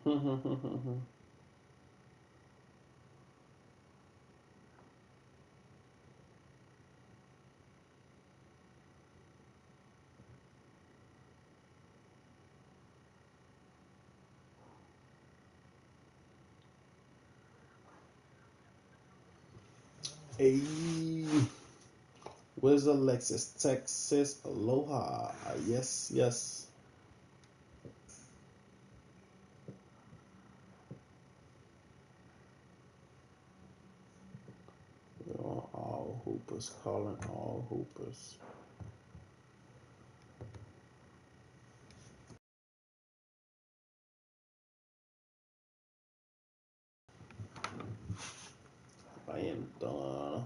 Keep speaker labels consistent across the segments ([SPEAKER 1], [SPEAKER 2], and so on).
[SPEAKER 1] Hey, where's Alexis? Texas, aloha. Yes, yes. All hoopers, calling all hoopers. I am done.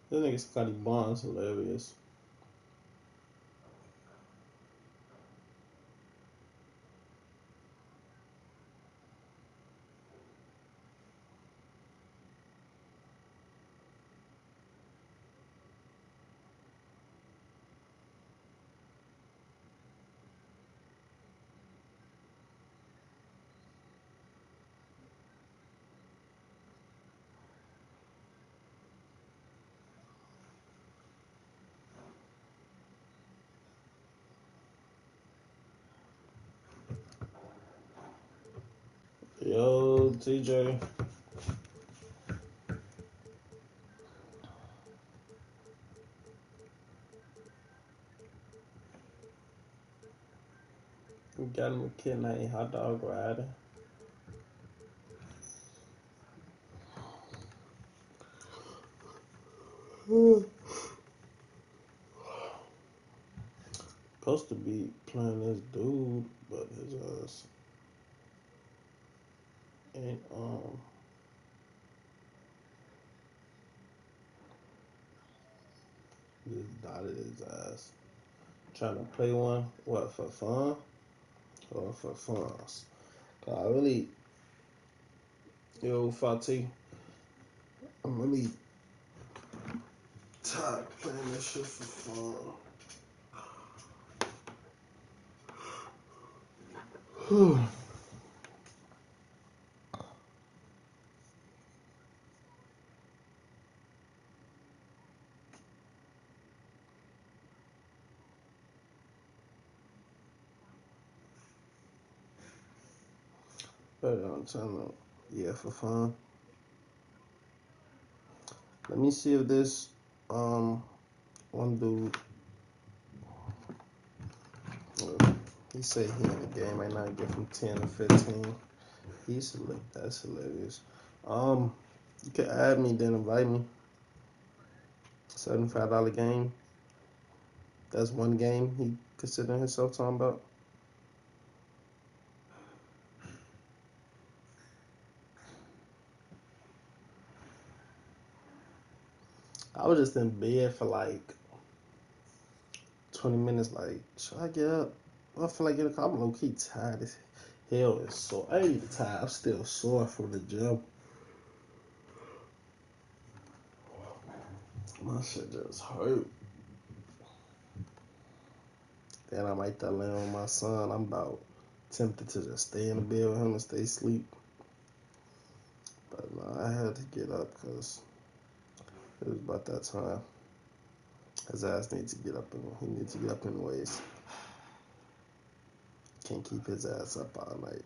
[SPEAKER 1] This nigga Scotty Barnes hilarious. Yo, TJ. We got him a kid named Hot Dog Rider. Supposed to be playing this dude, but his ass ain't just dotted his ass. Trying to play one, what, for fun? Or for funds? I really, yo, Fatih, I'm really tired of playing this shit for fun. But I'm telling you, yeah, for fun. Let me see if this one dude, he say he in the game right now, get from 10 to 15. That's hilarious. You can add me, then invite me. $75 game. That's one game he considering himself talking about. I was just in bed for like 20 minutes. Like, should I get up? I feel like getting up. I'm low key tired as hell. Is sore. I ain't even tired. I'm still sore from the gym. My shit just hurt. Then I might start laying on my son. I'm about tempted to just stay in the bed with him and stay asleep. But no, I had to get up because it was about that time. His ass needs to get up and he needs to get up anyways. Can't keep his ass up all night.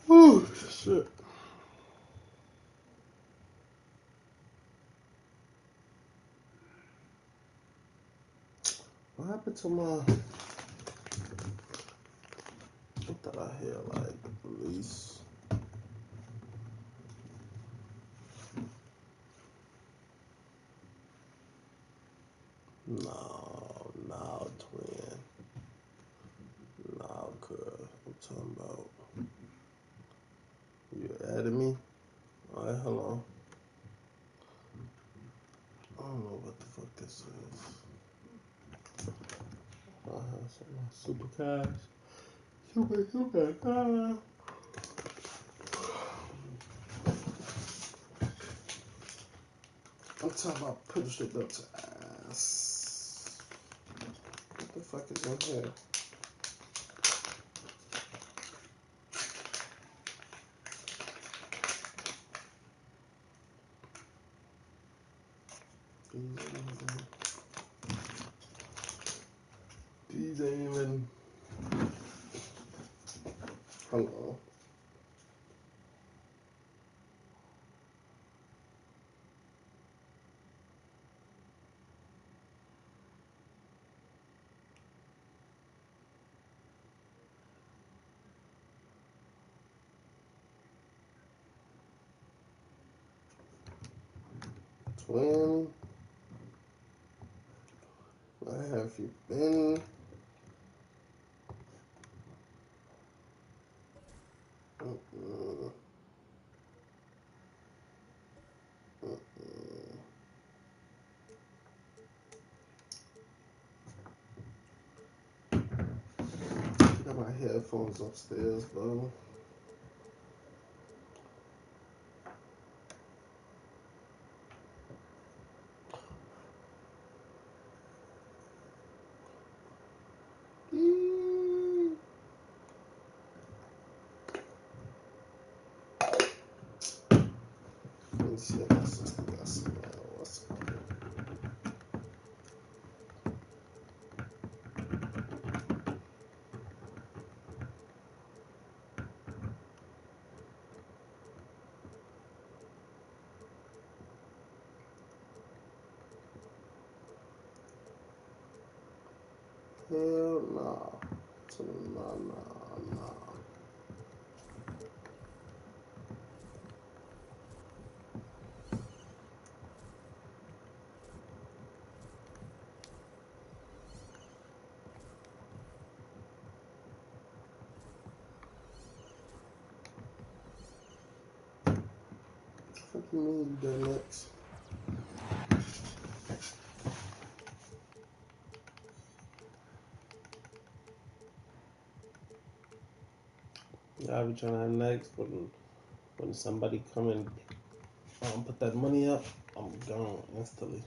[SPEAKER 1] Oh shit. What happened to my? I thought I had like release. Super cash. Super cash. I'm talking about putting straight up to ass. What the fuck is in here? These ain't even. Hello. Twin. Where have you been? Got my headphones upstairs, bro. Let me see if my sister got some. What's it called? Hell no. No. What do you mean you done next? Yeah, I be trying to have next, but when somebody come and put that money up, I'm gone instantly.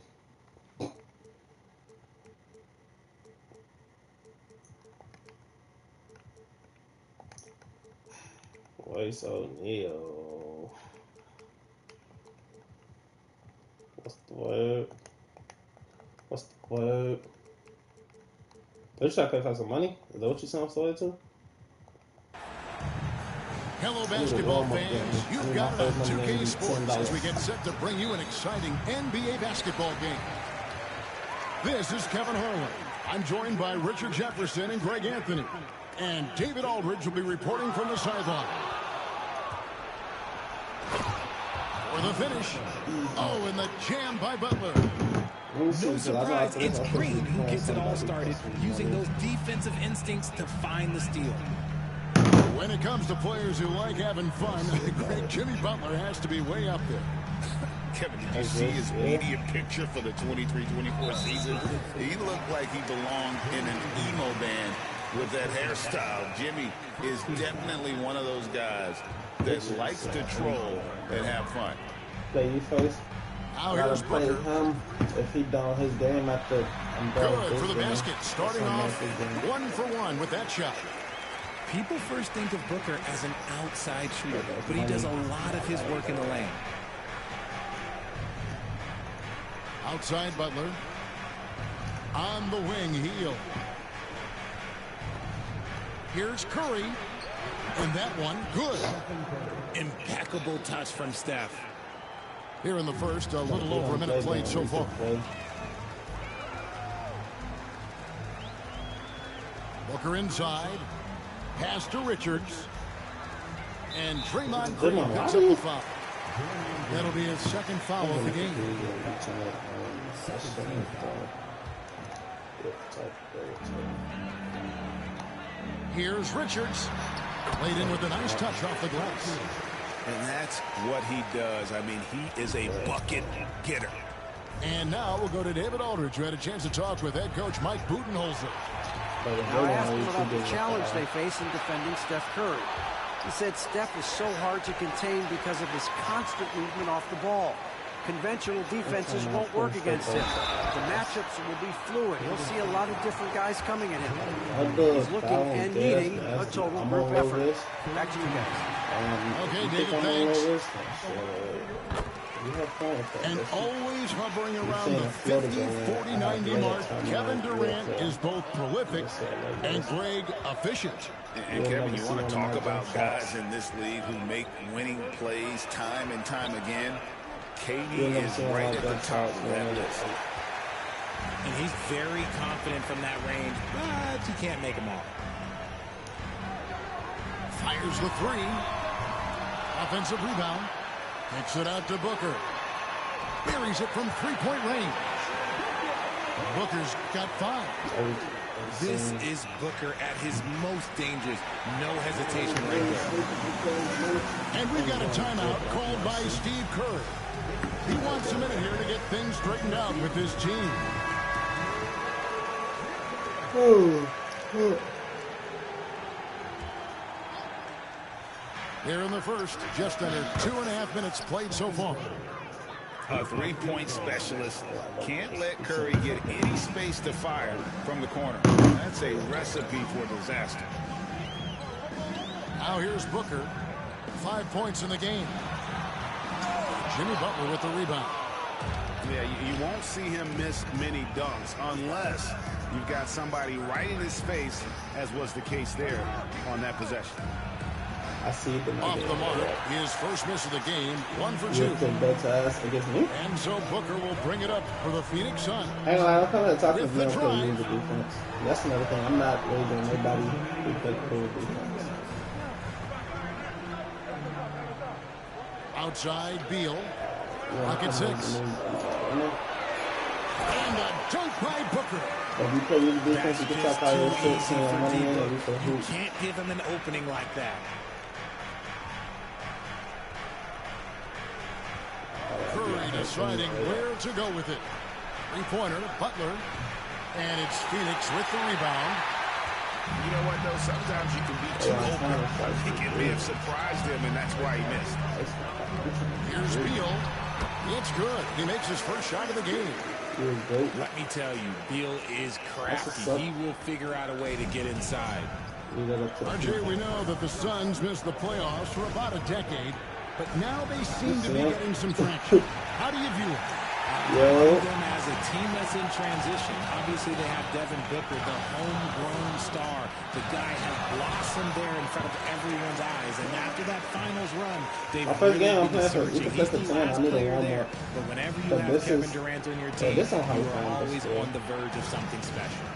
[SPEAKER 1] Royce O'Neal. What's the word? Are you trying to pay for some money? Is that what you sound so to?
[SPEAKER 2] Hello, basketball fans. You've got it on 2K Sports as we get set to bring you an exciting NBA basketball game. This is Kevin Harlan. I'm joined by Richard Jefferson and Greg Anthony. And David Aldridge will be reporting from the sideline. For the finish. Oh, and the jam by Butler.
[SPEAKER 3] No surprise, it's Green who gets it all started, using those defensive instincts to find the steal.
[SPEAKER 2] When it comes to players who like having fun, Greg, Jimmy Butler has to be way up there.
[SPEAKER 4] Kevin, did you see his media picture for the 23-24 season? He looked like he belonged in an emo band with that hairstyle. Jimmy is definitely one of those guys that likes to troll and have fun.
[SPEAKER 1] Play you face.
[SPEAKER 2] Now here's Booker.
[SPEAKER 1] Him if he done his game after I'm done.
[SPEAKER 2] Good for the basket. Starting off 1 for 1 with that shot.
[SPEAKER 3] People first think of Booker as an outside shooter, but he does a lot of his work in the lane.
[SPEAKER 2] Outside Butler. On the wing, Heel. Here's Curry. And that one, good.
[SPEAKER 3] Impeccable touch from Steph.
[SPEAKER 2] Here in the first, a little over a minute played so far. Booker inside. Pass to Richards. And Draymond Green picks up the foul. That'll be his second foul of the game. Here's Richards. Laid in with a nice touch off the glass.
[SPEAKER 4] And that's what he does. I mean, he is a bucket getter.
[SPEAKER 2] And now we'll go to David Aldridge, who had a chance to talk with head coach Mike Budenholzer.
[SPEAKER 5] Now I asked him about the challenge they face in defending Steph Curry. He said Steph is so hard to contain because of his constant movement off the ball. Conventional defenses won't work against him. The matchups will be fluid. He'll see a lot of different guys coming at him. He's looking and needing a total group effort. Back to you guys.
[SPEAKER 2] Okay, David, thanks. And always hovering around the 50, 40, 90 mark, Kevin Durant is both prolific and Greg efficient.
[SPEAKER 4] And Kevin, you want to talk about guys in this league who make winning plays time and time again? KD is right at the top of that list.
[SPEAKER 3] And he's very confident from that range, but he can't make them all.
[SPEAKER 2] Fires the three. Offensive rebound. Kicks it out to Booker. Buries it from three-point range. Booker's got 5.
[SPEAKER 3] This is Booker at his most dangerous. No hesitation right there.
[SPEAKER 2] And we've got a timeout called by Steve Kerr. He wants a minute here to get things straightened out with his team. Here in the first, just under 2.5 minutes played so far.
[SPEAKER 4] A three-point specialist can't let Curry get any space to fire from the corner. That's a recipe for disaster.
[SPEAKER 2] Now here's Booker. 5 points in the game. Jimmy Butler with the rebound.
[SPEAKER 6] Yeah, you won't see him miss many dunks unless you've got somebody right in his face, as was the case there on that possession.
[SPEAKER 1] I see it.
[SPEAKER 2] Off the mark, his first miss of the game, 1 for 2. And so Booker will bring it up for the Phoenix Suns.
[SPEAKER 1] Hang on, I'm kind of talking to them for the defense. That's another thing. I'm not really doing nobody who play cool defense.
[SPEAKER 2] Outside, Beal. Pocket 6. And a dunk by Booker.
[SPEAKER 1] If you play with defense, you can talk out your 6 and money in and
[SPEAKER 3] you can't give him an opening like that.
[SPEAKER 2] Curry deciding where to go with it. Three-pointer, Butler. And it's Phoenix with the rebound.
[SPEAKER 6] You know what, though? Sometimes you can be too open. It may have surprised him, and that's why he missed.
[SPEAKER 2] Here's Beal. It's good. He makes his first shot of the game.
[SPEAKER 3] Let me tell you, Beal is crafty. He will figure out a way to get inside.
[SPEAKER 2] RJ, we know that the Suns missed the playoffs for about a decade, but now they seem to be getting some traction. How do you view it?
[SPEAKER 3] Them as a team that's in transition. Obviously, they have Devin Booker, the homegrown star. The guy has blossomed there in front of everyone's eyes. And after that finals run, they've really been searching. He's the last player there. But whenever you have Kevin Durant on your team, you are always on the verge of something special.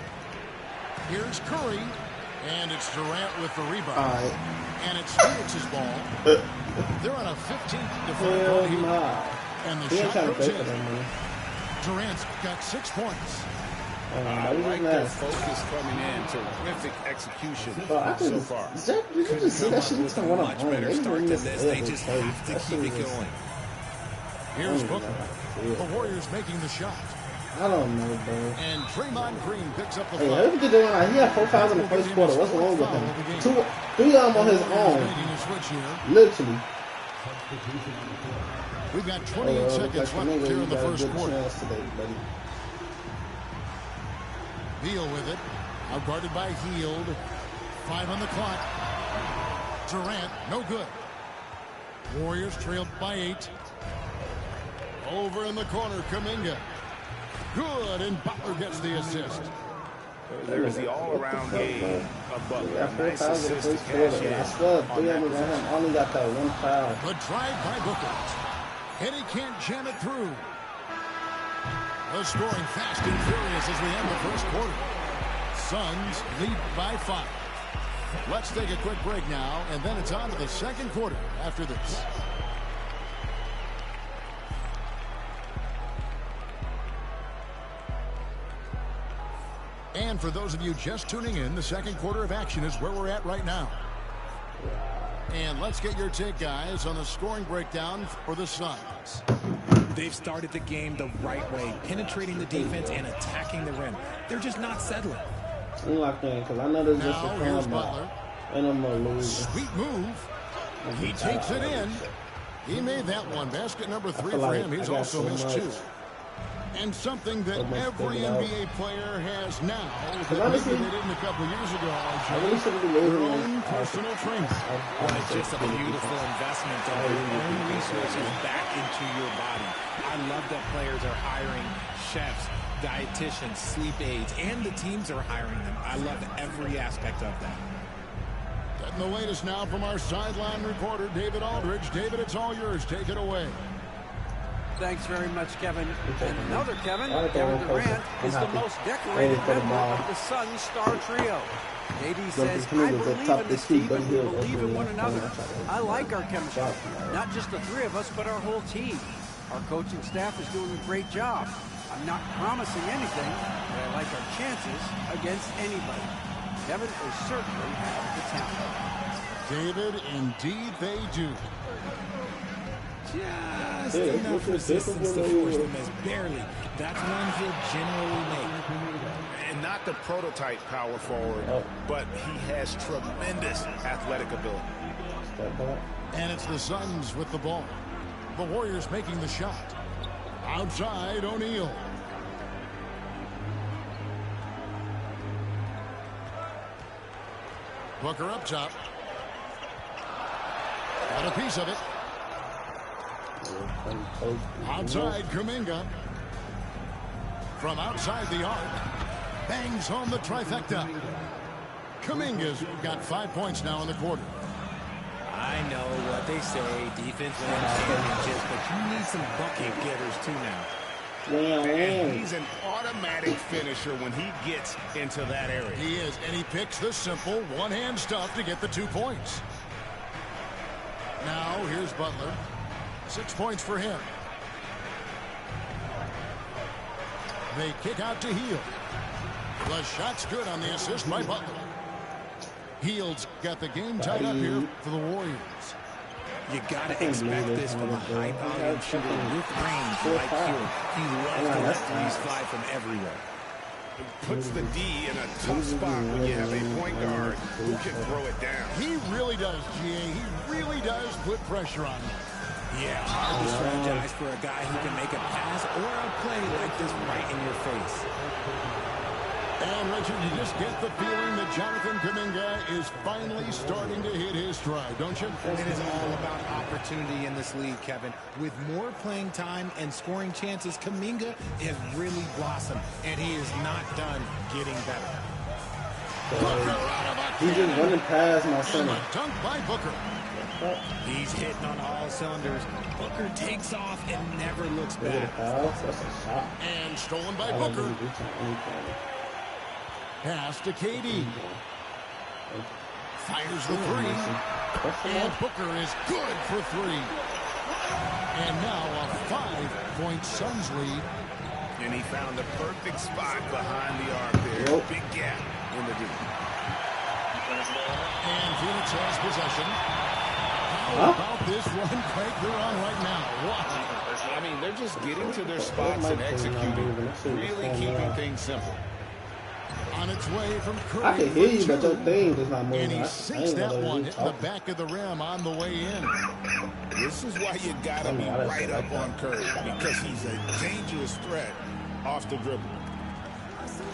[SPEAKER 2] Here's Curry. And it's Durant with the rebound. And it's Phoenix's ball. They're on a 15-to-5 lead. And the shot goes in. Durant's got 6 points.
[SPEAKER 4] I like their focus coming in. Terrific execution so far.
[SPEAKER 1] Did you just see that shit? It's one
[SPEAKER 3] much better start than this. They just have to keep it going.
[SPEAKER 2] Here's Booker. The Warriors making the shot.
[SPEAKER 1] I don't know, bro.
[SPEAKER 2] And Draymond Green picks up the
[SPEAKER 1] foul.
[SPEAKER 2] Hey,
[SPEAKER 1] look at Draymond. He had 4 fouls in the first quarter. What's wrong with him? 3 of them on his own. Literally.
[SPEAKER 2] We've got 28 seconds left here in the first quarter. Beal with it. Out guarded by Hield. 5 on the clock. Durant, no good. Warriors trailed by 8. Over in the corner, Kuminga. Good, and Butler gets the assist.
[SPEAKER 6] There's the all-around game of Butler.
[SPEAKER 1] Yeah, 4 fouls in the first quarter. I swear, 3 of them on him. Only got that 1 foul.
[SPEAKER 2] The drive by Booker. And he can't jam it through. The scoring fast and furious as we end the first quarter. Suns lead by 5. Let's take a quick break now, and then it's on to the second quarter after this. And for those of you just tuning in, the second quarter of action is where we're at right now. And let's get your take, guys, on the scoring breakdown for the Suns.
[SPEAKER 3] They've started the game the right way, penetrating the defense and attacking the rim. They're just not settling.
[SPEAKER 1] I'm locked in because I know this is just a
[SPEAKER 2] Now here's
[SPEAKER 1] come
[SPEAKER 2] Butler.
[SPEAKER 1] and I'm going to lose.
[SPEAKER 2] Sweet move. He takes it in. He made that one. Basket number 3 for him. He's also missed 2. And something that every NBA player has now that maybe they didn't a couple years ago, their own personal trainer.
[SPEAKER 3] Well, it's just a beautiful investment of your own resources back into your body. I love that players are hiring chefs, dietitians, sleep aides, and the teams are hiring them. I love every aspect of that.
[SPEAKER 2] Getting the latest now from our sideline reporter, David Aldridge. David, it's all yours. Take it away.
[SPEAKER 5] Thanks very much, Kevin. And another Kevin Durant, is the most decorated member of the Suns star trio. AD says, I believe in this team and we believe in one another. I like our chemistry. Not just the three of us, but our whole team. Our coaching staff is doing a great job. I'm not promising anything, but I like our chances against anybody. Kevin will certainly have the talent.
[SPEAKER 2] David, indeed they do.
[SPEAKER 3] Just enough resistance to force them as barely. That's one he'll generally make.
[SPEAKER 6] And not the prototype power forward, but he has tremendous athletic ability.
[SPEAKER 2] And it's the Suns with the ball. The Warriors making the shot. Outside, O'Neal. Booker up top. Got a piece of it. Outside, Kuminga. From outside the arc. Bangs home the trifecta. Kuminga's got 5 points now in the quarter.
[SPEAKER 3] I know what they say, defense wins championships, but you need some bucket getters too now.
[SPEAKER 6] And he's an automatic finisher when he gets into that area.
[SPEAKER 2] He is, and he picks the simple one-hand stuff to get the 2 points. Now, here's Butler. 6 points for him. They kick out to Hield. The shot's good on the assist by Butler. Hield's got the game tied up here for the Warriors.
[SPEAKER 3] You got to expect this from a high-volume shooter with range like Hield. He loves to let threes fly from everywhere.
[SPEAKER 6] It puts the D in a tough spot when you have a point guard who can throw it down.
[SPEAKER 2] He really does, GA. He really does put pressure on them.
[SPEAKER 3] Yeah, hard to strategize for a guy who can make a pass or a play like this right in your face.
[SPEAKER 2] And, Richard, you just get the feeling that Jonathan Kuminga is finally starting to hit his stride, don't you?
[SPEAKER 3] It is all about opportunity in this league, Kevin. With more playing time and scoring chances, Kuminga has really blossomed, and he is not done getting better.
[SPEAKER 1] He's just running past my center.
[SPEAKER 2] Dunk by Booker.
[SPEAKER 3] He's hitting on all cylinders. Booker takes off and never looks back.
[SPEAKER 1] That's a shot.
[SPEAKER 2] And stolen by Booker. Pass to KD. Fires the three. And Booker is good for 3. And now a 5-point Suns lead.
[SPEAKER 6] And he found the perfect spot behind the arc there. Big gap in the D.
[SPEAKER 2] And Phoenix has possession. How about this run break they're on right now? Wow.
[SPEAKER 4] I mean, they're just getting to their spots and executing, really keeping things simple.
[SPEAKER 2] On its way from Curry.
[SPEAKER 1] I can hear you, but your thing does not move.
[SPEAKER 2] And he sinks that one in the back of the rim on the way in.
[SPEAKER 4] This is why you got to be right up on Curry, because he's a dangerous threat off the dribble.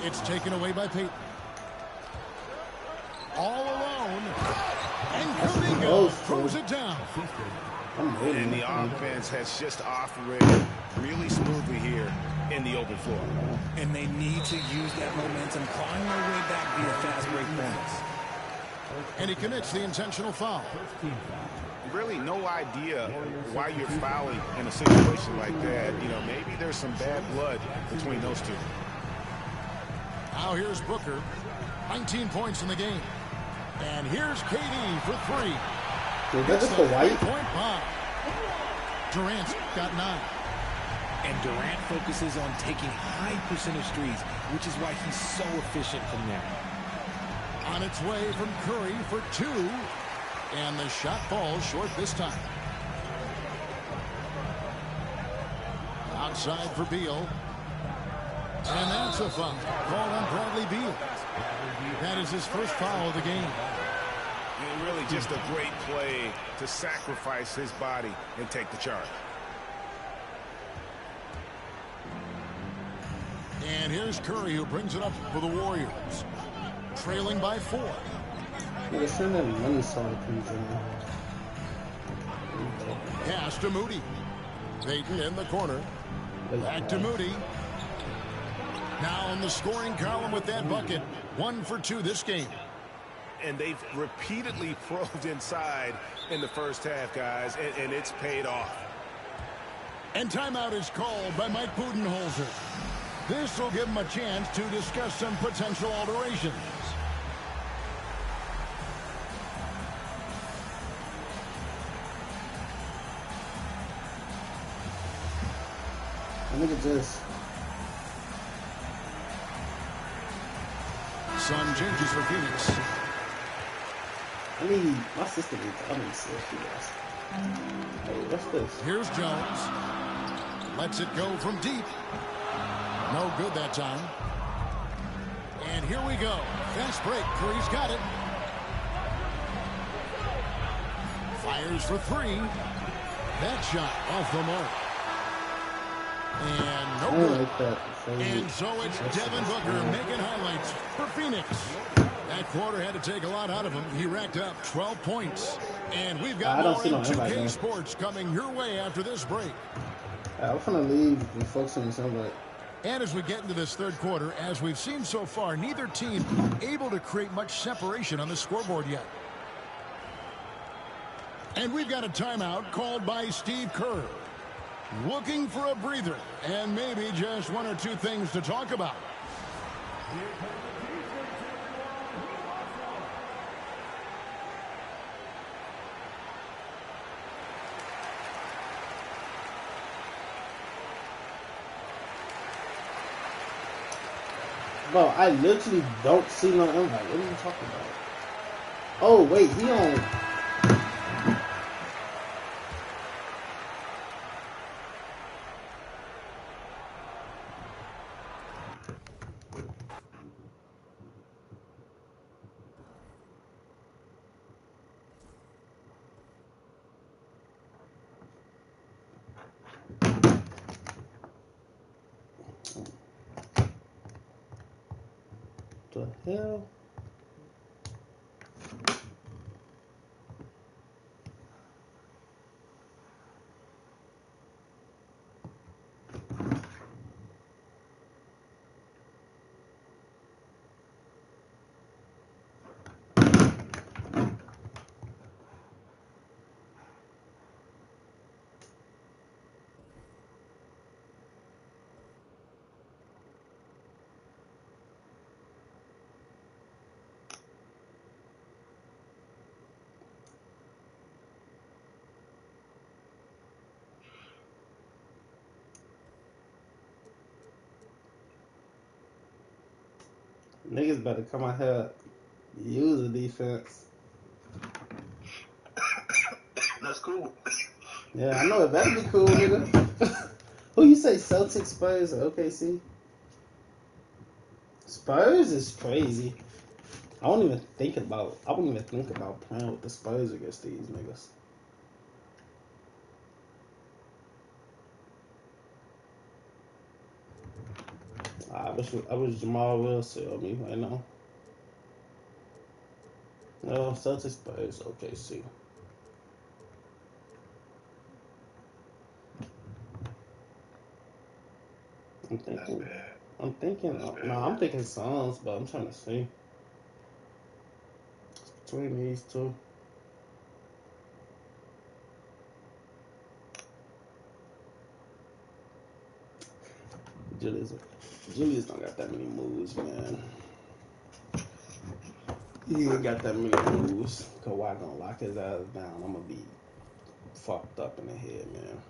[SPEAKER 2] It's taken away by Peyton. All alone. And Kuminga throws it down.
[SPEAKER 6] And the offense has just operated really smoothly here in the open floor.
[SPEAKER 3] And they need to use that momentum, clawing their way back via fast break points.
[SPEAKER 2] And he commits the intentional foul.
[SPEAKER 6] Really no idea why you're fouling in a situation like that. You know, maybe there's some bad blood between those two.
[SPEAKER 2] Now here's Booker. 19 points in the game. And here's KD for 3.
[SPEAKER 1] Is this the white?
[SPEAKER 2] Point bomb. Durant's got 9.
[SPEAKER 3] And Durant focuses on taking high percentage threes, which is why he's so efficient from there.
[SPEAKER 2] On its way from Curry for 2. And the shot falls short this time. Outside for Beal. And that's a foul called on Bradley Beal. That is his first foul of the game.
[SPEAKER 6] And really just a great play to sacrifice his body and take the charge.
[SPEAKER 2] And here's Curry, who brings it up for the Warriors. Trailing by 4.
[SPEAKER 1] Nigga, send that money song, please,
[SPEAKER 2] Pass to Moody. Payton in the corner. Back to Moody. Now in the scoring column with that bucket. 1 for 2 this game.
[SPEAKER 6] And they've repeatedly probed inside in the first half, guys, and it's paid off.
[SPEAKER 2] And timeout is called by Mike Budenholzer. This will give him a chance to discuss some potential alterations.
[SPEAKER 1] Look at this.
[SPEAKER 2] Some changes for Phoenix.
[SPEAKER 1] I need my sister needs. I need to see what she does. Hey, what's this?
[SPEAKER 2] Here's Jones. Lets it go from deep. No good that time. And here we go. Fast break. Curry's got it. Fires for 3. That shot off the mark. And no good.
[SPEAKER 1] Like that.
[SPEAKER 2] And so it's Devin Booker making highlights for Phoenix. That quarter had to take a lot out of him. He racked up 12 points. And we've got more in 2K Sports coming your way after this break.
[SPEAKER 1] I'm gonna leave and focus on something.
[SPEAKER 2] And as we get into this third quarter, as we've seen so far, neither team able to create much separation on the scoreboard yet. And we've got a timeout called by Steve Kerr. Looking for a breather and maybe just 1 or 2 things to talk about.
[SPEAKER 1] Bro, I literally don't see no invite. What are you talking about? Oh, wait, he on... The hell? Niggas better come out here, use the defense.
[SPEAKER 7] That's cool.
[SPEAKER 1] Yeah, I know it better be cool, nigga. Who you say, Celtics, Spurs, or OKC? Spurs is crazy. I wouldn't even think about playing with the Spurs against these niggas. I wish Jamal will sell me right now. No, Celtics, Spurs, OKC. I'm thinking Suns, but I'm trying to see. It's between these two. Julius don't got that many moves, man. He ain't got that many moves. Kawhi gonna lock his ass down. I'm gonna be fucked up in the head, man.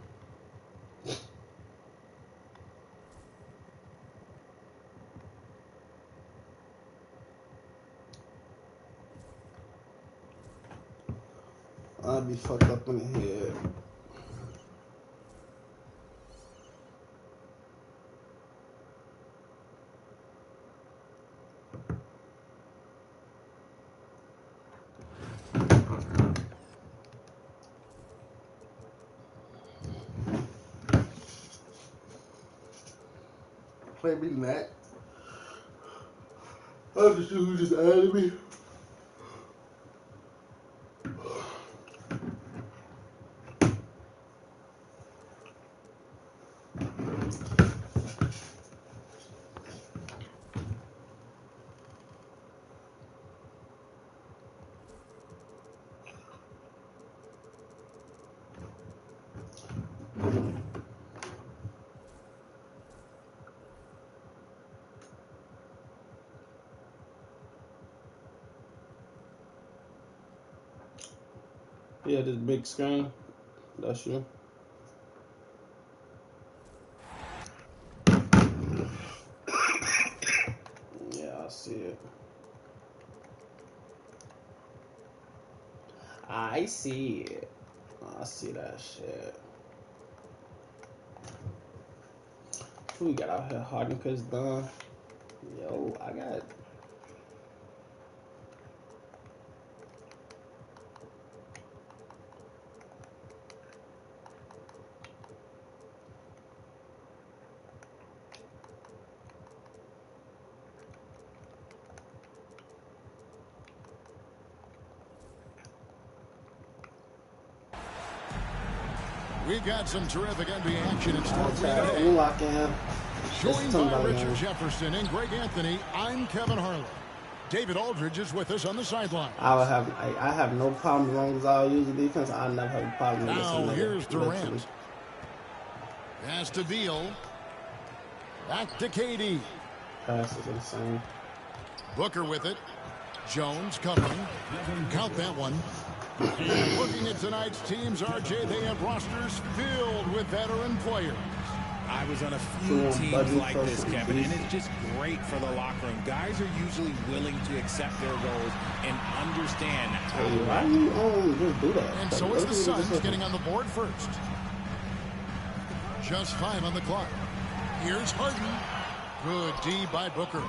[SPEAKER 1] I'll be fucked up in the head. play me that. I'm just who just added me. Yeah, this big screen. That's you. Yeah, I see it. I see it. I see that shit. Who we got out here? Harden, cause done. Yo, I got.
[SPEAKER 2] We've got some terrific NBA action in store for you
[SPEAKER 1] Okay,
[SPEAKER 2] today.
[SPEAKER 1] we lock in.
[SPEAKER 2] Joined by Richard Jefferson and Greg Anthony, I'm Kevin Harlan. David Aldridge is with us on the sideline.
[SPEAKER 1] I have no problem as long as I'll use the defense. I never have a problem with
[SPEAKER 2] Now
[SPEAKER 1] this.
[SPEAKER 2] here's Durant. Pass to Beal. Back to KD.
[SPEAKER 1] Pass is insane.
[SPEAKER 2] Booker with it. Jones covering. Count that one. And looking at tonight's teams, RJ, they have rosters filled with veteran players.
[SPEAKER 3] I was on a few teams like this, Kevin, and it's just great for the locker room. Guys are usually willing to accept their roles and understand how to
[SPEAKER 1] Why you just do that?
[SPEAKER 2] And so it's the Suns getting on the board first. Just 5 on the clock. Here's Harden. Good D by Booker.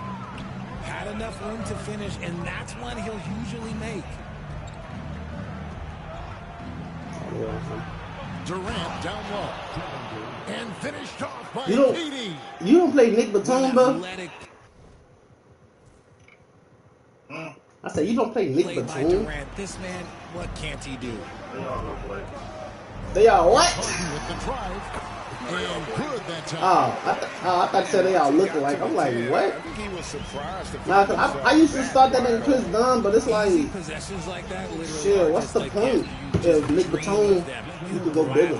[SPEAKER 3] had enough room to finish, and that's one he'll usually make.
[SPEAKER 2] Durant down low. And finished off by KD.
[SPEAKER 1] You don't play Nick Batum, bro? I said, you don't play Nick Batum?
[SPEAKER 3] Durant. This man, what can't he do?
[SPEAKER 1] They all what?
[SPEAKER 2] With the drive. And good that time.
[SPEAKER 1] I thought you said they all look alike. I'm like, what?
[SPEAKER 6] I think he was surprised.
[SPEAKER 1] Nah, I used to start that in Chris Dunn, but it's like,
[SPEAKER 3] Possessions like that,
[SPEAKER 1] shit, what's the point? If Nick Batum, you could go bigger.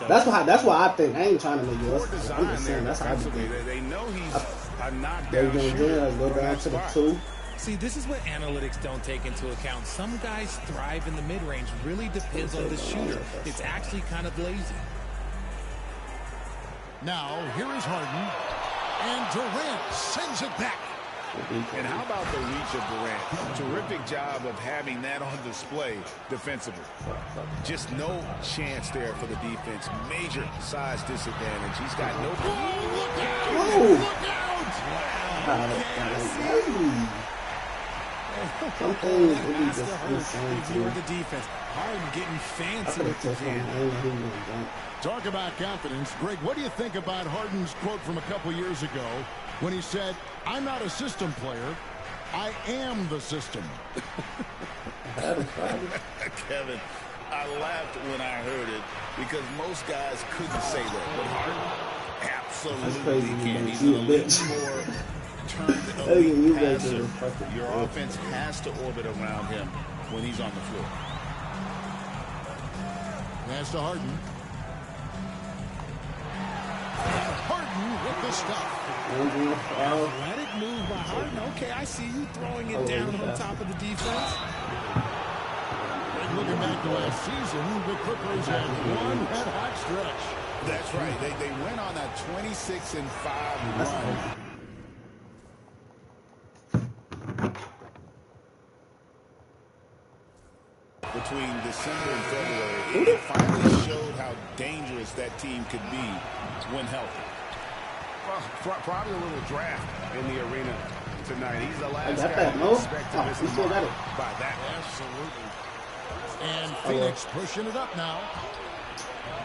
[SPEAKER 1] That's why I think. I ain't trying to make it. I'm just saying, that's how I think.
[SPEAKER 6] They know he's a knockdown
[SPEAKER 1] They're going
[SPEAKER 6] shooter.
[SPEAKER 1] to go down to the 2.
[SPEAKER 3] See, this is what analytics don't take into account. Some guys thrive in the mid-range. Really depends on the shooter. It's actually kind of lazy.
[SPEAKER 2] Now, here is Harden. And Durant sends it back.
[SPEAKER 6] And how about the reach of Durant? Terrific job of having that on display defensively. Just no chance there for the defense. Major size disadvantage. He's got no...
[SPEAKER 2] Whoa, look out!
[SPEAKER 1] Look out! Some things really just insane to me.
[SPEAKER 3] The defense. Harden getting fancy with the jam.
[SPEAKER 2] Talk about confidence. Greg, what do you think about Harden's quote from a couple years ago when he said, "I'm not a system player, I am the system"?
[SPEAKER 4] Kevin, I laughed when I heard it because most guys couldn't say that, but Harden absolutely can. He's a little more turned elite passer. Your offense has to orbit around him when he's on the floor.
[SPEAKER 2] Pass to Harden. Harden with the stop.
[SPEAKER 3] Let it move by Harden. Okay, I see you throwing it down on top of the defense.
[SPEAKER 2] And looking back to last season, the Clippers had one red-hot stretch.
[SPEAKER 4] That's right. They went on that 26-5 run. Between December and February, it finally showed how dangerous that team could be when healthy.
[SPEAKER 6] Well, probably a little draft in the arena tonight. He's the last guy
[SPEAKER 1] that, no?
[SPEAKER 6] expect to miss
[SPEAKER 1] We still got it.
[SPEAKER 6] by that.
[SPEAKER 2] Absolutely. And Phoenix pushing it up now.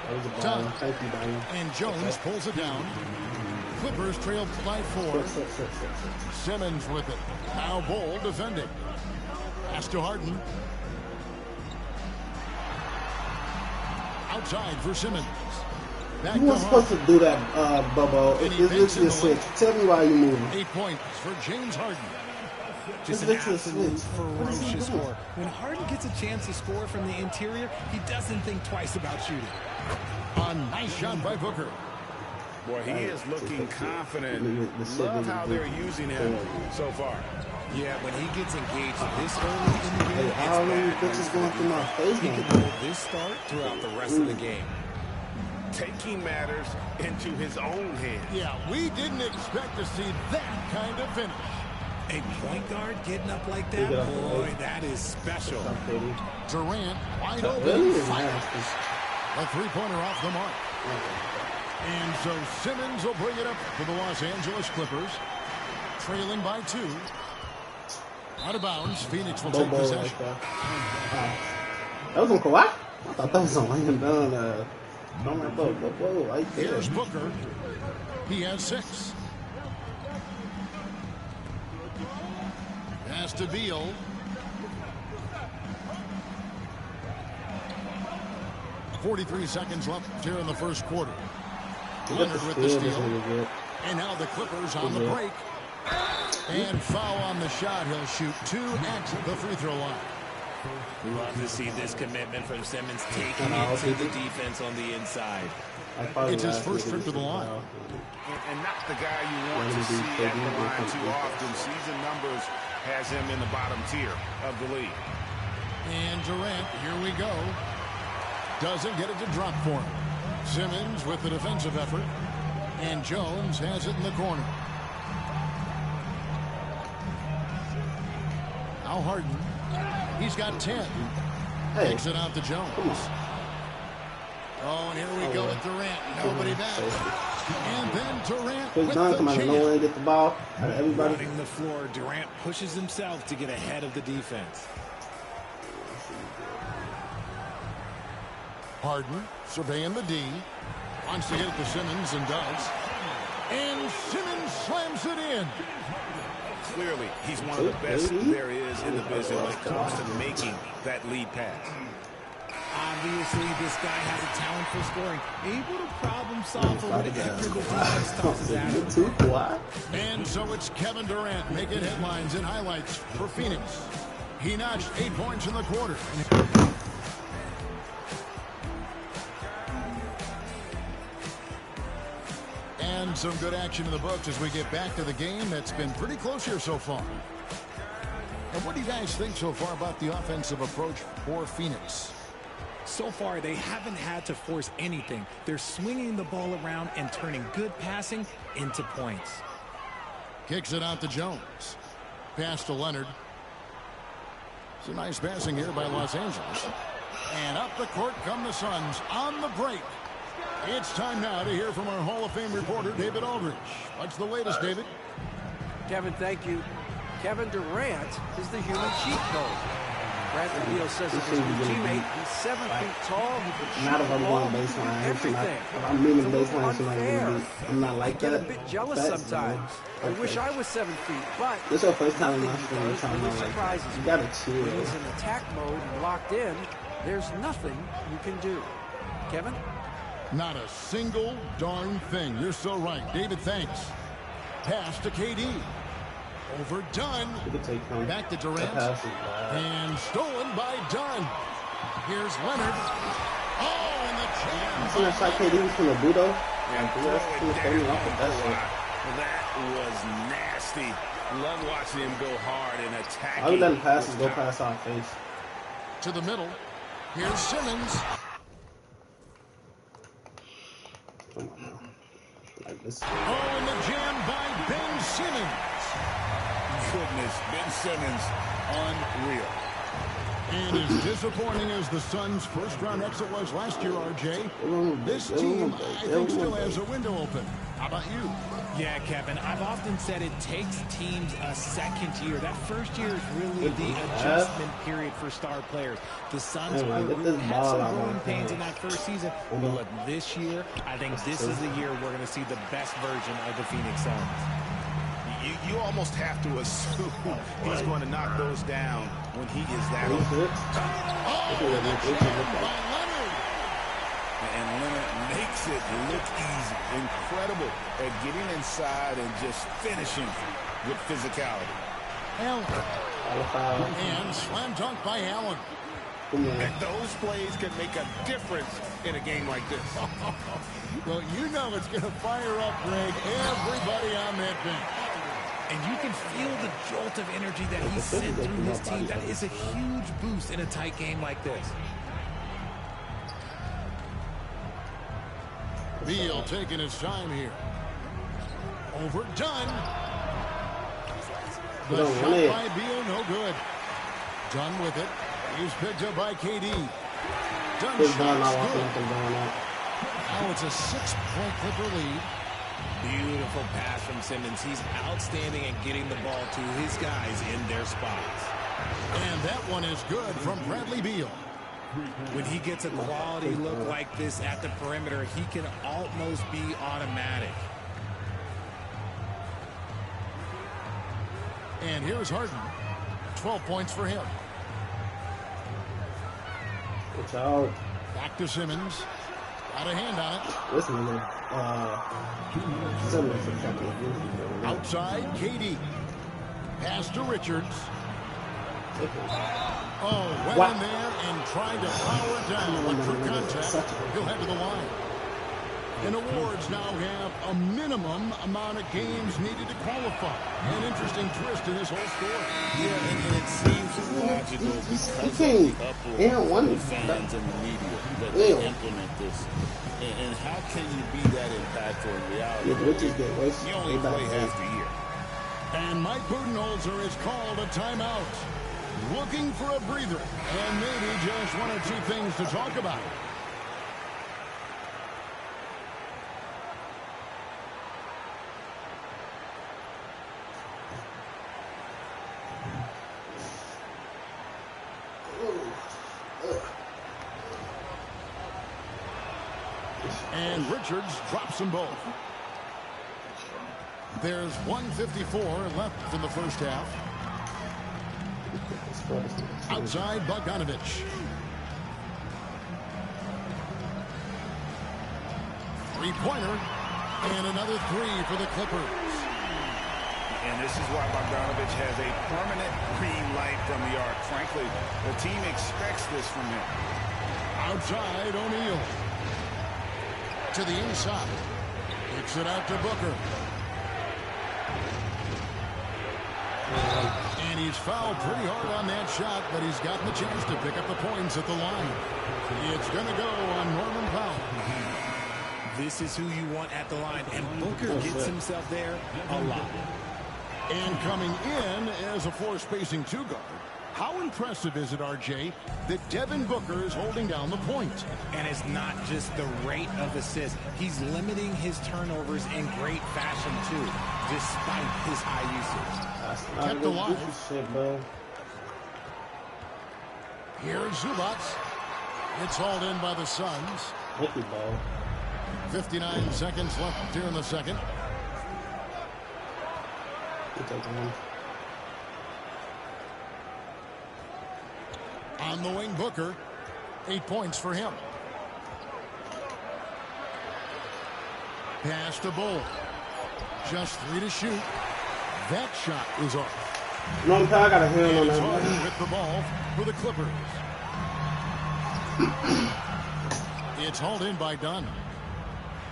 [SPEAKER 1] That was a
[SPEAKER 2] Done.
[SPEAKER 1] ball. Thank you, Brian.
[SPEAKER 2] And Jones pulls it down. Clippers trail by 4. Simmons with it. Now Bull defending. Pass to Harden. Outside for Simmons. Back
[SPEAKER 1] You weren't supposed to do that, Bubba.
[SPEAKER 2] And
[SPEAKER 1] It's
[SPEAKER 2] he banks
[SPEAKER 1] literally a
[SPEAKER 2] in the
[SPEAKER 1] switch.
[SPEAKER 2] lane.
[SPEAKER 1] Tell me why you moving.
[SPEAKER 2] 8 points for James Harden.
[SPEAKER 3] Just an
[SPEAKER 1] Let's
[SPEAKER 3] absolute
[SPEAKER 1] switch. What is he
[SPEAKER 3] ferocious
[SPEAKER 1] doing?
[SPEAKER 3] score. When Harden gets a chance to score from the interior, he doesn't think twice about shooting.
[SPEAKER 2] A nice shot by Booker.
[SPEAKER 6] Boy, he is looking confident. Love how they're using him so far.
[SPEAKER 3] Yeah, when he gets engaged this early in the game,
[SPEAKER 1] Hey, all these bitches going through my face,
[SPEAKER 3] he
[SPEAKER 1] man.
[SPEAKER 3] can hold this start throughout the rest of the game.
[SPEAKER 6] Taking matters into his own hands.
[SPEAKER 2] Yeah, we didn't expect to see that kind of finish.
[SPEAKER 3] A point guard getting up like that, boy, that is special.
[SPEAKER 2] Durant wide
[SPEAKER 1] Really?
[SPEAKER 2] open. Fire.
[SPEAKER 1] Nasty.
[SPEAKER 2] A three-pointer off the mark. And so Simmons will bring it up for the Los Angeles Clippers. Trailing by 2. Out of bounds. Phoenix will take possession.
[SPEAKER 1] Like that. That was on Kawhi? I thought that was on Laying Down. I'm like, whoa, right there.
[SPEAKER 2] Here's Booker. He has 6. Pass to Beal. .43 seconds left here in the first quarter. Leonard with the steal. And now the Clippers on the break. And foul on the shot. He'll shoot 2 at the free throw line.
[SPEAKER 3] We love to see this commitment from Simmons taking it to the defense on the inside.
[SPEAKER 2] It's his first trip to the line.
[SPEAKER 6] And not the guy you want to see at the line too often. Season numbers has him in the bottom tier of the league.
[SPEAKER 2] And Durant, here we go. Doesn't get it to drop for him. Simmons with the defensive effort. And Jones has it in the corner. Now Harden. He's got 10.
[SPEAKER 1] Hey.
[SPEAKER 2] Kicks it out to Jones. Oh, and here we go with Durant. Nobody back. And then Durant
[SPEAKER 1] Chris
[SPEAKER 2] with
[SPEAKER 1] Dunn
[SPEAKER 2] the
[SPEAKER 1] come out of nowhere
[SPEAKER 2] jam.
[SPEAKER 1] and get the ball out of everybody.
[SPEAKER 3] Running the floor, Durant pushes himself to get ahead of the defense.
[SPEAKER 2] Harden surveying the D. Wants to get it to Simmons and does. And Simmons slams it in.
[SPEAKER 6] Clearly, he's one of the best there is in the business when it comes to making that lead pass.
[SPEAKER 3] Obviously, this guy has a talent for scoring. Able to problem solve for whatever the defense tosses at him.
[SPEAKER 1] Too quiet.
[SPEAKER 2] And so it's Kevin Durant making headlines and highlights for Phoenix. He notched 8 points in the quarter. And some good action in the books as we get back to the game that's been pretty close here so far. And what do you guys think so far about the offensive approach for Phoenix?
[SPEAKER 3] So far, they haven't had to force anything. They're swinging the ball around and turning good passing into points.
[SPEAKER 2] Kicks it out to Jones. Pass to Leonard. It's a nice passing here by Los Angeles. And up the court come the Suns on the break. It's time now to hear from our Hall of Fame reporter, David Aldridge. What's the latest, David?
[SPEAKER 5] Kevin, thank you. Kevin Durant is the human cheat code. Bradley Beal says of his new teammate, he's 7 feet tall, he can shoot
[SPEAKER 1] Not if
[SPEAKER 5] the
[SPEAKER 1] I'm
[SPEAKER 5] ball,
[SPEAKER 1] going
[SPEAKER 5] he can do
[SPEAKER 1] baseline.
[SPEAKER 5] everything.
[SPEAKER 1] If I'm moving
[SPEAKER 5] It's a little
[SPEAKER 1] baseline, so
[SPEAKER 5] unfair.
[SPEAKER 1] I'm not like
[SPEAKER 5] I get
[SPEAKER 1] that.
[SPEAKER 5] a bit jealous
[SPEAKER 1] Facts,
[SPEAKER 5] sometimes.
[SPEAKER 1] man.
[SPEAKER 5] I wish I was 7 feet, but
[SPEAKER 1] This is your first time in my
[SPEAKER 5] nothing
[SPEAKER 1] stream.
[SPEAKER 5] he
[SPEAKER 1] I'm
[SPEAKER 5] does
[SPEAKER 1] trying
[SPEAKER 5] really
[SPEAKER 1] to like
[SPEAKER 5] surprises
[SPEAKER 1] you
[SPEAKER 5] me.
[SPEAKER 1] gotta
[SPEAKER 5] When
[SPEAKER 1] chill.
[SPEAKER 5] he's in attack mode and locked in, there's nothing you can do. Kevin?
[SPEAKER 2] Not a single darn thing. You're so right. David, thanks. Pass to KD. Overdone.
[SPEAKER 1] You can take him.
[SPEAKER 2] Back to
[SPEAKER 1] That
[SPEAKER 2] Durant.
[SPEAKER 1] pass is bad.
[SPEAKER 2] And stolen by Dunn. Here's Leonard. Oh, and the
[SPEAKER 1] You see
[SPEAKER 2] jam.
[SPEAKER 1] that shot KD was gonna do though?
[SPEAKER 6] And
[SPEAKER 1] That's
[SPEAKER 6] throw it
[SPEAKER 1] coming
[SPEAKER 6] down
[SPEAKER 1] off with that shit.
[SPEAKER 6] That was nasty. Love watching him go hard and attacking.
[SPEAKER 1] All we letting passes
[SPEAKER 6] with
[SPEAKER 1] go
[SPEAKER 6] power.
[SPEAKER 1] past our face.
[SPEAKER 2] To the middle. Here's Simmons.
[SPEAKER 1] Come on now. Like this.
[SPEAKER 2] Oh, and the jam by Ben Simmons.
[SPEAKER 6] Goodness, Ben Simmons, unreal.
[SPEAKER 2] And as disappointing as the Suns' first-round exit was last year, RJ, this team, I think, still has a window open. How about you?
[SPEAKER 3] Yeah, Kevin, I've often said it takes teams a second year. That first year is really the adjustment period for star players. The Suns had some growing pains in that first season, but look, this year, I think this is the year we're going to see the best version of the Phoenix Suns.
[SPEAKER 6] You almost have to assume he's going to knock those down when he is that open. And Leonard makes it look easy. Incredible at getting inside and just finishing with physicality.
[SPEAKER 2] Allen. And slam dunk by Allen.
[SPEAKER 6] And those plays can make a difference in a game like this.
[SPEAKER 2] Well, you know it's going to fire up, Greg, everybody on that bench.
[SPEAKER 3] And you can feel the jolt of energy that he sent through his team. That is a huge boost in a tight game like this.
[SPEAKER 2] Beal taking his time here. Overdone. The shot by Beal, no good. Done with it. He's picked up by KD. Done shot's good. Now it's a 6-point Clipper lead.
[SPEAKER 3] Beautiful pass from Simmons. He's outstanding at getting the ball to his guys in their spots.
[SPEAKER 2] And that one is good from Bradley Beal.
[SPEAKER 3] When he gets a quality look like this at the perimeter, he can almost be automatic.
[SPEAKER 2] And here's Harden. 12 points for him. Back to Simmons. Got a hand on it. Outside, KD. Pass to Richards. Oh, went in there and tried to power it down, but for contact, he'll head to the line. And awards now have a minimum amount of games needed to qualify. An interesting twist in this whole story.
[SPEAKER 4] Yeah, and it seems logical because of the uproar of fans and the media that they implement this. And how can you be that impactful in reality? You only play half the year.
[SPEAKER 2] And Mike Budenholzer has called a timeout. Looking for a breather, and maybe just one or two things to talk about. And Richards drops them both. There's 1:54 left in the first half. Outside, Bogdanovich. Three-pointer, and another three for the Clippers.
[SPEAKER 6] And this is why Bogdanovich has a permanent green light from the arc. Frankly, the team expects this from him.
[SPEAKER 2] Outside, O'Neal. To the inside. Kicks it out to Booker. And he's fouled pretty hard on that shot, but he's gotten the chance to pick up the points at the line. It's going to go on Norman Powell.
[SPEAKER 3] This is who you want at the line, and Booker gets himself there a lot.
[SPEAKER 2] And coming in as a floor-spacing two-guard, how impressive is it, RJ, that Devin Booker is holding down the point?
[SPEAKER 3] And it's not just the rate of assists. He's limiting his turnovers in great fashion, too, despite his high usage.
[SPEAKER 2] Kept alive. Here's Zubac. It's hauled in by the Suns. 59 seconds left here in the second. On the wing, Booker. 8 points for him. Pass to Bull. Just 3 to shoot. That shot is off.
[SPEAKER 1] No, I got a hand on that.
[SPEAKER 2] With the ball for the Clippers. It's hauled in by Dunn.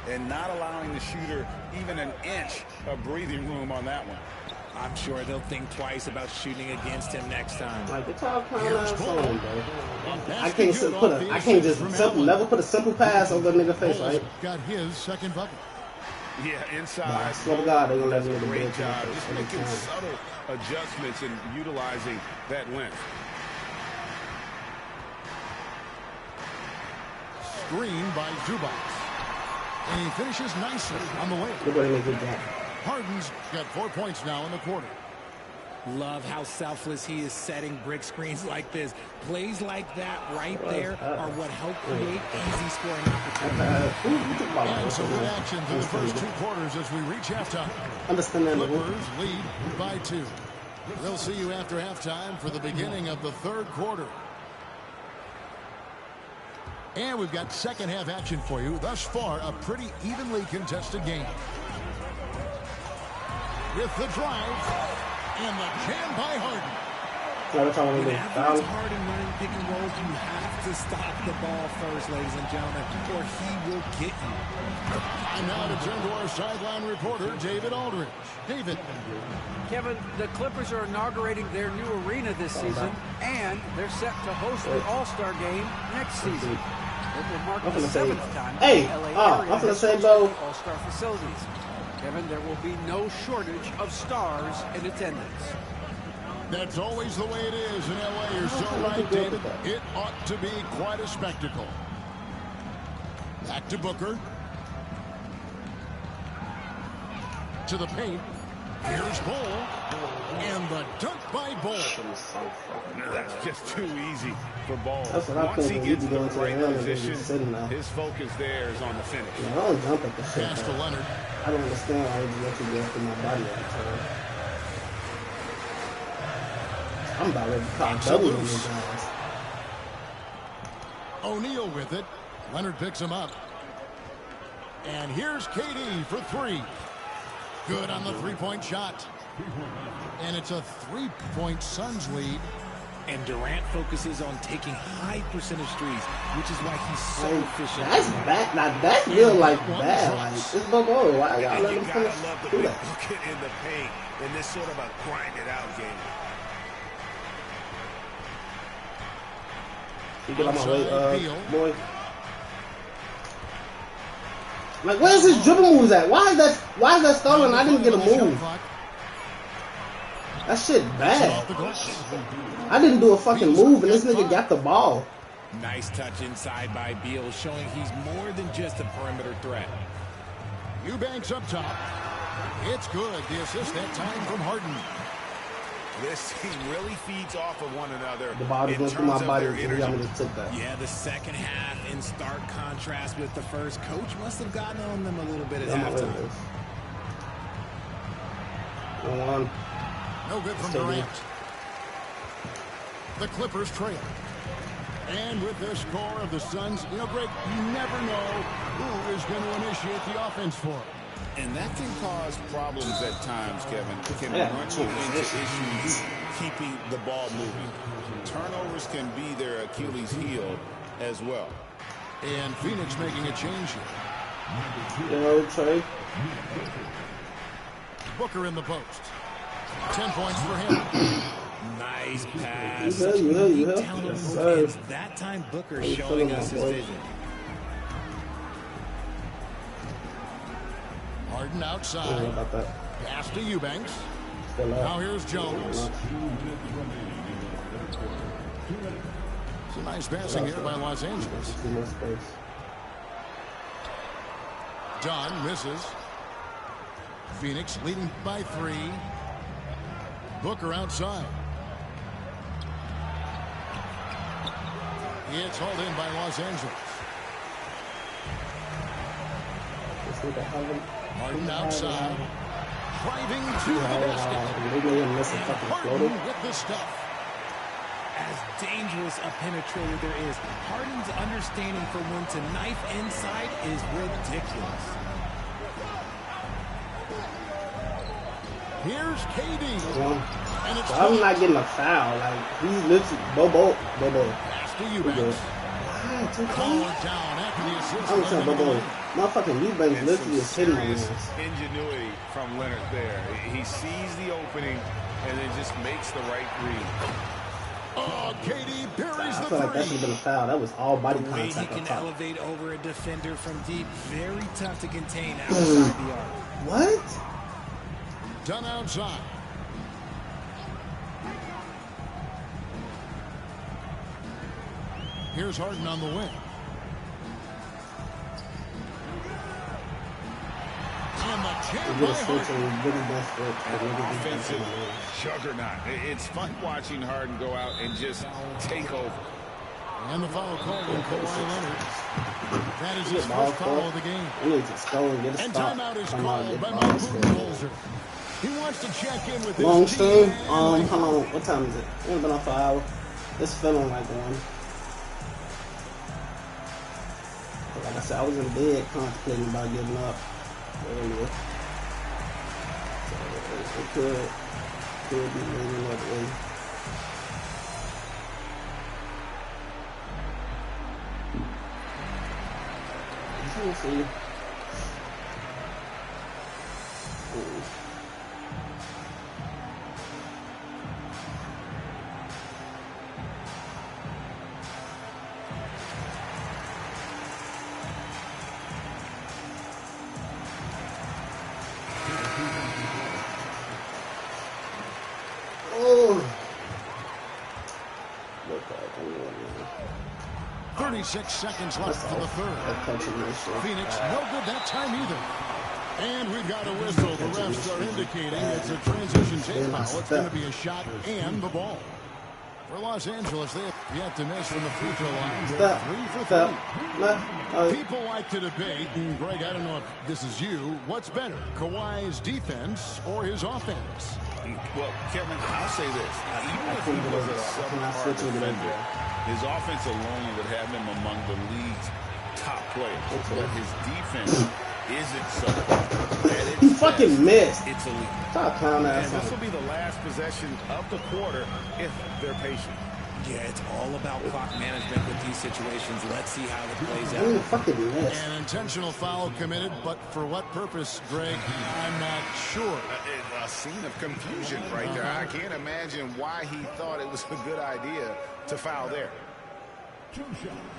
[SPEAKER 6] And not allowing the shooter even an inch of breathing room on that one.
[SPEAKER 3] I'm sure they'll think twice about shooting against him next time.
[SPEAKER 1] Like, it's all kind of on, bro. I can't just never put a simple pass over the nigga face, right?
[SPEAKER 2] Got his second bucket.
[SPEAKER 6] Yeah, inside.
[SPEAKER 1] I swear to God, they're gonna let me do
[SPEAKER 6] great job. Just making subtle adjustments and utilizing that length.
[SPEAKER 2] Screen by Zubac. And he finishes nicely on the way. Harden's got 4 points now in the quarter.
[SPEAKER 3] Love how selfless he is setting brick screens like this. Plays like that right there are what help create easy scoring opportunities.
[SPEAKER 2] And some good action through the first 2 quarters as we reach halftime. Clippers lead by 2. We'll see you after halftime for the beginning of the 3rd quarter. And we've got second half action for you. Thus far, a pretty evenly contested game. With the drive and the jam by Harden.
[SPEAKER 3] Whenever it's Harden running pick and rolls, you have to stop the ball first, ladies and gentlemen, or he will get you.
[SPEAKER 2] And now to turn to our sideline reporter, David Aldridge. David.
[SPEAKER 5] Kevin, the Clippers are inaugurating their new arena this season, and they're set to host the All-Star game next season. It will mark the 7th time the LA area has hosted All-Star facilities. Kevin, there will be no shortage of stars in attendance.
[SPEAKER 2] That's always the way it is in LA. You're so right, David. It ought to be quite a spectacle. Back to Booker. To the paint. Here's Bull. And the dunk by Bull.
[SPEAKER 6] That's just too easy for Ball.
[SPEAKER 1] Once
[SPEAKER 6] he gets in the right position, his focus there is on the finish.
[SPEAKER 1] I don't jump at the shit.
[SPEAKER 2] Pass to Leonard.
[SPEAKER 1] I don't understand why you have to go after my body all the time. I'm about ready to cop double on these guys.
[SPEAKER 2] O'Neal with it. Leonard picks him up. And here's KD for 3. Good on the 3-point shot. And it's a 3-point Suns lead.
[SPEAKER 3] And Durant focuses on taking high percentage threes, which is why he's so efficient.
[SPEAKER 1] That's bad. Now that's real like bad. Like it's Bobo. Why y'all let him finish do that?
[SPEAKER 6] Bucket in the paint in this sort of a grind it out game.
[SPEAKER 1] You get on my way, boy. Like, where's his dribble moves at? Why is that stolen? I didn't get a move. That shit bad. I didn't do a fucking move, and this nigga got the ball.
[SPEAKER 3] Nice touch inside by Beal, showing he's more than just a perimeter threat.
[SPEAKER 2] Eubanks up top. It's good. The assist that time from Harden.
[SPEAKER 6] This team really feeds off of one another.
[SPEAKER 1] The ball goes through my body.
[SPEAKER 3] Yeah, the second half in stark contrast with the first. Coach must have gotten on them a little bit at halftime.
[SPEAKER 2] No good from Durant. The Clippers trail. And with the score of the Suns, you know, Greg, you never know who is going to initiate the offense for them.
[SPEAKER 6] And that can cause problems at times, Kevin. It can run you into issues keeping the ball moving. Turnovers can be their Achilles heel as well.
[SPEAKER 2] And Phoenix making a change here.
[SPEAKER 1] Yo, Trey.
[SPEAKER 2] Booker in the post. 10 points for him.
[SPEAKER 3] Nice pass.
[SPEAKER 1] Yes,
[SPEAKER 3] that time Booker showing us his vision.
[SPEAKER 2] Harden outside. Pass to Eubanks. Now here's Jones. It's a nice passing here by Los Angeles. Dunn misses. Phoenix leading by 3. Booker outside. It's hauled in by Los Angeles. Harden outside. Driving to the basket. Harden with the stuff.
[SPEAKER 3] As dangerous a penetrator there is, Harden's understanding for when to knife inside is ridiculous.
[SPEAKER 2] Here's KD. And it's
[SPEAKER 1] I'm not getting a foul. Like, he's literally Bobo.
[SPEAKER 2] Pass to Eubanks. Called down after the assist.
[SPEAKER 1] I'm saying Bobo. Motherfucking Eubanks literally is hitting my ass.
[SPEAKER 6] Ingenuity from Leonard there. He sees the opening and then just makes the right read.
[SPEAKER 2] Oh, KD buries
[SPEAKER 1] I
[SPEAKER 2] the
[SPEAKER 1] feel like that should have been a foul. That was all body
[SPEAKER 3] The way
[SPEAKER 1] contact
[SPEAKER 3] he
[SPEAKER 1] on
[SPEAKER 3] can
[SPEAKER 1] top.
[SPEAKER 3] elevate over a defender from deep, very tough to contain outside the arc.
[SPEAKER 1] What?
[SPEAKER 2] Done outside. Here's Harden on the wing. And the jammed
[SPEAKER 1] get
[SPEAKER 2] by
[SPEAKER 1] a switch
[SPEAKER 2] Harden.
[SPEAKER 1] and really desperate.
[SPEAKER 6] An offensive juggernaut. It's fun watching Harden go out and just take over.
[SPEAKER 2] And the foul called on Kawhi Leonard. That is his first foul of the game.
[SPEAKER 1] We need to score and get a
[SPEAKER 2] And
[SPEAKER 1] stop.
[SPEAKER 2] timeout is
[SPEAKER 1] Come on,
[SPEAKER 2] called
[SPEAKER 1] get
[SPEAKER 2] by
[SPEAKER 1] the
[SPEAKER 2] Mike
[SPEAKER 1] ball scored.
[SPEAKER 2] Budenholzer. He wants to check in with
[SPEAKER 1] Long
[SPEAKER 2] his
[SPEAKER 1] stream.
[SPEAKER 2] team. And
[SPEAKER 1] Hold on. What time is it? It's only been off for an hour. It's feeling like one. Like I said, I was in bed contemplating about giving up earlier. So it could be leaning that way. Let's see. Oh.
[SPEAKER 2] 36 seconds left for the third. Phoenix, no good that time either. And we've got a whistle. The refs are indicating it's a transition take foul. It's going to be a shot and the ball. For Los Angeles, they have yet to miss from the free throw line. They're 3 for 3. People like to debate, and Greg, I don't know if this is you, what's better, Kawhi's defense or his offense?
[SPEAKER 6] Well, Kevin, I'll say this. Even if he was a subpar defender, his offense alone would have him among the league's top players. But his defense isn't subpar.
[SPEAKER 1] He fucking missed.
[SPEAKER 6] It's elite.
[SPEAKER 1] Stop clowning
[SPEAKER 6] And
[SPEAKER 1] ass
[SPEAKER 6] this
[SPEAKER 1] on
[SPEAKER 6] will be the last possession of the quarter if they're patient.
[SPEAKER 3] Yeah, it's all about clock management with these situations. Let's see how it plays out.
[SPEAKER 1] him. Fucking missed.
[SPEAKER 2] An intentional foul committed, but for what purpose, Greg? I'm not sure.
[SPEAKER 6] A scene of confusion right there. I can't imagine why he thought it was a good idea to foul there.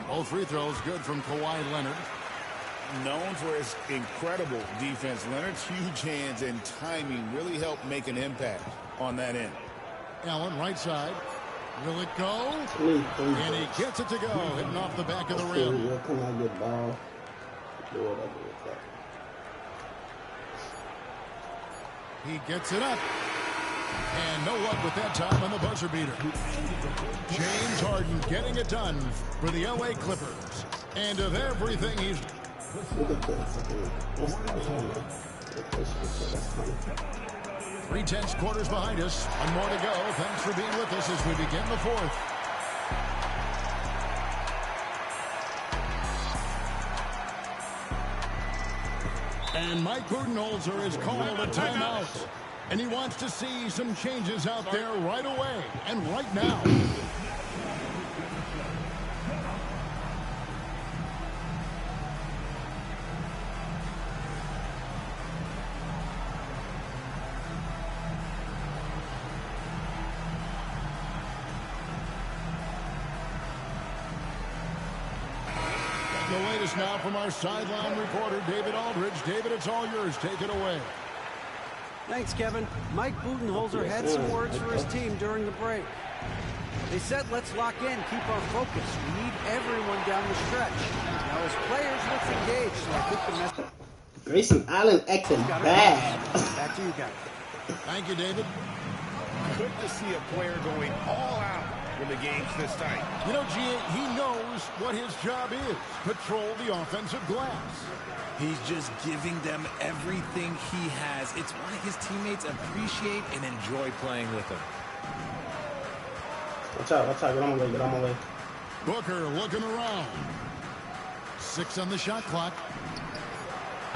[SPEAKER 2] Both free throws good from Kawhi Leonard.
[SPEAKER 6] Known for his incredible defense, Leonard's huge hands and timing really help make an impact on that end.
[SPEAKER 2] Allen, right side. Will it go? And he gets it to go, hitting off the back of the rim.
[SPEAKER 1] Come on, get ball. Do what I do with that.
[SPEAKER 2] He gets it up. And no luck with that time on the buzzer beater. James Harden getting it done for the LA Clippers. And of everything he's...
[SPEAKER 1] Look at this.
[SPEAKER 2] 3/10 quarters behind us. One more to go. Thanks for being with us as we begin the fourth. And Mike Budenholzer has called a timeout. And he wants to see some changes out there right away and right now. The latest now from our sideline reporter, David Aldridge. David, it's all yours. Take it away.
[SPEAKER 5] Thanks, Kevin. Mike Budenholzer had some words for his team during the break. They said, let's lock in, keep our focus. We need everyone down the stretch. Now, his players look engaged, so I think the message...
[SPEAKER 1] Grayson Allen acting bad.
[SPEAKER 5] Back to you guys.
[SPEAKER 2] Thank you, David.
[SPEAKER 6] Good to see a player going all out when the game's this tight.
[SPEAKER 2] You know, G.A., he knows what his job is. Patrol the offensive glass.
[SPEAKER 3] He's just giving them everything he has. It's why his teammates appreciate and enjoy playing with him.
[SPEAKER 1] Watch out, get on my way.
[SPEAKER 2] Booker looking around. 6 on the shot clock.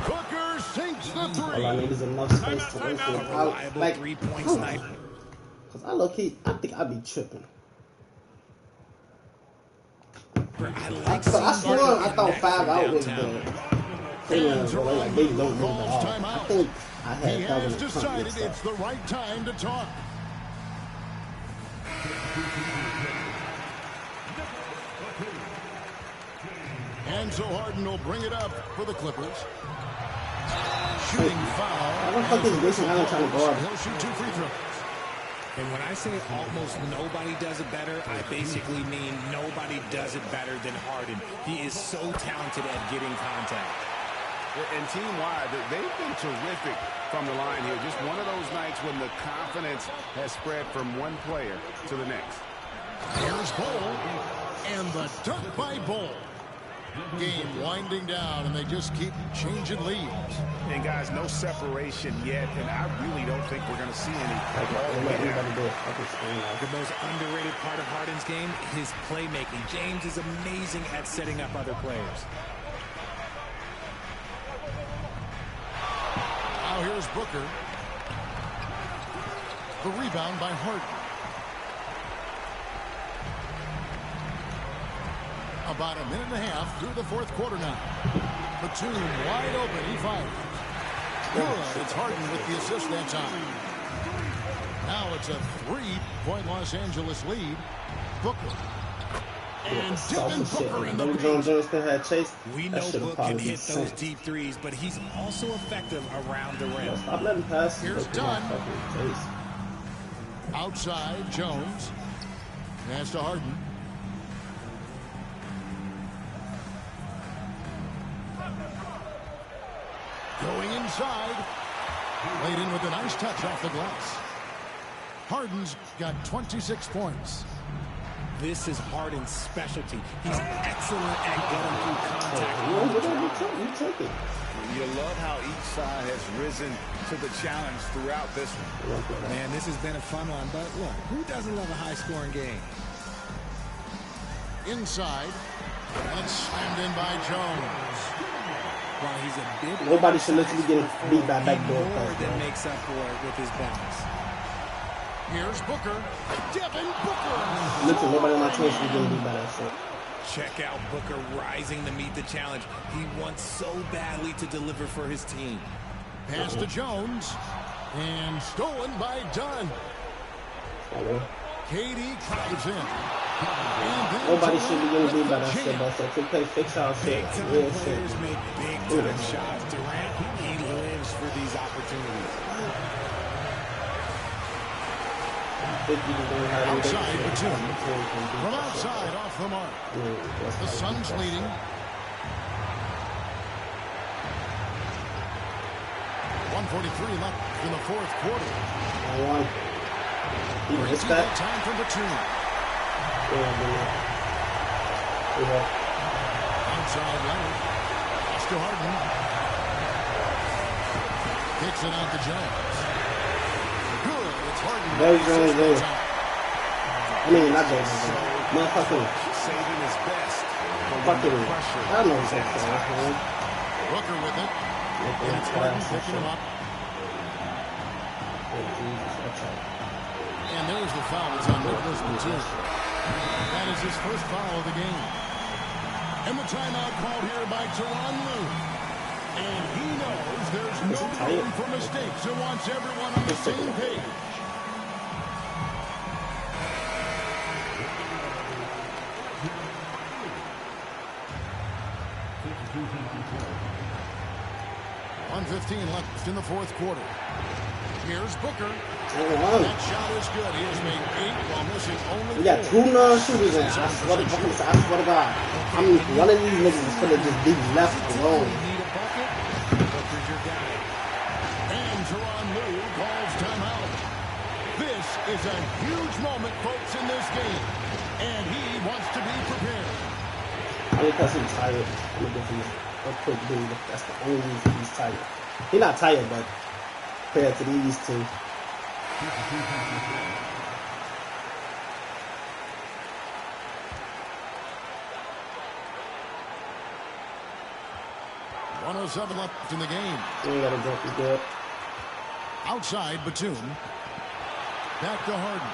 [SPEAKER 2] Booker sinks the three.
[SPEAKER 1] All I need is enough space to work with.
[SPEAKER 3] Reliable
[SPEAKER 1] Like,
[SPEAKER 3] three-point sniper.
[SPEAKER 1] Because I low-key, I think I'd be tripping. I thought 5 out was good. They don't know at all. I think I had
[SPEAKER 2] He has decided it's the right time to talk. And so Harden will bring it up for the Clippers. Shooting foul.
[SPEAKER 1] I don't think it's Grayson Allen trying to guard.
[SPEAKER 2] He'll shoot 2 free throws.
[SPEAKER 3] And when I say almost nobody does it better, I basically mean nobody does it better than Harden. He is so talented at getting contact.
[SPEAKER 6] And team-wide, they've been terrific from the line here. Just one of those nights when the confidence has spread from one player to the next.
[SPEAKER 2] Here's Bull, and the dunk by Bull. Game winding down, and they just keep changing leads.
[SPEAKER 6] And guys, no separation yet, and I really don't think we're going to see any.
[SPEAKER 3] The most underrated part of Harden's game, his playmaking. James is amazing at setting up other players.
[SPEAKER 2] Now here's Booker. The rebound by Harden. About a minute and a half through the fourth quarter now. Batum wide open. He fires. Good. It's Harden with the assist that time. Now it's a 3-point Los Angeles lead. Booker. And Devin Booker in the lead.
[SPEAKER 3] We know Book can hit those deep threes, but he's also effective around the rim.
[SPEAKER 1] Stop letting pass.
[SPEAKER 2] Here's Dunn. Outside, Jones. Pass to Harden. Going inside. Laid in with a nice touch off the glass. Harden's got 26 points.
[SPEAKER 3] This is Harden's specialty. He's excellent at getting through contact.
[SPEAKER 1] You take it.
[SPEAKER 6] You love how each side has risen to the challenge throughout this one.
[SPEAKER 3] Man, this has been a fun one, but look, who doesn't love a high-scoring game?
[SPEAKER 2] Inside. And slammed in by Jones.
[SPEAKER 3] While he's a bit
[SPEAKER 1] Nobody should literally get beat by backdoor.
[SPEAKER 3] More than makes up for it with his bounce.
[SPEAKER 2] Here's Booker. Devin Booker.
[SPEAKER 1] Literally, nobody on my team should be getting beat by that shit.
[SPEAKER 3] Check out Booker rising to meet the challenge. He wants so badly to deliver for his team.
[SPEAKER 2] Pass to Jones. And stolen by Dunn. KD drives in.
[SPEAKER 1] Nobody should be getting beat by that shit, but so play fix our shit. Real shit.
[SPEAKER 3] Players make big-time shots. Durant, he lives for these opportunities.
[SPEAKER 2] Outside, Batum. From outside, off the mark. The Suns leading. .143 left in the fourth quarter. Breaking that time for Batum. Outside Leonard. Pass to Harden. Kicks it out to Jones. Good. It's Harden.
[SPEAKER 1] Very good. I mean, not Jones. Motherfucking.
[SPEAKER 6] Saving his best.
[SPEAKER 1] Fucking. I don't know what's up there.
[SPEAKER 2] Booker with it. And it's Harden picking him up. And there's the foul. It's on Nicholas Batum. That is his first foul of the game. And the timeout called here by Tyronn Lue. And he knows there's no room for mistakes and wants everyone on the same page. .115 left in the fourth quarter. Here's Booker. That shot is good. He has made 8 while missing only 4.
[SPEAKER 1] We got 2 non-shooters in. I swear to God. I mean, one of these niggas is gonna just be left alone.
[SPEAKER 2] And Tyronn Lue calls timeout. This is a huge moment, folks, in this game. And he wants to be prepared.
[SPEAKER 1] I mean, because he's tired. I'm gonna give him a quick dude. That's the only reason he's tired. He's not tired, but compared to these two.
[SPEAKER 2] 1:07 left in the game.
[SPEAKER 1] We gotta go for good.
[SPEAKER 2] Outside, Batum. Back to Harden.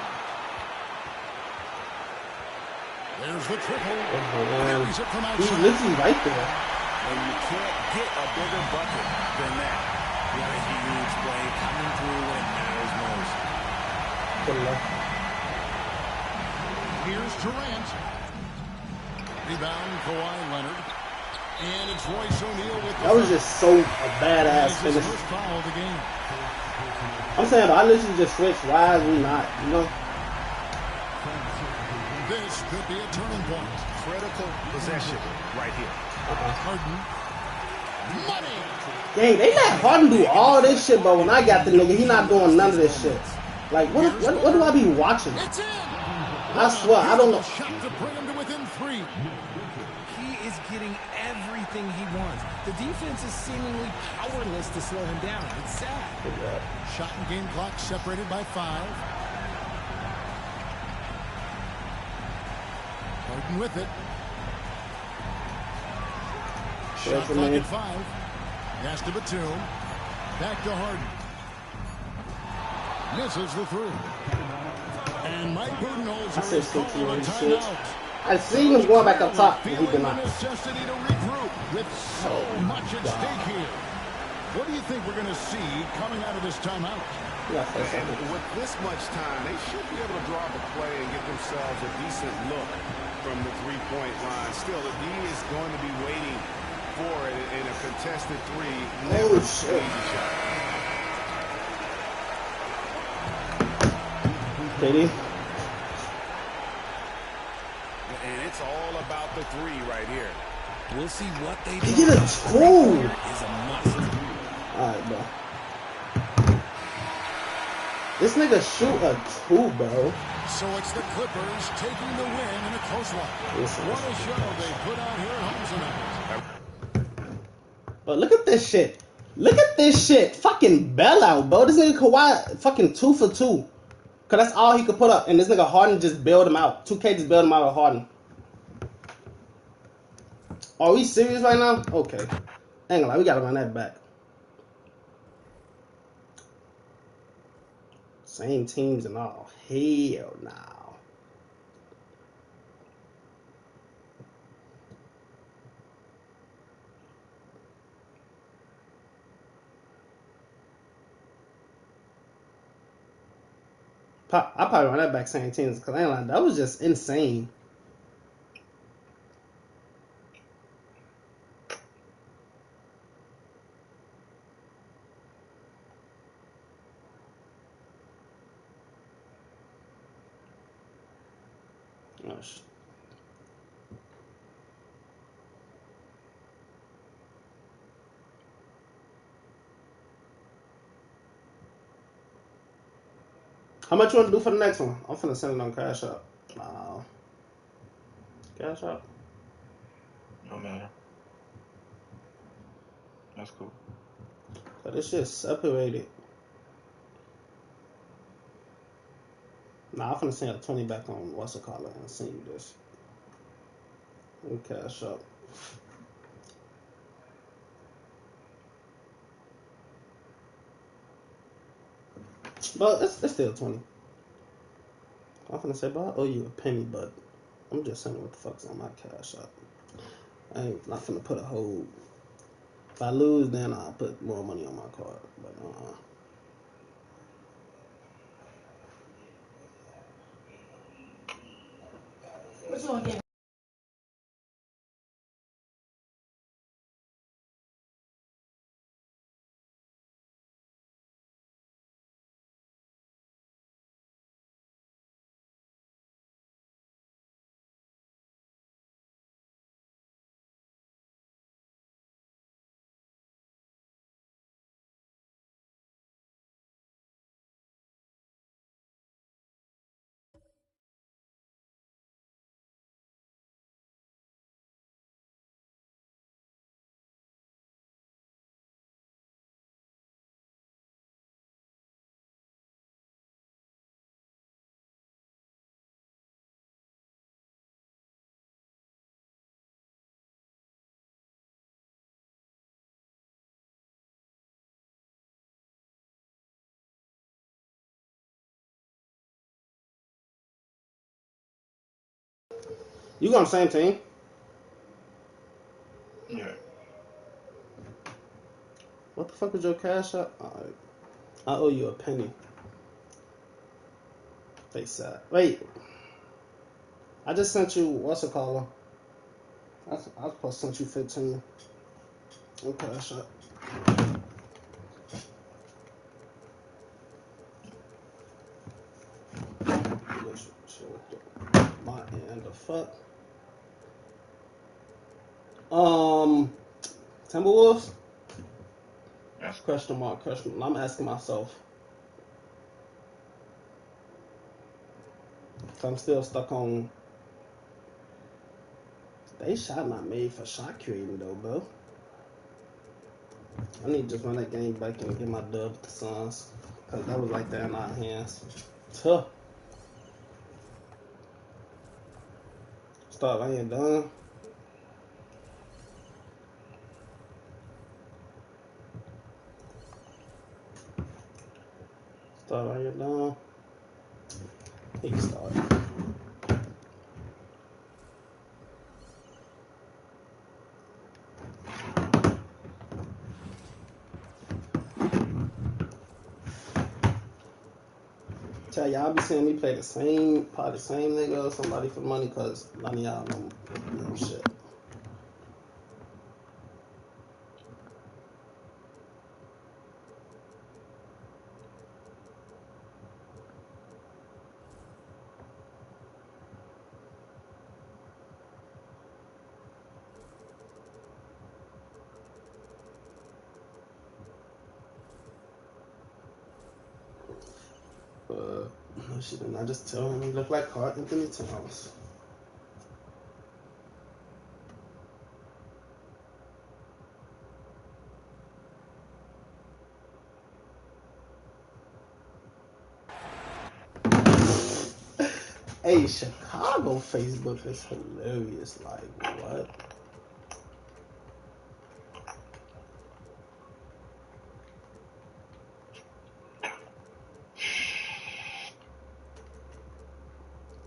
[SPEAKER 2] There's the triple. Carries it from outside.
[SPEAKER 1] He's literally right there.
[SPEAKER 6] And you can't get a bigger bucket than that.
[SPEAKER 3] What a huge play coming through when it matters most.
[SPEAKER 1] Good luck.
[SPEAKER 2] Here's Durant. Rebound, Kawhi Leonard. And it's Royce O'Neal with the
[SPEAKER 1] That was just so a badass
[SPEAKER 2] his
[SPEAKER 1] finish.
[SPEAKER 2] first foul of the game.
[SPEAKER 1] I'm saying, but I literally just switched. Why is we not? You know?
[SPEAKER 2] This could be a turning point.
[SPEAKER 6] Critical possession right here.
[SPEAKER 2] Harden. Money.
[SPEAKER 1] Dang, they let Harden do all this shit, but when I got the nigga, he not doing none of this shit. Like, what do I be watching? I swear, I don't know.
[SPEAKER 2] Shot to bring him to within 3.
[SPEAKER 3] He is getting everything he wants. The defense is seemingly powerless to slow him down. It's sad.
[SPEAKER 2] Shot and game clock separated by 5. Harden with it. Shot clock at 5. Pass to Batum. Back to Harden. Misses the 3. And Mike Budenholzer is calling a timeout.
[SPEAKER 1] I see him going back up top. He
[SPEAKER 2] Feeling
[SPEAKER 1] did not.
[SPEAKER 2] the necessity to regroup with so much at stake here. What do you think we're going to see coming out of this timeout?
[SPEAKER 6] And with this much time, they should be able to draw up a play and get themselves a decent look from the three-point line. Still, the D is going to be waiting for it in a contested 3.
[SPEAKER 1] Oh, shit. KD.
[SPEAKER 6] And it's all about the 3 right here.
[SPEAKER 3] We'll see what they
[SPEAKER 1] He
[SPEAKER 3] do.
[SPEAKER 1] get a 2.
[SPEAKER 3] Is a must.
[SPEAKER 1] Alright, bro. This nigga shoot a 2, bro.
[SPEAKER 2] So it's the Clippers taking the win in a close one. What a show they put on here at home tonight.
[SPEAKER 1] But look at this shit. Look at this shit. Fucking bell out, bro. This nigga Kawhi fucking 2 for 2. Cause that's all he could put up. And this nigga Harden just bailed him out. 2K just bailed him out with Harden. Are we serious right now? Okay. Hang on, we gotta run that back. Same teams and all. Hell no. I probably run that back same teams because I ain't like that was just insane. Oh, shit. How much you want to do for the next one? I'm finna send it on Cash App. Wow. Cash App?
[SPEAKER 7] No matter. That's cool.
[SPEAKER 1] So this shit separated. Nah, I'm finna send a 20 back on what's it called and send you this. Cash App. But it's still 20. I'm finna say, but I owe you a penny, but I'm just saying what the fuck's on my Cash App. I ain't not finna put a whole. If I lose, then I'll put more money on my card. But
[SPEAKER 8] Which one again?
[SPEAKER 1] you go on the same team?
[SPEAKER 7] Yeah.
[SPEAKER 1] What the fuck is your Cash App? Alright. I owe you a penny. Face sad. Wait. I just sent you, what's it called? I was supposed to send you 15. Okay, Cash App. My end, the fuck? Timberwolves? Question mark. I'm asking myself. I'm still stuck on. They shot not made for shot creating though, bro. I need to just run that game back and get my dub with the Suns. Cause that was like that in our hands. Tough. Start laying done. Start laying down. He started. Tell y'all be seeing me play probably the same nigga or somebody for money, cause none of y'all know shit. No, she did not just tell him he looked like Carl Anthony Towns. Hey, Chicago Facebook is hilarious. Like, what?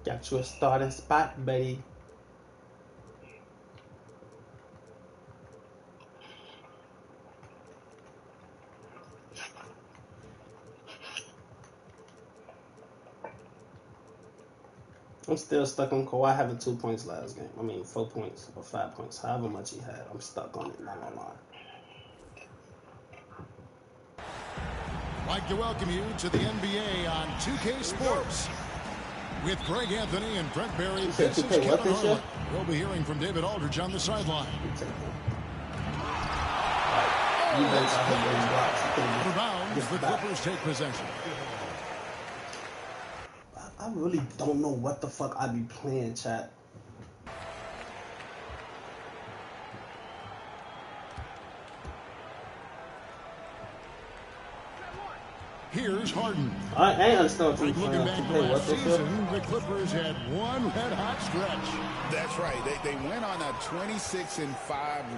[SPEAKER 1] Got you a starting spot, buddy. I'm still stuck on Kawhi having 2 points last game. I mean, 4 points or 5 points, however much he had. I'm stuck on it, not gonna lie.
[SPEAKER 2] I'd like to welcome you to the NBA on 2K Sports. With Greg Anthony and Brent Berry, this is Kevin Harlan. We'll be hearing from David Aldridge on the sideline. For bounds, the Clippers take possession.
[SPEAKER 1] I really don't know what the fuck I be playing, chat.
[SPEAKER 2] Here's Harden.
[SPEAKER 1] I ain't understand what you
[SPEAKER 2] Looking
[SPEAKER 1] playing.
[SPEAKER 2] back
[SPEAKER 1] Play
[SPEAKER 2] last
[SPEAKER 1] what
[SPEAKER 2] season, the Clippers had one red-hot stretch.
[SPEAKER 6] That's right. They went on a 26-5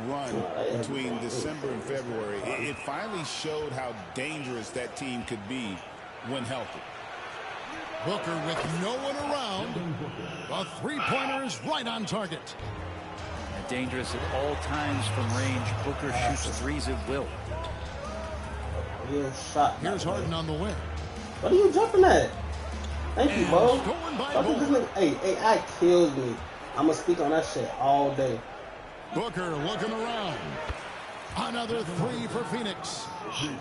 [SPEAKER 6] run between December and February. It finally showed how dangerous that team could be when healthy.
[SPEAKER 2] Booker with no one around. A three-pointer is right on target.
[SPEAKER 9] Dangerous at all times from range. Booker shoots threes at will.
[SPEAKER 1] Real shot.
[SPEAKER 2] Here's Harden on the wing.
[SPEAKER 1] What are you jumping at? Thank you, bro.
[SPEAKER 2] Stolen by
[SPEAKER 1] Hey, I killed me. I'm gonna speak on that shit all day.
[SPEAKER 2] Booker looking around. Another three for Phoenix.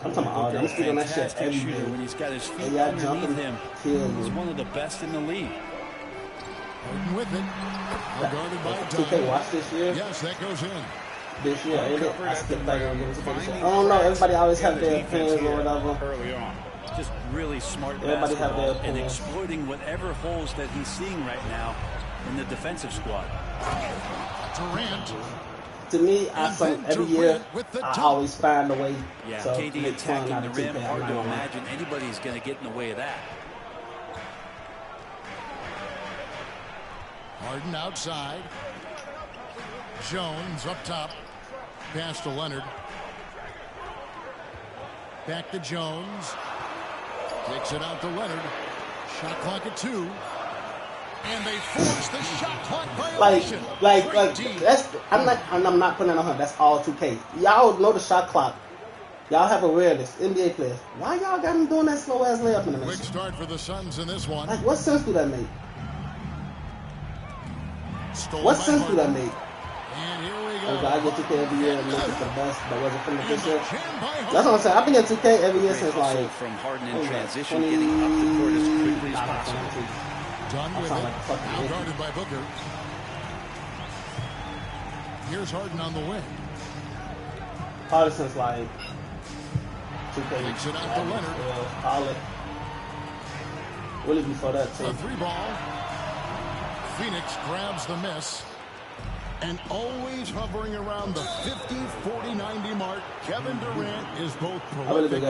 [SPEAKER 1] I'm talking about all day. I'm speaking on that shit every day.
[SPEAKER 9] When he's got his feet
[SPEAKER 1] AI
[SPEAKER 9] underneath
[SPEAKER 1] jumping,
[SPEAKER 9] him, he's one of the best in the league.
[SPEAKER 2] Harden with it. Guarded by
[SPEAKER 1] 2K watch this year.
[SPEAKER 2] Yes, that goes in.
[SPEAKER 1] This year, ain't it? I skipped back on this. I don't know. Everybody always have their opinions or whatever.
[SPEAKER 9] Early on. Just really smart
[SPEAKER 1] Everybody have their
[SPEAKER 9] basketball and
[SPEAKER 1] opinions.
[SPEAKER 9] exploiting whatever holes that he's seeing right now in the defensive squad.
[SPEAKER 2] Durant.
[SPEAKER 1] To me, every year, I always find a way
[SPEAKER 9] Yeah,
[SPEAKER 1] to
[SPEAKER 9] KD
[SPEAKER 1] make fun
[SPEAKER 9] attacking
[SPEAKER 1] out
[SPEAKER 9] the
[SPEAKER 1] of
[SPEAKER 9] rim.
[SPEAKER 1] 2K.
[SPEAKER 9] Hard to imagine anybody's going to get in the way of that.
[SPEAKER 2] Harden outside. Jones up top. Pass to Leonard. Back to Jones. Kicks it out to Leonard. Shot clock at 2. And they force the shot clock violation.
[SPEAKER 1] Like that's I'm not putting it on her. That's all 2K. Y'all know the shot clock. Y'all have awareness. NBA players. Why y'all got them doing that slow ass layup in the
[SPEAKER 2] Quick
[SPEAKER 1] mix?
[SPEAKER 2] start for the Suns in this one.
[SPEAKER 1] Like, what sense do that make?
[SPEAKER 2] Stolen
[SPEAKER 1] What
[SPEAKER 2] by
[SPEAKER 1] sense do that
[SPEAKER 2] Harden.
[SPEAKER 1] make?
[SPEAKER 2] And here we go.
[SPEAKER 1] Like, I get 2K every year and make it the best, but wasn't from the
[SPEAKER 2] And
[SPEAKER 1] this year.
[SPEAKER 2] jammed by Harden.
[SPEAKER 1] That's what I'm saying. I've been getting 2K every year
[SPEAKER 9] Great
[SPEAKER 1] since
[SPEAKER 9] hustle
[SPEAKER 1] like
[SPEAKER 9] from Harden in
[SPEAKER 1] what was that,
[SPEAKER 9] transition, getting up the court as quickly as
[SPEAKER 1] 20,
[SPEAKER 9] possible.
[SPEAKER 2] Done with
[SPEAKER 1] sound
[SPEAKER 2] it.
[SPEAKER 1] like a fucking
[SPEAKER 2] Now
[SPEAKER 1] idiot.
[SPEAKER 2] guarded by Booker. Here's Harden on the wing.
[SPEAKER 1] Probably since like
[SPEAKER 2] Takes it out to Leonard.
[SPEAKER 1] Pilot. Really before that, too.
[SPEAKER 2] A 3-ball. Phoenix grabs the miss. And always hovering around the 50, 40, 90 mark, Kevin Durant is both prolific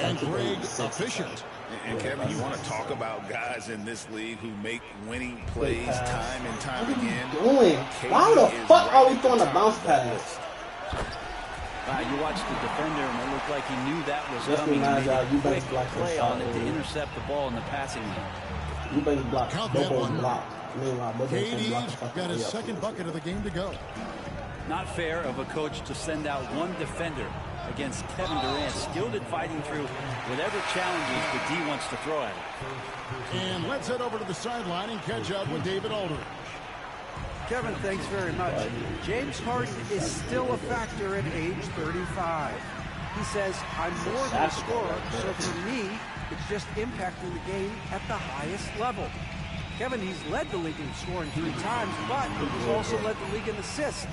[SPEAKER 2] and Greg efficient.
[SPEAKER 6] And Kevin, you want to talk about guys in this league who make winning plays time and time again?
[SPEAKER 1] Why the fuck are we throwing a bounce pass?
[SPEAKER 9] You watched the defender, and it looked like he knew that was coming. He made a quick play on it to intercept the ball in the passing lane.
[SPEAKER 1] You better block.
[SPEAKER 2] Count
[SPEAKER 1] Both
[SPEAKER 2] that
[SPEAKER 1] of
[SPEAKER 2] one.
[SPEAKER 1] them block.
[SPEAKER 2] KD's got his second bucket of the game to go.
[SPEAKER 9] Not fair of a coach to send out one defender against Kevin Durant, skilled at fighting through whatever challenges the D wants to throw at him.
[SPEAKER 2] And let's head over to the sideline and catch up with David Aldridge.
[SPEAKER 5] Kevin, thanks very much. James Harden is still a factor at age 35. He says, I'm more than a scorer, so for me, it's just impacting the game at the highest level. Kevin, he's led the league in scoring 3 times, but he's also led the league in assists.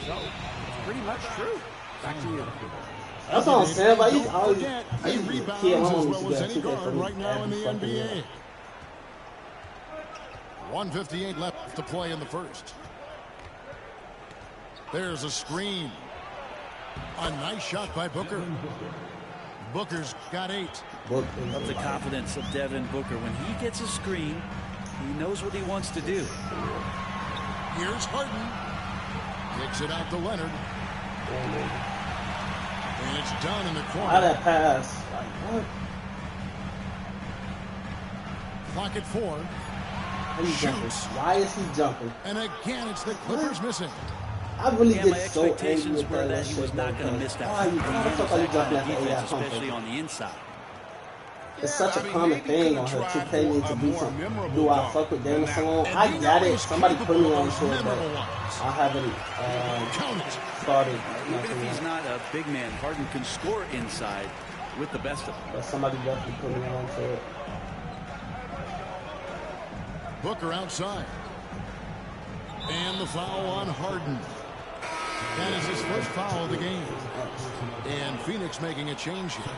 [SPEAKER 5] So, it's pretty much true. Back to you.
[SPEAKER 1] That's what I'm saying, but he's always
[SPEAKER 2] he rebounds as well as any guard right now in the NBA. 1:58 left to play in the first. There's a screen. A nice shot by Booker. Booker's got 8.
[SPEAKER 9] Love the confidence of Devin Booker. When he gets a screen, he knows what he wants to do.
[SPEAKER 2] Here's Harden. Kicks it out to Leonard. And it's done in the corner.
[SPEAKER 1] How that pass? Like, what?
[SPEAKER 2] Clock at 4.
[SPEAKER 1] Shoots. Why is he jumping?
[SPEAKER 2] And again, it's the Clippers missing.
[SPEAKER 1] I really
[SPEAKER 9] Yeah,
[SPEAKER 1] get
[SPEAKER 9] my
[SPEAKER 1] so angry
[SPEAKER 9] expectations
[SPEAKER 1] with
[SPEAKER 9] were that he was not going to miss that.
[SPEAKER 1] Why the fuck are you jumping at the AI
[SPEAKER 9] especially on the inside.
[SPEAKER 1] It's such a common thing on her. 2K needs to do something. Do I fuck with Daniel Salone? I got it. Somebody put me on to it, but I haven't started.
[SPEAKER 9] Even if he's not a big man, Harden can score inside with the best of them.
[SPEAKER 1] But somebody definitely put me on to it.
[SPEAKER 2] Booker outside. And the foul on Harden. That is his first foul of the game. And Phoenix making a change here.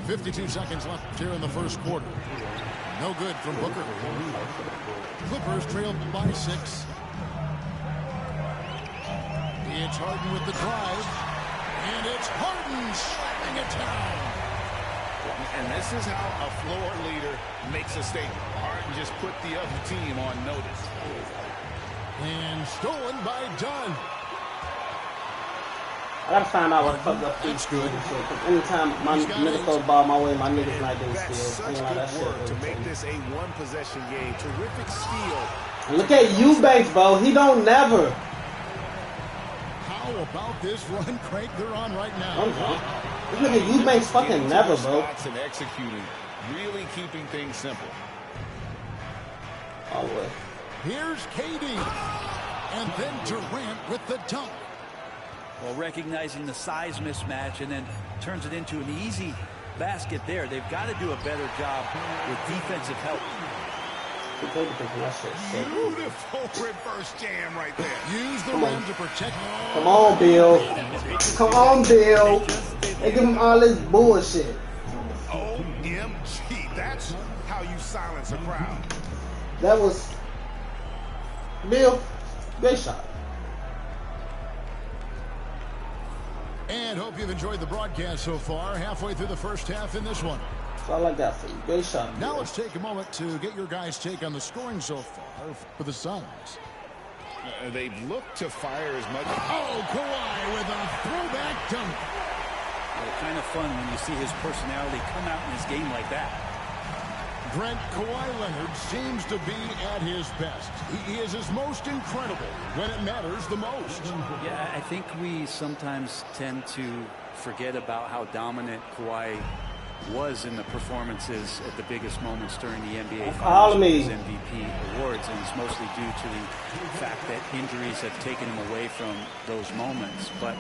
[SPEAKER 2] 52 seconds left here in the first quarter. No good from Booker. Clippers trailed by 6. It's Harden with the drive. And it's Harden shutting it down.
[SPEAKER 6] And this is how a floor leader makes a statement. Harden just put the other team on notice.
[SPEAKER 2] And stolen by Dunn.
[SPEAKER 1] I gotta find out what the fuck up these good. Because anytime my niggas throw the ball my way, my niggas not getting steals.
[SPEAKER 6] Such good work to make this a one-possession game. Terrific steal.
[SPEAKER 1] And look at Eubanks, bro. He don't never.
[SPEAKER 2] How about this run, Craig, they're on right now?
[SPEAKER 1] Look at Eubanks fucking never, bro.
[SPEAKER 6] And executing, really keeping things simple.
[SPEAKER 1] Oh, well.
[SPEAKER 2] Here's KD. And then Durant with the dunk.
[SPEAKER 9] Well, recognizing the size mismatch and then turns it into an easy basket there. They've got to do a better job with defensive help.
[SPEAKER 6] Beautiful reverse jam right there.
[SPEAKER 2] Use the rim to protect.
[SPEAKER 1] Come on, Bill. Come on, Bill. They give him all this bullshit.
[SPEAKER 6] OMG. That's how you silence a crowd.
[SPEAKER 1] That was Bill. Great shot.
[SPEAKER 2] And hope you've enjoyed the broadcast so far. Halfway through the first half in this one.
[SPEAKER 1] That's all I got for you. Great shot.
[SPEAKER 2] Now let's take a moment to get your guys' take on the scoring so far for the Suns.
[SPEAKER 6] They've looked to fire as much.
[SPEAKER 2] Oh, Kawhi with a throwback dunk.
[SPEAKER 9] Well, kind of fun when you see his personality come out in his game like that.
[SPEAKER 2] Brent, Kawhi Leonard seems to be at his best. He is his most incredible when it matters the most.
[SPEAKER 9] Yeah, I think we sometimes tend to forget about how dominant Kawhi was in the performances at the biggest moments during the NBA Finals MVP awards, and it's mostly due to the fact that injuries have taken him away from those moments. But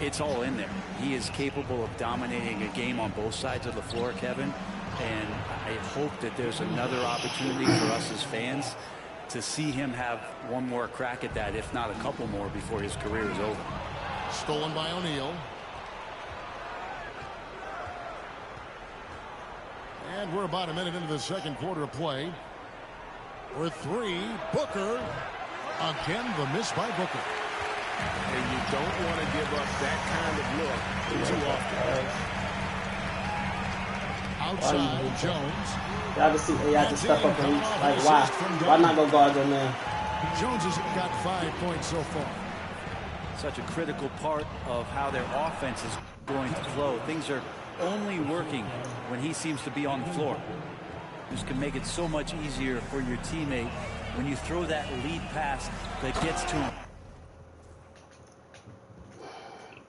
[SPEAKER 9] it's all in there. He is capable of dominating a game on both sides of the floor, Kevin. And I hope that there's another opportunity for us as fans to see him have one more crack at that, if not a couple more, before his career is over.
[SPEAKER 2] Stolen by O'Neal. And we're about a minute into the second quarter of play. For three, Booker. Again, the miss by Booker.
[SPEAKER 6] And you don't want to give up that kind of look too often.
[SPEAKER 2] Outside, Jones.
[SPEAKER 1] Y'all can see AI just step up and reach. Like, why? Why not go guard your man?
[SPEAKER 2] Jones has got 5 points so far.
[SPEAKER 9] Such a critical part of how their offense is going to flow. Things are only working when he seems to be on the floor. This can make it so much easier for your teammate when you throw that lead pass that gets to him.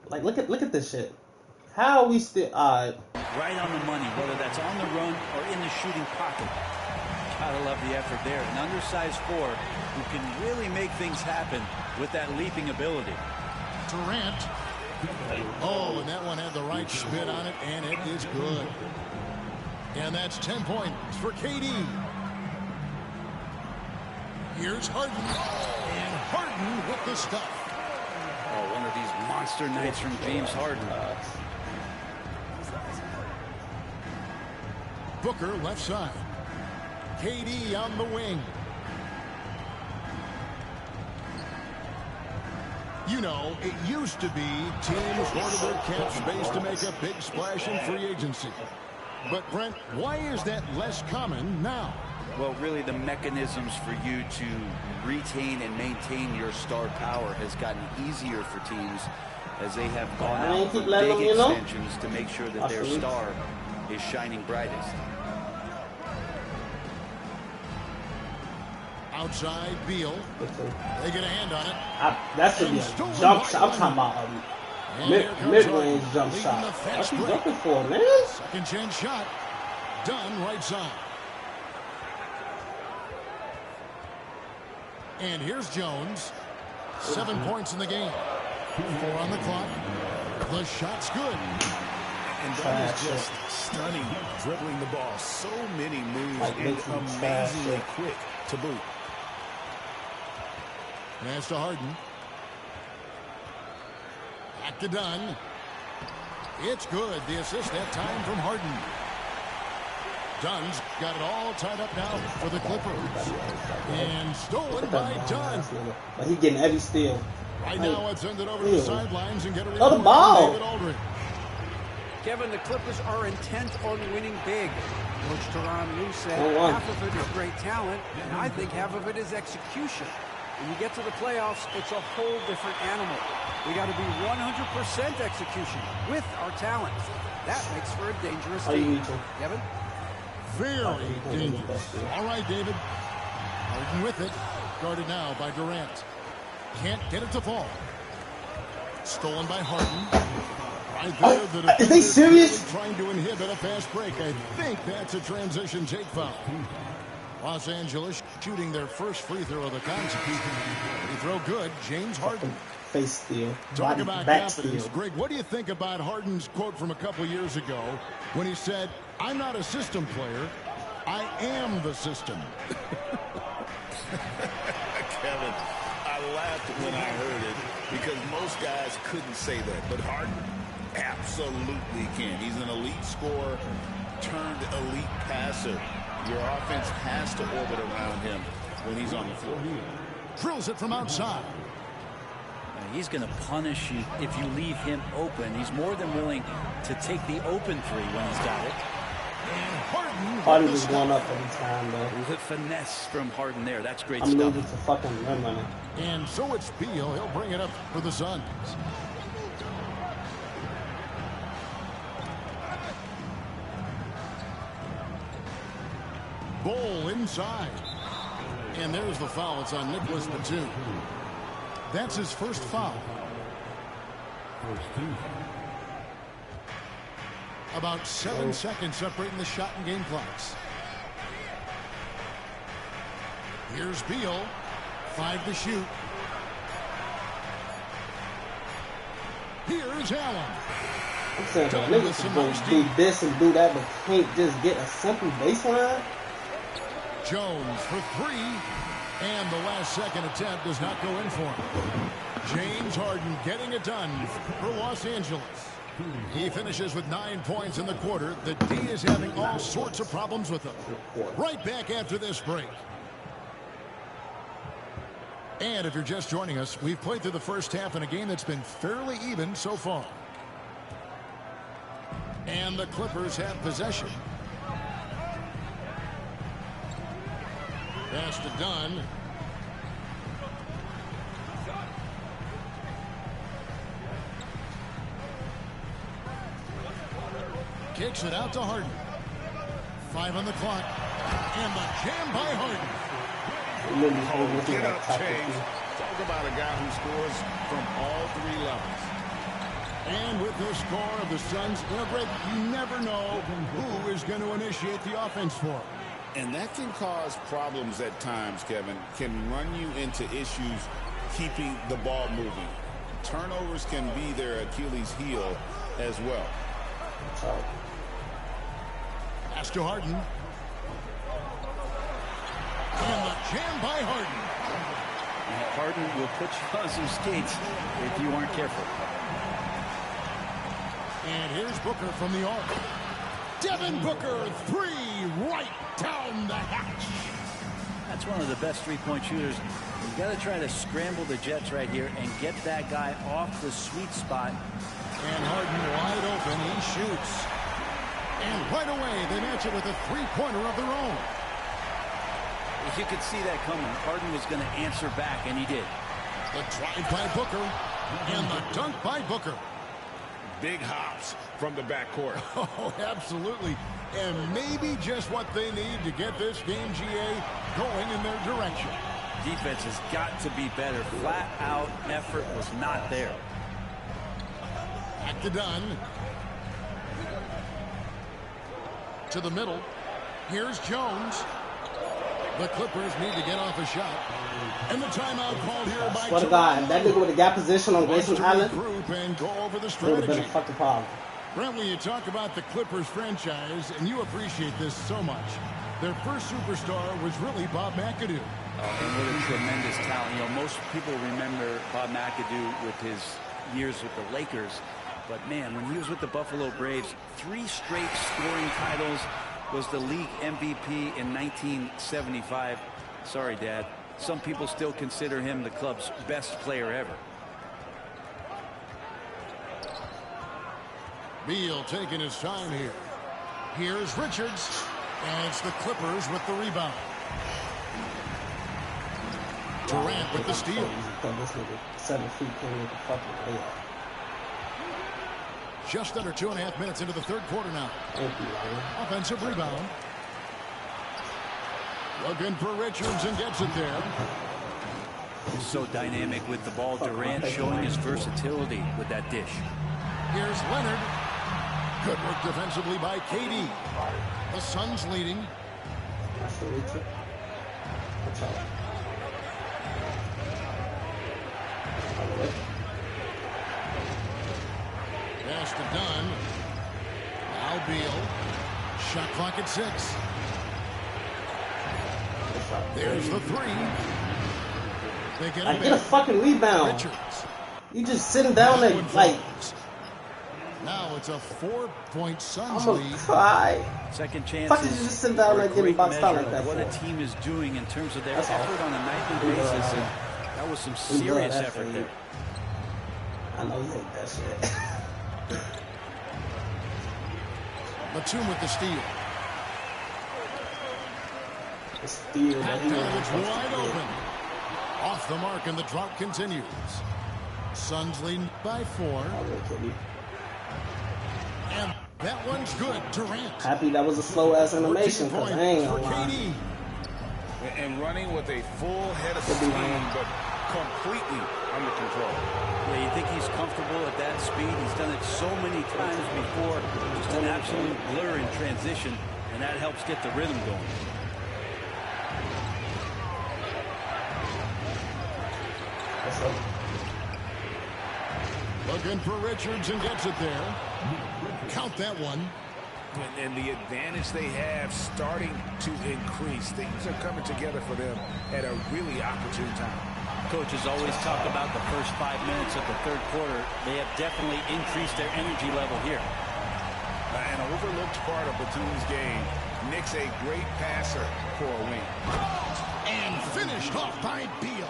[SPEAKER 1] Like, look at this shit. How are we still
[SPEAKER 9] Right on the money, whether that's on the run or in the shooting pocket. Gotta love the effort there. An undersized forward who can really make things happen with that leaping ability.
[SPEAKER 2] Durant. Oh, and that one had the right spin on it, and it is good. And that's 10 points for KD. Here's Harden. And Harden with the stuff.
[SPEAKER 9] Oh, one of these monster nights from James Harden.
[SPEAKER 2] Booker left side. KD on the wing. You know, it used to be teams wanted their cap space to make a big splash in free agency. But, Brent, why is that less common now?
[SPEAKER 9] Well, really, the mechanisms for you to retain and maintain your star power has gotten easier for teams as they have gone out for big extensions to make sure that their star is shining brightest.
[SPEAKER 2] Outside, Beal. They get a hand on it.
[SPEAKER 1] That should be a jump shot. I'm talking about mid-range jump shot. What you jumping for, man?
[SPEAKER 2] Second chance shot. Done right side. And here's Jones. 7 points in the game. 4 on the clock. The shot's good.
[SPEAKER 6] And that is just stunning, dribbling the ball. So many moves and amazingly quick to boot.
[SPEAKER 2] Pass to Harden. Back to Dunn. It's good. The assist that time from Harden. Dunn's got it all tied up now for the Clippers. And stolen by Dunn.
[SPEAKER 1] But he getting every steal.
[SPEAKER 2] Right now, let's send it over to the sidelines and get a
[SPEAKER 1] report from David
[SPEAKER 2] Aldridge.
[SPEAKER 5] Kevin, the Clippers are intent on winning big. Coach Tyronn Lue said half of it is great talent, and I think half of it is execution. When you get to the playoffs, it's a whole different animal. We got to be 100% execution with our talent. That makes for a dangerous team. Kevin?
[SPEAKER 2] Very dangerous. All right, David. Harden with it. Guarded now by Durant. Can't get it to fall. Stolen by Harden. Right there, the
[SPEAKER 1] is they serious?
[SPEAKER 2] Trying to inhibit a fast break. I think that's a transition take foul. Los Angeles shooting their first free throw of the contest. Free throw good. James Harden.
[SPEAKER 1] Face steal.
[SPEAKER 2] Talk about confidence. Greg, what do you think about Harden's quote from a couple years ago when he said, "I'm not a system player. I am the system."
[SPEAKER 6] Kevin, I laughed when I heard it because most guys couldn't say that. But Harden absolutely can. He's an elite scorer turned elite passer. Your offense has to orbit around him when he's on the floor.
[SPEAKER 2] Drills it from outside.
[SPEAKER 9] He's going to punish you if you leave him open. He's more than willing to take the open three when he's got it.
[SPEAKER 2] And
[SPEAKER 1] Harden was going up every time, though.
[SPEAKER 9] The finesse from Harden there. That's great
[SPEAKER 1] stuff.
[SPEAKER 9] I'm
[SPEAKER 1] losing to fucking rim running.
[SPEAKER 2] And so it's Beal. He'll bring it up for the Suns. Ball inside. And there's the foul. It's on Nicholas Batum. That's his first foul. About 7 seconds separating the shot and game clocks. Here's Beal. 5 to shoot. Here's Allen.
[SPEAKER 1] I'm saying niggas supposed to do this and do that, but can't just get a simple baseline.
[SPEAKER 2] Jones for 3. And the last second attempt does not go in for him. James Harden getting it done for Los Angeles. He finishes with 9 points in the quarter. The D is having all sorts of problems with him. Right back after this break. And if you're just joining us, we've played through the first half in a game that's been fairly even so far. And the Clippers have possession. Pass to Dunn. Kicks it out to Harden. 5 on the clock. And the jam by Harden.
[SPEAKER 6] Get up, Chase. Talk about a guy who scores from all 3 levels.
[SPEAKER 2] And with the score of the Suns, Greg, you never know who is going to initiate the offense for him.
[SPEAKER 6] And that can cause problems at times, Kevin. Can run you into issues keeping the ball moving. Turnovers can be their Achilles heel as well.
[SPEAKER 2] Pass to Harden. And the jam by Harden.
[SPEAKER 9] Harden will put you on some skates if you aren't careful.
[SPEAKER 2] And here's Booker from the arc. Devin Booker, 3 right down the hatch.
[SPEAKER 9] That's one of the best three-point shooters. You've got to try to scramble the Jets right here and get that guy off the sweet spot.
[SPEAKER 2] And Harden wide open. He shoots. And right away, they match it with a three-pointer of their own.
[SPEAKER 9] You could see that coming. Harden was going to answer back, and he did.
[SPEAKER 2] The drive by Booker. And the dunk by Booker.
[SPEAKER 6] Big hops from the backcourt.
[SPEAKER 2] Oh, absolutely. And maybe just what they need to get this game, GA, going in their direction.
[SPEAKER 9] Defense has got to be better. Flat out effort was not there.
[SPEAKER 2] Back to Dunn. To the middle. Here's Jones. The Clippers need to get off a shot. And the timeout called here by
[SPEAKER 1] What a guy. That nigga with the gap position on Grayson Allen.
[SPEAKER 2] Group and go over the
[SPEAKER 1] Would have
[SPEAKER 2] strategy.
[SPEAKER 1] been a fucking problem.
[SPEAKER 2] Brent, when you talk about the Clippers franchise, and you appreciate this so much, their first superstar was really Bob McAdoo.
[SPEAKER 9] And what a tremendous talent. You know, most people remember Bob McAdoo with his years with the Lakers. But, man, when he was with the Buffalo Braves, 3 straight scoring titles, was the league MVP in 1975. Sorry, Dad. Some people still consider him the club's best player ever.
[SPEAKER 2] Beal taking his time here. Here's Richards. And it's the Clippers with the rebound. Durant with the steal.
[SPEAKER 1] 7 feet can't make a fucking layup.
[SPEAKER 2] Just under 2.5 minutes into the third quarter now.
[SPEAKER 1] Thank you, man.
[SPEAKER 2] Offensive rebound. Looking for Richards and gets it there.
[SPEAKER 9] So dynamic with the ball. Durant showing his versatility with that dish.
[SPEAKER 2] Here's Leonard. Good work defensively by KD. The Suns leading.
[SPEAKER 1] That's the reach. Watch out.
[SPEAKER 2] Pass to Dunn. Now Beal. Shot clock at 6. There's the 3. They get
[SPEAKER 1] Like, get a fucking rebound.
[SPEAKER 2] Richards.
[SPEAKER 1] You just sitting down there like,
[SPEAKER 2] now it's a 4-point Suns
[SPEAKER 1] I'm gonna
[SPEAKER 2] lead.
[SPEAKER 1] cry.
[SPEAKER 9] Second chances.
[SPEAKER 1] Fuck, you just sit down there getting boxed out like that
[SPEAKER 9] what
[SPEAKER 1] for?
[SPEAKER 9] a team is doing in terms of their
[SPEAKER 1] That's
[SPEAKER 9] effort
[SPEAKER 1] all.
[SPEAKER 9] on a nightly basis, and that was some serious effort there.
[SPEAKER 1] I know you hate that shit.
[SPEAKER 2] Batum with the steal.
[SPEAKER 1] The steal that he
[SPEAKER 2] It's wide open. Off the mark, and the drought continues. Suns leading by 4. And that one's good. Durant.
[SPEAKER 1] Happy that was a slow ass animation, because I ain't
[SPEAKER 2] for
[SPEAKER 1] gonna lie.
[SPEAKER 2] KD.
[SPEAKER 6] And running with a full head of steam, but completely under control.
[SPEAKER 9] Yeah, you think he's comfortable at that speed? He's done it so many times before. Just an absolute blur in transition, and that helps get the rhythm going.
[SPEAKER 2] Looking for Richards and gets it there. Count that one.
[SPEAKER 6] And the advantage they have starting to increase. Things are coming together for them at a really opportune time.
[SPEAKER 9] Coaches always talk about the first 5 minutes of the third quarter. They have definitely increased their energy level here.
[SPEAKER 6] An overlooked part of Batum's game. Nick's a great passer for a wing.
[SPEAKER 2] And finished off by Beal.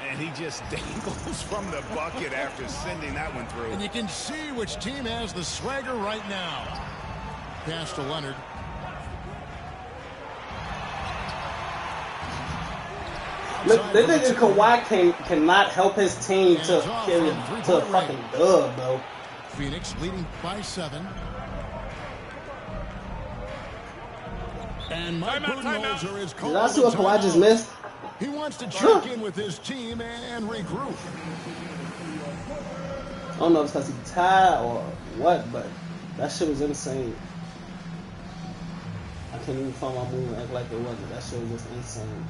[SPEAKER 6] And he just dangles from the bucket after sending that one through.
[SPEAKER 2] And you can see which team has the swagger right now. Pass to Leonard.
[SPEAKER 1] Look, the nigga Kawhi cannot help his team to carry to a fucking dub, bro.
[SPEAKER 2] Phoenix leading by 7. And Mike Budenholzer is called.
[SPEAKER 1] Did I see what Kawhi just missed?
[SPEAKER 2] He wants to check in with his team and regroup.
[SPEAKER 1] I don't know if it's because he's tired or what, but that shit was insane. I can't even find my move and act like it wasn't. That shit was just insane.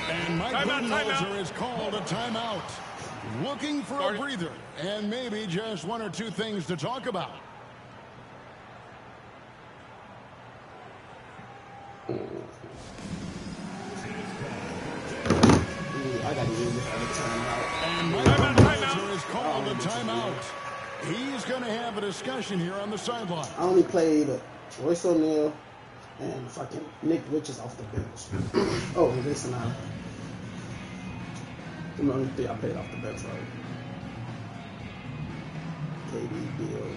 [SPEAKER 2] And Mike Budenholzer is called a timeout. Looking for a breather and maybe just one or two things to talk about.
[SPEAKER 1] I gotta use this for the timeout.
[SPEAKER 2] And Mike Budenholzer is called a timeout. He's going to have a discussion here on the sideline.
[SPEAKER 1] I only played Royce O'Neal and fucking Nick Richards off the bench. Oh, listen now. The only 3 I played off the bench, right? KD, Bill.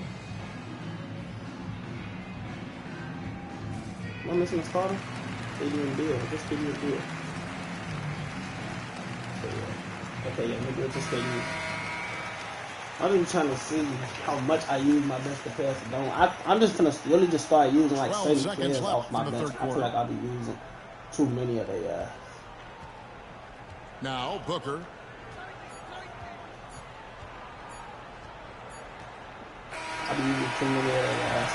[SPEAKER 1] Am I missing a starter? KD and Bill. Just KD and Bill. Okay, yeah, maybe it's just KD. I'm just trying to see how much I use my bench compared to don't. I'm just gonna really just start using like 30 players off my bench. I feel like I'll be using too many of the.
[SPEAKER 2] Now Booker.
[SPEAKER 1] I'll be using too many of the guys.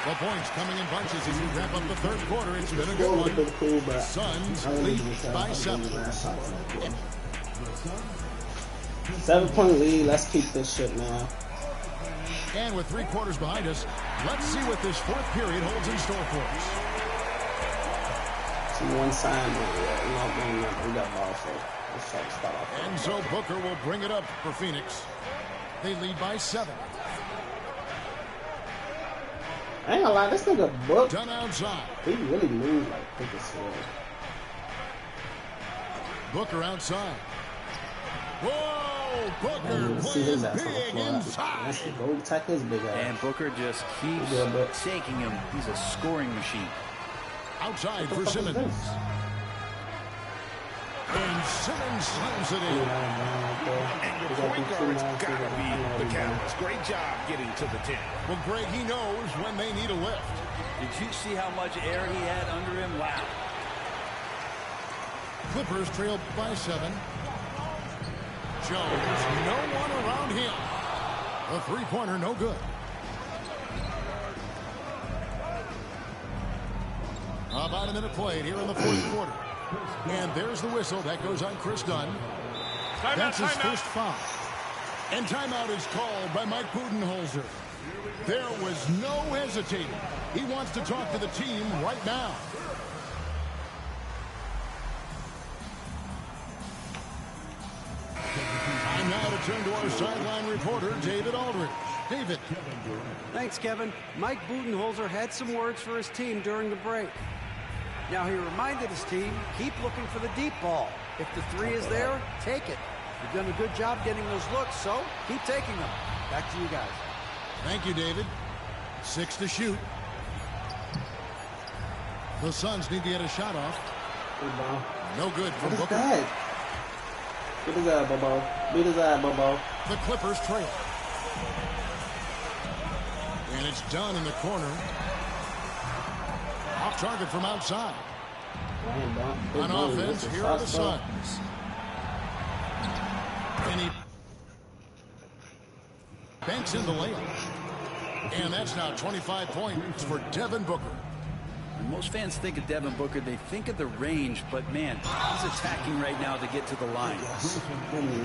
[SPEAKER 2] The points coming in bunches as we wrap up the third quarter. It's been a good one.
[SPEAKER 1] Cool, but
[SPEAKER 2] Suns lead by 7.
[SPEAKER 1] 7-point lead. Let's keep this shit, man.
[SPEAKER 2] And with 3 quarters behind us, let's see what this fourth period holds in store for us.
[SPEAKER 1] See one sign, we got ball, so let's try to start off.
[SPEAKER 2] And so Booker will bring it up for Phoenix. They lead by 7.
[SPEAKER 1] I ain't gonna lie, this nigga Book,
[SPEAKER 2] Done outside.
[SPEAKER 1] he really moved like quick as hell.
[SPEAKER 2] Booker outside. Whoa! Booker
[SPEAKER 1] See his
[SPEAKER 2] playing
[SPEAKER 1] ass on the
[SPEAKER 2] big
[SPEAKER 1] floor.
[SPEAKER 2] inside.
[SPEAKER 1] That's the go attack his big ass.
[SPEAKER 9] And Booker just keeps taking him. He's a scoring machine.
[SPEAKER 2] Outside for Simmons. And Simmons slams it in.
[SPEAKER 6] And your point guard's gotta be the catalyst. Great job getting to the 10.
[SPEAKER 2] Well, Greg, he knows when they need a lift.
[SPEAKER 9] Did you see how much air he had under him? Wow.
[SPEAKER 2] Clippers trailed by 7. Jones, no one around him. A 3-pointer, no good. About a minute played here in the fourth quarter. And there's the whistle. That goes on Chris Dunn. That's his first foul. And timeout is called by Mike Budenholzer. There was no hesitating. He wants to talk to the team right now. Time now to turn to our sideline reporter, David Aldridge. David.
[SPEAKER 5] Thanks, Kevin. Mike Budenholzer had some words for his team during the break. Now, he reminded his team, keep looking for the deep ball. If the 3 is there, take it. You've done a good job getting those looks, so keep taking them. Back to you guys.
[SPEAKER 2] Thank you, David. 6 to shoot. The Suns need to get a shot off. No good for Booker.
[SPEAKER 1] Beat his eye, Bobo. Beat his eye, Bobo.
[SPEAKER 2] The Clippers trail. And it's done in the corner. Off target from outside. On offense, here are the Suns. And he banks in the layup. And that's now 25 points for Devin Booker.
[SPEAKER 9] Most fans think of Devin Booker, they think of the range, but man, he's attacking right now to get to the line.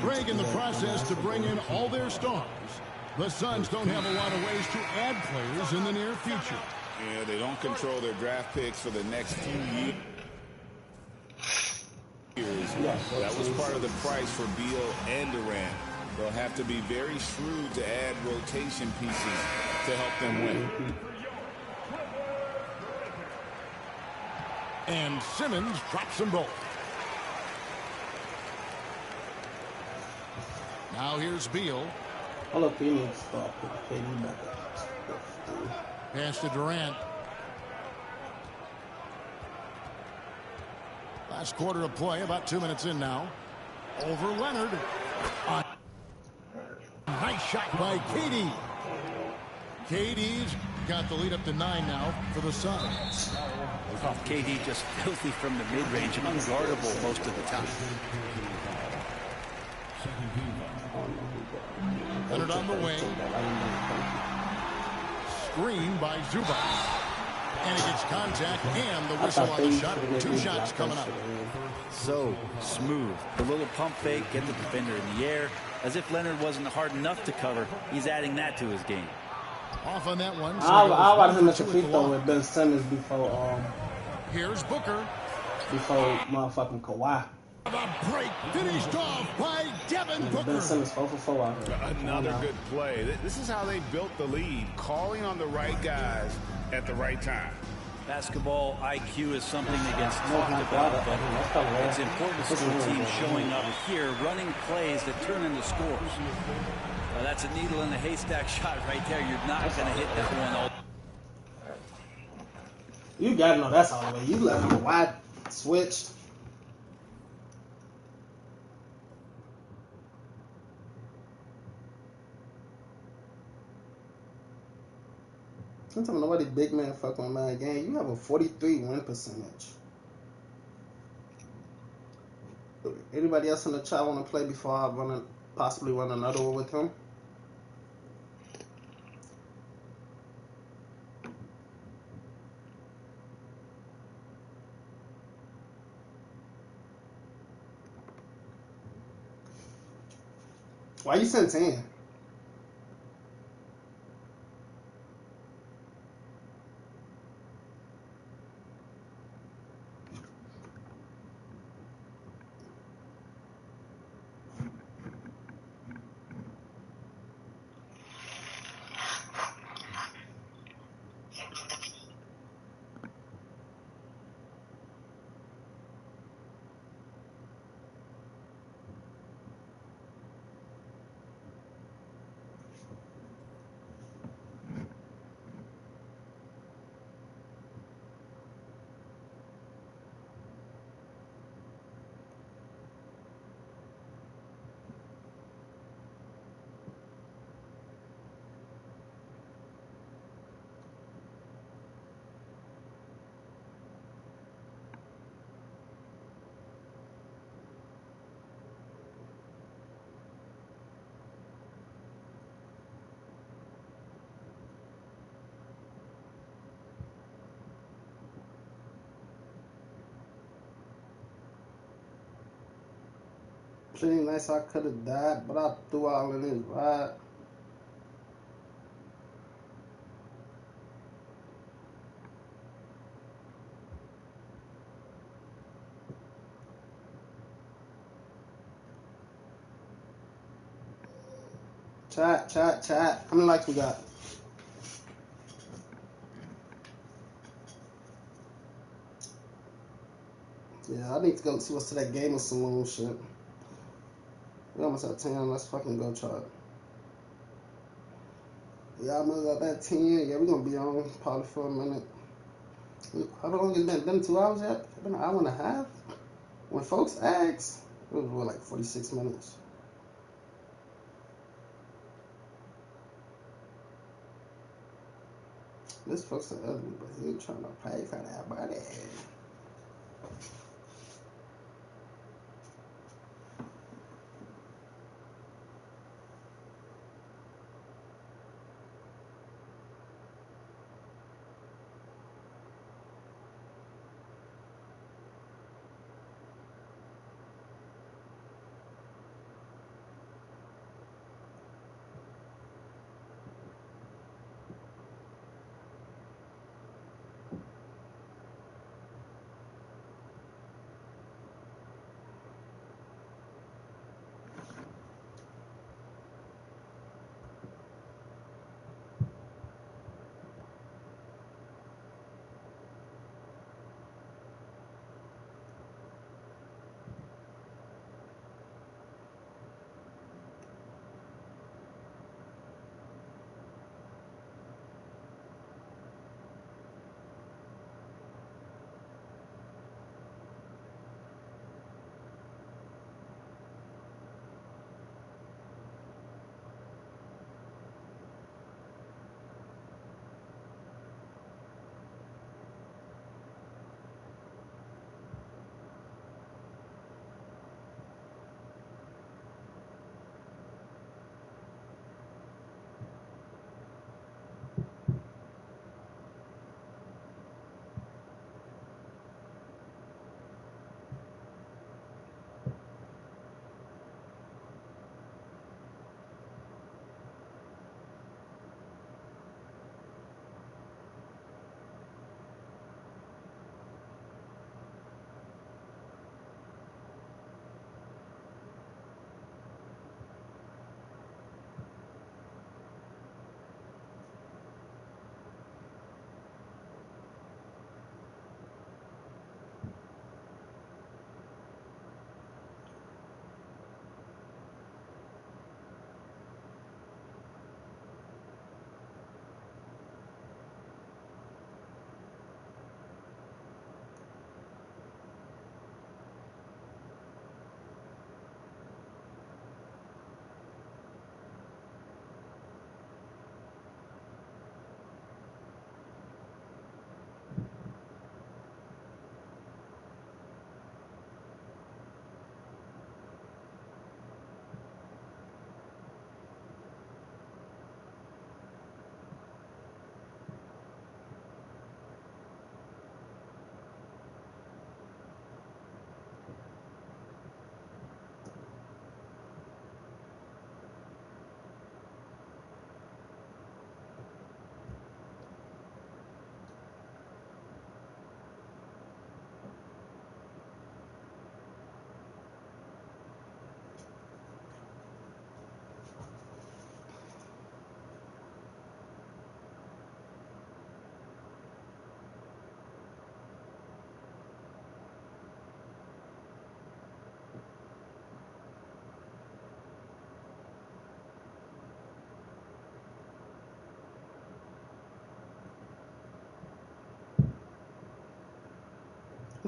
[SPEAKER 2] Greg in the process to bring in all their stars. The Suns don't have a lot of ways to add players in the near future.
[SPEAKER 6] Yeah, they don't control their draft picks for the next few years. That was part of the price for Beal and Durant. They'll have to be very shrewd to add rotation pieces to help them win.
[SPEAKER 2] And Simmons drops them both. Now here's Beal.
[SPEAKER 1] Hold up, Phoenix stop.
[SPEAKER 2] Pass to Durant. Last quarter of play, about 2 minutes in now. Over Leonard. Nice shot by KD. KD's got the lead up to 9 now for the Suns.
[SPEAKER 9] KD just filthy from the mid-range and unguardable most of the time.
[SPEAKER 2] Leonard on the wing. Screen by Zubac. And he gets contact and the whistle on the shot. 2 shots coming up.
[SPEAKER 9] So smooth. The little pump fake, get the defender in the air. As if Leonard wasn't hard enough to cover, he's adding that to his game.
[SPEAKER 2] Off on that one. So
[SPEAKER 1] I wanted him to free throw with Ben Simmons before
[SPEAKER 2] here's Booker.
[SPEAKER 1] Before motherfucking Kawhi.
[SPEAKER 2] The break finished off by Devin Booker.
[SPEAKER 1] Ben Simmons 4 for 4 out here.
[SPEAKER 6] Another good play. This is how they built the lead, calling on the right guys at the right time.
[SPEAKER 9] Basketball IQ is something that gets talked about, but it's important to see the team showing up here, running plays that turn into scores. That's a needle in the haystack shot right there. You're not going to hit that one all.
[SPEAKER 1] You gotta know that's all the way. You left him wide switched. I'm talking nobody big man fuck with my game. You have a 43 win percentage. Anybody else in the chat want to play before I possibly run another one with him? Why you sent 10? Pretty nice. I could have died, but I threw all in his ride. Chat. How many likes we got? Yeah, I need to go see what's to that Gamer Saloon shit. We almost at 10. Let's fucking go try it. Yeah, I'm almost at that 10. Yeah, we're gonna be on probably for a minute. How long has it been? 2 hours yet? It's been an hour and a half? When folks ask, it was like 46 minutes. This folks are ugly, but he ain't trying to pay for that body.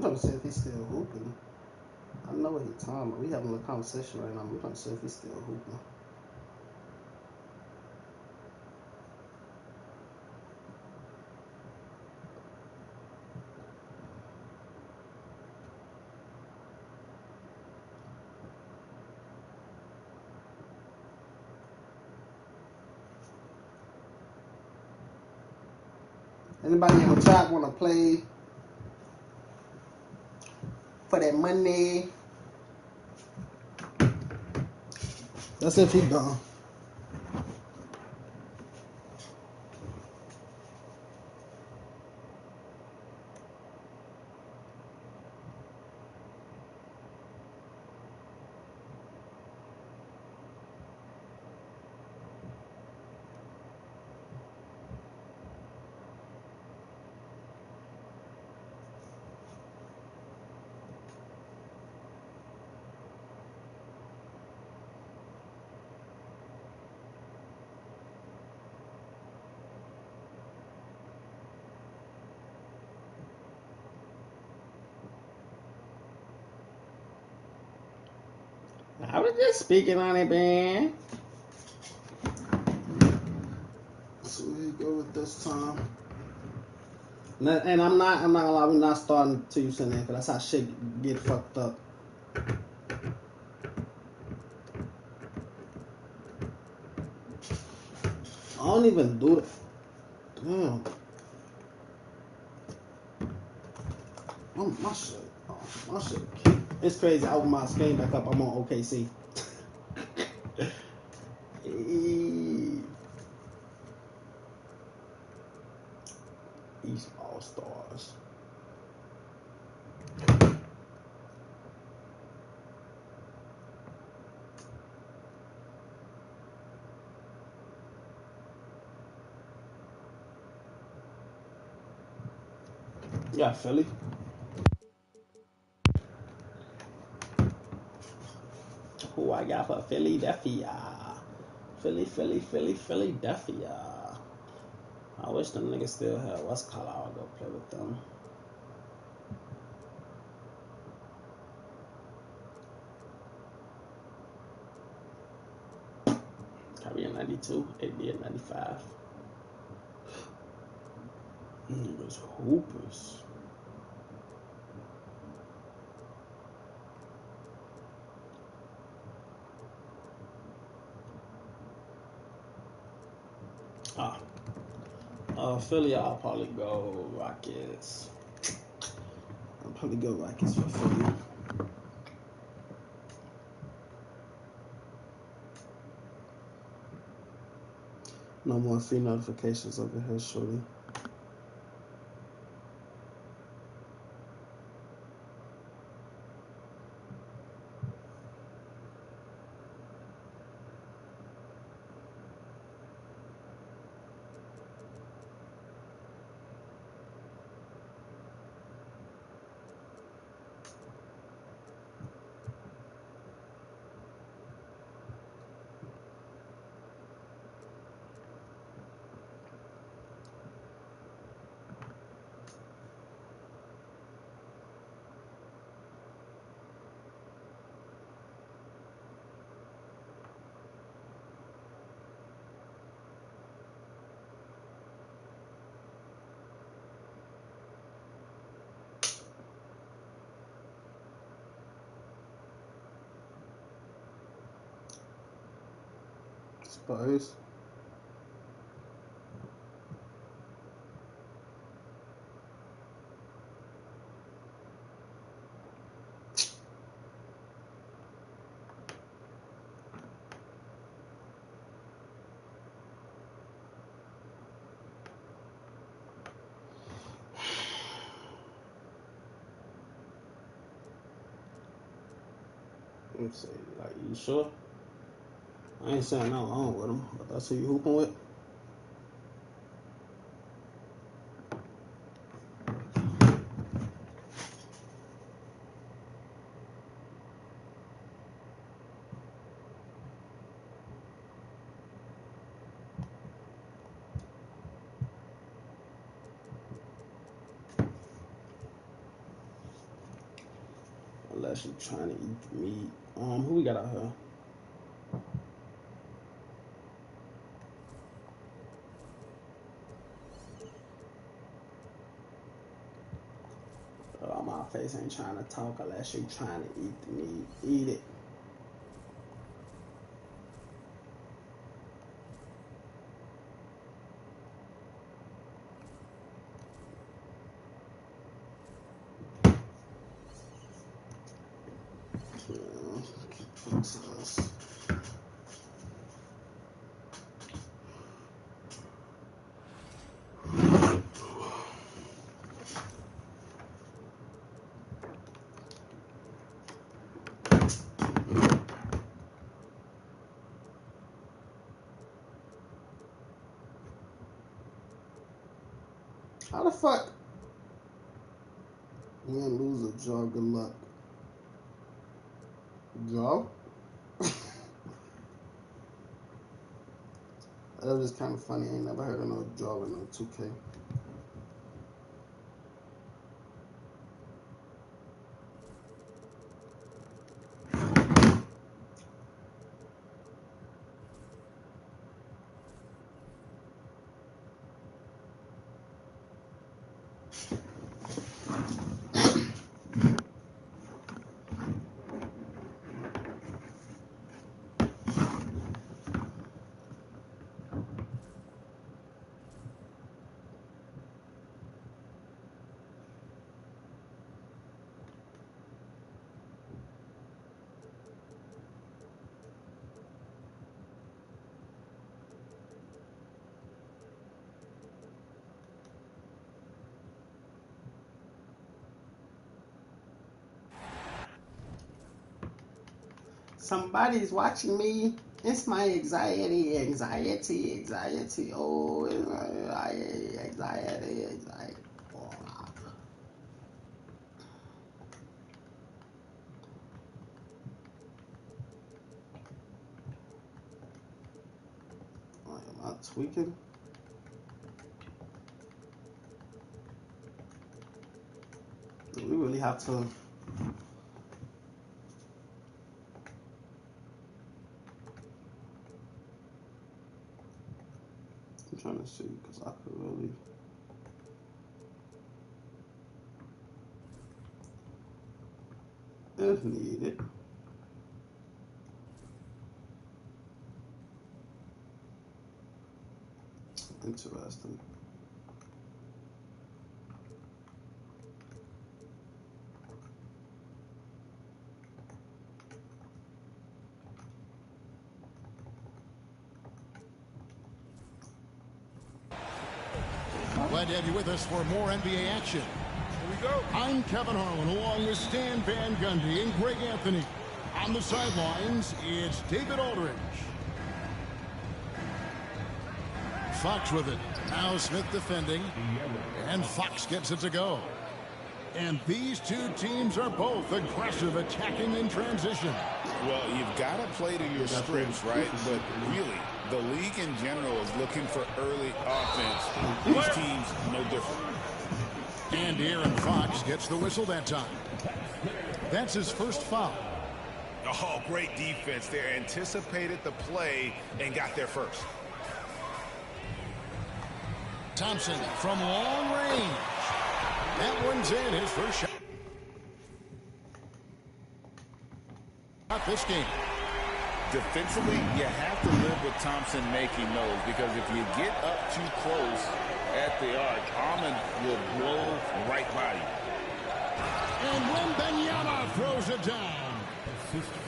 [SPEAKER 1] trying to see if he's still hooping. I know what he's talking about. We having a conversation right now. I'm trying to see if he's still hooping. Anybody in the chat want to play for that money? That's if he done. I was just speaking on it, man. So we go with this time. And I'm not gonna lie, we're not starting till you send in, because that's how shit get fucked up. I don't even do it. Damn. My shit. Oh, my shit. It's crazy. I open my screen back up. I'm on OKC. East All Stars. Yeah, Philly. Who I got for Philadelphia? Philadelphia. I wish them niggas still had what's called. I'll go play with them. Kyrie at 92, AD at 95. Niggas hoopers. Philly, I'll probably go Rockets. I'll probably go Rockets for Philly. No more free notifications over here, shorty. Spurs. Let me see. Like, you sure? I ain't saying nothing wrong with him, but that's who you hooping with. like she trying to eat the meat. Who we got out here? My face ain't trying to talk unless you trying to eat the meat. Eat it. How the fuck? Win, lose, or draw. Good luck. Draw? That was just kind of funny. I ain't never heard of no draw in no 2K. Somebody's watching me. It's my anxiety. Oh, anxiety. Oh, am I tweaking? We really have to. I'm trying to see because I could really. If needed. Interesting.
[SPEAKER 2] Glad to have you with us for more NBA action.
[SPEAKER 6] Here we go.
[SPEAKER 2] I'm Kevin Harlan along with Stan Van Gundy and Greg Anthony. On the sidelines, it's David Aldridge. Fox with it. Now Smith defending. And Fox gets it to go. And these two teams are both aggressive, attacking in transition.
[SPEAKER 6] Well, you've got to play to your strengths, right? But really, the league in general is looking for early offense. These teams, no different.
[SPEAKER 2] And Aaron Fox gets the whistle that time. That's his first foul.
[SPEAKER 6] Oh, great defense there. Anticipated the play and got there first.
[SPEAKER 2] Thompson from long range. That one's in, his first shot. Not this game.
[SPEAKER 6] Defensively, you have to live with Thompson making those, because if you get up too close at the arc, Ahmed will blow right by you.
[SPEAKER 2] And Wembanyama throws it down.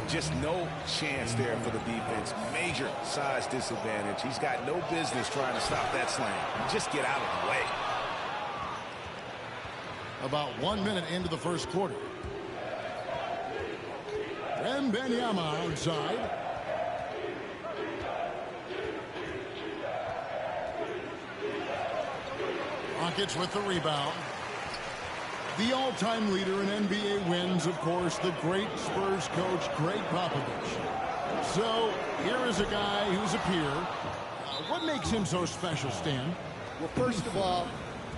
[SPEAKER 6] Just no chance there for the defense. Major size disadvantage. He's got no business trying to stop that slam. Just get out of the way.
[SPEAKER 2] About 1 minute into the first quarter. Wembanyama outside. Rockets with the rebound. The all-time leader in NBA wins, of course, the great Spurs coach, Greg Popovich. So here is a guy who's a peer. What makes him so special, Stan?
[SPEAKER 10] Well, first of all,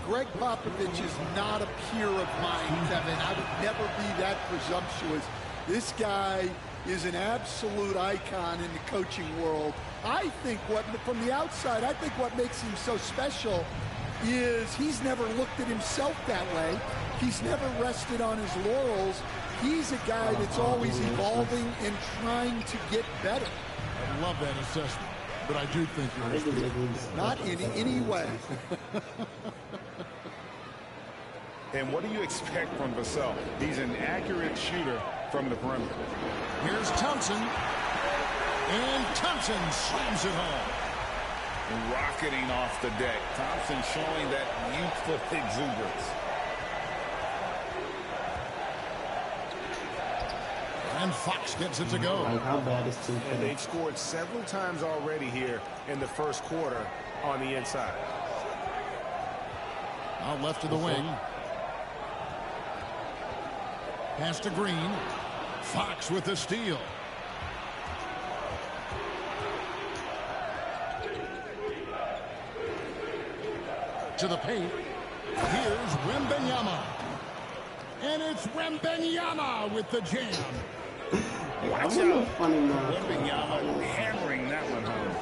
[SPEAKER 10] Greg Popovich is not a peer of mine, Kevin. I would never be that presumptuous This guy is an absolute icon in the coaching world. I think from the outside, I think what makes him so special is he's never looked at himself that way. He's never rested on his laurels. He's a guy that's always evolving and trying to get better.
[SPEAKER 2] I love that assessment, but I do think you're
[SPEAKER 10] not in any way.
[SPEAKER 6] And what do you expect from Vassell? He's an accurate shooter from the perimeter.
[SPEAKER 2] Here's Thompson. And Thompson slams it home.
[SPEAKER 6] Rocketing off the deck. Thompson showing that youthful exuberance.
[SPEAKER 2] And Fox gets it to go.
[SPEAKER 1] How bad is 2K?
[SPEAKER 11] And they've scored several times already here in the first quarter on the inside.
[SPEAKER 2] Out left of the wing. Pass to Green. Fox with the steal. To the paint. Here's Wembanyama. And it's Wembanyama with the jam.
[SPEAKER 6] Watch out. Wembanyama hammering that one home.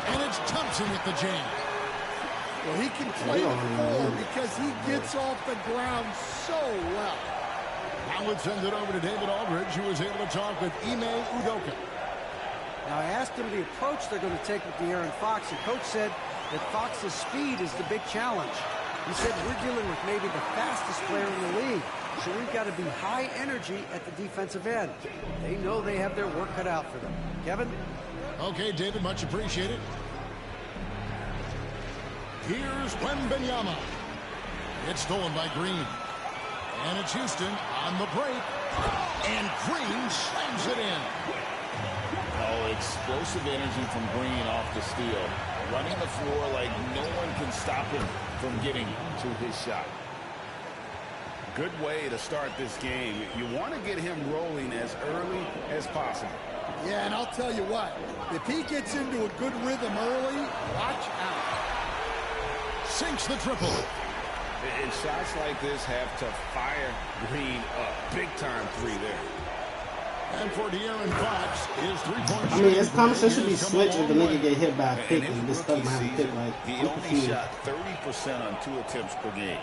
[SPEAKER 2] And it's Thompson with the jam.
[SPEAKER 10] Well, he can play the floor because he gets off the ground so well.
[SPEAKER 2] Now let's send it over to David Aldridge, who was able to talk with Ime Udoka.
[SPEAKER 5] Now, I asked him the approach they're going to take with De'Aaron Fox, and Coach said that Fox's speed is the big challenge. He said we're dealing with maybe the fastest player in the league, so we've got to be high energy at the defensive end. They know they have their work cut out for them. Kevin?
[SPEAKER 2] Okay, David, much appreciated. Here's Wembanyama. It's stolen by Green. And it's Houston on the break. And Green slams it in.
[SPEAKER 4] Oh, explosive energy from Green off the steal. Running the floor like no one can stop him from getting to his shot.
[SPEAKER 6] Good way to start this game. You want to get him rolling as early as possible.
[SPEAKER 10] Yeah, and I'll tell you what. If he gets into a good rhythm early, watch out.
[SPEAKER 2] Sinks the triple.
[SPEAKER 6] And shots like this have to fire Green up. Big-time three there.
[SPEAKER 2] And for De'Aaron Fox, his three-point shot.
[SPEAKER 1] I mean, it's conversation should be switched if the nigga get hit by a pick and this stuff behind the pick. Like,
[SPEAKER 4] he only shot 30% on 2 attempts per game.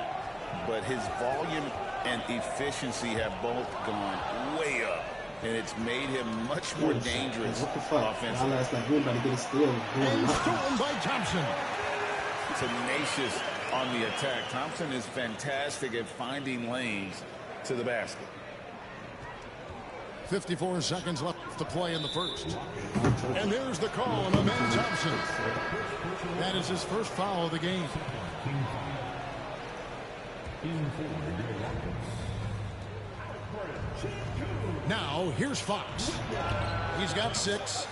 [SPEAKER 4] But his volume and efficiency have both gone way up. And it's made him much more dangerous offensively.
[SPEAKER 1] Like we're about to get a steal.
[SPEAKER 2] And stolen by Thompson.
[SPEAKER 4] Tenacious on the attack. Thompson is fantastic at finding lanes to the basket.
[SPEAKER 2] 54 seconds left to play in the first. And there's the call on Amen Thompson. That is his first foul of the game. Now, here's Fox. He's got 6.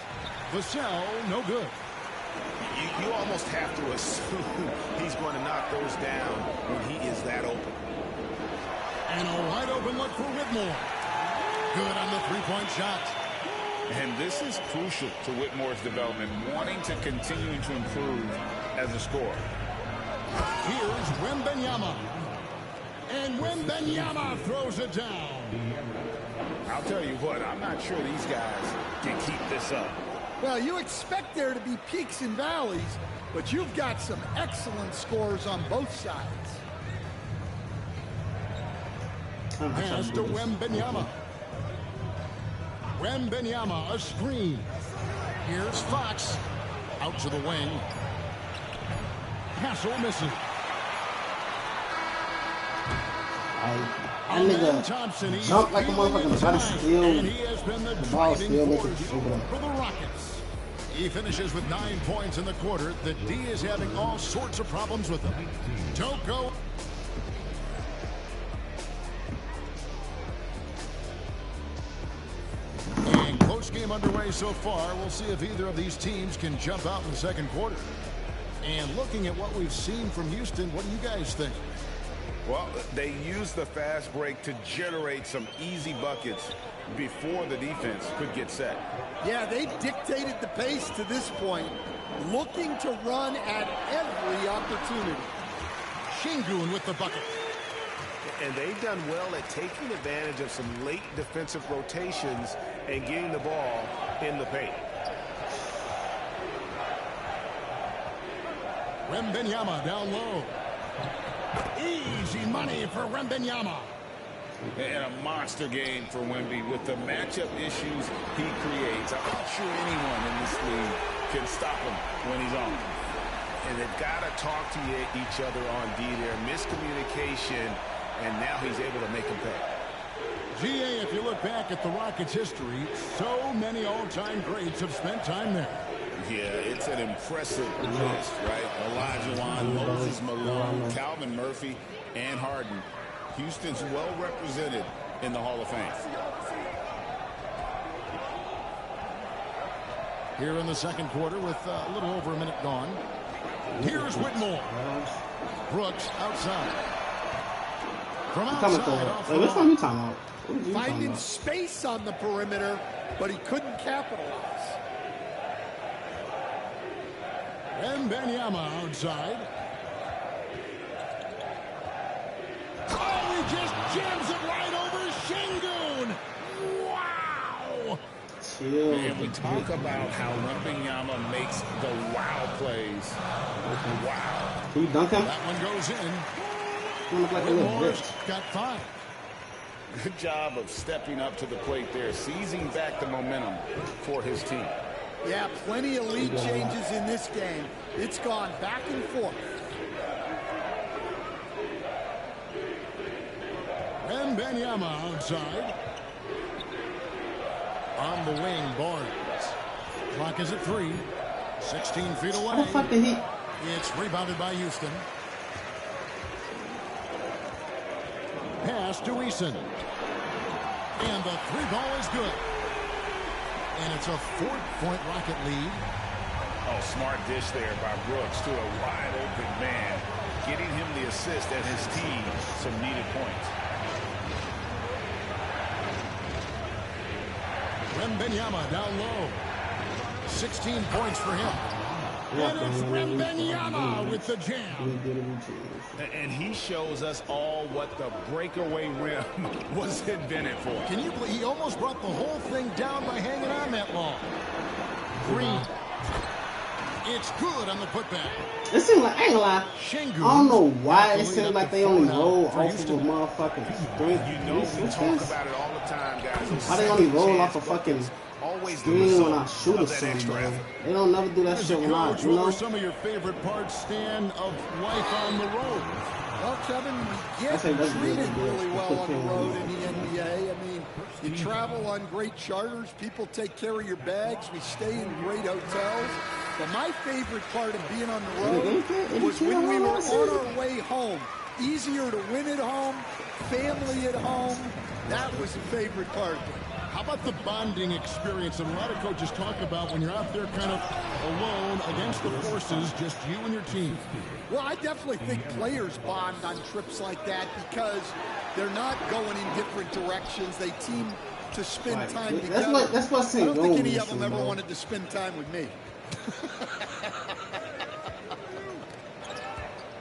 [SPEAKER 2] Vassell, no good.
[SPEAKER 6] You almost have to assume he's going to knock those down when he is that open.
[SPEAKER 2] And a wide open look for Whitmore. Good on the three-point shot.
[SPEAKER 6] And this is crucial to Whitmore's development, wanting to continue to improve as a scorer.
[SPEAKER 2] Here's Wembanyama. And Wembanyama throws it down.
[SPEAKER 6] I'll tell you what, I'm not sure these guys can keep this up.
[SPEAKER 10] Well, you expect there to be peaks and valleys, but you've got some excellent scores on both sides.
[SPEAKER 2] Pass to Wembanyama. Wembanyama, a screen. Here's Fox. Out to the wing. Hassel misses.
[SPEAKER 1] That nigga jump like a motherfucker, try to steal the ball, steal it
[SPEAKER 2] for the Rockets. He finishes with 9 points in the quarter. The D is having all sorts of problems with him. Don't go. And close game underway so far. We'll see if either of these teams can jump out in the second quarter. And looking at what we've seen from Houston, what do you guys think?
[SPEAKER 6] Well, they used the fast break to generate some easy buckets before the defense could get set.
[SPEAKER 10] Yeah, they've dictated the pace to this point, looking to run at every opportunity.
[SPEAKER 2] Şengün with the bucket.
[SPEAKER 11] And they've done well at taking advantage of some late defensive rotations and getting the ball in the paint.
[SPEAKER 2] Wembanyama down low. Easy money for Wembanyama.
[SPEAKER 4] And a monster game for Wemby with the matchup issues he creates. I'm not sure anyone in this league can stop him when he's on.
[SPEAKER 11] And they've got to talk to each other on D there. Miscommunication, and now he's able to make them pay.
[SPEAKER 2] GA, if you look back at the Rockets' history, so many all-time greats have spent time there.
[SPEAKER 4] Yeah, it's an impressive list, right? Elijah Wan, Moses Malone, Calvin Murphy, and Harden. Houston's well represented in the Hall of Fame.
[SPEAKER 2] Here in the second quarter with a little over a minute gone. Here's Whitmore. Brooks outside. From outside.
[SPEAKER 1] Which one are you talking about?
[SPEAKER 10] Finding space on the perimeter, but he couldn't capitalize.
[SPEAKER 2] Wembanyama outside. Oh, he just jams it right over Şengün. Wow!
[SPEAKER 4] And we talk about how Wembanyama makes the wow plays. Wow.
[SPEAKER 1] Can you dunk him?
[SPEAKER 2] That one goes in.
[SPEAKER 1] You look like a little bitch.
[SPEAKER 2] Got 5.
[SPEAKER 4] Good job of stepping up to the plate there, seizing back the momentum for his team.
[SPEAKER 10] Yeah, plenty of lead changes in this game. It's gone back and forth.
[SPEAKER 2] Wembanyama outside. On the wing, Barnes. Clock is at 3. 16 feet away.
[SPEAKER 1] How the fuck did he?
[SPEAKER 2] It's rebounded by Houston. Pass to Eason. And the 3-ball is good. And it's a 4-point Rocket lead.
[SPEAKER 4] Oh, smart dish there by Brooks to a wide-open man, getting him the assist and his team some needed points.
[SPEAKER 2] Wembanyama down low. 16 points for him. And it's Wembanyama with the jam.
[SPEAKER 4] And he shows us all what the breakaway rim was invented for.
[SPEAKER 2] Can you believe he almost brought the whole thing down by hanging on that long? Green. It's good on the putback.
[SPEAKER 1] It seems like, I ain't gonna lie,
[SPEAKER 2] Şengün.
[SPEAKER 1] I don't know why it seems like they only roll off of a motherfucking screen.
[SPEAKER 11] You know, we talk about it all the time, guys.
[SPEAKER 1] Why they only roll off a fucking
[SPEAKER 11] always
[SPEAKER 1] screen when I shoot or something, bro? They don't never do that shit when I, you know?
[SPEAKER 2] What were some of your favorite parts, Stan, of life on the road?
[SPEAKER 10] Well, Kevin, we get treated really well on the road in the NBA. I mean, you travel on great charters. People take care of your bags. We stay in great hotels. But my favorite part of being on the road was when we were on our way home. Easier to win at home, family at home. That was the favorite part.
[SPEAKER 2] How about the bonding experience that a lot of coaches talk about when you're out there kind of alone against the forces, just you and your team?
[SPEAKER 10] Well, I definitely think players bond on trips like that because they're not going in different directions. They team to spend time together.
[SPEAKER 1] That's what I'm saying.
[SPEAKER 10] I don't think any of them ever wanted to spend time with me.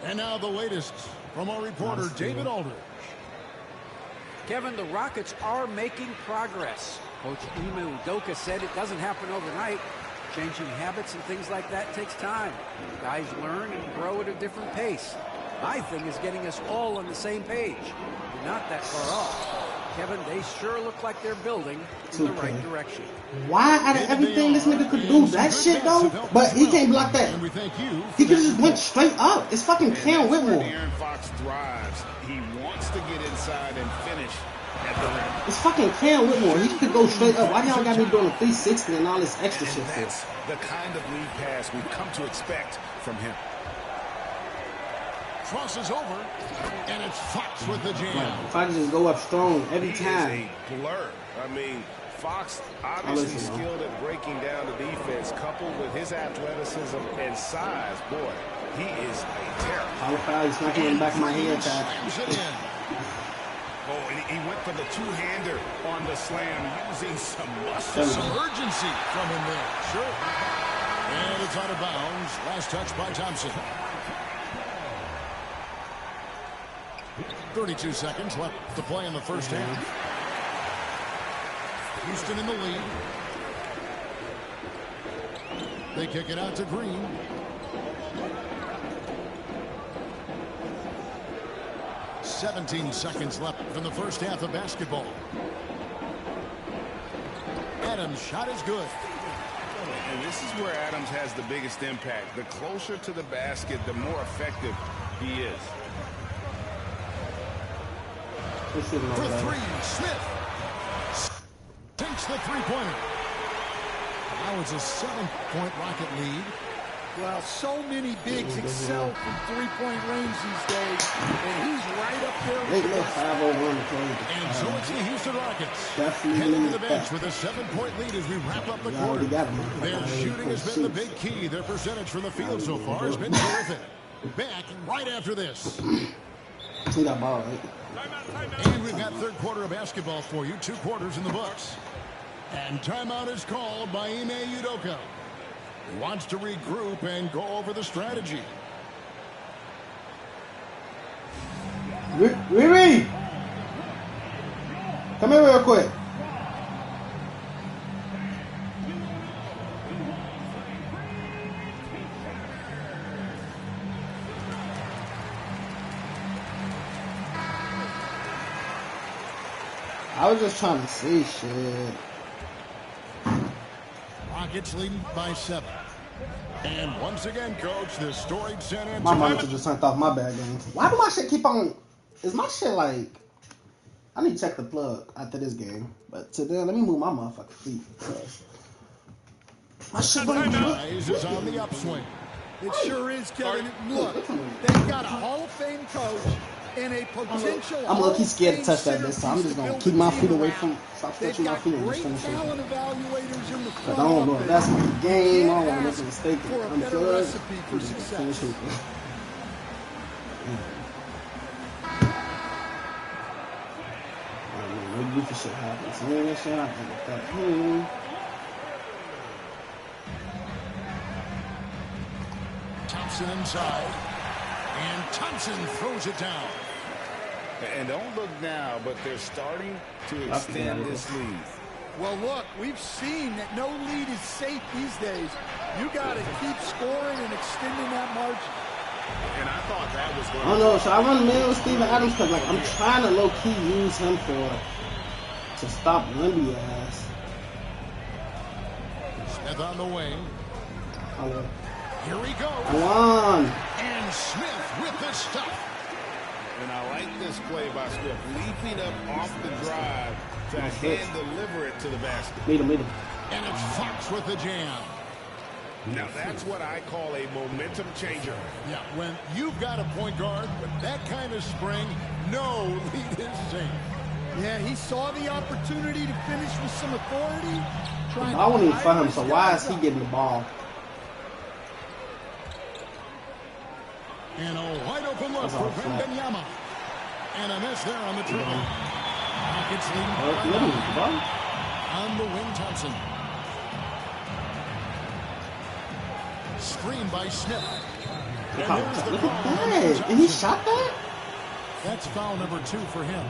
[SPEAKER 2] And now the latest from our reporter, David Aldridge.
[SPEAKER 5] Kevin, the Rockets are making progress. Coach Ime Udoka said it doesn't happen overnight. Changing habits and things like that takes time. Guys learn and grow at a different pace. My thing is getting us all on the same page. We're not that far off. Kevin, they sure look like they're building in the right direction.
[SPEAKER 1] Why out of everything this nigga could do that shit though? But he can't block that. He could just went straight up. It's fucking Cam Whitmore.
[SPEAKER 4] Aaron Fox thrives. He wants to get inside and finish at the rim.
[SPEAKER 1] It's fucking Cam Whitmore. He could go straight up. Why y'all got me doing a 360 and all this extra shit?
[SPEAKER 4] That's the kind of lead pass we've come to expect from him.
[SPEAKER 2] Crosses over, and it's Fox with the jam.
[SPEAKER 1] Fox just go up strong every time.
[SPEAKER 11] He is a blur. I mean, Fox obviously skilled at breaking down the defense, coupled with his athleticism and size. Boy, he is a terror.
[SPEAKER 1] How foul? He's knocking in the back of my head.
[SPEAKER 4] Oh, and he went for the two-hander on the slam, using some muscle.
[SPEAKER 2] Some urgency from him there. Sure. And it's out of bounds. Last touch by Thompson. 32 seconds left to play in the first half. Houston in the lead. They kick it out to Green. "17 seconds left in the first half of basketball. Adams' shot is good.
[SPEAKER 6] And this is where Adams has the biggest impact. The closer to the basket, the more effective he is.
[SPEAKER 2] For three, Smith sinks the three-pointer. Now it's a 7-point Rocket lead.
[SPEAKER 10] Well, so many bigs excel from three-point range these days, and he's right up there with the best.
[SPEAKER 2] And so it's the Houston Rockets heading to the bench with a 7-point lead as we wrap up the quarter. Their shooting has been the big key. Their percentage from the field so far has been terrific. Back right after this.
[SPEAKER 1] He got ball, right?
[SPEAKER 2] And we've got third quarter of basketball for you. 2 quarters in the books. And timeout is called by Ime Udoka. He wants to regroup and go over the strategy.
[SPEAKER 1] Riri! Come here real quick. I was just trying to see shit.
[SPEAKER 2] Rockets leading by 7. And once again, coach, the storied San Antonio.
[SPEAKER 1] My monitor just turned off my bad game. Why do my shit keep on? Is my shit like? I need to check the plug after this game. But today, let me move my motherfucking feet. My shit
[SPEAKER 2] is on the upswing.
[SPEAKER 10] It sure is, Kevin. Look, they've got a Hall of Fame coach and a potential.
[SPEAKER 1] I'm low-key scared to touch that this time. I'm just gonna keep my feet away from. Stop touching my feet and just finish it. But I don't know if that's my game. I don't want to make a mistake. I'm good. I'm just gonna finish it. Maybe goofy shit happens. Yeah, shit happens like that.
[SPEAKER 2] Thompson inside. And Thompson throws it down.
[SPEAKER 6] And don't look now, but they're starting to extend this lead.
[SPEAKER 10] Well, look, we've seen that no lead is safe these days. You got to keep scoring and extending that margin.
[SPEAKER 6] And I thought that was going
[SPEAKER 1] I don't know. Should I run man with Steven Adams? Because like I'm trying to low key use him to stop Wemby ass.
[SPEAKER 2] Smith on the wing.
[SPEAKER 1] Hello.
[SPEAKER 2] Here we go.
[SPEAKER 1] Go on.
[SPEAKER 2] And Smith with the stuff.
[SPEAKER 6] And I like this play by Smith, leaping up off the drive to hand deliver it to the basket.
[SPEAKER 1] Meet him.
[SPEAKER 2] And it's Fox with the jam.
[SPEAKER 6] Now that's what I call a momentum changer.
[SPEAKER 2] Yeah, when you've got a point guard with that kind of spring, no lead is safe.
[SPEAKER 10] Yeah, he saw the opportunity to finish with some authority.
[SPEAKER 1] I wouldn't even find him, so why is he getting the ball?
[SPEAKER 2] And a wide open look for Wembanyama. And a miss there on the dribble. Rockets leading on the wing, Thompson. Screen by Smith. And there's the foul.
[SPEAKER 1] And he shot that?
[SPEAKER 2] That's foul number 2 for him.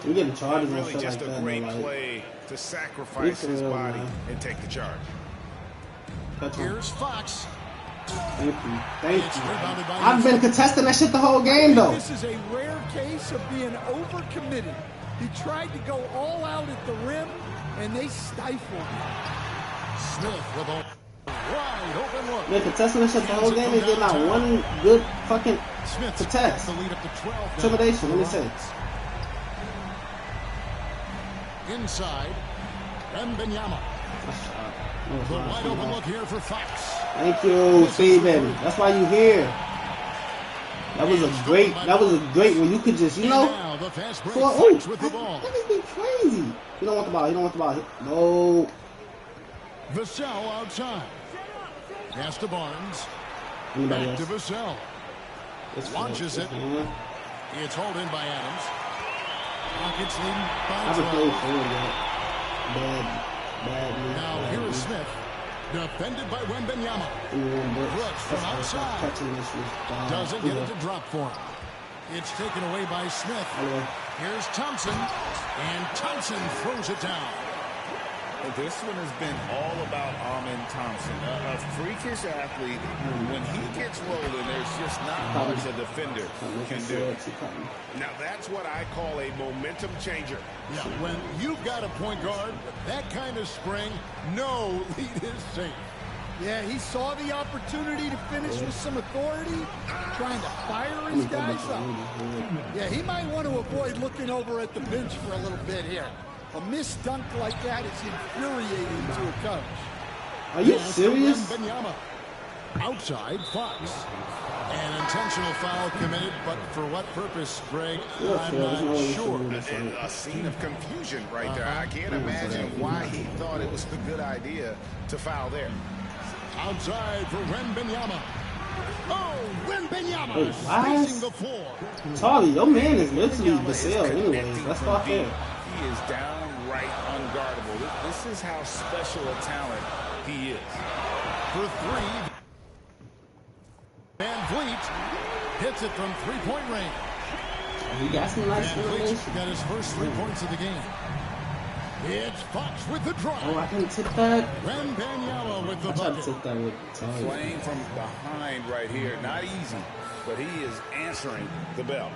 [SPEAKER 1] We getting charges and
[SPEAKER 6] Really
[SPEAKER 1] stuff
[SPEAKER 6] just
[SPEAKER 1] like
[SPEAKER 6] a
[SPEAKER 1] that.
[SPEAKER 6] great
[SPEAKER 1] Like,
[SPEAKER 6] play to sacrifice his body and take the charge.
[SPEAKER 2] Here's Fox.
[SPEAKER 1] Thank you. I've been contesting that shit the whole game, though.
[SPEAKER 10] This is a rare case of being overcommitted. He tried to go all out at the rim, and they stifled him.
[SPEAKER 2] Smith with a wide open look.
[SPEAKER 1] Been contesting that shit the whole game and getting out one good fucking contest.
[SPEAKER 2] The lead up to 12.
[SPEAKER 1] Intimidation, let me say.
[SPEAKER 2] Inside, Wembanyama. The wide open look here for Fox.
[SPEAKER 1] Thank you, Steven. That's why you here. That was a great when you could just, you know.
[SPEAKER 2] With the ball.
[SPEAKER 1] That is crazy. You don't want the ball. No.
[SPEAKER 2] Vassell outside. Pass to Barnes.
[SPEAKER 1] Back
[SPEAKER 2] to Vassell. Launches it. It's hauled in by Adams. Rockets leading by 12. Now here is Smith. Defended by Wembanyama. Brooks from outside. Doesn't get it to drop for him. It's taken away by Smith. Here's Thompson, and Thompson throws it down.
[SPEAKER 4] This one has been all about Amin Thompson, a freakish athlete. When he gets rolling, there's just not much a defender can do.
[SPEAKER 6] Now that's what I call a momentum changer.
[SPEAKER 2] Yeah, when you've got a point guard with that kind of spring, no lead is safe.
[SPEAKER 10] Yeah, he saw the opportunity to finish with some authority, trying to fire his guys up. Yeah, he might want to avoid looking over at the bench for a little bit here. A missed dunk like that is infuriating to a coach.
[SPEAKER 1] Are you serious?
[SPEAKER 2] Outside Fox. An intentional foul committed, but for what purpose, Greg? I'm not sure.
[SPEAKER 6] A scene of confusion right there. I can't imagine why he thought it was a good idea to foul there.
[SPEAKER 2] Outside for Wembanyama. Oh, Wembanyama
[SPEAKER 1] Wait,
[SPEAKER 2] spacing the floor.
[SPEAKER 1] Charlie, your man is literally Basile anyways. Let's start there.
[SPEAKER 6] He is downright unguardable. This is how special a talent he is.
[SPEAKER 2] For three, Van Vliet hits it from three-point range.
[SPEAKER 1] He got some nice
[SPEAKER 2] Van Vliet got his first 3 points of the game. It's Fox with the drive.
[SPEAKER 1] Oh, I can tip that.
[SPEAKER 2] Wembanyama with the bucket.
[SPEAKER 6] Playing from behind right here. Not easy, but he is answering the bell.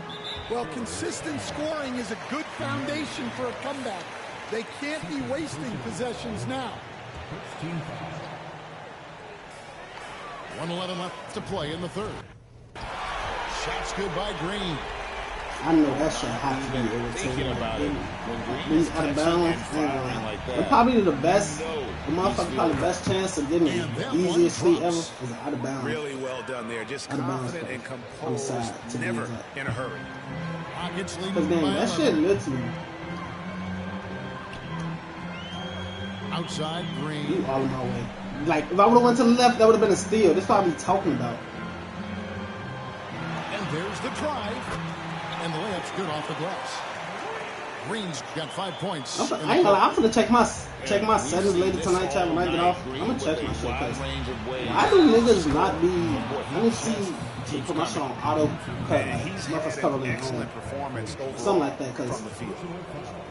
[SPEAKER 10] Well, consistent scoring is a good foundation for a comeback. They can't be wasting possessions now.
[SPEAKER 2] 1:11 left to play in the third. Shots good by Green.
[SPEAKER 1] I know that shit has to be irritating. He's out of bounds. They're probably the best. The motherfucker probably the best chance of getting the easiest sleep ever is out of bounds.
[SPEAKER 6] Really well done there. Just confident and composed. Never in a hurry.
[SPEAKER 1] Because damn, that shit literally.
[SPEAKER 2] Outside Green.
[SPEAKER 1] You all in my way. Like if I would have went to the left, that would have been a steal. That's what I'm talking about.
[SPEAKER 2] And there's the drive. And the layup's good off the glass. Green's got 5 points.
[SPEAKER 1] I ain't gonna lie, I'm gonna check my settings later tonight, chat, when I get off. I'm gonna check my shit, cause why do niggas not be, let me see, put my shit on auto cut, like, motherfuckers covering it on, something like that, cause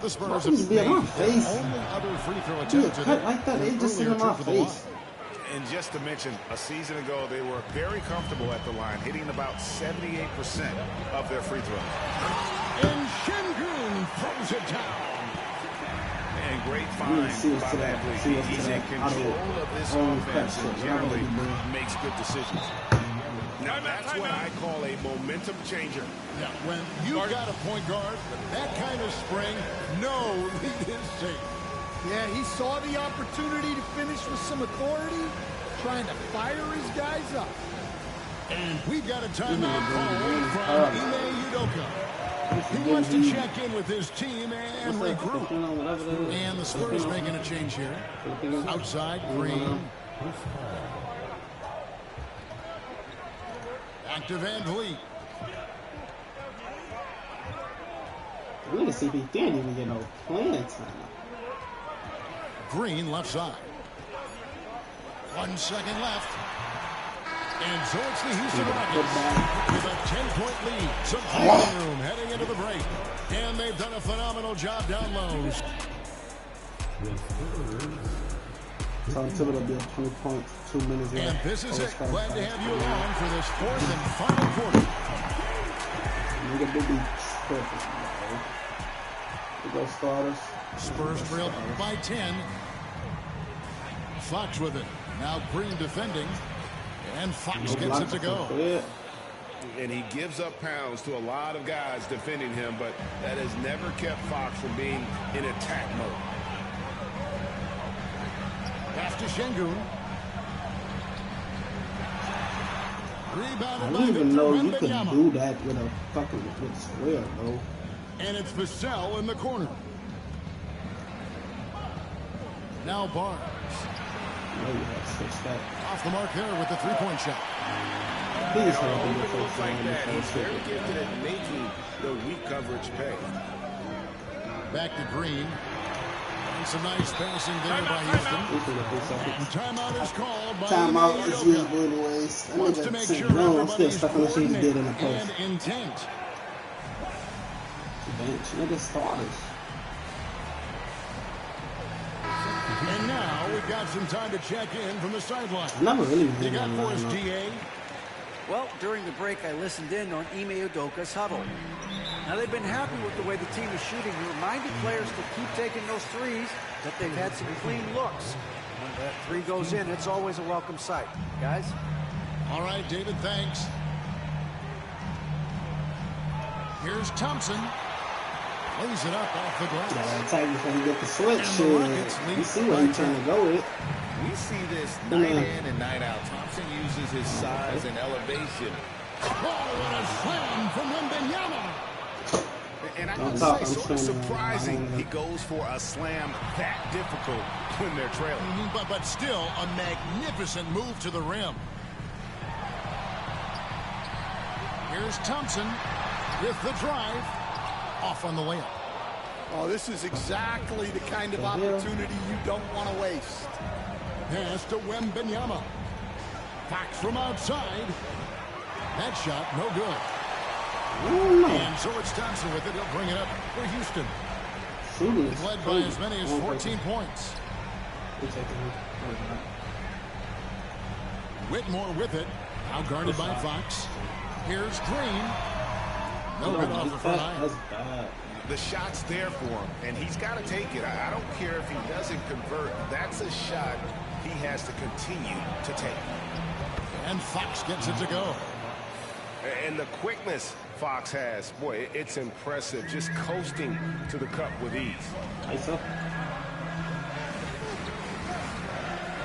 [SPEAKER 2] the Spurs
[SPEAKER 1] have be in my face.
[SPEAKER 2] Only other free throw
[SPEAKER 1] Do a
[SPEAKER 2] attempt
[SPEAKER 1] cut like that, they just sit in my face.
[SPEAKER 6] And just to mention, a season ago, they were very comfortable at the line, hitting about 78% of their free throws.
[SPEAKER 2] And Şengün throws it down.
[SPEAKER 6] And great find by that league. He's in control of this offense and generally makes good decisions. Now, that's what I call a momentum changer.
[SPEAKER 2] Yeah, when you've got a point guard with that kind of spring, no lead is safe.
[SPEAKER 10] Yeah, he saw the opportunity to finish with some authority, trying to fire his guys up.
[SPEAKER 2] And we've got a timeout call from Ime Udoka. He wants to check in with his team and regroup. And the Spurs making a change here. Outside, Green. Back to Van Vliet.
[SPEAKER 1] Look at CP didn't even get no playing time.
[SPEAKER 2] Green left side. 1 second left. And so it's the Houston Rockets with a 10-point lead. Some breathing room heading into the break. And they've done a phenomenal job down low.
[SPEAKER 1] So Thibodeau be up 20 points, 2 minutes left.
[SPEAKER 2] And this is it. Glad to have you along for this fourth and final quarter.
[SPEAKER 1] Nigga, they be perfect. We go starters.
[SPEAKER 2] Spurs trailed by 10. Fox with it. Now Green defending. And Fox gets it to go.
[SPEAKER 6] And he gives up pounds to a lot of guys defending him, but that has never kept Fox from being in attack mode.
[SPEAKER 2] Pass to Şengün.
[SPEAKER 1] I didn't even know you could do that with a fucking square, bro.
[SPEAKER 2] And it's Vassell in the corner. Now Barnes. Off the mark there with the three-point shot.
[SPEAKER 1] Please
[SPEAKER 6] help like that. He's very gifted at making the weak coverage pay.
[SPEAKER 2] Back to Green. And some nice passing there by Houston. Timeout is called by
[SPEAKER 1] Timeout is used anyways. I
[SPEAKER 2] wants to make sure everybody is coordinated and intent.
[SPEAKER 1] bench. Nigga starters.
[SPEAKER 2] And now we've got some time to check in from the sideline.
[SPEAKER 1] I never really
[SPEAKER 2] You got for us, DA?
[SPEAKER 5] Well, during the break, I listened in on Ime Udoka's huddle. Now, they've been happy with the way the team is shooting. He reminded players to keep taking those threes, that they've had some clean looks. When that three goes in, it's always a welcome sight. Guys?
[SPEAKER 2] All right, David, thanks. Here's Thompson. Lays it up off the glass.
[SPEAKER 1] Yeah, tight before you get the switch. You see what he's trying to go with.
[SPEAKER 4] We see this night in and night out. Thompson uses his size and elevation.
[SPEAKER 2] Oh, what a slam from Wembanyama.
[SPEAKER 4] And I can say, sort of surprising he goes for a slam that difficult when they're trailing.
[SPEAKER 2] But still, a magnificent move to the rim. Here's Thompson with the drive. Off on the layup.
[SPEAKER 10] Oh, this is exactly the kind of opportunity you don't want to waste.
[SPEAKER 2] Pass to Wembanyama. Fox from outside. That shot, no good.
[SPEAKER 1] Ooh.
[SPEAKER 2] And so it's Thompson with it. He'll bring it up for Houston. He's led by as many as 14 points. Whitmore with it. Now guarded by Fox. Here's Green. No good off the front line.
[SPEAKER 1] That's bad.
[SPEAKER 6] The shot's there for him, and he's got to take it. I don't care if he doesn't convert. That's a shot he has to continue to take.
[SPEAKER 2] And Fox gets it to go.
[SPEAKER 6] And the quickness Fox has, boy, it's impressive. Just coasting to the cup with ease.
[SPEAKER 1] Nice up.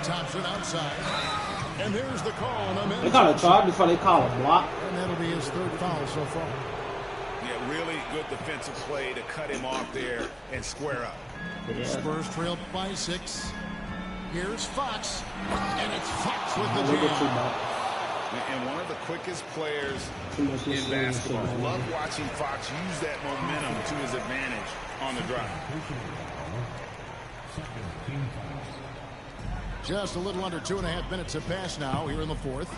[SPEAKER 2] Thompson outside. And there's the call on him.
[SPEAKER 1] They call a charge before they call a block.
[SPEAKER 2] And that'll be his third foul so far.
[SPEAKER 6] Yeah, really good defensive play to cut him off there and square up.
[SPEAKER 1] Yeah.
[SPEAKER 2] Spurs trail by 6. Here's Fox. And it's Fox with the jam.
[SPEAKER 6] And one of the quickest players in basketball. Love watching Fox use that momentum to his advantage on the drive.
[SPEAKER 2] Just a little under 2.5 minutes have passed now here in the fourth.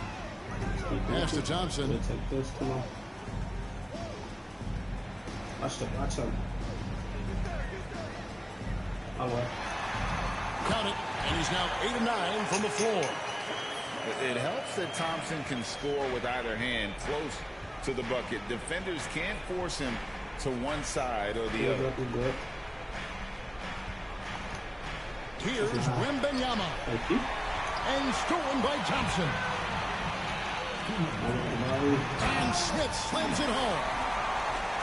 [SPEAKER 2] Pass to Thompson.
[SPEAKER 1] Take this, come on. Watch him.
[SPEAKER 2] Count it, and he's now 8 of 9 from the floor.
[SPEAKER 4] It helps that Thompson can score with either hand close to the bucket. Defenders can't force him to one side or the other.
[SPEAKER 2] Here's Wembanyama.
[SPEAKER 1] Thank you.
[SPEAKER 2] And stolen by Thompson. And Smith slams it home.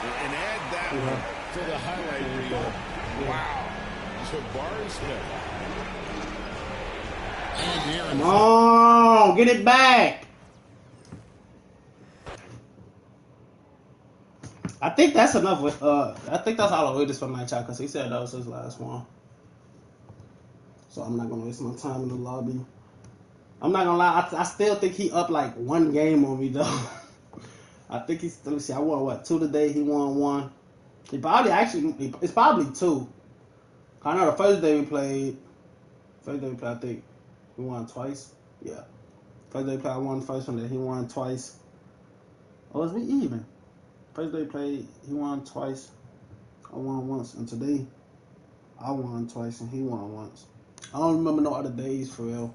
[SPEAKER 6] And add that one to the highlight reel. Wow. Jabari Smith.
[SPEAKER 2] And here
[SPEAKER 1] Come on, get it back. I think that's enough with I think that's all the way this for my child because he said that was his last one. So I'm not gonna waste my time in the lobby. I'm not gonna lie, I still think he up like 1 game on me though. I think he's still, see, I won what, 2 today, he won 1. He probably it's probably 2. I know the first day we played, I think we won twice. Yeah. First day we played, I won the first one, then he won twice. Or was we even? First day we played, he won twice. I won once. And today, I won twice and he won once. I don't remember no other days for real.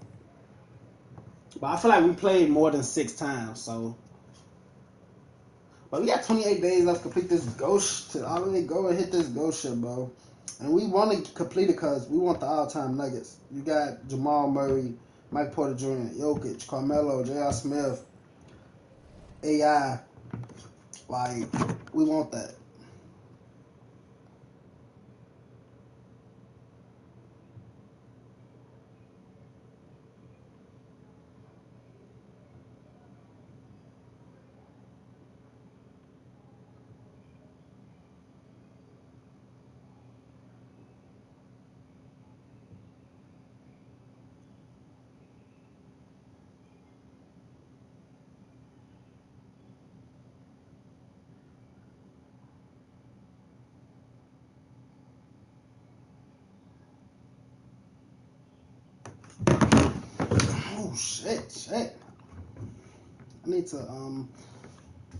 [SPEAKER 1] But I feel like we played more than 6 times, so. But we got 28 days left to complete this ghost. I really go and hit this ghost shit, bro. And we want to complete it because we want the all-time nuggets. You got Jamal Murray, Mike Porter Jr., Jokic, Carmelo, J.R. Smith, AI. Like, we want that. Oh shit. I need to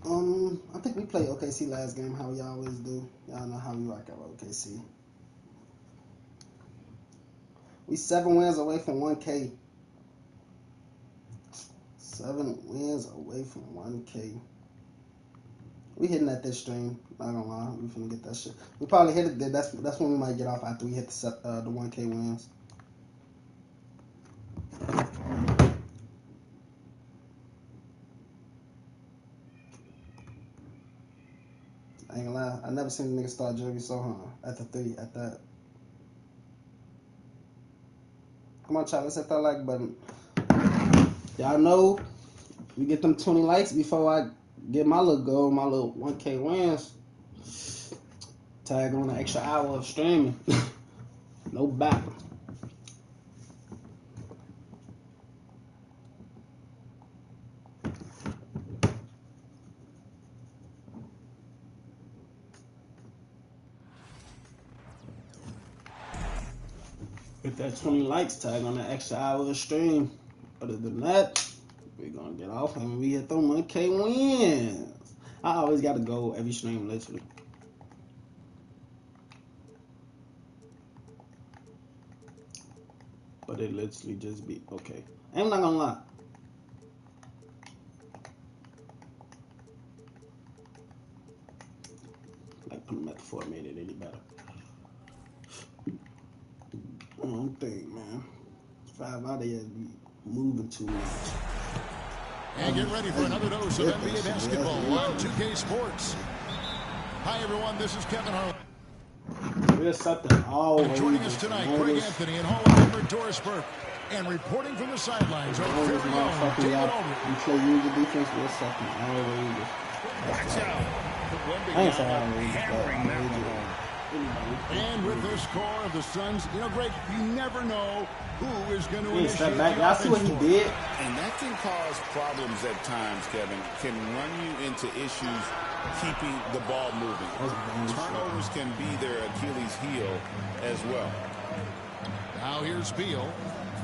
[SPEAKER 1] I think we played OKC last game, how we always do. Y'all know how we rock out with OKC. We 7 wins away from 1K. 7 wins away from 1K. We hitting at this stream. Not gonna lie, we finna get that shit. We probably hit it there. That's when we might get off after we hit the 1K wins. I ain't gonna lie, I never seen a nigga start Jeremy Sohan at the 3 at that. Come on, chat, let's hit that like button. Y'all know we get them 20 likes before I get my little goal, my little 1K wins. Tag on an extra hour of streaming. No back. With that 20 likes, tag on an extra hour of stream. Other than that, we're gonna get off and we hit them 1K wins. I always gotta go every stream, literally. But it literally just be okay. I'm not gonna lie. Like putting metaphor made it any better. I don't think, man. 5 out of here be moving too much.
[SPEAKER 2] And get ready for another dose of NBA basketball on 2K Sports. Hi, everyone. This is Kevin Harlan.
[SPEAKER 1] There's something always.
[SPEAKER 2] Joining us tonight, Greg Anthony and Hall of Famer Doris Burke. And reporting from the sidelines, our very own David Aldridge.
[SPEAKER 1] You play user defense, there's something always.
[SPEAKER 4] Watch out.
[SPEAKER 1] I ain't saying always,
[SPEAKER 2] And with the score of the Suns, you know, Greg, you never know who is going to initiate.
[SPEAKER 1] Y'all see what he did?
[SPEAKER 6] And that can cause problems at times, Kevin. Can run you into issues keeping the ball moving. Turnovers can be their Achilles heel as well.
[SPEAKER 2] Now here's Beal,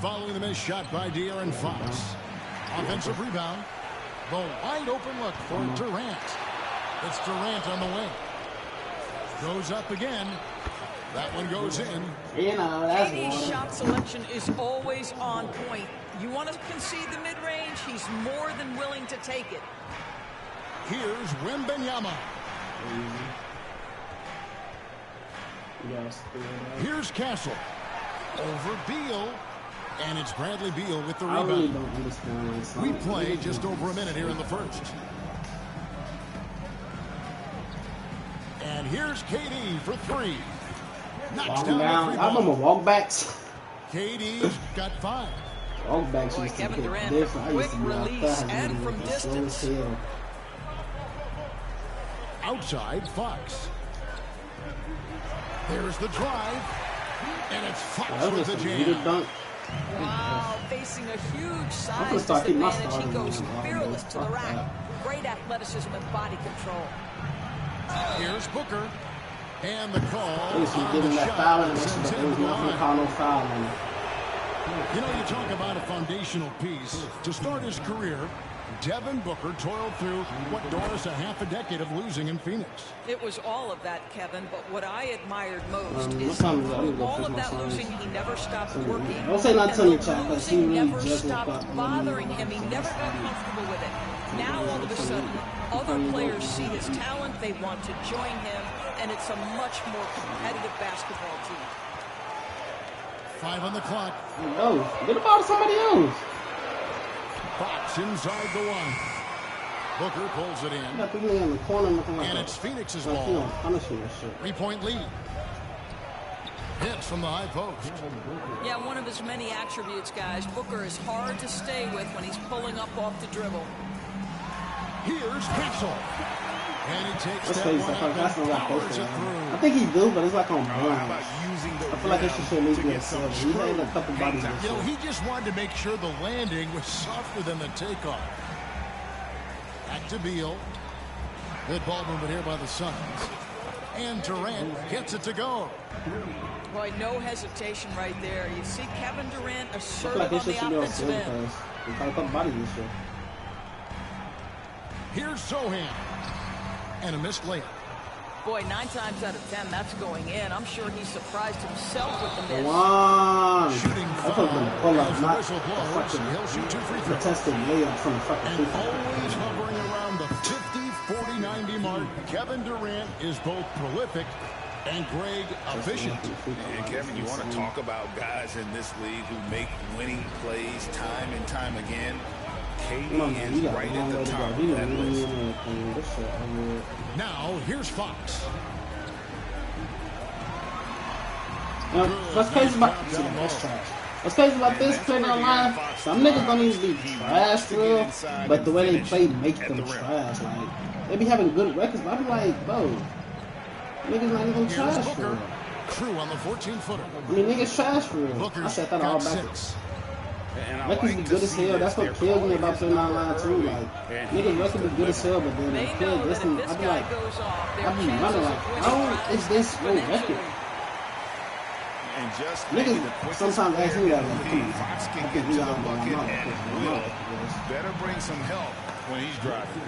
[SPEAKER 2] following the missed shot by De'Aaron Fox. Offensive rebound. The wide open look for Durant. It's Durant on the wing. Goes up again. That one goes in.
[SPEAKER 1] That's
[SPEAKER 8] KD's shot selection is always on point. You want to concede the mid-range, he's more than willing to take it.
[SPEAKER 2] Here's Wembanyama. Here's Castle. Over Beal. And it's Bradley Beal with the rebound.
[SPEAKER 1] I really don't understand.
[SPEAKER 2] We play just over a minute here in the first. And here's KD for 3. Knocks down the 3
[SPEAKER 1] I remember walkbacks.
[SPEAKER 2] KD's got 5.
[SPEAKER 1] Walkbacks
[SPEAKER 8] Boy, Kevin Durant, quick release and from distance.
[SPEAKER 2] Outside, Fox. There's the drive. And it's Fox with the jam.
[SPEAKER 8] Wow, facing a huge size disadvantage, he goes fearless to the rack. Great athleticism and body control.
[SPEAKER 2] Here's Booker. And the call.
[SPEAKER 1] Giving that foul and there was nothing call no foul on it.
[SPEAKER 2] You know, you talk about a foundational piece. To start his career, Devin Booker toiled through, what, Doris, a half a decade of losing in Phoenix.
[SPEAKER 8] It was all of that, Kevin, but what I admired most is through all of that losing, he never stopped working.
[SPEAKER 1] Don't say nothing to your chat, because he
[SPEAKER 8] losing
[SPEAKER 1] really
[SPEAKER 8] never
[SPEAKER 1] just
[SPEAKER 8] stopped bothering him. He never got comfortable with it. Now, all of a sudden, other players see his talent, they want to join him, and it's a much more competitive basketball team.
[SPEAKER 2] 5 on the clock.
[SPEAKER 1] Oh, get the ball to somebody else.
[SPEAKER 2] Fox inside the 1. Booker pulls it in.
[SPEAKER 1] In the corner looking like
[SPEAKER 2] And it's Phoenix's ball. 3-point lead. Hits from the high post.
[SPEAKER 8] Yeah, one of his many attributes, guys. Booker is hard to stay with when he's pulling up off the dribble.
[SPEAKER 2] Here's Castle. And he takes
[SPEAKER 1] Let's
[SPEAKER 2] that
[SPEAKER 1] face
[SPEAKER 2] one
[SPEAKER 1] it,
[SPEAKER 2] out
[SPEAKER 1] that's
[SPEAKER 2] and
[SPEAKER 1] not
[SPEAKER 2] powers
[SPEAKER 1] like
[SPEAKER 2] it through.
[SPEAKER 1] I think he do, but it's like on
[SPEAKER 6] How
[SPEAKER 1] Brown.
[SPEAKER 6] about using the
[SPEAKER 1] I feel like it should at least be a 7. He had a couple bodies.
[SPEAKER 2] You know, he just wanted to make sure the landing was softer than the takeoff. Back to Beal. Good ball movement here by the Suns. And Durant gets it to go.
[SPEAKER 8] Boy, no hesitation right there. You see Kevin Durant
[SPEAKER 1] I feel
[SPEAKER 8] assertive
[SPEAKER 1] like
[SPEAKER 8] on
[SPEAKER 1] it
[SPEAKER 8] the
[SPEAKER 1] should be on
[SPEAKER 8] offensive
[SPEAKER 1] 7
[SPEAKER 8] end.
[SPEAKER 1] because he got a couple bodies this year.
[SPEAKER 2] Here's Sohan. And a missed layup.
[SPEAKER 8] Boy, 9 times out of 10, that's going in. I'm sure he surprised himself with the miss.
[SPEAKER 1] Come on.
[SPEAKER 2] Shooting
[SPEAKER 1] That's
[SPEAKER 2] foul
[SPEAKER 1] gonna pull up,
[SPEAKER 2] as the
[SPEAKER 1] not
[SPEAKER 2] whistle blows. He'll shoot 2 free throws.
[SPEAKER 1] contested layup from the fucking
[SPEAKER 2] And
[SPEAKER 1] free throw.
[SPEAKER 2] always hovering around the 50, 40, 90 mark. Kevin Durant is both prolific and Greg efficient.
[SPEAKER 6] And Kevin, you want to talk about guys in this league who make winning plays time and time again? KD is right at the top of that list.
[SPEAKER 2] Now, here's Fox.
[SPEAKER 1] What's crazy about this playing online? Some niggas don't even be trash for real, but the way they play make them trash. Like they be having good records, but I be like, bro, niggas not even trash for real.
[SPEAKER 2] Crew on the 14-footer.
[SPEAKER 1] I mean, niggas trash for real. I said that all back. Records be good as hell. That's what kills me about playing online too. Like niggas records be good as hell, but then they kill this and I be like, I be running like, how is this your record?
[SPEAKER 6] And just
[SPEAKER 1] niggas sometimes ask me that.
[SPEAKER 6] Fox can get to the bucket and will. Better bring some help when he's driving.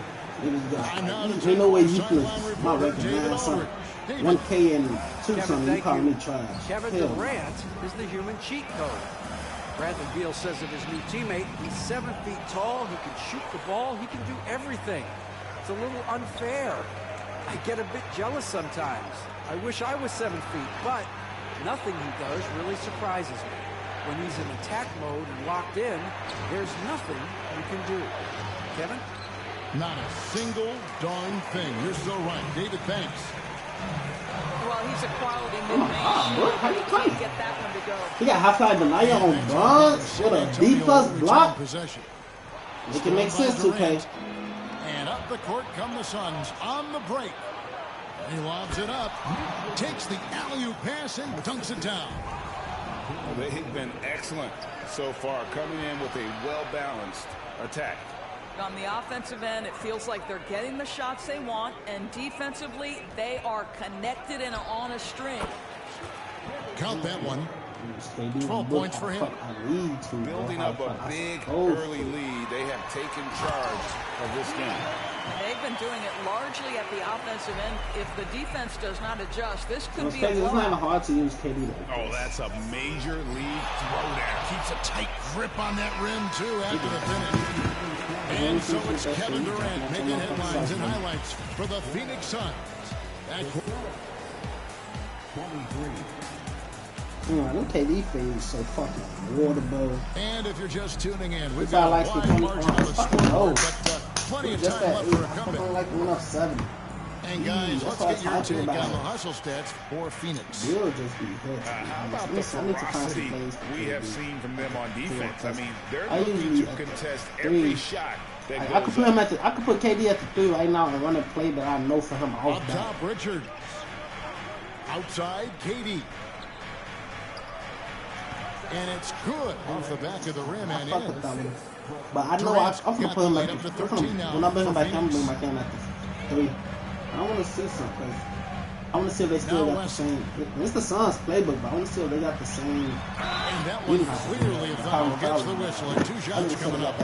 [SPEAKER 1] Ain't no way you can my record 9 something, 1K and 2 something. You call me trash.
[SPEAKER 5] Kevin
[SPEAKER 1] Hell.
[SPEAKER 5] Durant is the human cheat code. Bradley Beal says of his new teammate, he's 7 feet tall, he can shoot the ball, he can do everything. It's a little unfair. I get a bit jealous sometimes. I wish I was 7 feet, but nothing he does really surprises me. When he's in attack mode and locked in, there's nothing you can do. Kevin?
[SPEAKER 2] Not a single darn thing. You're so right. David Banks.
[SPEAKER 8] Well, he's a quality mid-range.
[SPEAKER 1] How you play?
[SPEAKER 8] Get that one to go.
[SPEAKER 1] He got half-side denial on bronze with a D+ block. It can make sense, 2K.
[SPEAKER 2] And up the court come the Suns on the break. He lobs it up, takes the alley-oop pass and dunks it down.
[SPEAKER 6] They've been excellent so far, coming in with a well-balanced attack.
[SPEAKER 8] On the offensive end, it feels like they're getting the shots they want, and defensively, they are connected and on a string.
[SPEAKER 2] Count that one. 12 points for him.
[SPEAKER 6] Building up a big early lead, they have taken charge of this game.
[SPEAKER 8] They've been doing it largely at the offensive end. If the defense does not adjust, this could be a
[SPEAKER 1] It's not even hard to use KD though.
[SPEAKER 6] Oh, that's a major league throwdown.
[SPEAKER 2] Keeps a tight grip on that rim, too, after the finish. And so it's Kevin Durant making headlines and highlights for the Phoenix Suns.
[SPEAKER 1] Them KD fades so fucking waterable.
[SPEAKER 2] And if you're just tuning in, we've
[SPEAKER 1] got
[SPEAKER 2] got a wide margin of the scoreboard, but plenty of time left for a comeback.
[SPEAKER 1] Like 1-7.
[SPEAKER 2] And guys, let's get your take on the hustle stats for Phoenix.
[SPEAKER 1] We'll just be hit.
[SPEAKER 6] How about the ferocity we have seen from them on defense? I mean, they're looking to contest every shot that goes
[SPEAKER 1] I could put him at the, I could put KD at the 3 right now and run a play that I know for him off
[SPEAKER 2] Up top, Richard. Outside, KD. And it's good off the back of the rim and in.
[SPEAKER 1] But I know I'm going to put him at the 3. When I bring him back, I'm going to bring him back in at the 3. I want to see something. I want to see if they still got the same. It's the Suns playbook, but I want to see if they got the same.
[SPEAKER 2] And that one clearly a foul gets the whistle, and 2 shots coming up.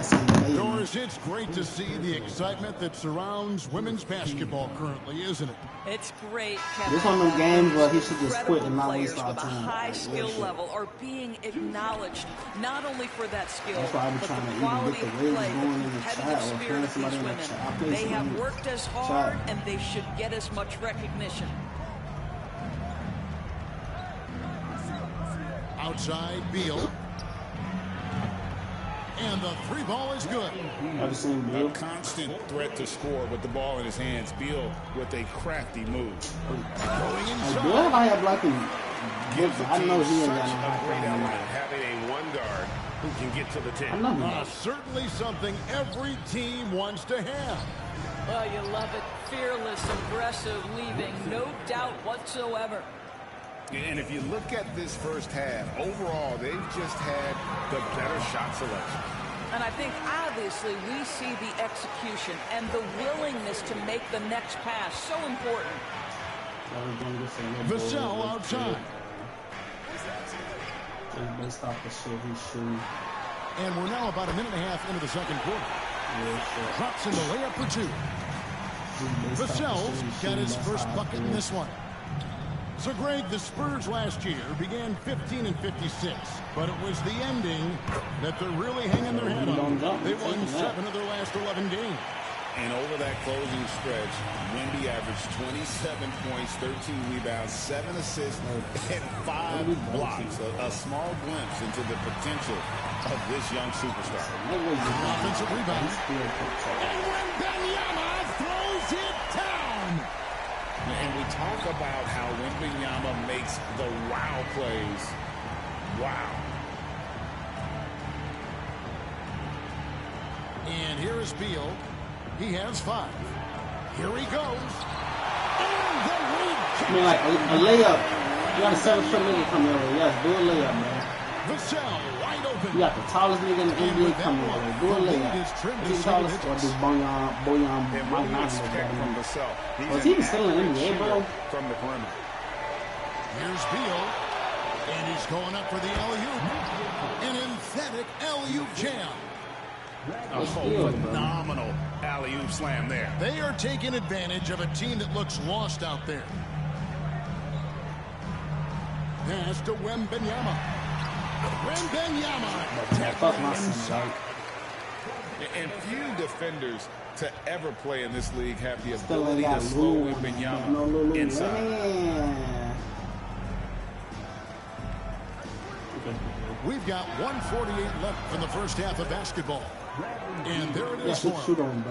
[SPEAKER 2] Doris, it's great to see the excitement that surrounds women's basketball currently, isn't it?
[SPEAKER 8] It's great, Kevin.
[SPEAKER 1] This one of them games where he should just quit and not waste our
[SPEAKER 8] time. With a high skill level are being acknowledged, not only for that skill, but the quality of play, the competitive spirit of these women. They have worked as hard, and they should get as much recognition.
[SPEAKER 2] Outside, Beal. And the 3 ball is good.
[SPEAKER 1] I've seen Beal.
[SPEAKER 6] A constant threat to score with the ball in his hands. Beal with a crafty move.
[SPEAKER 2] Going inside.
[SPEAKER 1] Beal, I have like him. I know he ain't got
[SPEAKER 11] a great element, having a 1 guard who can get to the 10.
[SPEAKER 2] Certainly something every team wants to have.
[SPEAKER 8] Well, you love it. Fearless, aggressive, leaving, no doubt whatsoever.
[SPEAKER 6] And if you look at this first half, overall, they've just had the better shot selection.
[SPEAKER 8] And I think, obviously, we see the execution and the willingness to make the next pass so important.
[SPEAKER 2] Vassell outside.
[SPEAKER 1] Based off the shit he's shooting.
[SPEAKER 2] And we're now about a minute and a half into the second quarter. Drops in the layup for two. Vassell's got his first bucket in this one. So, Greg, the Spurs last year began 15 and 56, but it was the ending that they're really hanging their head on. They won 7 of their last 11 games.
[SPEAKER 6] And over that closing stretch, Wemby averaged 27 points, 13 rebounds, 7 assists, and 5 blocks. A small glimpse into the potential of this young superstar.
[SPEAKER 2] Offensive rebound. And Wembanyama throws it down.
[SPEAKER 6] And we talk about how Wembanyama makes the wow plays. Wow.
[SPEAKER 2] And here is Beal. He has 5. Here he goes. And the lead.
[SPEAKER 1] I mean, like a layup. You got a 7-foot nigga coming over. Yes, do a layup, man.
[SPEAKER 2] Vassell wide open.
[SPEAKER 1] You got the tallest nigga in the NBA coming over. Do a layup. He's the tallest, or do Boyan Mike Knox from Vassell? Was he even still in the NBA, bro?
[SPEAKER 6] From the perimeter.
[SPEAKER 2] Here's Beal. And he's going up for the alley-oop. An emphatic alley-oop jam.
[SPEAKER 6] A phenomenal alley-oop slam there.
[SPEAKER 2] They are taking advantage of a team that looks lost out there. Pass to Wembanyama. Wembanyama.
[SPEAKER 6] And few defenders to ever play in this league have the ability to slow Wembanyama inside.
[SPEAKER 2] We've got 1:48 left in the first half of basketball. And there it is for him.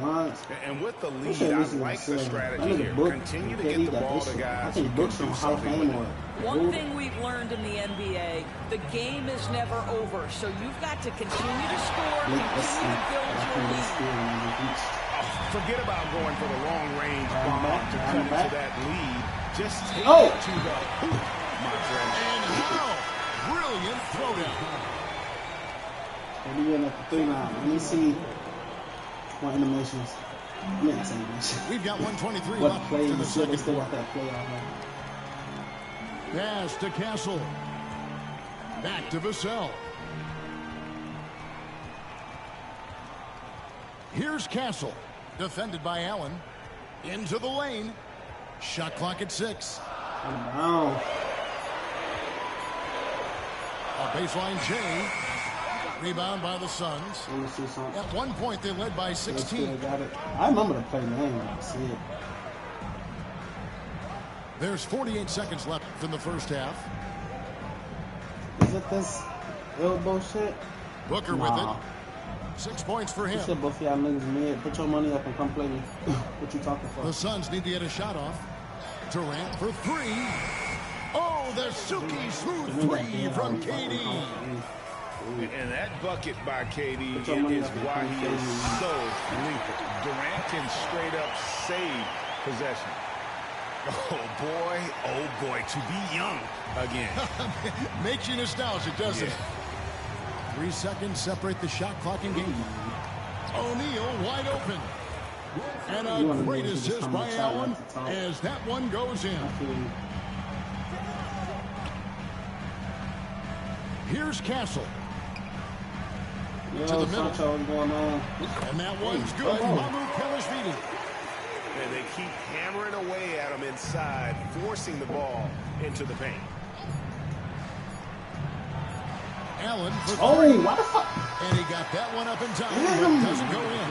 [SPEAKER 6] And with the lead, I like the strategy here. Continue to get the ball to guys who can do something with it.
[SPEAKER 8] One thing we've learned in the NBA, the game is never over. So you've got to continue to score, continue to build your lead.
[SPEAKER 6] Forget about going for the long-range bomb to cut into that lead. Just take it to the hoop, my friend.
[SPEAKER 2] And how brilliant throwdown.
[SPEAKER 1] What are you in at the 3 now? Let me see what animations.
[SPEAKER 2] We've got 1:23
[SPEAKER 1] what
[SPEAKER 2] left
[SPEAKER 1] play
[SPEAKER 2] to the second
[SPEAKER 1] still
[SPEAKER 2] quarter.
[SPEAKER 1] that play out there.
[SPEAKER 2] Pass to Castle. Back to Vassell. Here's Castle. Defended by Allen. Into the lane. Shot clock at 6.
[SPEAKER 1] Wow.
[SPEAKER 2] A baseline J. Rebound by the Suns. At one point, they led by 16.
[SPEAKER 1] I remember the play name when I see it.
[SPEAKER 2] There's 48 seconds left in the first half.
[SPEAKER 1] Is it this elbow shit?
[SPEAKER 2] Booker with it. 6 points for him.
[SPEAKER 1] You said both of y'all niggas mid. Put your money up and come play me. What you talking for?
[SPEAKER 2] The Suns need to get a shot off. Durant for 3. Oh, the silky smooth 3 from KD.
[SPEAKER 6] And that bucket by KD is why he is so lethal. Durant can straight up save possession. Oh boy, to be young again.
[SPEAKER 2] Makes you nostalgic, doesn't it? 3 seconds separate the shot clock and game. O'Neal wide open. And a great assist by Allen as that one goes in. Here's Castle. To the middle. And that one's good. Mamu Pelishvili.
[SPEAKER 11] And they keep hammering away at him inside, forcing the ball into the paint.
[SPEAKER 2] Allen for 3.
[SPEAKER 1] Oh, what the fuck?
[SPEAKER 2] And he got that one up in time, but doesn't go in.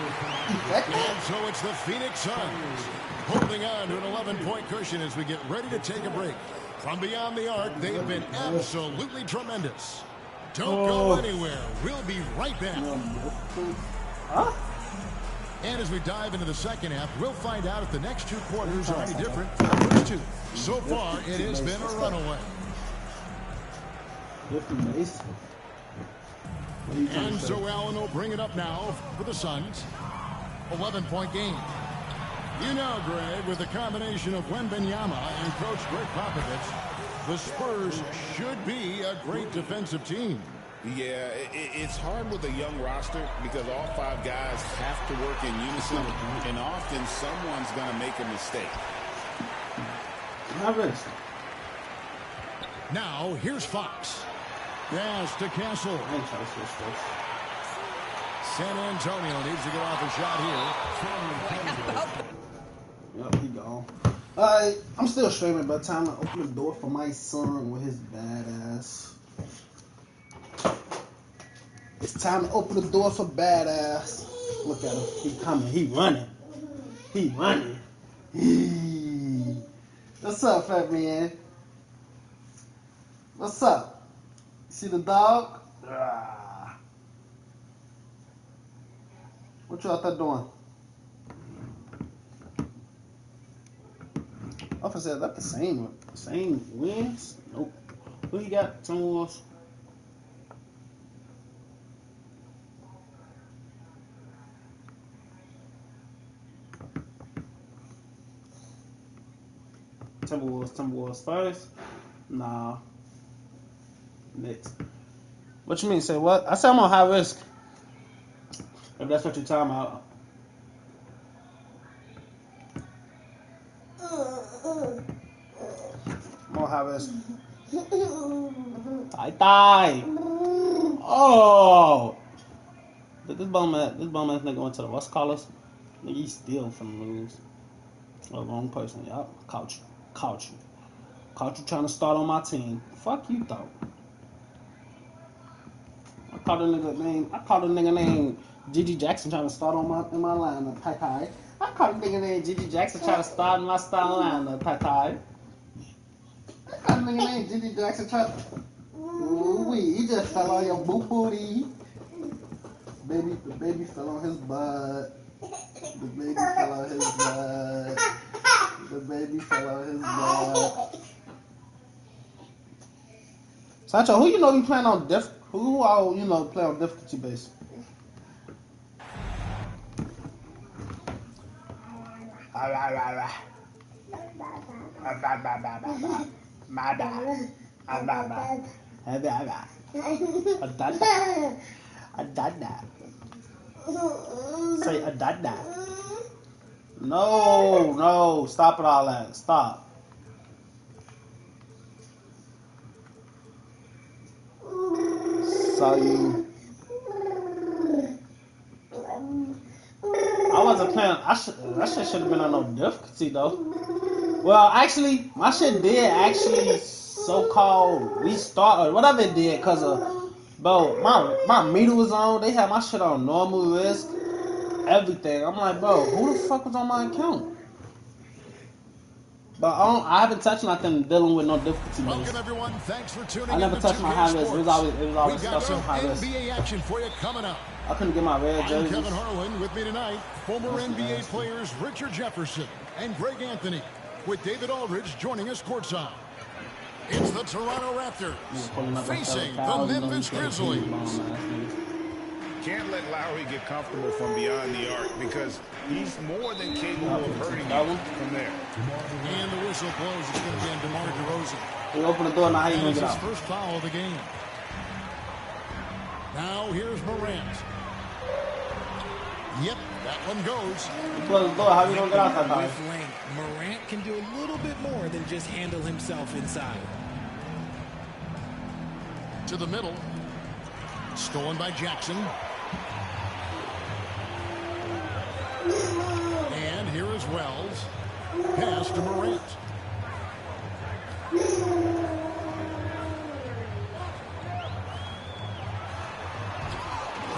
[SPEAKER 2] And so it's the Phoenix Suns holding on to an 11-point cushion as we get ready to take a break. From beyond the arc, they've been absolutely tremendous. Don't go anywhere. We'll be right back.
[SPEAKER 1] Huh?
[SPEAKER 2] And as we dive into the second half, we'll find out if the next 2 quarters are any different from the first 2. So far, it has been a runaway. And so Allen will bring it up now for the Suns. 11-point game. You know, Greg, with the combination of Wembanyama and Coach Greg Popovich, the Spurs should be a great defensive team.
[SPEAKER 6] Yeah, it's hard with a young roster because all 5 guys have to work in unison, and often someone's going to make a mistake.
[SPEAKER 2] Now, here's Fox. Pass to Castle. San Antonio needs to get off a shot here.
[SPEAKER 1] Yep, he gone. Alright, I'm still streaming, but time to open the door for my son with his badass. It's time to open the door for badass. Look at him. He coming. He running. He running. What's up, fat man? What's up? You see the dog? Ah. What you out there doing? Officer, is that the same wins? Nope. Who you got? Timberwolves. Timberwolves first. Nah. Next. What you mean? Say what? I said I'm on high risk. If that's what you're talking about. I'm on high risk. I die. Oh. This bum ass nigga went to the West College. Nigga, he still finna lose. Oh, wrong person. Yup. Caught you trying to start on my team. Fuck you though. I caught a nigga named Gigi Jackson trying to start in my lineup. Hi. I caught a nigga named Gigi Jackson trying to start in my style lineup. Hi. I caught a nigga named Gigi Jackson trying to. Ooh, he just fell on your booty. The baby fell on his butt. The baby fell on his butt. Sancho, who you know be playing on who all you know play on difficulty base? Say adada. No, stop it all that. Stop. So you. I wasn't playing. That shit should have been on no difficulty though. Well, actually, my shit did actually so-called restart or whatever it did, cause bro, my meter was on. They had my shit on normal risk, everything. I'm like, bro, who the fuck was on my account? But I haven't touched nothing dealing with no difficulty.
[SPEAKER 2] Welcome everyone. Thanks for tuning in.
[SPEAKER 1] I never touched my high risk. It was always
[SPEAKER 2] stuff
[SPEAKER 1] on high risk.
[SPEAKER 2] NBA action for you coming up.
[SPEAKER 1] I couldn't get my red jersey.
[SPEAKER 2] I'm Kevin Harlan. With me tonight, former NBA players Richard Jefferson and Greg Anthony, with David Aldridge joining us courtside. It's the Toronto Raptors facing the Memphis Grizzlies.
[SPEAKER 6] Can't let Lowry get comfortable from beyond the arc because he's more than capable of hurting you from there.
[SPEAKER 2] And the whistle blows. It's going to be on DeMar DeRozan.
[SPEAKER 1] We open the door now. How you going to get out?
[SPEAKER 2] His first foul of the game. Now here's Morant. Yep, that one goes.
[SPEAKER 1] You close the door. How you going to get out that time?
[SPEAKER 3] Morant can do a little bit more than just handle himself inside.
[SPEAKER 2] To the middle. Stolen by Jackson. And here is Wells. Pass to Morant.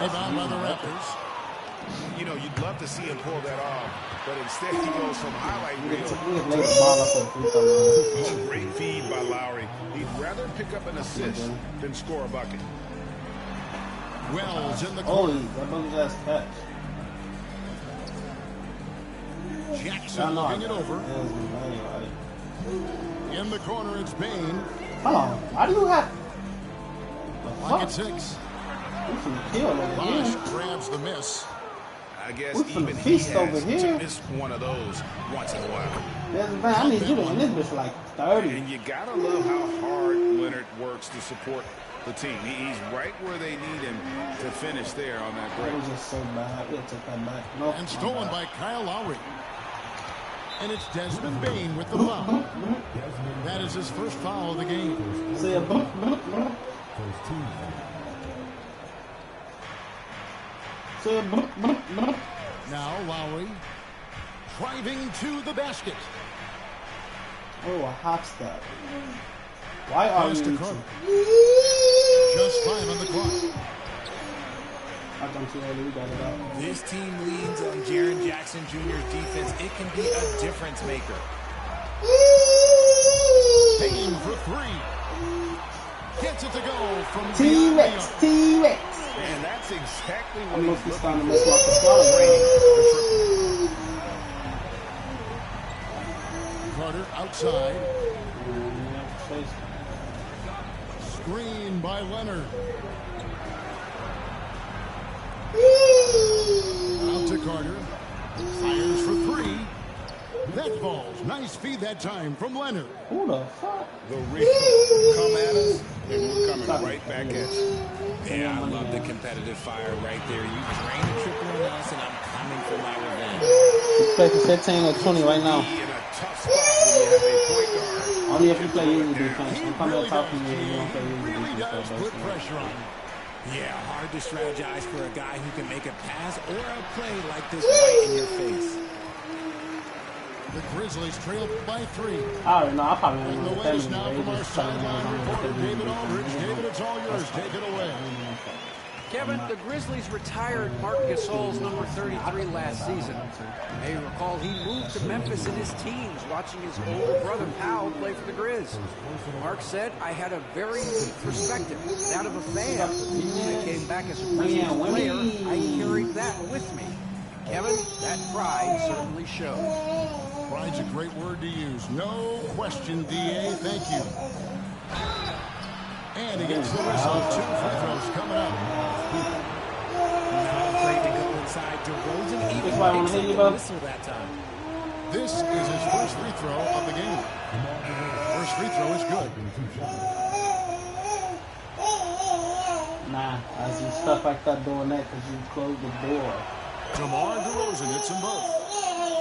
[SPEAKER 2] Rebound by the Raptors.
[SPEAKER 6] You know, you'd love to see him pull that off, but instead he goes from highlight reel. Great feed by Lowry. He'd rather pick up an assist than score a bucket.
[SPEAKER 2] Wells in the corner.
[SPEAKER 1] That bug's ass catch.
[SPEAKER 2] Jackson looking it over. In the corner, it's Bain.
[SPEAKER 1] Hold on. Why do you have...
[SPEAKER 2] Pocket six. Bosch grabs the miss.
[SPEAKER 6] I guess even he has to miss one of those once in a while.
[SPEAKER 1] I need you to win this bitch for like 30.
[SPEAKER 6] And you gotta love how hard Leonard works to support the team. He's right where they need him to finish there on that break.
[SPEAKER 1] That was just so bad. We'll take that back. Nope,
[SPEAKER 2] and stolen by Kyle Lowry. And it's Desmond Bain with the foul. That is his first foul of the game.
[SPEAKER 1] See ya.
[SPEAKER 2] Now Lowry driving to the basket.
[SPEAKER 1] Oh, a hop step. Why are you
[SPEAKER 2] Just 5 on the clock.
[SPEAKER 1] I come too early, we got it out.
[SPEAKER 3] This team leans on Jaren Jackson Jr.'s defense. It can be a difference maker.
[SPEAKER 2] Payne for 3. Gets it to go from
[SPEAKER 1] T-Rex.
[SPEAKER 11] And that's exactly what
[SPEAKER 1] I'm
[SPEAKER 11] he's
[SPEAKER 1] looking
[SPEAKER 11] looking
[SPEAKER 1] to
[SPEAKER 11] for.
[SPEAKER 1] miss my
[SPEAKER 2] Carter outside. Screen by Leonard. Out to Carter. Fires for 3. That falls. Nice feed that time from Leonard.
[SPEAKER 1] Who the fuck?
[SPEAKER 11] The reach come at us, and we're coming right back at you.
[SPEAKER 3] Yeah, I love the competitive fire right there. You drain a triple on us, and I'm coming for my revenge.
[SPEAKER 1] You play for 15 or 20 right now.
[SPEAKER 11] In a tough spot when you have a point guard.
[SPEAKER 1] Only if you play easy defense. I'm coming to talk to you if you don't play
[SPEAKER 2] He
[SPEAKER 1] easy
[SPEAKER 2] really
[SPEAKER 1] defense.
[SPEAKER 2] does put pressure on him.
[SPEAKER 3] Yeah, hard to strategize for a guy who can make a pass or a play like this right in your face.
[SPEAKER 2] The Grizzlies trail by 3.
[SPEAKER 1] I already know. I probably
[SPEAKER 2] And
[SPEAKER 1] don't
[SPEAKER 2] the
[SPEAKER 1] know
[SPEAKER 2] way is
[SPEAKER 1] what
[SPEAKER 2] now from our sideline reporter, David Aldridge. David, it's all yours. Take it away.
[SPEAKER 5] Kevin, the Grizzlies retired Marc Gasol's number 33 last season. You may recall he moved to Memphis in his teens, watching his older brother Powell play for the Grizz. Mark said, I had a very unique perspective, that of a fan. When I came back as a Grizzlies player, I carried that with me. Kevin, that pride certainly shows.
[SPEAKER 2] Pride's a great word to use. No question, D.A. Thank you. And he gets the whistle. 2 free throws coming up.
[SPEAKER 3] Not afraid to go inside. DeRozan even picks up the whistle that time.
[SPEAKER 2] This is his first free throw of the game. First free throw is good.
[SPEAKER 1] Nah, I see stuff like that doing that because you closed the door.
[SPEAKER 2] DeMar DeRozan hits them both.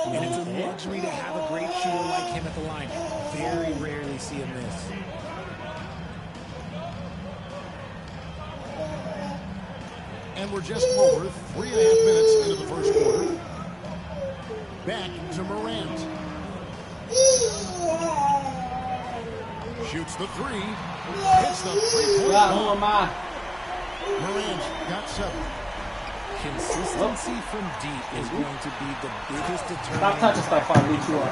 [SPEAKER 3] And it's a luxury to have a great shooter like him at the line. Very rarely see him miss.
[SPEAKER 2] And we're just over 3.5 minutes into the first quarter. Back to Morant. Shoots the 3. Hits the 3-point ball. Morant got 7.
[SPEAKER 3] Consistency from deep is going to be the biggest determinant.
[SPEAKER 1] Stop touching stuff, I'll beat you up.
[SPEAKER 3] I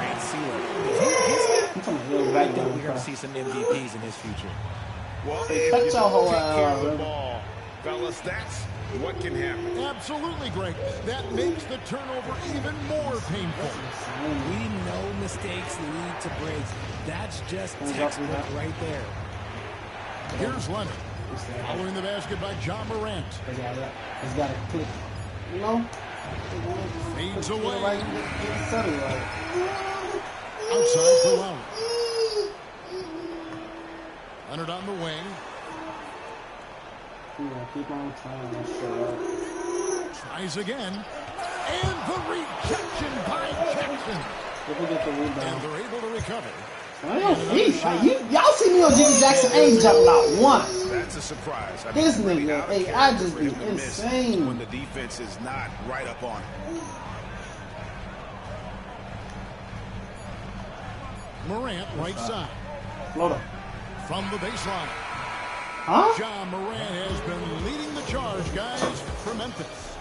[SPEAKER 3] think we're going to see some MVPs in his future.
[SPEAKER 11] Well,
[SPEAKER 1] Touch
[SPEAKER 11] if
[SPEAKER 1] your
[SPEAKER 11] you
[SPEAKER 1] whole
[SPEAKER 11] take care of the ball, fellas, that's what can happen.
[SPEAKER 2] Absolutely great. That makes the turnover even more painful.
[SPEAKER 3] We know mistakes lead to breaks. That's just textbook right there.
[SPEAKER 2] Here's Leonard. Following the basket by John Morant.
[SPEAKER 1] He's got to click. You know?
[SPEAKER 2] Fades away.
[SPEAKER 1] Right.
[SPEAKER 2] Outside for Lowry. Leonard on the wing.
[SPEAKER 1] Keep on trying.
[SPEAKER 2] Tries again. And the rejection by Jackson.
[SPEAKER 1] If we get the rebound.
[SPEAKER 2] And they're able to recover.
[SPEAKER 1] Y'all see me on Jimmy Jackson, I ain't jumping out once.
[SPEAKER 11] That's a surprise.
[SPEAKER 1] This nigga, hey, I just be insane.
[SPEAKER 11] When the defense is not right up on it.
[SPEAKER 2] Morant, right side.
[SPEAKER 1] Floater.
[SPEAKER 2] From the baseline.
[SPEAKER 1] Huh?
[SPEAKER 2] John Morant has been leading the charge, guys, for Memphis.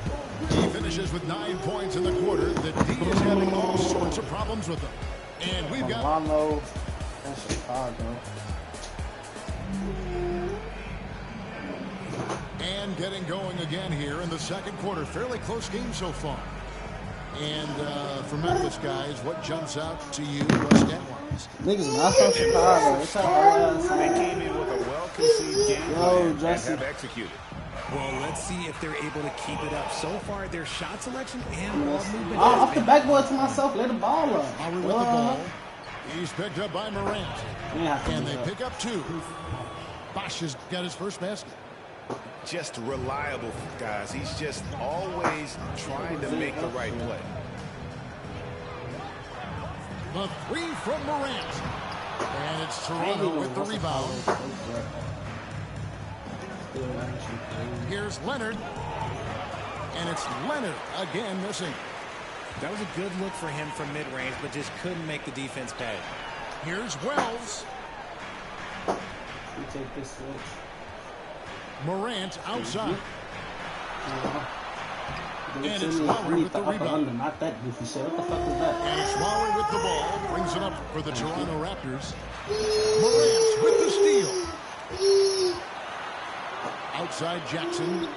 [SPEAKER 2] He finishes with 9 points in the quarter. The D is having all sorts of problems with them. And we've got
[SPEAKER 1] Milano and Chicago.
[SPEAKER 2] And getting going again here in the second quarter. Fairly close game so far. And for Memphis, guys, what jumps out to you stat-wise?
[SPEAKER 1] Niggas not from Chicago. It's
[SPEAKER 11] They came in with a well-conceived game plan and have executed.
[SPEAKER 3] Well, let's see if they're able to keep it up. So far, their shot selection and ball movement.
[SPEAKER 1] Off the backboard to myself, let the ball up.
[SPEAKER 2] Lowry with the ball. He's picked up by Morant. And they pick up 2. Bosch has got his first basket.
[SPEAKER 11] Just reliable, guys. He's just always trying to make the right play.
[SPEAKER 2] The 3 from Morant. And it's Toronto with the rebound. Here's Leonard. And it's Leonard again missing.
[SPEAKER 3] That was a good look for him from mid-range, but just couldn't make the defense pay.
[SPEAKER 2] Here's Wells.
[SPEAKER 1] You take this switch.
[SPEAKER 2] Morant outside.
[SPEAKER 1] And it's Lowry with the rebound. Not that goofy shit. What the fuck is that?
[SPEAKER 2] And it's Lowry with the ball. Brings it up for the Toronto Raptors. Morant with the steal. Outside Jackson.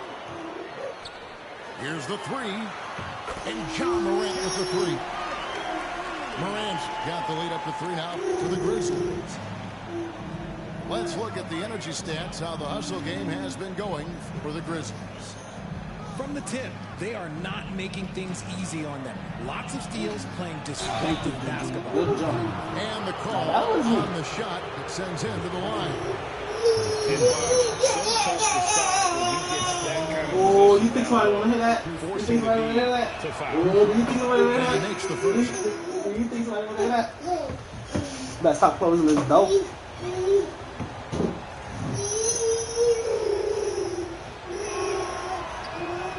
[SPEAKER 2] Here's the three. And John Morant with the three. Morant's got the lead up to 3 now for the Grizzlies. Let's look at the energy stats, how the hustle game has been going for the Grizzlies.
[SPEAKER 3] From the tip, they are not making things easy on them. Lots of steals, playing disruptive basketball.
[SPEAKER 1] Good job.
[SPEAKER 2] And the call on the shot that sends him to the line.
[SPEAKER 11] And so tough to stop when he gets that kind of
[SPEAKER 1] oh, you think somebody want to hear that? You think somebody want to hear that? Oh, you think somebody want to hear that?
[SPEAKER 2] Makes the first.
[SPEAKER 1] You think somebody want to hear that? Better stop closing this door.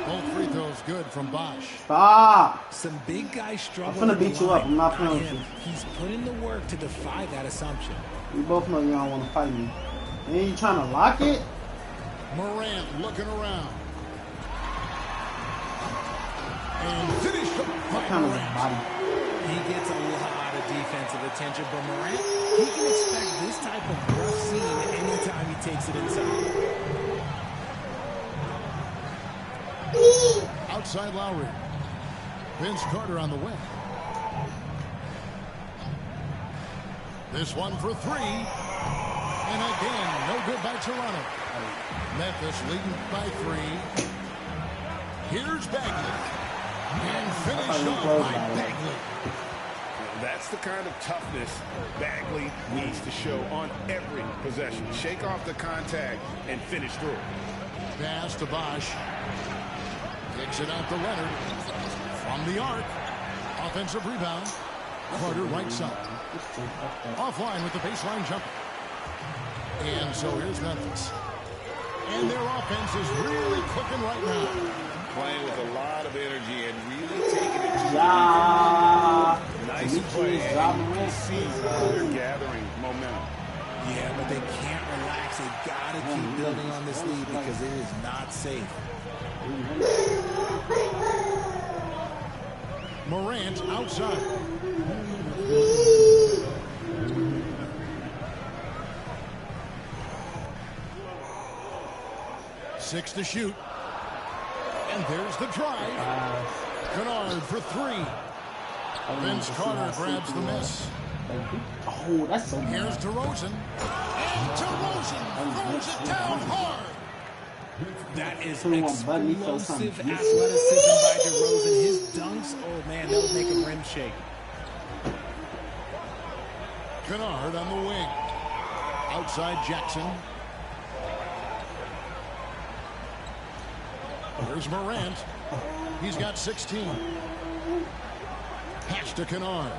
[SPEAKER 2] Both free throws good from Bosch.
[SPEAKER 1] Stop.
[SPEAKER 3] Some big guys struggle.
[SPEAKER 1] I'm finna beat you up. I'm not playing with you.
[SPEAKER 3] He's put in the work to defy that assumption.
[SPEAKER 1] We both know you don't want to fight me. And you trying to lock it?
[SPEAKER 2] Morant looking around. And finished up by
[SPEAKER 1] What kind of
[SPEAKER 2] Morant.
[SPEAKER 1] body?
[SPEAKER 3] He gets a lot of defensive attention, but Morant, he can expect this type of rough scene anytime he takes it inside.
[SPEAKER 2] Outside Lowry. Vince Carter on the wing. This one for three. And again, no good by Toronto. Memphis leading by 3. Here's Bagley. And finished off by Bagley.
[SPEAKER 11] That's the kind of toughness Bagley needs to show on every possession. Shake off the contact and finish through.
[SPEAKER 2] Pass to Bosch. Kicks it out to Leonard. From the arc. Offensive rebound. Carter right side. Offline with the baseline jumper. And so here's Memphis. And their offense is really clicking right now.
[SPEAKER 11] Playing with a lot of energy and really taking it to
[SPEAKER 1] Yeah.
[SPEAKER 11] nice play. And you can see they're gathering momentum.
[SPEAKER 3] Yeah, but they can't relax. They gotta keep building on this lead because it is not safe.
[SPEAKER 2] Morant outside. Six to shoot. And there's the drive. Kennard for 3. Vince Carter grabs the miss.
[SPEAKER 1] Oh, that's so
[SPEAKER 2] Here's
[SPEAKER 1] bad.
[SPEAKER 2] DeRozan. And DeRozan throws it down hard.
[SPEAKER 3] That is
[SPEAKER 1] Buddy, feel
[SPEAKER 3] explosive
[SPEAKER 1] something.
[SPEAKER 3] athleticism by DeRozan. His dunks, oh man, that would make a rim shake.
[SPEAKER 2] Kennard on the wing. Outside Jackson. Here's Morant. He's got 16. Pass to Kennard.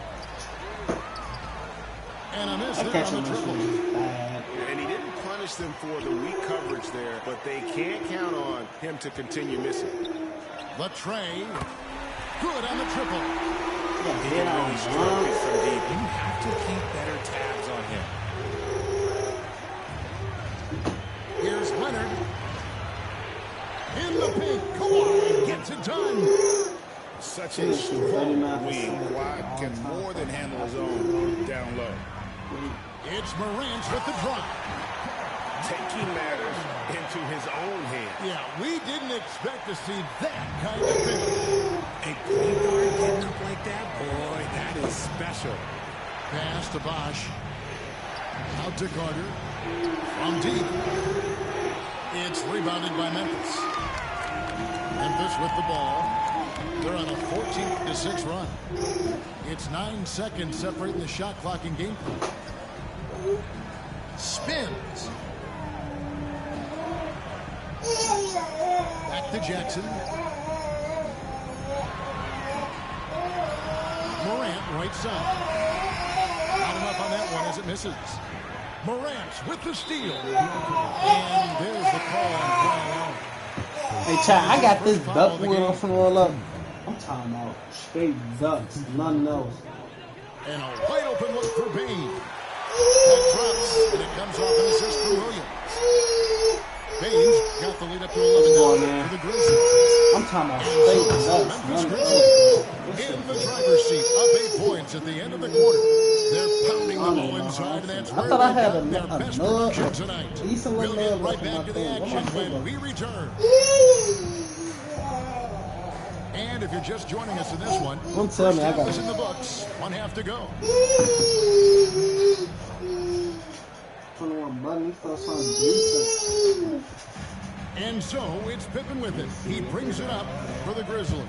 [SPEAKER 2] And a miss there on the triple.
[SPEAKER 11] And he didn't punish them for the weak coverage there, but they can't count on him to continue missing.
[SPEAKER 2] Latrey. Good on the triple.
[SPEAKER 3] He can really stroke it from deep. You have to keep better tabs on him.
[SPEAKER 2] Here's Leonard. In the paint. Kawhi gets it done.
[SPEAKER 11] Such a strong wing. Kawhi can more than handle his own down low.
[SPEAKER 2] It's Morant with the drop.
[SPEAKER 11] Taking matters into his own hands.
[SPEAKER 2] Yeah, we didn't expect to see that kind of finish.
[SPEAKER 3] A point guard getting up like that, boy, that is special.
[SPEAKER 2] Pass to Bosch. Out to Carter. From deep. It's rebounded by Memphis. Memphis with the ball. They're on a 14-6 run. It's 9 seconds separating the shot clock and game clock. Spins. Back to Jackson. Morant right side. Not enough on that one as it misses. Morant with the steal. And there's the call on foul.
[SPEAKER 1] Hey, Chad, I got this duck wheel I'm finna roll up. I'm talking about straight ducks, nothing else.
[SPEAKER 2] And a wide open look for Bain. That drops, and it comes off an assist from Williams. Baines got the lead up to 11 for the Grizzlies.
[SPEAKER 1] I'm talking about straight ducks, nothing else.
[SPEAKER 2] In the driver's seat, up 8 points at the end of the quarter. They're pounding the ball inside, and that's where they got their best production tonight. We'll get right back to the action when we return. And if you're just joining us in this one, first half is in the books. 1 half to go.
[SPEAKER 1] 21 button, he felt something decent.
[SPEAKER 2] And so it's Pippen with it. He brings it up for the Grizzlies.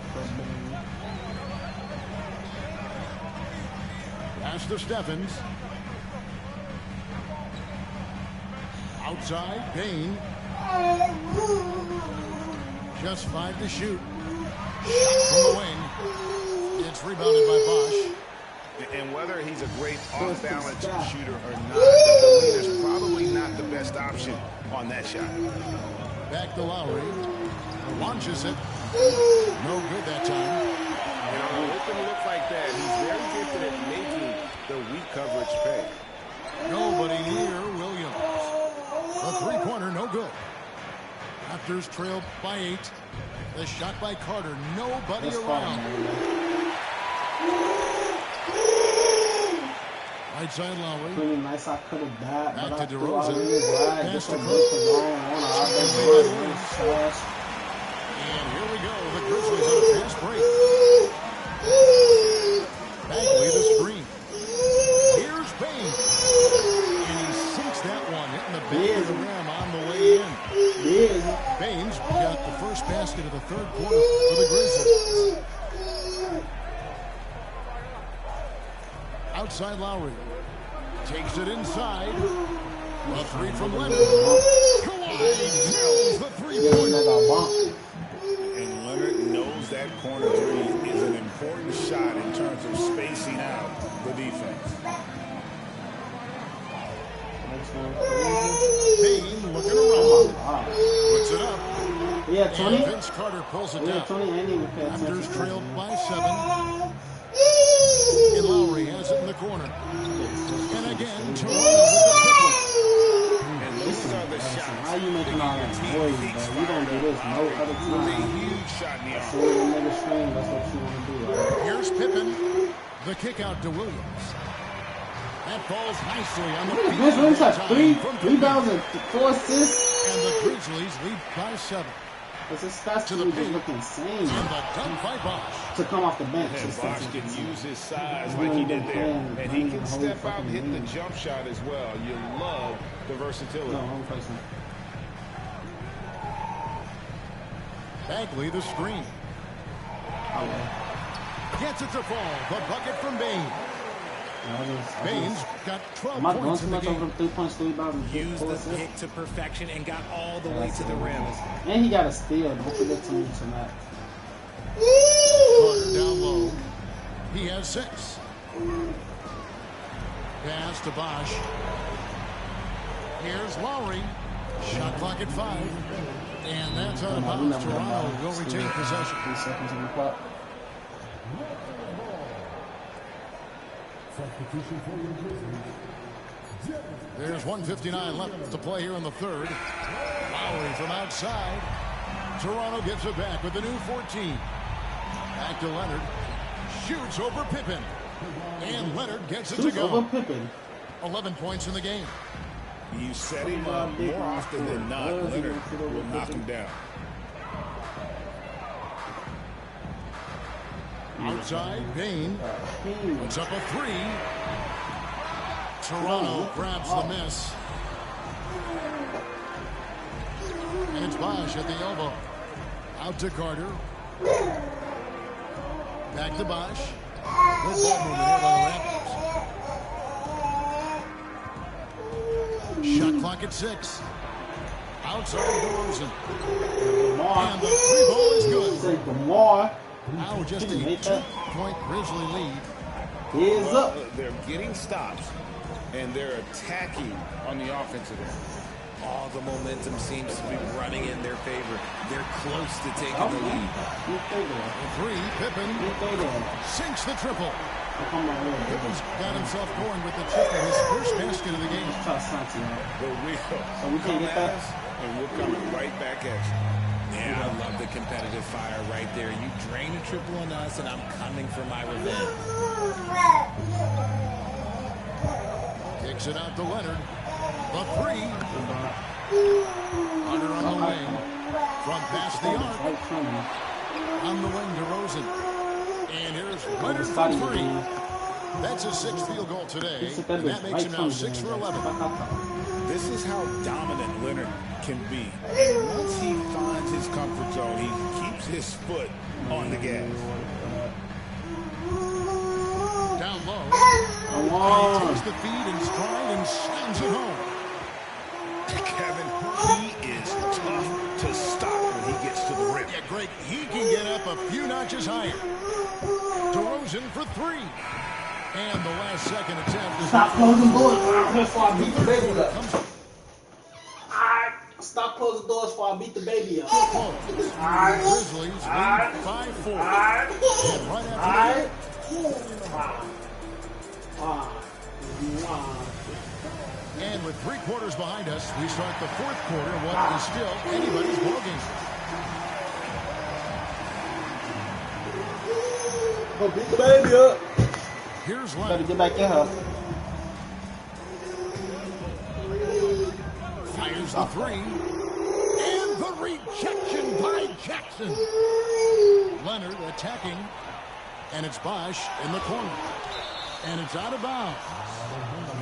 [SPEAKER 2] Pass to Stephens. Outside, Bain. Just 5 to shoot. Shot from the wing. It's rebounded by Bosch.
[SPEAKER 6] And whether he's a great off-balance shooter or not, the leader's probably not the best option on that shot.
[SPEAKER 2] Back to Lowry. Launches it. No good that time.
[SPEAKER 6] And on an open look like that, he's very gifted at making the weak coverage pay.
[SPEAKER 2] Nobody near Williams. A three-pointer, no good. Raptors trailed by 8. The shot by Carter. Nobody around. Right side Lowry.
[SPEAKER 1] Pretty nice. I could have died,
[SPEAKER 2] back
[SPEAKER 1] but
[SPEAKER 2] to
[SPEAKER 1] I
[SPEAKER 2] DeRozan.
[SPEAKER 1] Pass to
[SPEAKER 2] Cook. And here we go. The Grizzlies on a fast break. Bagley the screen. Here's Bain. And he sinks that one, hitting the back of the rim on the way in. Baines got the first basket of the third quarter for the Grizzlies. Outside Lowry. Takes it inside. A 3 from Leonard. Kawhi drills the three-pointer.
[SPEAKER 6] And Leonard knows that corner three is an important shot in terms of spacing out the defense.
[SPEAKER 2] Bain looking around. Puts it up.
[SPEAKER 1] Yeah, 20.
[SPEAKER 2] And Vince Carter pulls it down.
[SPEAKER 1] 20.
[SPEAKER 2] Raptors trailed by 7. And Lowry has it in the corner. And again, Toronto with the triple.
[SPEAKER 6] And those are the shots.
[SPEAKER 1] How you making all that noise, bro? You don't do this no other time.
[SPEAKER 6] A huge shot in the arm.
[SPEAKER 1] So you never stream, that's what you want to do, right?
[SPEAKER 2] Here's Pippen. The kick out to Williams. That falls nicely on the feet.
[SPEAKER 1] Williams had 3 rebounds and 4 assists.
[SPEAKER 2] And the Grizzlies lead by 7.
[SPEAKER 1] It's a stats to just look insane.
[SPEAKER 2] And the dunk by Bosch.
[SPEAKER 1] To come off the bench.
[SPEAKER 6] And Bosch can use his size like he did there. And he can step out and hit the jump shot as well. You love the versatility.
[SPEAKER 1] No, I'm facing.
[SPEAKER 2] Bagley the screen. Gets it to fall. The bucket from Bain. Baines got 12 points in the game.
[SPEAKER 1] 3 points, 3 rebounds,
[SPEAKER 3] used the pick to perfection and got all the way to the rim.
[SPEAKER 1] And he got a steal. Don't forget to mention that.
[SPEAKER 2] Carter down low. He has 6. Pass to Bosch. Here's Lowry. Shot clock at 5. And that's out of bounds. Toronto will retain possession.
[SPEAKER 1] 3 seconds on the clock.
[SPEAKER 2] There's 1:59 left to play here in the third. Lowry from outside. Toronto gets it back with the new 14. Back to Leonard. Shoots over Pippen. And Leonard gets it to go.
[SPEAKER 1] Over Pippen.
[SPEAKER 2] 11 points in the game.
[SPEAKER 6] You set him up more often than not. Leonard will knock him down.
[SPEAKER 2] Outside, Bain puts up a 3. Toronto grabs the miss. And it's Bosch at the elbow. Out to Carter. Back to Bosch. Good ball movement here by the Raptors. Shot clock at 6. Outside DeRozan. And the 3-ball is good. Now just a 2-point Grizzly lead.
[SPEAKER 1] He's up.
[SPEAKER 6] They're getting stops, and they're attacking on the offensive end.
[SPEAKER 3] All the momentum seems to be running in their favor. They're close to taking the lead.
[SPEAKER 2] Three, Pippen sinks the triple. Pippen's got himself going with the triple, his first basket of the game.
[SPEAKER 6] But we'll come at us, and we're coming right back at you.
[SPEAKER 3] Yeah, I love the competitive fire right there. You drain a triple on us, and I'm coming for my revenge.
[SPEAKER 2] Kicks it out to Leonard. The three. Hunter on the wing. From past the arc. On the wing to Rosen. And here's Leonard for three. That's his sixth field goal today. And that makes him now 6 for 11.
[SPEAKER 6] This is how dominant Leonard can be. And once he finds his comfort zone, he keeps his foot on the gas.
[SPEAKER 2] Down low. He takes the feed in stride and slams it home.
[SPEAKER 6] Kevin, he is tough to stop when he gets to the rim.
[SPEAKER 2] Yeah, Greg, he can get up a few notches higher. DeRozan for three. And the last second attempt.
[SPEAKER 1] Stop closing doors before I beat the baby up. Stop closing doors before I beat the baby up.
[SPEAKER 2] Grizzlies lead 5-4. And right after and with 3 quarters behind us, we start the fourth quarter. What is still anybody's ballgame.
[SPEAKER 1] Go beat the baby up.
[SPEAKER 2] Here's
[SPEAKER 1] Better
[SPEAKER 2] Leonard.
[SPEAKER 1] get back in her.
[SPEAKER 2] Fires the three. And the rejection by Jackson. Leonard attacking. And it's Bosch in the corner. And it's out of bounds.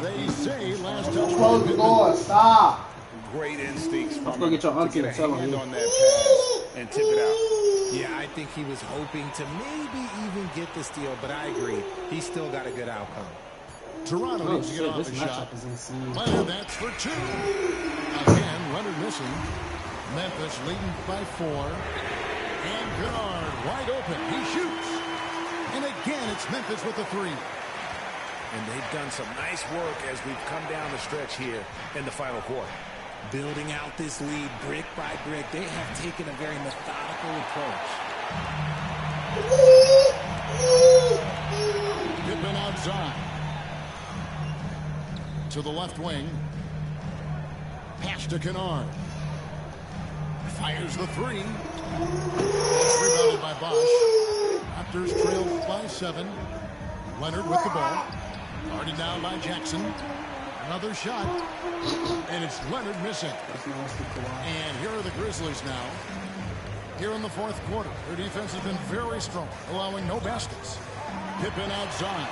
[SPEAKER 2] They say last touch.
[SPEAKER 1] Close the door. Stop.
[SPEAKER 6] Great instincts from
[SPEAKER 1] Let's go get your auntie
[SPEAKER 6] to
[SPEAKER 1] and
[SPEAKER 6] get a
[SPEAKER 1] tell her.
[SPEAKER 6] hand on that pass and tip it out.
[SPEAKER 3] Yeah, I think he was hoping to maybe even get the steal, but I agree. He's still got a good outcome.
[SPEAKER 2] Toronto needs to get off
[SPEAKER 1] This
[SPEAKER 2] the shot.
[SPEAKER 1] matchup is insane.
[SPEAKER 2] Leonard, that's for 2. Again, Leonard missing. Memphis leading by 4. And Kennard wide open. He shoots. And again, it's Memphis with the 3.
[SPEAKER 6] And they've done some nice work as we've come down the stretch here in the final quarter.
[SPEAKER 3] Building out this lead brick by brick, they have taken a very methodical approach.
[SPEAKER 2] Pippen outside. To the left wing. Pass to Kennard. Fires the 3. It's rebounded by Bosch. Raptors trailed by 7. Leonard with the ball. Guarded down by Jackson. Another shot. And it's Leonard missing. And here are the Grizzlies now. Here in the fourth quarter. Their defense has been very strong, allowing no baskets. Pippen outside.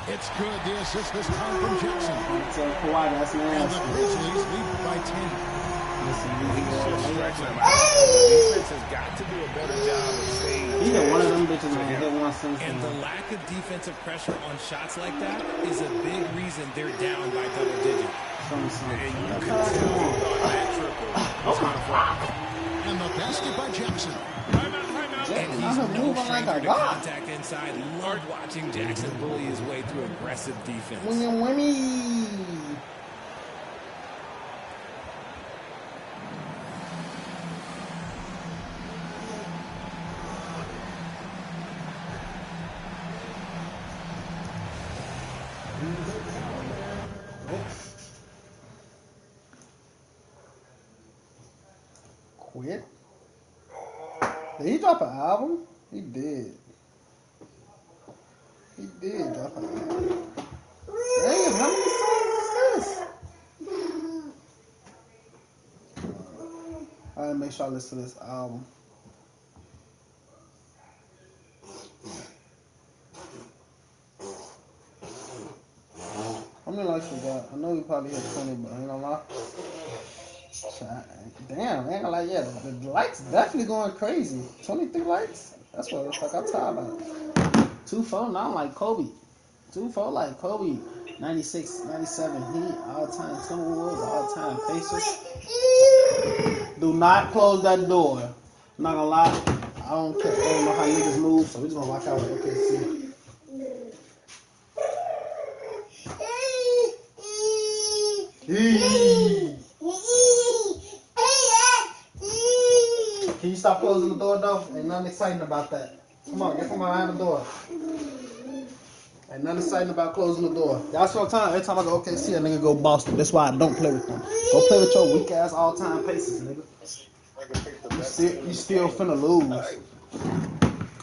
[SPEAKER 2] It's good. The assist this time from Jackson. And the Grizzlies lead by 10.
[SPEAKER 6] Stretching them out. The defense has got to do a better job of staying.
[SPEAKER 1] One of them bitches on hit one since.
[SPEAKER 3] And the lack of defensive pressure on shots like that is a big reason they're down by double digits.
[SPEAKER 6] And you can tell that triple was going to fall.
[SPEAKER 2] And the basket by Jackson.
[SPEAKER 3] And he's no stranger to contact inside. Love watching Jackson bully his way through aggressive defense.
[SPEAKER 1] Quit? Did he drop an album? He did. He did drop an album. Damn, how many songs is this? I gotta make sure I listen to this album. How many likes we got? I know we probably hit 20, but I ain't gonna lie. Damn, I ain't gonna lie, yeah, the likes definitely going crazy. 23 likes? That's what the fuck I'm talking about. 2-4, now I'm like Kobe. 2-4 like Kobe. 96, 97 Heat, all-time Timberwolves, all-time Pacers. Do not close that door. I'm not gonna lie, I don't care. I don't know how niggas move, so we're just gonna walk out with OKC. you stop closing the door, though? Ain't nothing exciting about that. Come on, get from behind the door. Ain't nothing exciting about closing the door. That's what I'm telling you. Every time I go OKC, a nigga go Boston. That's why I don't play with them. Go play with your weak ass all-time Pacers, nigga. You still finna lose.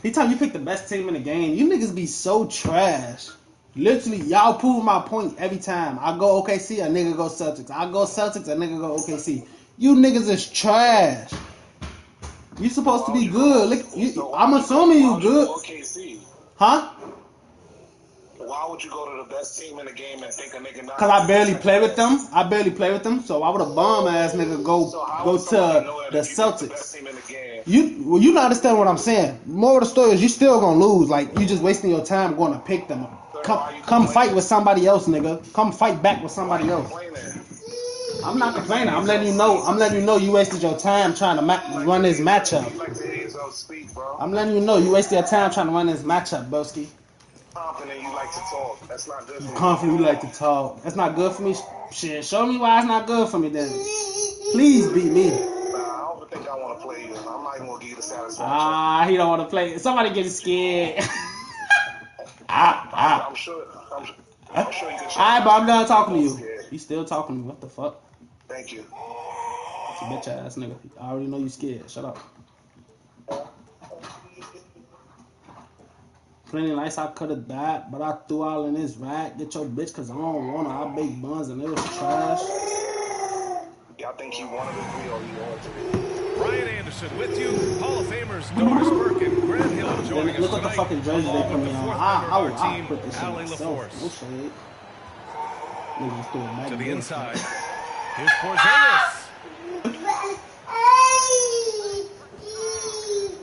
[SPEAKER 1] He tell you pick the best team in the game. You niggas be so trash. Literally, y'all prove my point every time. I go OKC, a nigga go Celtics. I go Celtics, a nigga go OKC. You niggas is trash. You supposed to be good. Look, I'm assuming you good. Huh?
[SPEAKER 12] Why would you go to the best team in the game and think a nigga not?
[SPEAKER 1] Cause I barely play with them. So why would a bum ass nigga go to the Celtics? You not understand what I'm saying. More of the story is you still gonna lose. Like you just wasting your time going to pick them. Come fight with somebody else, nigga. Come fight back with somebody else. I'm not complaining. I'm letting you know you wasted your time trying to run this matchup. I'm letting you know you wasted your time trying to run this matchup, broski.
[SPEAKER 12] Confident you like to talk. That's not good for me.
[SPEAKER 1] Confident you like to talk. That's not good for me. Shit, show me why it's not good for me then. Please beat me.
[SPEAKER 12] Nah, I don't think I want to play you. I'm not even gonna give you the satisfaction.
[SPEAKER 1] He don't want to play. Somebody getting scared.
[SPEAKER 12] I'm sure you can.
[SPEAKER 1] Alright, but I'm done talking to you. You still talking to me? What the fuck?
[SPEAKER 12] Thank you.
[SPEAKER 1] You bitch ass nigga. I already know you scared. Shut up. Plenty nice, I could have died, but I threw all in this rack. Get your bitch, cause I don't want her. I baked buns and it was trash.
[SPEAKER 12] Y'all think he wanted to be or he wanted to be?
[SPEAKER 11] Ryan Anderson with you. Hall of Famers Doris Burke and Grant Hill joining us
[SPEAKER 1] Look at the
[SPEAKER 11] tonight.
[SPEAKER 1] fucking jersey they put me on. I put this shit
[SPEAKER 11] Allie
[SPEAKER 1] myself. No shade. Niggas threw it back
[SPEAKER 11] to the
[SPEAKER 1] there.
[SPEAKER 11] inside. Here's Porzingis.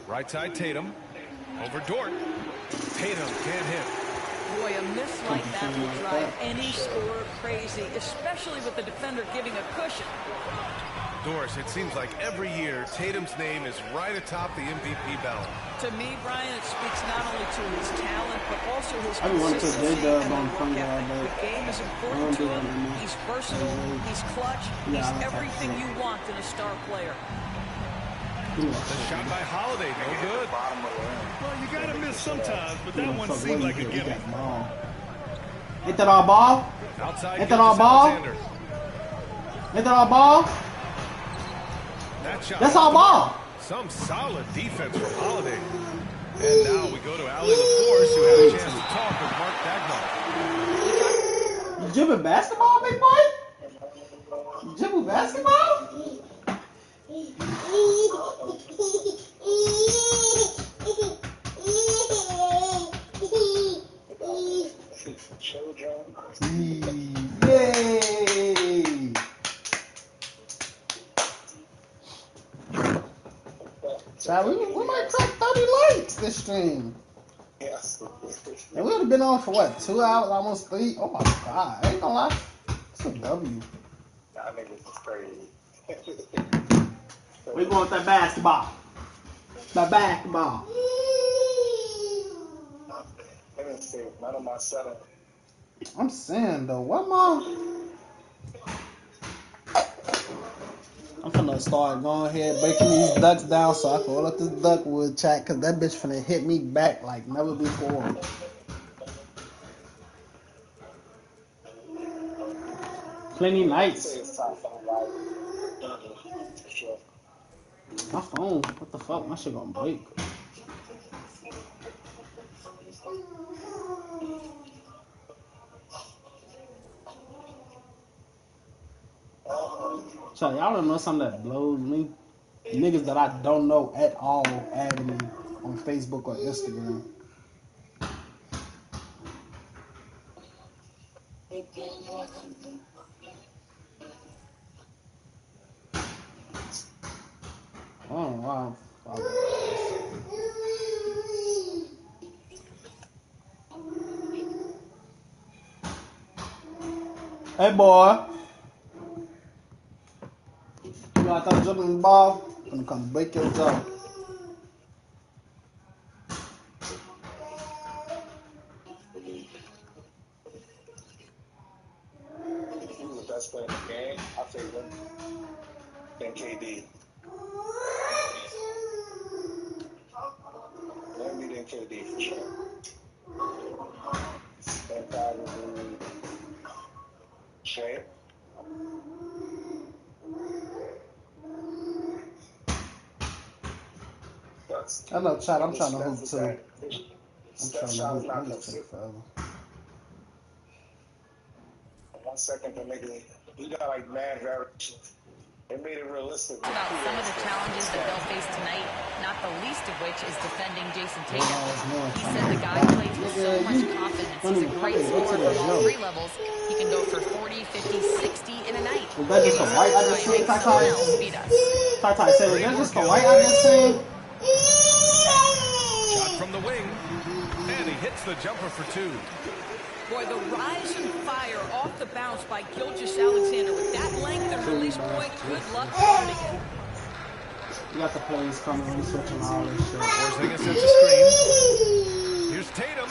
[SPEAKER 11] Right side Tatum. Over Dort. Tatum can't hit.
[SPEAKER 8] Boy, a miss like that will drive any scorer crazy, especially with the defender giving a cushion.
[SPEAKER 11] Doris, it seems like every year Tatum's name is right atop the MVP ballot.
[SPEAKER 8] To me, Brian, it speaks not only to his talent, but also his
[SPEAKER 1] Everyone took
[SPEAKER 8] consistency
[SPEAKER 1] their
[SPEAKER 8] and
[SPEAKER 1] dub on
[SPEAKER 8] work
[SPEAKER 1] front
[SPEAKER 8] ethic.
[SPEAKER 1] yard,
[SPEAKER 8] The game is important to him. He's versatile. He's clutch. He's everything you want in a star player.
[SPEAKER 11] The shot by Holiday, no good. Well, you gotta miss sometimes, but that one seemed like a gimme.
[SPEAKER 1] Ain't that all ball?
[SPEAKER 11] Outside
[SPEAKER 1] Ain't that all ball? Ain't that all ball?
[SPEAKER 11] That shot.
[SPEAKER 1] That's all ball.
[SPEAKER 11] Some solid defense from Holiday. And now we go to Allie LaForce, who had a chance to talk with Mark Dagnall.
[SPEAKER 1] You jibbing basketball, big boy? You jibbing basketball? Yay! Child, we might crack 30 likes this stream.
[SPEAKER 12] Yes.
[SPEAKER 1] And we would have been on for what, 2 hours, almost 3? Oh my god, I ain't gonna lie. It's a W.
[SPEAKER 12] I think it's crazy.
[SPEAKER 1] We going with that basketball. That basketball.
[SPEAKER 12] Let me see. None of my setup.
[SPEAKER 1] I'm saying though, what more? I'm finna start going ahead breaking these ducks down so I can roll up this duck wood chat, cause that bitch finna hit me back like never before. Plenty nights. My phone, what the fuck? My shit gonna break. So y'all don't know something that blows me? Niggas that I don't know at all adding me on Facebook or Instagram. I don't know why I'm following this. Hey boy. You know I thought jumping the ball? I'm gonna come break your jaw.
[SPEAKER 12] Who's the best player in the game? I'll take him. Then KD.
[SPEAKER 1] I know, Chad. I'm trying to hoop too. I'm
[SPEAKER 12] Steph
[SPEAKER 1] trying to
[SPEAKER 12] shot
[SPEAKER 1] hoop.
[SPEAKER 12] is not
[SPEAKER 1] I'm
[SPEAKER 12] going
[SPEAKER 1] just
[SPEAKER 12] to
[SPEAKER 1] taking
[SPEAKER 12] sit.
[SPEAKER 1] forever.
[SPEAKER 12] 1 second to make it. We got like mad variations. They made it realistic.
[SPEAKER 13] About some of the challenges that they'll face tonight, not the least of which is defending Jason Tatum. He said the guy plays with so much confidence. He's a great scorer from all three levels. He can go for 40, 50, 60 in a night.
[SPEAKER 1] Was that just a white I just seen, Tai-Tai? Tai-Tai said, was that just a white I just seen?
[SPEAKER 14] Shot from the wing, and he hits the jumper for 2.
[SPEAKER 8] Boy, the rise and fire off the bounce by Gilgeous-Alexander. With that length and release point, good luck guarding it.
[SPEAKER 1] You got the plays coming, we switching all this shit.
[SPEAKER 14] Porzingis sets a screen. Here's Tatum.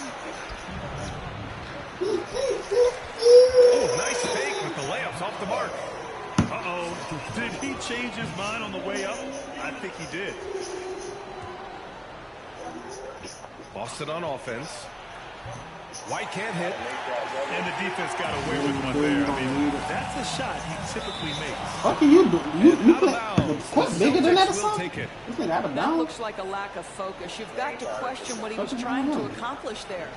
[SPEAKER 14] Oh, nice fake with the layups off the mark.
[SPEAKER 15] Uh-oh. Did he change his mind on the way up? I think he did.
[SPEAKER 14] Boston on offense. White can't hit.
[SPEAKER 15] And the defense got away with one there. I mean, that's a shot he typically makes.
[SPEAKER 1] What can you do? You play the court bigger than that or something? This thing out of
[SPEAKER 8] That
[SPEAKER 1] bounds?
[SPEAKER 8] looks like a lack of focus. You've got to question what he was trying to accomplish there.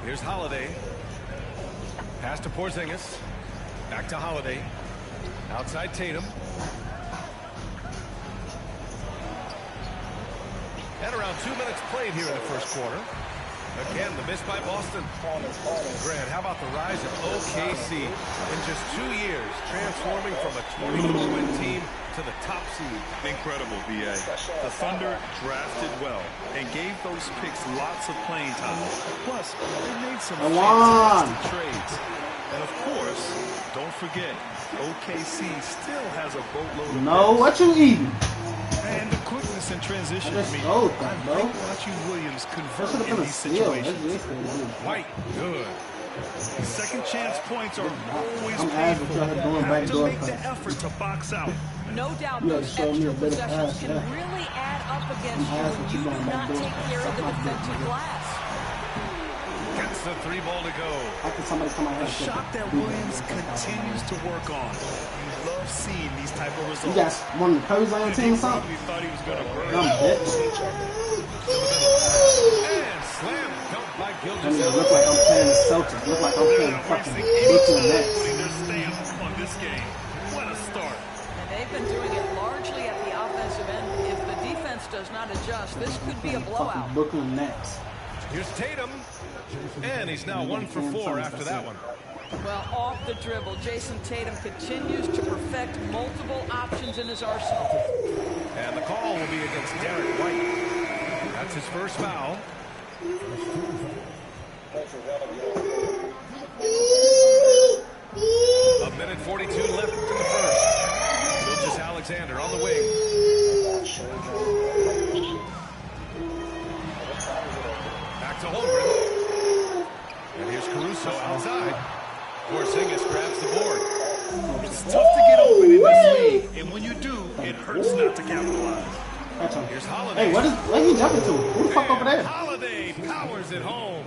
[SPEAKER 14] Here's Holiday. Pass to Porzingis. Back to Holiday. Outside Tatum. And around 2 minutes played here in the first quarter. Again, the miss by Boston. Grant, how about the rise of OKC in just 2 years, transforming from a 24-win team to the top seed?
[SPEAKER 15] Incredible, B.A. The Thunder drafted well and gave those picks lots of playing time. Plus, they made some fantastic trades. And of course, don't forget, OKC still has a boatload of picks.
[SPEAKER 1] What you eating?
[SPEAKER 15] And the quickness in transition. I like watching Williams convert in these situations.
[SPEAKER 14] White, good.
[SPEAKER 15] Second chance points are always painful. Have to make the effort to box out.
[SPEAKER 8] No doubt those extra possessions can really add up against you when you do not take care of the defensive glass.
[SPEAKER 14] Gets the 3 ball to go.
[SPEAKER 15] A shot that Williams continues to work on. You love seeing these type of results.
[SPEAKER 1] You got one of the Curry's on your team or something?
[SPEAKER 15] He thought he was going to burn.
[SPEAKER 14] And slam dunk by Gilgeous.
[SPEAKER 1] It look like I'm playing the Celtics. Look like I'm playing fucking Brooklyn Nets.
[SPEAKER 15] Putting their stamp on this game. What a start.
[SPEAKER 8] And they've been doing it largely at the offensive end. If the defense does not adjust, this could be a blowout.
[SPEAKER 1] Brooklyn Nets.
[SPEAKER 14] Here's Tatum. And he's now 1 for 4 after that one.
[SPEAKER 8] Well, off the dribble, Jason Tatum continues to perfect multiple options in his arsenal.
[SPEAKER 14] And the call will be against Derek White. That's his first foul. A minute 42 left in the first. Gilgeous-Alexander on the wing. Back to Holmgren. And here's Caruso outside. Porzingis grabs the board.
[SPEAKER 15] It's tough to get open in this league, and when you do, it hurts not to capitalize.
[SPEAKER 14] Here's Holiday.
[SPEAKER 1] Hey, what are you jumping to? Who the fuck over there?
[SPEAKER 14] Holiday powers it home.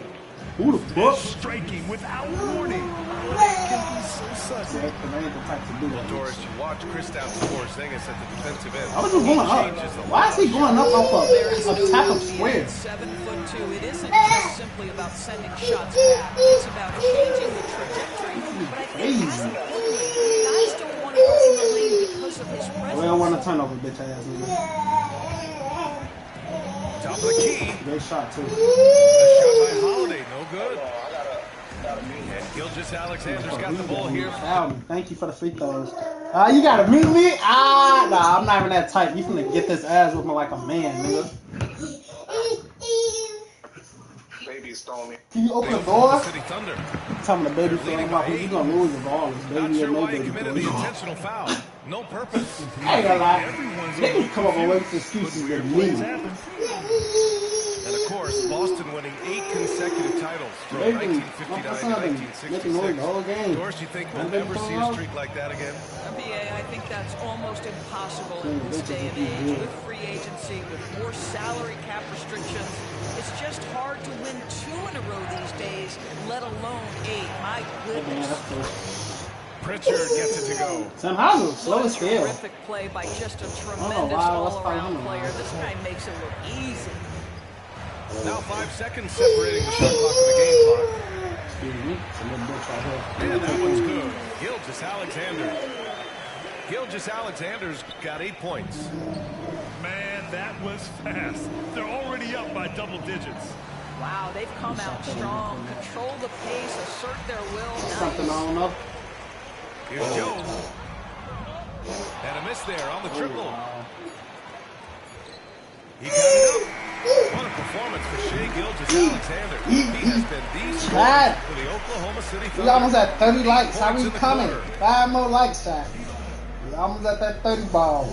[SPEAKER 1] Who the fuck?
[SPEAKER 15] Striking without warning. It can be so sudden.
[SPEAKER 14] Well, Doris, you watch Kristaps Porzingis at the defensive end.
[SPEAKER 1] I was just going up. Why is he going up off a attack of square?
[SPEAKER 8] 7'2". It isn't just simply about sending shots back. It's about changing the trajectory. But I think as importantly, guys don't want to go in the lane because of his presence.
[SPEAKER 1] We don't want to turn over, bitch ass nigga.
[SPEAKER 14] Top of the key.
[SPEAKER 1] Great shot too.
[SPEAKER 14] The shot by Holiday, no good. And Gilgeous-Alexander's got the ball here.
[SPEAKER 1] Thank you for the free throws. You gotta mute me? Nah, I'm not even that type. You finna get this ass with me like a man, nigga.
[SPEAKER 12] Baby's throwing me.
[SPEAKER 1] Can you open the door?
[SPEAKER 14] City Thunder.
[SPEAKER 1] Tell me the baby throwing about who you gonna lose regardless.
[SPEAKER 14] Not
[SPEAKER 1] Baby or
[SPEAKER 14] sure
[SPEAKER 1] no
[SPEAKER 14] why he
[SPEAKER 1] baby.
[SPEAKER 14] committed the intentional foul. No purpose.
[SPEAKER 1] I ain't gonna lie. Niggas come up with excuses than me.
[SPEAKER 14] And of course, Boston winning 8 consecutive titles from 1959 to 1966. Doris, you think we'll ever see a streak like that again?
[SPEAKER 8] BA, I think that's almost impossible in this day and age. With free agency, with more salary cap restrictions, it's just hard to win 2 in a row these days, let alone 8. My goodness.
[SPEAKER 14] Pritchard gets it to go.
[SPEAKER 1] Sam Howell, slow as hell.
[SPEAKER 8] Terrific play by just a tremendous all-around player. This guy makes it look easy.
[SPEAKER 14] Now 5 seconds separating the shot clock from the game clock.
[SPEAKER 1] Excuse me. It's a little bitch right here.
[SPEAKER 14] And that one's good. Gilgeous-Alexander's got 8 points.
[SPEAKER 15] Man, that was fast. They're already up by double digits.
[SPEAKER 8] Wow, they've come out strong. Control the pace, assert their will.
[SPEAKER 1] Something I don't know.
[SPEAKER 14] Here's Joe. And a miss there on the triple. He got it up. What a performance for Shai Gilgeous-Alexander. He has been the star for the Oklahoma City Thunder.
[SPEAKER 1] We almost at 30 likes. How we coming? 5 more likes, Shai. We almost at that 30 ball.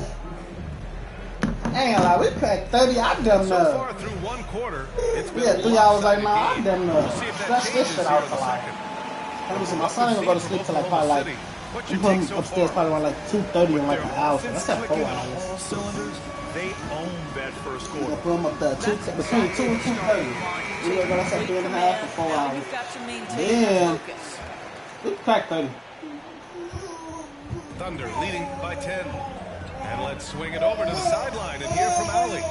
[SPEAKER 1] I ain't gonna lie, we cracked 30. I'm done
[SPEAKER 14] So far through 1 quarter, it's been
[SPEAKER 1] 3 hours right now. I'm done
[SPEAKER 14] We'll see if that
[SPEAKER 1] Stretch this shit out for like. Let me see, my son ain't gonna go to sleep till like probably like. I'm putting him upstairs probably around like 2:30 in like an hour. So that's at 4 hours.
[SPEAKER 15] All cylinders, they own that first
[SPEAKER 1] I'm gonna
[SPEAKER 15] quarter.
[SPEAKER 1] put him up there between 2 and 2:30. We're gonna say 3.5 to 4 hours. Damn. We cracked 30.
[SPEAKER 14] Thunder leading by 10. And let's swing it over to the sideline and hear from Ali.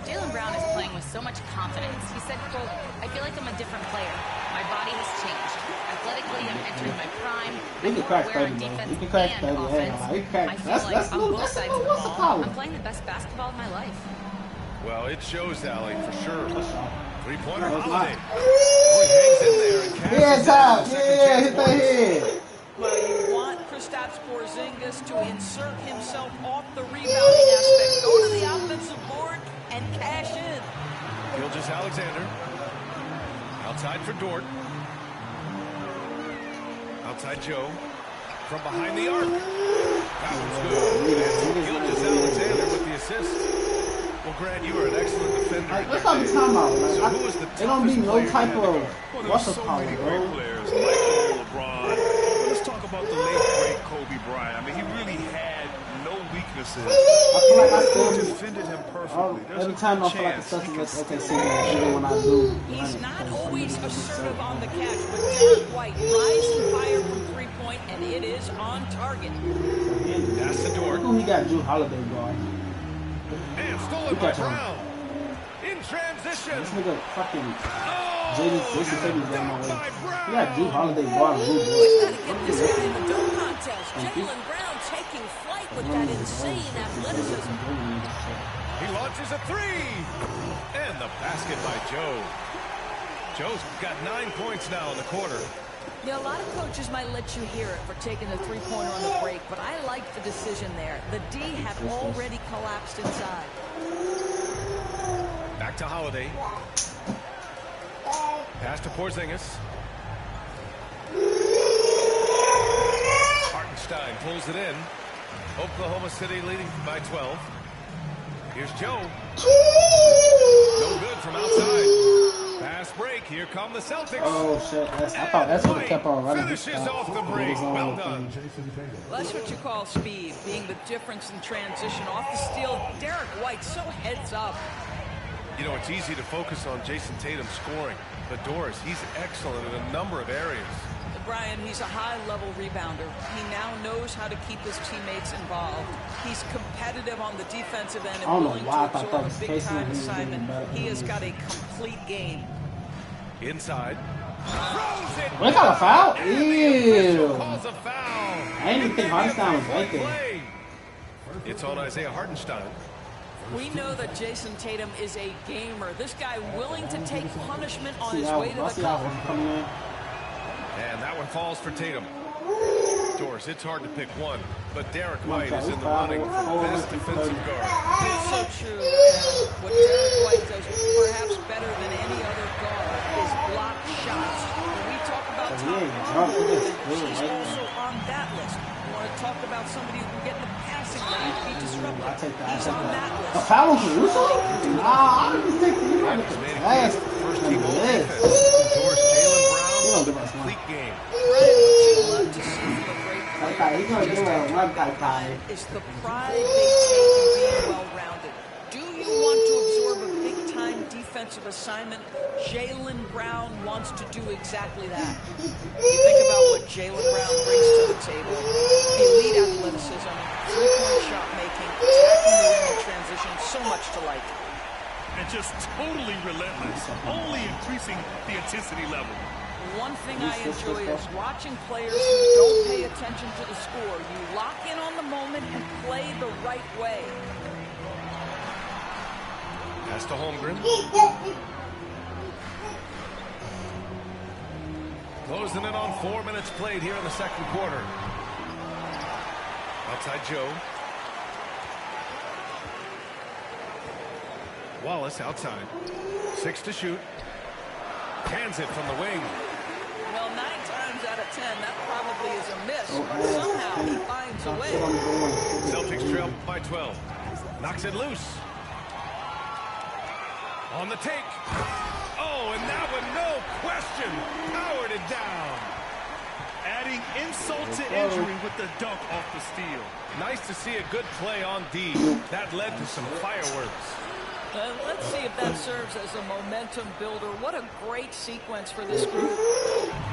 [SPEAKER 13] Jaylen Brown is playing with so much confidence. He said, quote, I feel like I'm a different player. My body has changed. Athletically, I'm entering my prime.
[SPEAKER 1] We can crack 30, bro. We can crack 30. Hey, we can crack. That's a little. That's a little. What's the problem?
[SPEAKER 13] I'm playing the best basketball of my life.
[SPEAKER 14] Well, it shows, Ali, for sure. 3-pointer Holiday. Oh, he hangs in there and cashes
[SPEAKER 1] top. Yeah, hit that head.
[SPEAKER 8] Well, you want Kristaps Porzingis to insert himself off the rebounding aspect. Go to the offensive board and cash in.
[SPEAKER 14] Gilgeous-Alexander. Outside for Dort. Outside Joe. From behind the arc. That one's good. And Gilgeous-Alexander with the assist. Well, Grant, you are an excellent defender.
[SPEAKER 1] Like, what's up with time out? Like,
[SPEAKER 14] so who was the
[SPEAKER 1] they don't be no type of
[SPEAKER 15] There's
[SPEAKER 1] what's
[SPEAKER 15] so
[SPEAKER 1] power,
[SPEAKER 15] many
[SPEAKER 1] bro.
[SPEAKER 15] great players like LeBron. But let's talk about the late, great Kobe Bryant. I mean, he really had no weaknesses.
[SPEAKER 1] I feel like I still
[SPEAKER 15] defended him perfectly. There's
[SPEAKER 1] every time I feel like it's such a okay season, even when I do.
[SPEAKER 8] He's not always assertive on the catch, but Derek White rising fire from 3-point, and it is on target.
[SPEAKER 14] That's the Dort.
[SPEAKER 1] Who he got Drew Holiday guard?
[SPEAKER 14] And stolen by Brown. In transition.
[SPEAKER 1] This nigga fucking Jason Tatum's going my way. He got Drew Holiday guard Drew Boy.
[SPEAKER 8] This guy in the dunk contest. Jaylen Brown taking flight with that insane athleticism.
[SPEAKER 14] He launches a 3. And the basket by Joe. Joe's got 9 points now in the quarter.
[SPEAKER 8] Now, a lot of coaches might let you hear it for taking the 3-pointer on the break, but I like the decision there. The D had already collapsed inside.
[SPEAKER 14] Back to Holiday. Pass to Porzingis. Hartenstein pulls it in. Oklahoma City leading by 12. Here's Joe. No good from outside. Fast break. Here come the Celtics.
[SPEAKER 1] Oh shit! I thought that's what kept on running.
[SPEAKER 14] Finishes off the break. Well done.
[SPEAKER 8] That's what you call speed, being the difference in transition. Off the steal, Derek White so heads up.
[SPEAKER 14] You know, it's easy to focus on Jason Tatum scoring, but Doris, he's excellent in a number of areas.
[SPEAKER 8] Brian, he's a high-level rebounder. He now knows how to keep his teammates involved. He's competitive on the defensive end and willing to absorb a big-time assignment. He has got a complete game.
[SPEAKER 14] Inside.
[SPEAKER 1] What got a foul? Ew.
[SPEAKER 14] Calls a foul.
[SPEAKER 1] I didn't even think Hartenstein was right there.
[SPEAKER 14] It's on Isaiah Hartenstein.
[SPEAKER 8] We know that Jason Tatum is a gamer. This guy willing to take punishment on his way to the cup.
[SPEAKER 14] And that one falls for Tatum. Doris, it's hard to pick one, but Derek White is in the running for best defensive guard.
[SPEAKER 8] It's so true. What Derek White does perhaps better than any other guard is block shots. When we talk about top he's also on that list. You want to talk about somebody who can get in the passing lane and be disruptive. He's on that list.
[SPEAKER 1] A foul on Caruso? Nah, I didn't think he had the
[SPEAKER 14] first team all defense. Doris, Jaylen Brown, complete game.
[SPEAKER 1] He's gonna give a one guy.
[SPEAKER 8] Is the pride they take in being well-rounded. Do you want to absorb a big-time assigned defensive assignment, Jaylen Brown wants to do exactly that. You think about what Jaylen Brown brings to the table. Elite athleticism, three-point shot making, attacking the rim in transition, so much to like.
[SPEAKER 15] And just totally relentless, only increasing the intensity level.
[SPEAKER 8] One thing I enjoy is watching players who don't pay attention to the score. You lock in on the moment and play the right way.
[SPEAKER 14] Pass to Holmgren. Closing in on 4 minutes played here in the second quarter. Outside Joe. Wallace outside. 6 to shoot. Cans it from the wing.
[SPEAKER 8] Well, 9 times out of 10, that probably is a miss. But somehow he finds a way.
[SPEAKER 14] Celtics trail by 12. Knocks it loose. On the take. Oh, and that one, no question, powered it down.
[SPEAKER 15] Adding insult to injury with the dunk off the steal.
[SPEAKER 14] Nice to see a good play on D. That led to some fireworks.
[SPEAKER 8] Let's see if that serves as a momentum builder. What a great sequence for this group.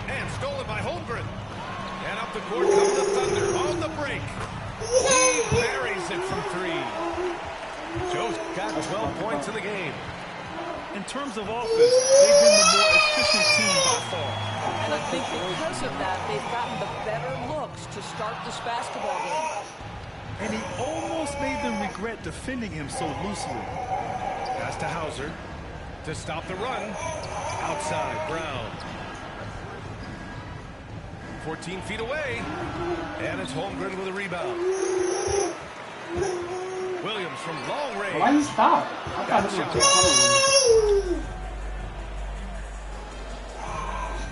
[SPEAKER 14] And stolen by Holmgren. And up the court comes the Thunder on the break. He buries it from 3. Joe's got 12 points in the game.
[SPEAKER 15] In terms of offense, they've been the more efficient team by far.
[SPEAKER 8] And I think because of that, they've gotten the better looks to start this basketball game.
[SPEAKER 15] And he almost made them regret defending him so loosely.
[SPEAKER 14] Pass to Hauser to stop the run. Outside, Brown. 14 feet away. And it's Holmgren with a rebound. Williams from long range.
[SPEAKER 1] Why you stop? I thought he was coming.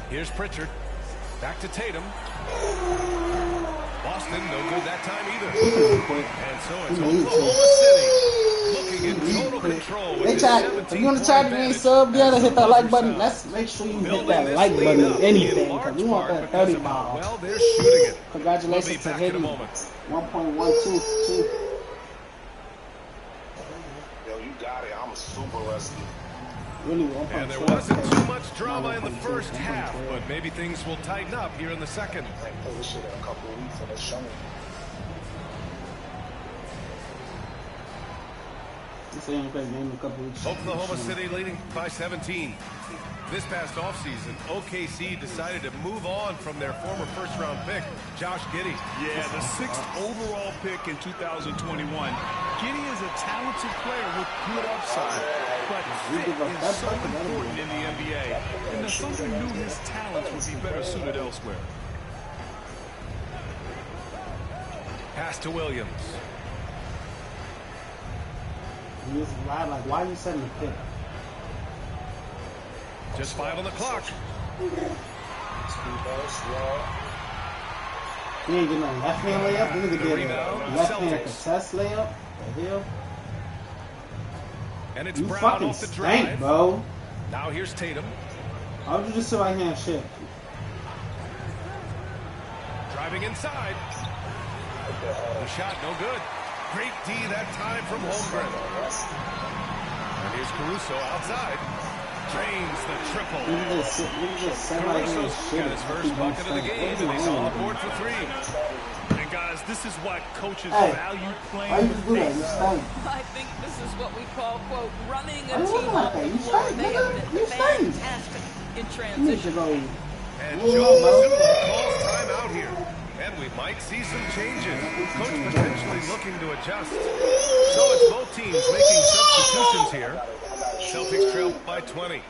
[SPEAKER 14] Here's Pritchard. Back to Tatum. Boston, no good that time either. And so it's Oklahoma City looking in total control with this 17-point
[SPEAKER 1] if you want to try to get sub together, hit that like button. Let's make sure you hit that like button on anything, because we want that 30 ball.
[SPEAKER 14] Well, they're shooting it.
[SPEAKER 1] Congratulations to Haiti. 1.122.
[SPEAKER 12] Yo, you got it. I'm super rusty.
[SPEAKER 1] Really,
[SPEAKER 14] and there wasn't too much drama in the first half, but maybe things will tighten up here in the second.
[SPEAKER 12] This shit in a couple of weeks and it's showing.
[SPEAKER 14] Oklahoma City leading by 17. This past offseason, OKC decided to move on from their former first-round pick, Josh Giddey.
[SPEAKER 15] Yeah, the 6th overall pick in 2021. Giddey is a talented player with good upside, but fit is so important in the NBA, and the Thunder knew his talents would be better suited elsewhere.
[SPEAKER 14] Pass to Williams.
[SPEAKER 1] He was live, like, why are you setting the pick?
[SPEAKER 14] Just 5 on the clock.
[SPEAKER 1] He ain't getting no left hand layup. He need to get a left hand contest layup. The hell?
[SPEAKER 14] And it's
[SPEAKER 1] you
[SPEAKER 14] Brown
[SPEAKER 1] fucking
[SPEAKER 14] off the drive,
[SPEAKER 1] stank, bro.
[SPEAKER 14] Now here's Tatum.
[SPEAKER 1] How would you just sit right here and shit?
[SPEAKER 14] Driving inside. The shot no good. Great D that time from Holmgren. And here's Caruso outside. Drains the triple. Caruso's got his first bucket of the game, and he's on the board for 3.
[SPEAKER 15] And guys, this is why coaches value playing with pace.
[SPEAKER 8] I think this is what we call, quote, running a team off the floor. They have been fantastic in transition.
[SPEAKER 14] And Joe Mazzulla calls timeout here. And we might see some changes. Coach potentially looking to adjust. So it's both teams making substitutions here. Celtics trail by 20.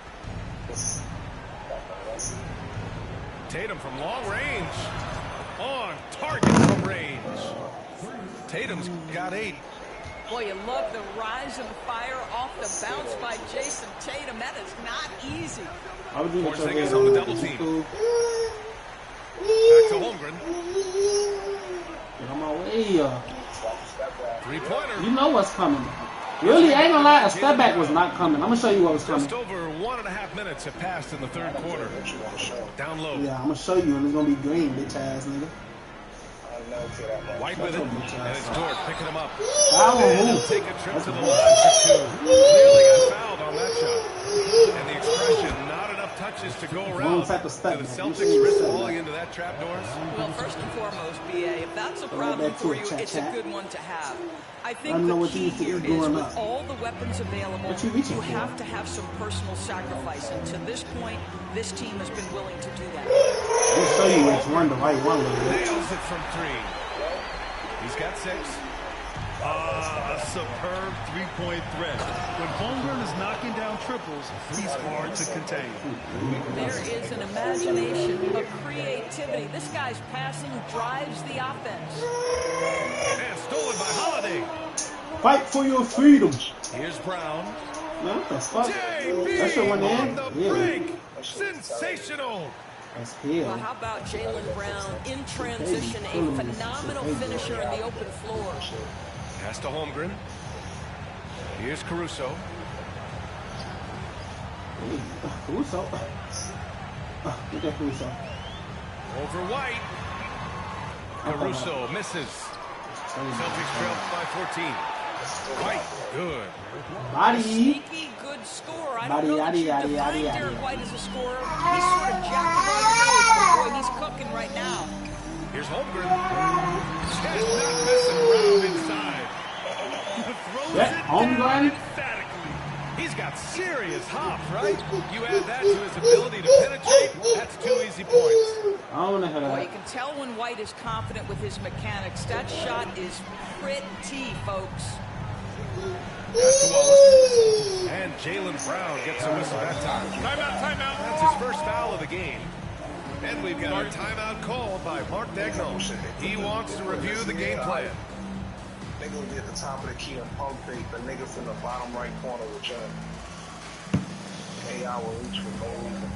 [SPEAKER 14] Tatum from long range. On target from range. Tatum's got 8.
[SPEAKER 8] Boy, you love the rise and fire off the bounce by Jason Tatum. That is not easy.
[SPEAKER 14] Porzingis on the double team. Back to Holmgren.
[SPEAKER 1] Get on my way.
[SPEAKER 14] 3-pointer.
[SPEAKER 1] You know what's coming. Really, I ain't gonna lie, a step back was not coming. I'm gonna show you what was coming.
[SPEAKER 14] Just over 1.5 minutes have passed in the third quarter. Down low.
[SPEAKER 1] Yeah, I'm gonna show you, and it's gonna be green, bitch ass nigga.
[SPEAKER 14] White with it, and it's Dort picking him up.
[SPEAKER 1] Foul.
[SPEAKER 14] And he'll take a trip to the line for two. Clearly got fouled on that shot. And the expression, not enough touches to go around. Do the Celtics risk falling into that trap, Doris?
[SPEAKER 8] Well, first and foremost, BA, if that's a problem for you, it's a good one to have. I think the key here is with all the weapons available, you have to have some personal sacrifice. And to this point, this team has been willing to do that.
[SPEAKER 1] I'll show you which one the right one was.
[SPEAKER 14] Nails it from three. He's got 6.
[SPEAKER 15] A superb three-point threat. When Holmgren is knocking down triples, he's hard to contain.
[SPEAKER 8] There is an imagination, a creativity. This guy's passing drives the offense.
[SPEAKER 14] And stolen by Holiday.
[SPEAKER 1] Fight for your freedom.
[SPEAKER 14] Here's Brown.
[SPEAKER 1] Man, what the fuck?
[SPEAKER 14] JB
[SPEAKER 1] That shit went
[SPEAKER 14] on
[SPEAKER 1] in?
[SPEAKER 14] the
[SPEAKER 1] Yeah.
[SPEAKER 14] break. Sensational.
[SPEAKER 1] That's here.
[SPEAKER 8] Well, how about Jaylen Brown in transition, a phenomenal finisher in the open floor.
[SPEAKER 14] Pass to Holmgren. Here's Caruso.
[SPEAKER 1] Caruso. Look at Caruso.
[SPEAKER 14] Over White. Caruso misses. Celtics trail by 14. White, good.
[SPEAKER 1] Body.
[SPEAKER 8] Sneaky good score. I don't know that you define Derek White as a scorer. He's sort of jack of all trades, but boy, he's cooking right now.
[SPEAKER 14] Here's Holmgren. Just not messing around inside. Throws it down emphatically. He's got serious hops, right? You add that to his ability to penetrate, that's 2 easy points.
[SPEAKER 1] I don't want to hit
[SPEAKER 8] Well,
[SPEAKER 1] that.
[SPEAKER 8] you can tell when White is confident with his mechanics. That shot is pretty, folks.
[SPEAKER 14] Pass to Wallace. And Jaylen Brown gets a whistle that time. Timeout. That's his first foul of the game. And we've got a timeout called by Mark Degno. He wants to review the game plan.
[SPEAKER 12] They gonna be at the top of the key and pump fake the nigga from the bottom right corner with John. AI will reach for no reason.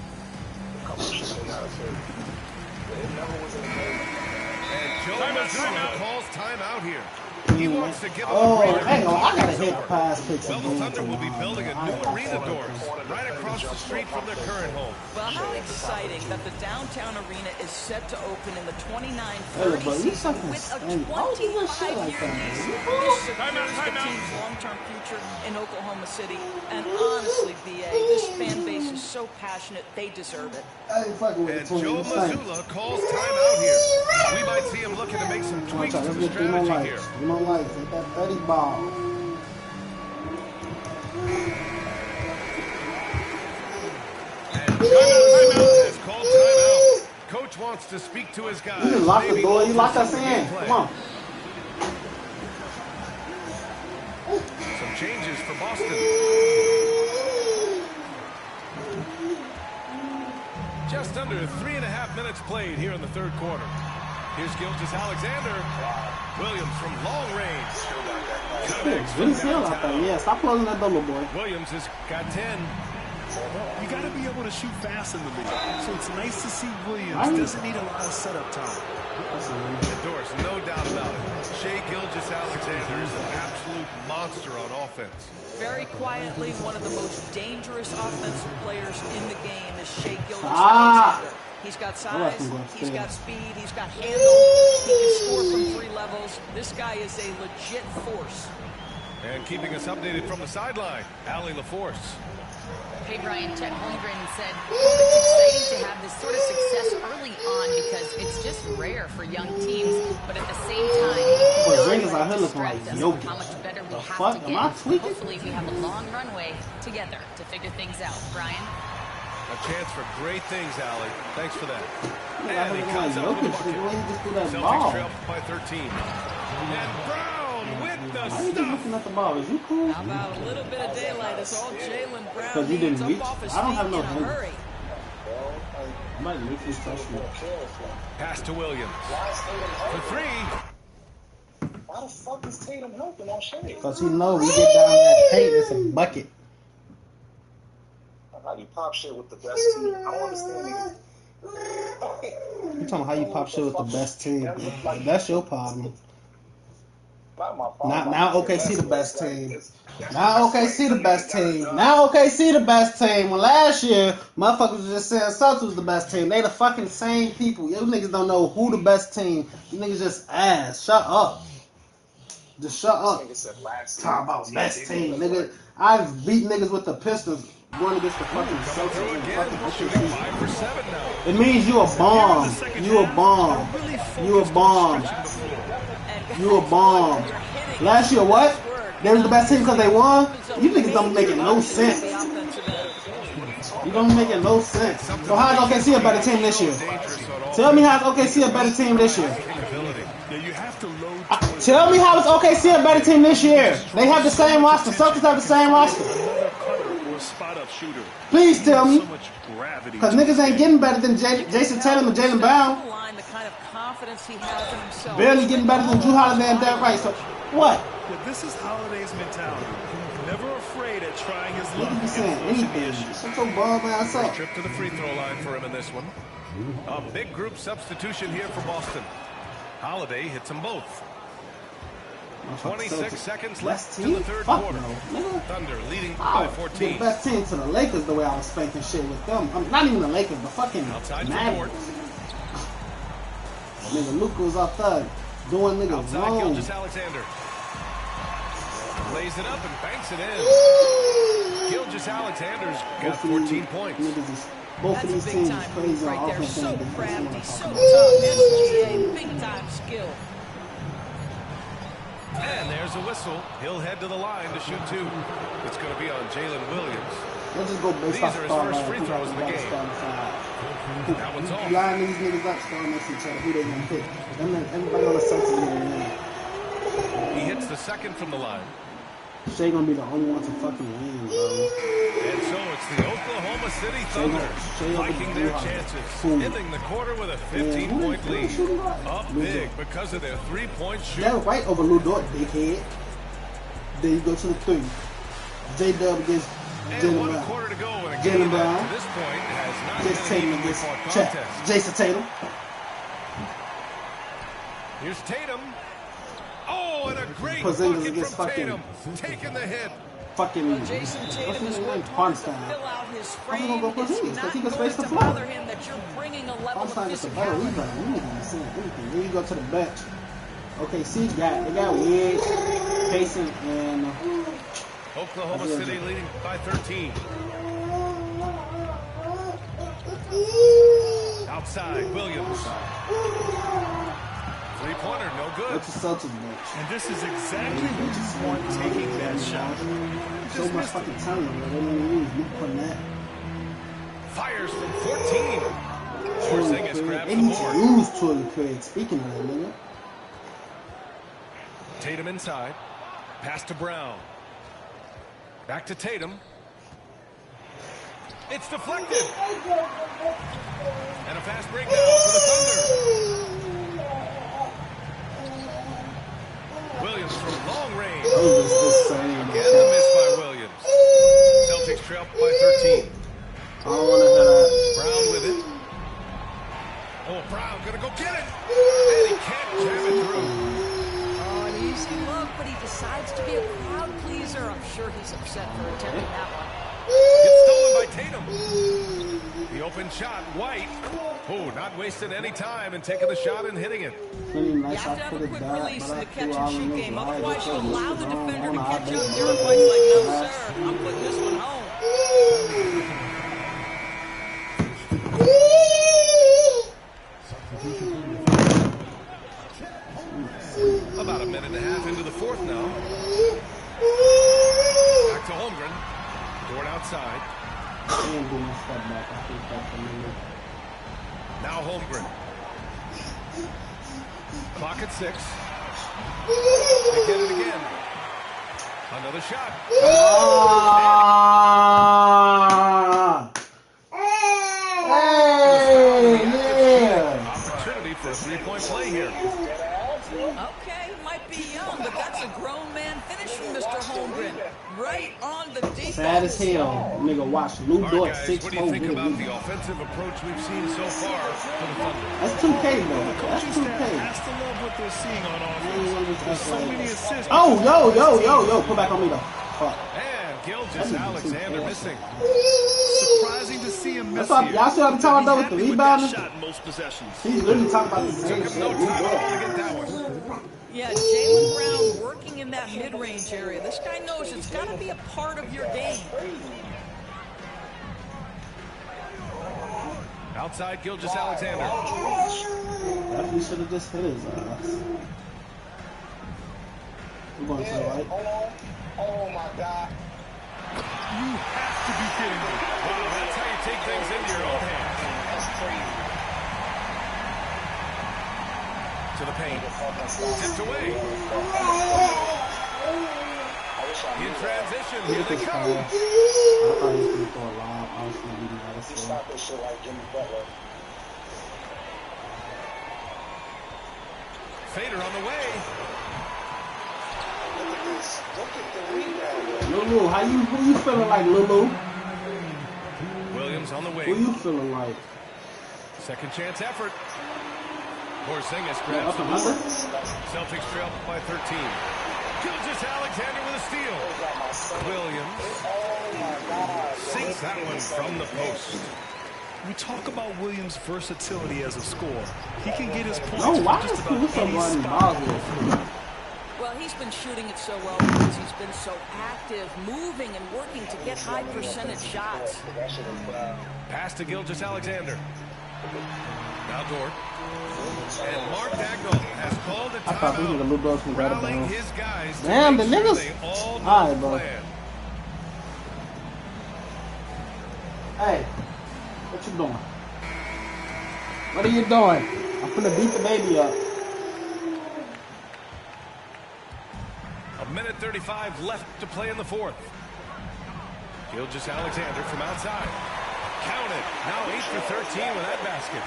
[SPEAKER 12] A couple shit they gotta say. But it never was in the game.
[SPEAKER 14] And Joe Mazzulla calls timeout here. He wants to give
[SPEAKER 1] hang on, I gotta hit pass picks.
[SPEAKER 14] Well, the Thunder will be building a new arena, Doors, right across the street from their current home.
[SPEAKER 8] Well, how exciting that the downtown arena is set to open in the 29-30 season with a 25-year lease. This secures the team's long-term future in Oklahoma City. And honestly, BA, this fan base is so passionate, they deserve it.
[SPEAKER 14] And Joe Mazzulla calls timeout here. We might see him looking to make some tweaks to the strategy here.
[SPEAKER 1] You don't like it, that 30 ball.
[SPEAKER 14] And timeout is called timeout. Coach wants to speak to his guys.
[SPEAKER 1] You just lock the door, you lock us in. Come on.
[SPEAKER 14] Some changes for Boston. Just under 3.5 minutes played here in the third quarter. Here's Gilgeous-Alexander. Williams from long range.
[SPEAKER 1] Really feel out there. Yeah, stop closing that double, boy.
[SPEAKER 14] Williams has got 10.
[SPEAKER 15] You got to be able to shoot fast in the league. So it's nice to see Williams doesn't need a lot of setup time.
[SPEAKER 14] And Doris, no doubt about it. Shai Gilgeous-Alexander is an absolute monster on offense.
[SPEAKER 8] Very quietly, one of the most dangerous offensive players in the game is Shai Gilgeous-Alexander. He's got size, he's got speed, he's got handle, he can score from 3 levels. This guy is a legit force.
[SPEAKER 14] And keeping us updated from the sideline, Allie LaForce.
[SPEAKER 13] Hey, Brian, Chet Holmgren said it's exciting to have this sort of success early on because it's just rare for young teams, but at the same time, it cannot distract us from how much better we have to get. Hopefully, we have a long runway together to figure things out. Brian?
[SPEAKER 14] A chance for great things, Allie. Thanks for that.
[SPEAKER 1] And
[SPEAKER 14] he comes up with a bucket. Celtics trail by 13. And Brown with the
[SPEAKER 1] Why are you just looking at the ball? Is you cool?
[SPEAKER 8] How about a little bit of daylight? It's all Jaylen Brown.
[SPEAKER 1] Because you didn't reach?
[SPEAKER 8] Off his
[SPEAKER 1] I don't have no
[SPEAKER 8] feet in a hurry.
[SPEAKER 1] I might make this touch me.
[SPEAKER 14] Pass to Williams. For 3.
[SPEAKER 12] Why the fuck is Tatum helping on Shai?
[SPEAKER 1] Because he knows we get down that paint, it's a bucket.
[SPEAKER 12] How you pop shit with the best team? I don't understand niggas.
[SPEAKER 1] You talking about how you pop shit with the best team? That's your problem. Now OKC the best team. Now OKC the best team. Now OKC the best team. When last year, motherfuckers was just saying Celtics was the best team. They the fucking same people. You niggas don't know who the best team. You niggas just ass. Shut up. Just shut up. Talk about best team, nigga. I've beat niggas with the Pistons going against the fucking Celtics and fucking OKC. It means you a bomb. You a bomb. You a bomb. You a bomb. Last year, what? They was the best team because they won? You niggas don't make it no sense. You don't make it no sense. So how is OKC a better team this year? Tell me how is OKC a better team this year? Tell me how is OKC a better team this year? They have the same roster. Celtics have the same roster. Please tell me. Because niggas ain't getting better than Jason Tatum and Jaylen Brown. Barely getting better than Drew Holiday and Derek White. So what?
[SPEAKER 15] This is Holiday's mentality. Never afraid at trying his luck.
[SPEAKER 1] You saying anything. Shut your ball ass up.
[SPEAKER 14] Trip to the free throw line for him in this one. A big group substitution here for Boston. Holiday hits them both. 26 seconds left in the third quarter.
[SPEAKER 1] No.
[SPEAKER 14] Thunder leading by 14.
[SPEAKER 1] The best team to the Lakers the way I was spanking shit with them. Not even the Lakers, the fucking Mavericks. Nigga, Luka was out there doing niggas wrong.
[SPEAKER 14] Gilgeous-Alexander lays it up and banks it in. Gilgeous-Alexander's got 14 points.
[SPEAKER 1] Both of these teams is crazy on offense.
[SPEAKER 8] So crafty, so tough. SGA, big time skill.
[SPEAKER 14] And there's a whistle. He'll head to the line to shoot two. It's going to be on Jalen Williams.
[SPEAKER 1] Let's just go based off
[SPEAKER 14] These are his first free throws in the game. That one's off.
[SPEAKER 1] Line these niggas up, starting next to each other. Who they gonna pick? Everybody on the Celtics gonna win.
[SPEAKER 14] He hits the second from the line.
[SPEAKER 1] Shea gonna be the only one to fucking win, bro.
[SPEAKER 14] And so it's the Oklahoma City Thunder liking their chances, ending the quarter with a 15-point lead. Up big because of their three-point shooting.
[SPEAKER 1] That right over Lou Dort, dickhead. Then you go to the three. J-Dub against Jaylen Brown.
[SPEAKER 14] Quarter to go in a
[SPEAKER 1] Jaylen
[SPEAKER 14] game
[SPEAKER 1] Brown.
[SPEAKER 14] to this point has not
[SPEAKER 1] Jason
[SPEAKER 14] been
[SPEAKER 1] Tatum
[SPEAKER 14] an evenly
[SPEAKER 1] against
[SPEAKER 14] fought contest.
[SPEAKER 1] Jason Tatum.
[SPEAKER 14] Here's Tatum. Oh, and a great
[SPEAKER 1] Porzingis
[SPEAKER 14] bucket from
[SPEAKER 1] fucking
[SPEAKER 14] Tatum. Taking the hit.
[SPEAKER 1] Fucking
[SPEAKER 8] Jason Tatum is going to fill out his frame.
[SPEAKER 1] I'm gonna go Porzingis because he can space the
[SPEAKER 8] To
[SPEAKER 1] floor.
[SPEAKER 8] bother him that you're bringing a level of
[SPEAKER 1] Just a better
[SPEAKER 8] physicality.
[SPEAKER 1] rebound. You niggas ain't saying anything. Then you go to the bench. Okay, see, they got Wiggs, Payson, and
[SPEAKER 14] Oklahoma City leading by 13. Outside, Williams. Three-pointer, no good.
[SPEAKER 1] What's the Celtics bench?
[SPEAKER 15] And this is exactly what you want taking that shot.
[SPEAKER 1] So much fucking talent, bro. They don't even use Luke Cornett.
[SPEAKER 14] Fires from 14. Porzingis grabs
[SPEAKER 1] They
[SPEAKER 14] the
[SPEAKER 1] need to
[SPEAKER 14] board.
[SPEAKER 1] use Torrey Craig. Speaking of that, nigga.
[SPEAKER 14] Tatum inside. Pass to Brown. Back to Tatum. It's deflected. And a fast breakdown for the Thunder. Williams from long range. Again, the miss by Williams. Celtics trail by 13.
[SPEAKER 1] I don't want to hear that.
[SPEAKER 14] Brown with it. Oh, Brown gonna go get it. And he can't jam it through.
[SPEAKER 8] Oh, an easy look, but he decides to be a crowd pleaser. I'm sure he's upset for attempting that one.
[SPEAKER 14] It's stolen by Tatum. The open shot, White. Oh, not wasting any time and taking the shot and hitting it.
[SPEAKER 8] You have to have a quick release in the catch and shoot game. Otherwise, you allow the defender to catch up. Derek White's like, no, sir, I'm putting this one home.
[SPEAKER 14] About a minute and a half into the fourth now. Back to Holmgren. Dort outside. Now Holmgren. Clock at 6. They get it again. Another shot. Opportunity for a three-point play here.
[SPEAKER 8] Okay, might be young, but that's a grown man finish from Mr. Mr. Holmgren. Right on the defense.
[SPEAKER 1] Sad as hell. Nigga, watch Lou Dort 6'4".
[SPEAKER 14] What do you think about the offensive approach we've seen so far for the Thunder?
[SPEAKER 1] That's 2K though.
[SPEAKER 15] The
[SPEAKER 1] That's
[SPEAKER 15] coaching
[SPEAKER 1] 2K.
[SPEAKER 15] staff has to love what they're seeing on offense. With so many assists.
[SPEAKER 1] Oh, yo. Put back on me though. Fuck.
[SPEAKER 14] And Gilgeous-Alexander missing.
[SPEAKER 15] Surprising to see him miss here.
[SPEAKER 1] Y'all see what I'm talking about with the rebounding?
[SPEAKER 15] Shot in most possessions.
[SPEAKER 1] He's literally talking about the same shit.
[SPEAKER 8] Yeah, Jaylen Brown working in that mid-range area. This guy knows it's got to be a part of your game.
[SPEAKER 14] Outside Gilgeous-Alexander.
[SPEAKER 1] He should have just hit his ass. We're going to the right.
[SPEAKER 12] Oh my God.
[SPEAKER 15] You have to be kidding me.
[SPEAKER 14] Wow, that's how you take things into your own hands.
[SPEAKER 12] That's crazy.
[SPEAKER 14] To the paint. Tipped away. In transition. Here they come.
[SPEAKER 1] I thought he was going to throw a lob. I was going to be able to
[SPEAKER 12] stop this shit like Jimmy Butler.
[SPEAKER 14] Fader on the way.
[SPEAKER 12] Look at the rebound.
[SPEAKER 1] Lulu, who you feeling like, Lulu?
[SPEAKER 14] Williams on the way.
[SPEAKER 1] Who you feeling like?
[SPEAKER 14] Second chance effort. Porzingis grabs the number. Celtics trail by 13. Gilgeous-Alexander with a steal. Williams sinks that one from the post.
[SPEAKER 15] We talk about Williams' versatility as a scorer. He can get his points
[SPEAKER 1] No, why
[SPEAKER 15] from
[SPEAKER 1] is
[SPEAKER 15] just about any spot.
[SPEAKER 8] Well, he's been shooting it so well because he's been so active, moving and working to get high percentage shots.
[SPEAKER 14] Pass to Gilgeous-Alexander. Now Dort. And Mark Dagnall has called a timeout, rallying his guys to
[SPEAKER 1] damn, the
[SPEAKER 14] make
[SPEAKER 1] niggas.
[SPEAKER 14] sure they all know
[SPEAKER 1] Alright,
[SPEAKER 14] the
[SPEAKER 1] bro.
[SPEAKER 14] plan.
[SPEAKER 1] Hey, what you doing? What are you doing? I'm finna beat the baby up.
[SPEAKER 14] A minute 35 left to play in the fourth. Gilgeous-Alexander from outside. Counted. Now 8 for 13 with that basket.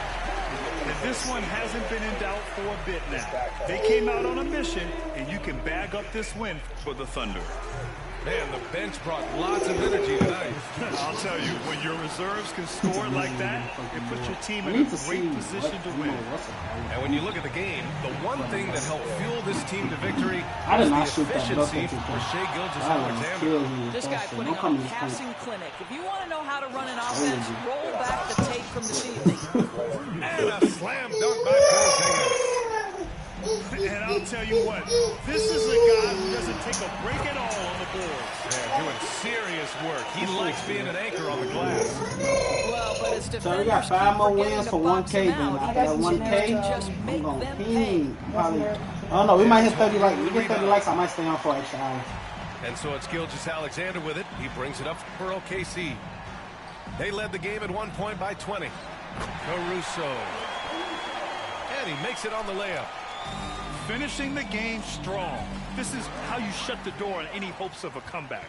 [SPEAKER 15] And this one hasn't been in doubt for a bit now. They came out on a mission, and you can bag up this win for the Thunder.
[SPEAKER 14] Man, the bench brought lots of energy tonight.
[SPEAKER 15] I'll tell you, when your reserves can score like that, it puts your team in a great position to win.
[SPEAKER 14] And when you look at the game, the one thing that helped fuel this team to victory
[SPEAKER 1] I did
[SPEAKER 14] was
[SPEAKER 1] not
[SPEAKER 14] the
[SPEAKER 1] shoot that
[SPEAKER 14] efficiency
[SPEAKER 1] bucket.
[SPEAKER 14] for Shai Gilgeous-Alexander.
[SPEAKER 8] This guy putting on a passing clinic. If you want to know how to run an offense, roll back the tape from this evening.
[SPEAKER 14] And a slam dunk by Porzingis.
[SPEAKER 15] And I'll tell you what, this is a guy who doesn't take a break at all on the boards.
[SPEAKER 14] Yeah, doing serious work. He likes being an anchor on the glass.
[SPEAKER 8] Well, but it's defenders.
[SPEAKER 1] So we got 5 more wins for 1K. Then after that 1K,
[SPEAKER 8] just make
[SPEAKER 1] I'm gonna
[SPEAKER 8] them
[SPEAKER 1] ping. Probably. I don't know. We might hit 30 likes. We get 30 likes. I might stay on for an extra hour.
[SPEAKER 14] And so it's Gilgeous-Alexander with it. He brings it up for OKC. They led the game at 1 point by 20. Caruso. And he makes it on the layup.
[SPEAKER 15] Finishing the game strong. This is how you shut the door on any hopes of a comeback.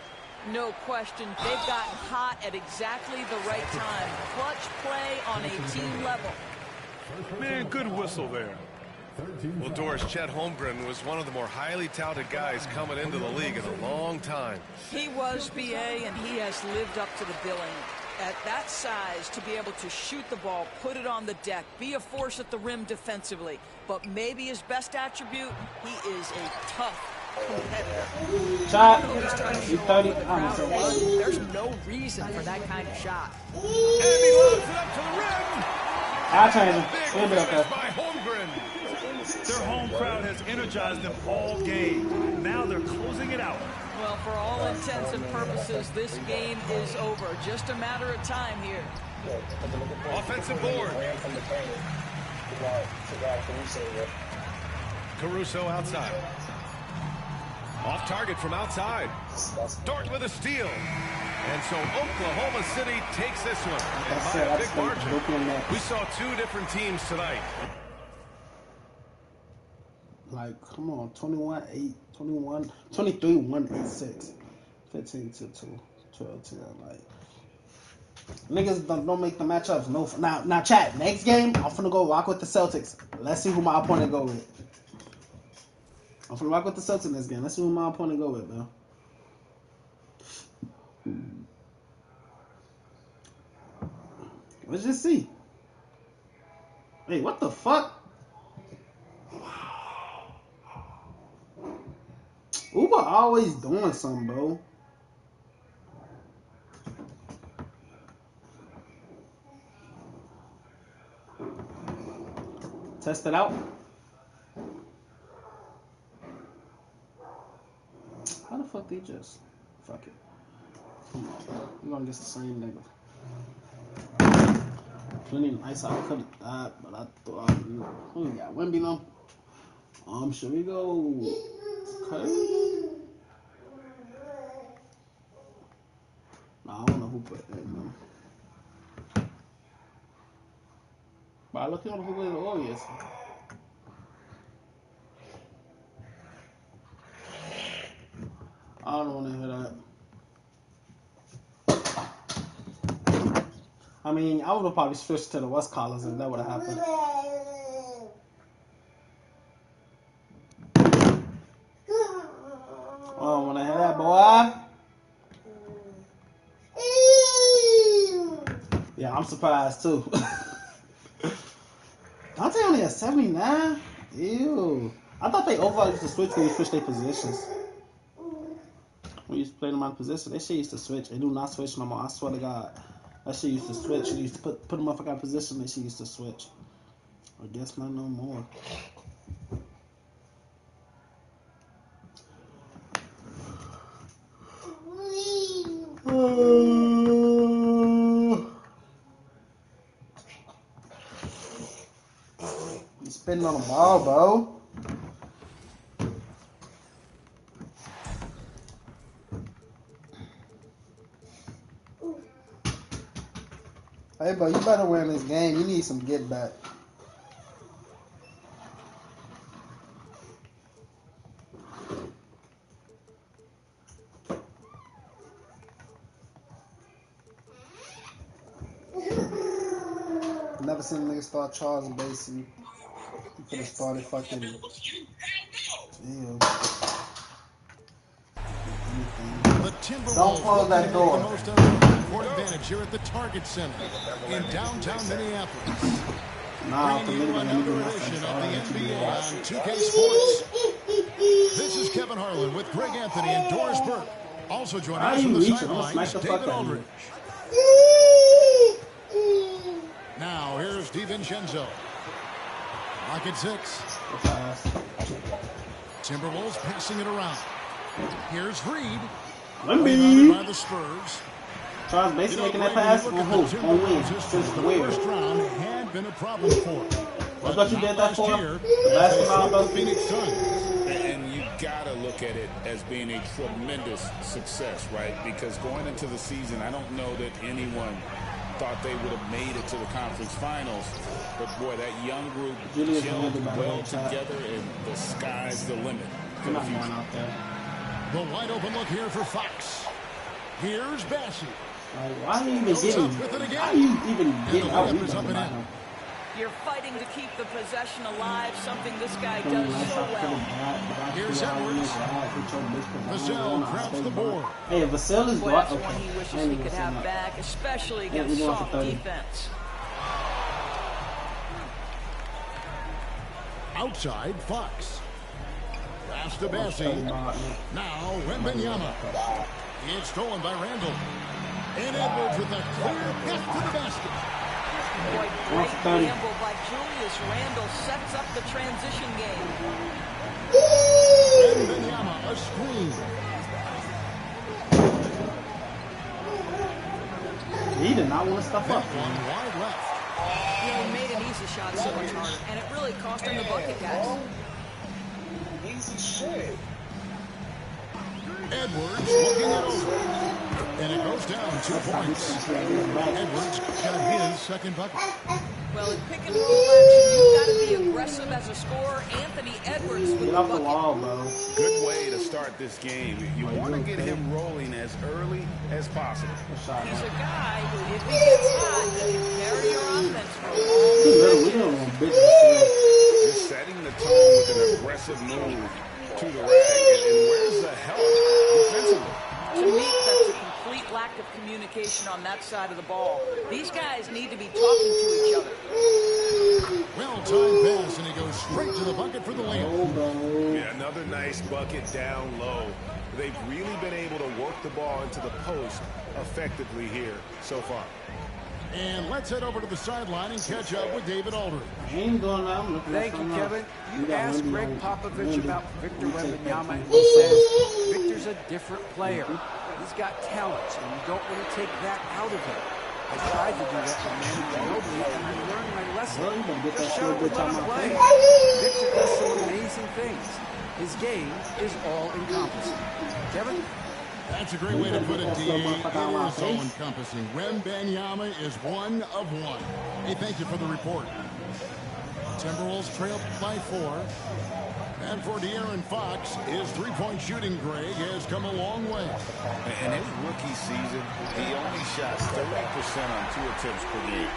[SPEAKER 8] No question. They've gotten hot at exactly the right time. Clutch play on a team level.
[SPEAKER 15] Man, good whistle there.
[SPEAKER 14] Well, Doris, Chet Holmgren was one of the more highly touted guys coming into the league in a long time.
[SPEAKER 8] He was, BA, and he has lived up to the billing. At that size, to be able to shoot the ball, put it on the deck, be a force at the rim defensively. But maybe his best attribute, he is a tough competitor.
[SPEAKER 1] Shot.
[SPEAKER 8] He's
[SPEAKER 1] 30.
[SPEAKER 8] There's no reason for that kind of shot.
[SPEAKER 14] And he loads it up to the rim.
[SPEAKER 1] I'll change him.
[SPEAKER 14] Big finish by Holmgren.
[SPEAKER 15] Their home crowd has energized them all game. Now they're closing it out.
[SPEAKER 8] Well, for all intents and purposes, this game is over. Just a matter of time here.
[SPEAKER 14] Offensive board. Caruso outside. Off target from outside. Dort with a steal. And so Oklahoma City takes this one. And by a big margin. We saw 2 different teams tonight.
[SPEAKER 1] Like, come on, 21-8, 21, 23-1, 8-6, 15-2, 12-10. Like, niggas don't make the matchups. No, now, chat. Next game, I'm finna go rock with the Celtics. Let's see who my opponent go with. I'm finna rock with the Celtics this game. Let's see who my opponent go with, man. Let's just see. Hey, what the fuck? Uber always doing something, bro. Test it out. How the fuck they just? Fuck it. Come on, we're gonna get the same nigga. Plenty nice. I could have died, but I thought who we got? Wemby now. Should we go? Curry? Nah, I don't know who put that. No. But I look at who put the Warriors. I don't want to hear that. I mean, I would have probably switched to the West Collins if that would have happened. I don't want to hear that, boy. Yeah, I'm surprised too. Dante only has 79? Ew. I thought they overall used to switch when you switch their positions. When you used to play them out of position, that shit used to switch. They do not switch no more. I swear to God. That shit used to switch. You used to put them up in that position, that shit used to switch. I guess not no more. You spinning on the ball, bro. Hey, bro, you better win this game. You need some get back. Never seen a nigga start Charles Basie. He could have started fucking. Damn. Don't close that door.
[SPEAKER 2] The most court advantage here at the Target Center in downtown Minneapolis.
[SPEAKER 1] Nah,
[SPEAKER 2] Bringing you another edition of the NBA on 2K Sports. This is Kevin Harlan with Greg Anthony and Doris Burke. Also joining us from the sidelines, David Aldridge. Now here's DiVincenzo. Rocket 6. Timberwolves passing it around. Here's Reed.
[SPEAKER 1] Wemby.
[SPEAKER 2] By the Spurs.
[SPEAKER 1] Charles Basie making that pass on who? On win. Since where?
[SPEAKER 2] First round had been a problem for him.
[SPEAKER 1] I thought you did that for the basketball, though.
[SPEAKER 2] Phoenix Suns.
[SPEAKER 4] And you gotta look at it as being a tremendous success, right? Because going into the season, I don't know that anyone thought they would have made it to the conference finals. But boy, that young group gelled well together, and the sky's the limit for the future.
[SPEAKER 1] Out there.
[SPEAKER 2] The wide open look here for Fox. Here's Bassey.
[SPEAKER 1] Why are you even getting? How are you even getting out?
[SPEAKER 8] You're fighting to keep the possession alive, something this guy does so well.
[SPEAKER 2] Here's Edwards. Vassell grabs the board.
[SPEAKER 1] Hey, Vassell is
[SPEAKER 8] Boy, that's one he wishes he could have back, especially against soft defense.
[SPEAKER 2] Outside, Fox. Pass to Bassey. Now, Wembanyama. It's stolen by Randall. And Edwards with a clear pass to the basket.
[SPEAKER 8] Boy, great gamble by Julius Randall sets up the transition game.
[SPEAKER 2] Wembanyama, a screen.
[SPEAKER 1] He did not want to stuff up.
[SPEAKER 2] One wide left.
[SPEAKER 8] You know, he made an easy shot so much harder, and it really cost him the bucket, guys.
[SPEAKER 12] Easy shit.
[SPEAKER 2] Edwards looking it over. And it goes down 2 points. Edwards got his second bucket.
[SPEAKER 8] Well, in pick and roll action, you've got to be aggressive as a scorer. Anthony Edwards with
[SPEAKER 1] Get
[SPEAKER 8] the
[SPEAKER 1] off the
[SPEAKER 8] bucket.
[SPEAKER 1] wall, bro.
[SPEAKER 4] Good way to start this game. You want to get him rolling as early as possible.
[SPEAKER 8] He's a guy who, if he gets hot, he can carry your offense for a long stretch.
[SPEAKER 4] Just setting the tone with an aggressive move to the rack. And where's the help defensively?
[SPEAKER 8] To me, that's a complete lack communication on that side of the ball. These guys need to be talking to each other.
[SPEAKER 2] Well-timed pass, and he goes straight to the bucket for the layup.
[SPEAKER 6] Yeah, another nice bucket down low. They've really been able to work the ball into the post effectively here so far.
[SPEAKER 2] And let's head over to the sideline and catch up with David Aldridge.
[SPEAKER 5] Thank you, Kevin. You asked Greg Popovich about Victor Wembanyama, and he says Victor's a different player. He's got talent, and you don't want to take that out of him. I tried to do that with Manu Ginobili, and I learned my lesson. Just shut up and let him play. Victor does some amazing things. His game is all-encompassing. Kevin?
[SPEAKER 2] That's a great way to put it, D.A. It is all-encompassing. Wembanyama is one of one. Hey, thank you for the report. Timberwolves trailed by 4. And for De'Aaron Fox, his three-point shooting, Greg, has come a long way.
[SPEAKER 4] In his rookie season, he only shot 30% on 2 attempts per game.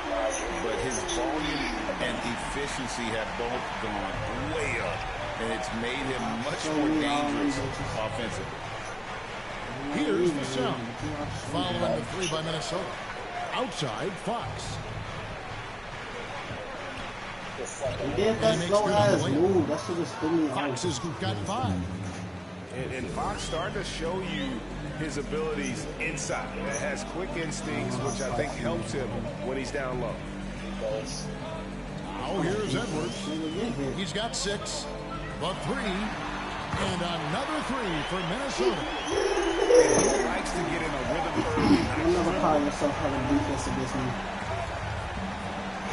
[SPEAKER 4] But his volume and efficiency have both gone way up. And it's made him much more dangerous offensively.
[SPEAKER 2] Here's the sound. Following the 3 by Minnesota. Outside, Fox.
[SPEAKER 1] He did that slow ass move. That shit just threw me out.
[SPEAKER 2] Fox has got 5.
[SPEAKER 6] And Fox starting to show you his abilities inside. It has quick instincts, which I think helps him when he's down low.
[SPEAKER 2] Now here's Edwards. He's got 6, but 3, and another 3 for Minnesota.
[SPEAKER 6] And he likes to get in a rhythm early.
[SPEAKER 1] You never call yourself having defense against me.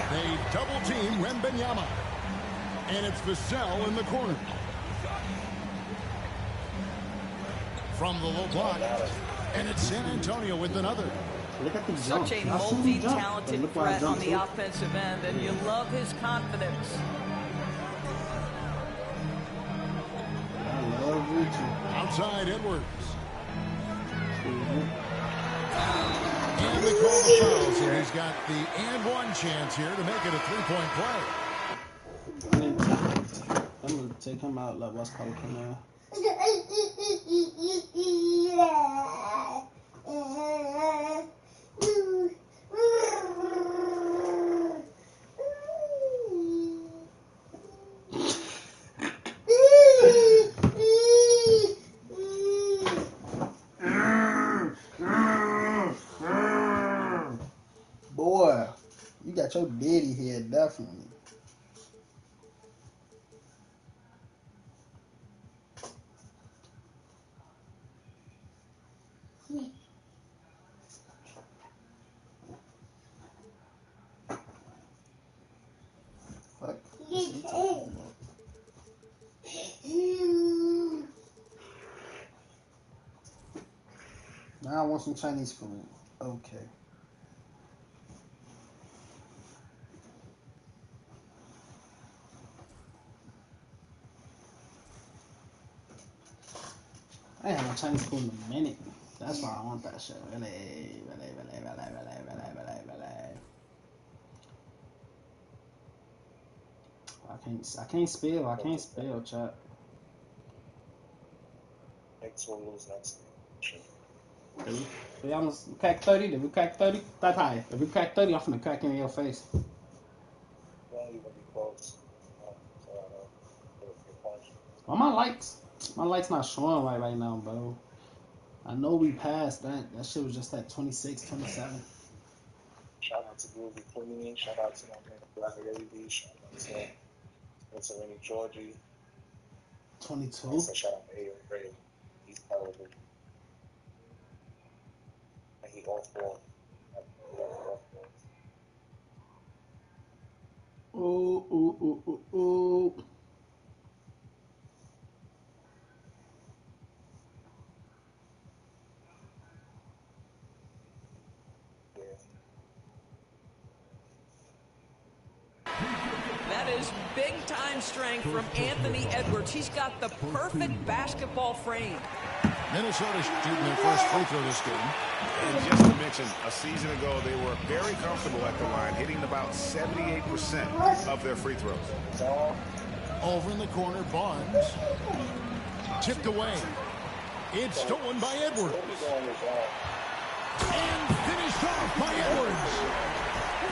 [SPEAKER 2] They double-team Wembanyama. And it's Vassell in the corner. From the low block. And it's San Antonio with another.
[SPEAKER 1] Look at the jump.
[SPEAKER 8] Such a multi-talented threat on the offensive end, and you love his confidence.
[SPEAKER 1] I love reaching.
[SPEAKER 2] Outside Edwards. And they call the foul, so he's got the and-one chance here to make it a 3-point play.
[SPEAKER 1] I'm going to take him out like what's called now. Boy, you got your daddy here, definitely. Fuck. Now I want some Chinese food. Okay. I ain't had no Chinese food in a minute. That's why I want that shit. Really. I can't spell, chat.
[SPEAKER 12] Next one lose next.
[SPEAKER 1] We almost crack 30. Did we crack 30? That's high. If we crack 30, I'm finna crack in your face.
[SPEAKER 12] Don't even be close.
[SPEAKER 1] Well, my light's not showing right now, bro. I know we passed that. That shit was just at 26, 27.
[SPEAKER 12] Shout out to Groovy Queen. Shout out to my man Black Lady. Shout out to Pennsylvania, Georgie.
[SPEAKER 1] 22.
[SPEAKER 12] Also, shout out to A.O. Ray. He's probably. And he all for.
[SPEAKER 1] Ooh.
[SPEAKER 8] That is big-time strength from Anthony Edwards. He's got the perfect basketball frame.
[SPEAKER 2] Minnesota shooting their first free throw this game.
[SPEAKER 6] And just to mention, a season ago, they were very comfortable at the line, hitting about 78% of their free throws.
[SPEAKER 2] Over in the corner, Barnes. Tipped away. It's stolen by Edwards. And finished off by Edwards.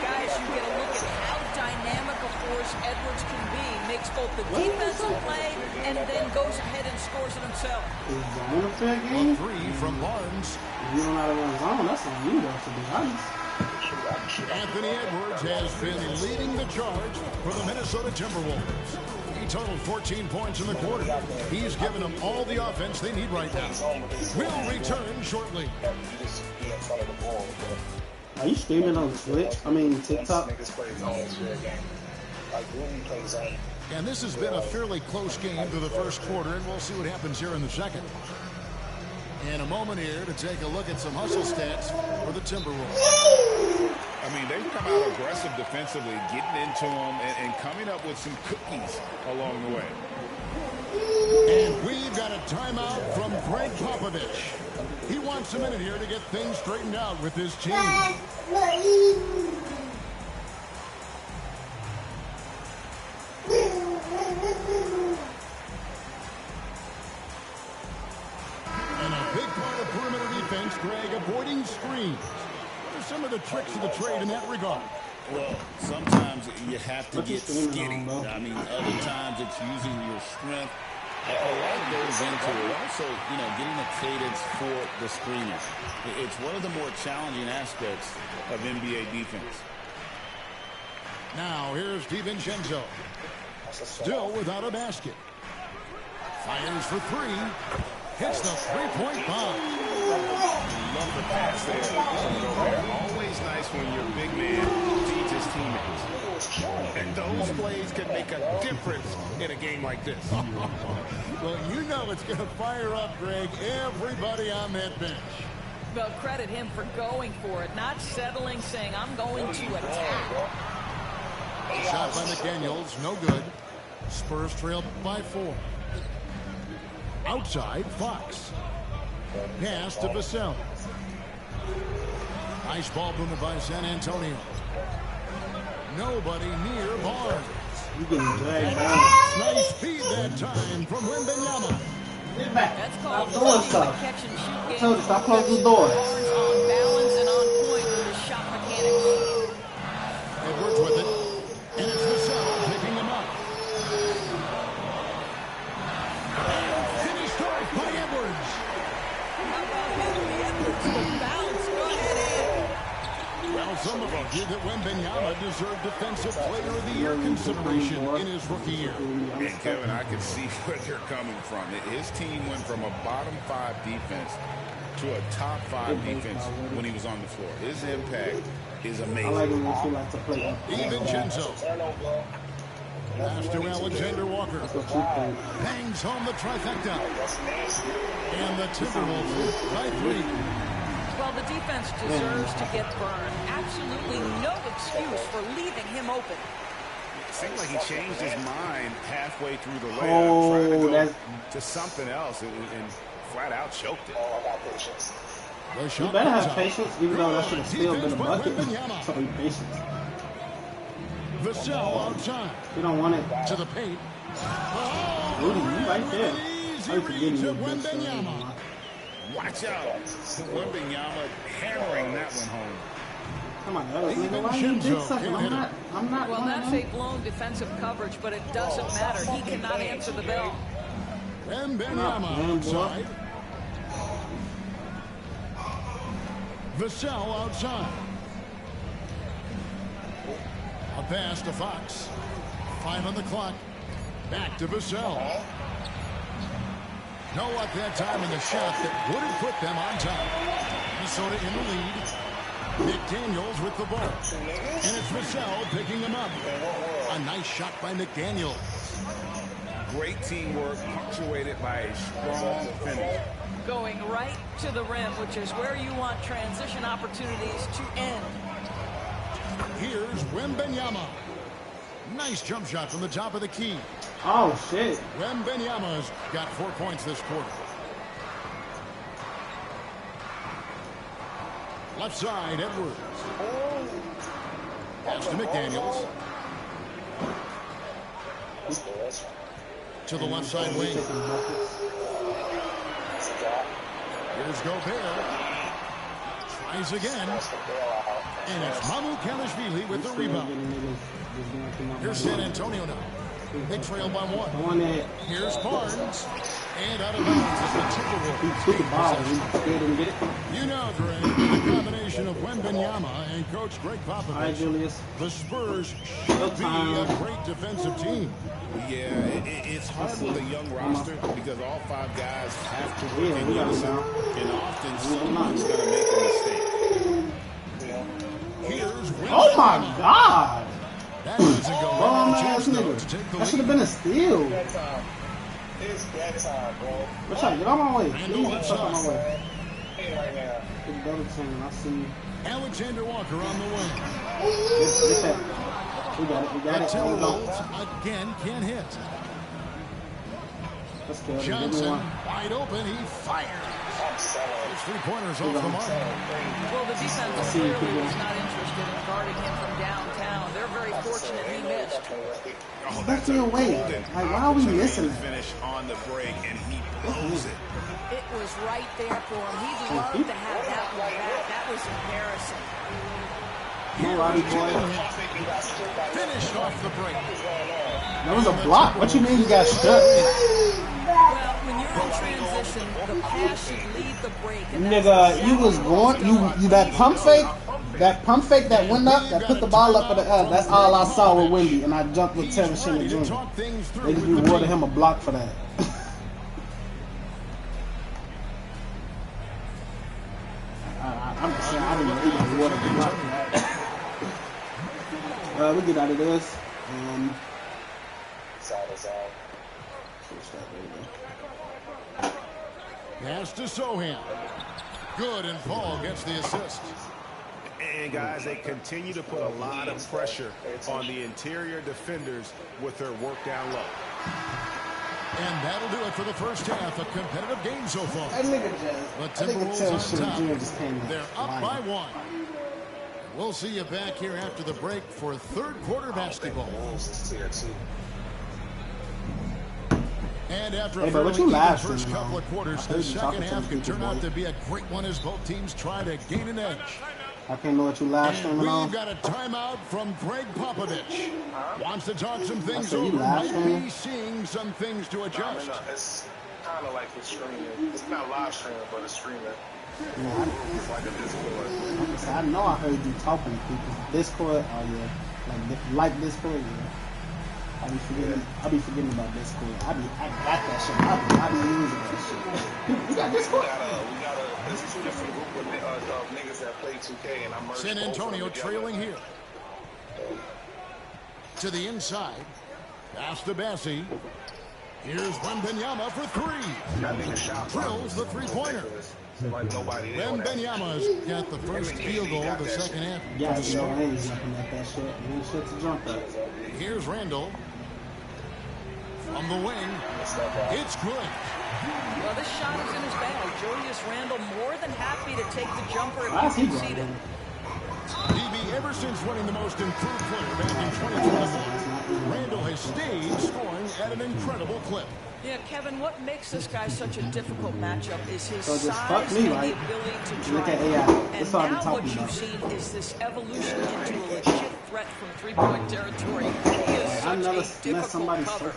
[SPEAKER 8] Guys, you get a look at how dynamic a force Edwards can be. Makes both the defensive play and then goes ahead and scores it himself.
[SPEAKER 1] Is zone a fair game?
[SPEAKER 2] A three from Barnes.
[SPEAKER 1] If you don't know how to run zone, that's on you, though, to be honest.
[SPEAKER 2] Anthony Edwards has been leading the charge for the Minnesota Timberwolves. He totaled 14 points in the quarter. He's given them all the offense they need right now. We'll return shortly.
[SPEAKER 1] Are you streaming on Twitch? I mean, TikTok?
[SPEAKER 2] And this has been a fairly close game through the first quarter, and we'll see what happens here in the second. In a moment here to take a look at some hustle stats for the Timberwolves.
[SPEAKER 6] I mean, they've come out aggressive defensively, getting into them and coming up with some cookies along the way.
[SPEAKER 2] And we've got a timeout from Greg Popovich. He wants a minute here to get things straightened out with his team. And a big part of perimeter defense, Greg, avoiding screens. What are some of the tricks of the trade in that regard?
[SPEAKER 4] Well, sometimes you have to get skinny. I mean, other times it's using your strength. A lot goes into it. Also, getting a cadence for the screeners. It's one of the more challenging aspects of NBA defense.
[SPEAKER 2] Now, here's DiVincenzo. Still without a basket. Fires for three. Hits the three-point bomb.
[SPEAKER 6] Love the pass there. Always nice when your big man feeds his teammates. And those plays can make a difference in a game like this.
[SPEAKER 2] Well, you know it's going to fire up, Greg, everybody on that bench.
[SPEAKER 8] Well, credit him for going for it, not settling, saying, I'm going to attack.
[SPEAKER 2] Shot by McDaniels, no good. Spurs trail by 4. Outside, Fox. Pass to Vassell. Nice ball movement by San Antonio. Nobody near Barnes.
[SPEAKER 1] You getting dragged down.
[SPEAKER 2] Nice feed that time from Wembanyama.
[SPEAKER 1] Get back.
[SPEAKER 8] That's called
[SPEAKER 1] stop doing stuff.
[SPEAKER 8] catch and shoot game.
[SPEAKER 1] I told you, stop closing the door.
[SPEAKER 8] Barnes on balance and on point with his shot mechanics.
[SPEAKER 2] Edwards with it. And it's Vassell picking him up. Finished off by Edwards.
[SPEAKER 8] How about Anthony Edwards? The bounce. Go ahead, Ed.
[SPEAKER 2] Well, some of us did that Wembanyama deserved Defensive Player of the Year consideration in his rookie year.
[SPEAKER 6] And Kevin, I can see where they're coming from. His team went from a bottom 5 defense to a top 5 defense when he was on the floor. His impact is amazing.
[SPEAKER 1] I like it when she likes to play up.
[SPEAKER 2] DiVincenzo. Pass to Alexander Walker. Bangs home the trifecta. And the Timberwolves by 3.
[SPEAKER 8] Well, the defense deserves to get burned. Absolutely no excuse for leaving him open.
[SPEAKER 6] It seemed like he changed his mind halfway through the layup, trying to go to something else, and flat out choked it.
[SPEAKER 1] You better have patience, even though that should have still been a bucket. So be patient.
[SPEAKER 2] Vassell outside.
[SPEAKER 1] You don't want it
[SPEAKER 2] to the paint.
[SPEAKER 1] Rudy, you right there. I'm forgetting your
[SPEAKER 2] Wembanyama.
[SPEAKER 6] Watch out. Wembanyama hammering that one home.
[SPEAKER 1] Come on, nigga. Why you dick sucking? I'm not.
[SPEAKER 8] Well, that's a blown defensive coverage, but it doesn't matter. He cannot answer the bell.
[SPEAKER 2] Wembanyama outside. Vassell outside. A pass to Fox. 5 on the clock. Back to Vassell. No luck that time in the shot that would have put them on top. Minnesota in the lead. McDaniels with the ball. And it's Vassell picking him up. A nice shot by McDaniels.
[SPEAKER 6] Great teamwork punctuated by a strong finish.
[SPEAKER 8] Going right to the rim, which is where you want transition opportunities to end.
[SPEAKER 2] Here's Wembanyama. Nice jump shot from the top of the key.
[SPEAKER 1] Oh, shit.
[SPEAKER 2] Wembanyama's got 4 points this quarter. Left side, Edwards. Pass to McDaniels. To the left side wing. Here's Gobert. Tries again. And it's Fmoig with the rebound. Here's San Antonio now. They trail by 1. Here's Barnes. And out of bounds is the Timberwolves. You know, Greg, the combination of Wembanyama and Coach Greg Popovich, the Spurs should be a great defensive team.
[SPEAKER 6] Yeah, it's hard with a young roster because all 5 guys have to work in unison, and often someone's going to make a mistake.
[SPEAKER 2] Here's
[SPEAKER 1] oh my God!
[SPEAKER 2] That doesn't go
[SPEAKER 1] well. That should have been a steal.
[SPEAKER 12] It's that time, bro.
[SPEAKER 1] What's up? Get on my way. Please get on my way.
[SPEAKER 12] Right now.
[SPEAKER 1] Good double team. I see.
[SPEAKER 2] Alexander Walker on the wing.
[SPEAKER 1] Get that. We got it. We got it.
[SPEAKER 2] Timberwolves again can't hit.
[SPEAKER 1] That's good.
[SPEAKER 2] Johnson wide open. He fires. His 3-pointers off the mark.
[SPEAKER 8] Well, the defense clearly was not interested in guarding him from downtown. They're very fortunate he missed.
[SPEAKER 1] That's your way. Like, why are we missing that?
[SPEAKER 6] Finish on the break, and he blows it.
[SPEAKER 8] It was right there for him. He'd love to have that one back. That was embarrassing.
[SPEAKER 2] Finished off the break.
[SPEAKER 1] That was a block. What you mean you got stuck?
[SPEAKER 8] Well, when you're in transition, the pass should lead the break.
[SPEAKER 1] Nigga, you was going, you that pump fake that went up, that put the ball up for the that's all I saw with Wendy, and I jumped with Terrence Shannon Jr. They just rewarded him a block for that. I'm just saying, I didn't know he got rewarded a block for that. We get out of this.
[SPEAKER 2] Pass to Sohan. Good, and Paul gets the assist.
[SPEAKER 6] And guys, they continue to put a lot of pressure on the interior defenders with their work down low.
[SPEAKER 2] And that'll do it for the first half. A competitive game so far.
[SPEAKER 1] That nigga just,
[SPEAKER 2] on top. They're up by 1. We'll see you back here after the break for third quarter basketball. And after a fairly even first couple of quarters, the second half can turn out to be a great one as both teams try to gain an edge.
[SPEAKER 1] I can't know what you live streaming on.
[SPEAKER 2] We've got a timeout from Greg Popovich. Wants to talk some things over. Might be seeing some things to adjust.
[SPEAKER 12] It's kind of like it's streaming. It's not live streaming, but it's streaming.
[SPEAKER 1] Yeah,
[SPEAKER 12] it's like a Discord.
[SPEAKER 1] I know I heard you talking to people. Discord, oh yeah. Like Discord, yeah. I be forgetting about Discord. I got that shit. I be using that shit. You got Discord?
[SPEAKER 12] There's 2 different groups of niggas that play 2K, and I'm merged.
[SPEAKER 2] San Antonio trailing here. To the inside. Pass to Bassi. Here's Wembanyama for 3. Drills the 3-pointer.
[SPEAKER 12] Like
[SPEAKER 2] Wembanyama's got the first field goal of the second half.
[SPEAKER 1] Yeah, I ain't jumping at that shit. Ain't shit to jump at.
[SPEAKER 2] Here's Randall. From the wing. It's good.
[SPEAKER 8] Well, this shot is in his bag. Julius Randle more than happy to take the jumper if he conceded.
[SPEAKER 2] DB, ever since winning the most improved player back in 2021, Randall has stayed scoring at an incredible clip.
[SPEAKER 8] Yeah, Kevin, what makes this guy such a difficult matchup is his
[SPEAKER 1] so
[SPEAKER 8] size
[SPEAKER 1] me,
[SPEAKER 8] and
[SPEAKER 1] right?
[SPEAKER 8] the ability to
[SPEAKER 1] Look at
[SPEAKER 8] drive.
[SPEAKER 1] AI.
[SPEAKER 8] And now what you've seen is this evolution into a legit threat from 3-point territory. He is such a difficult cover.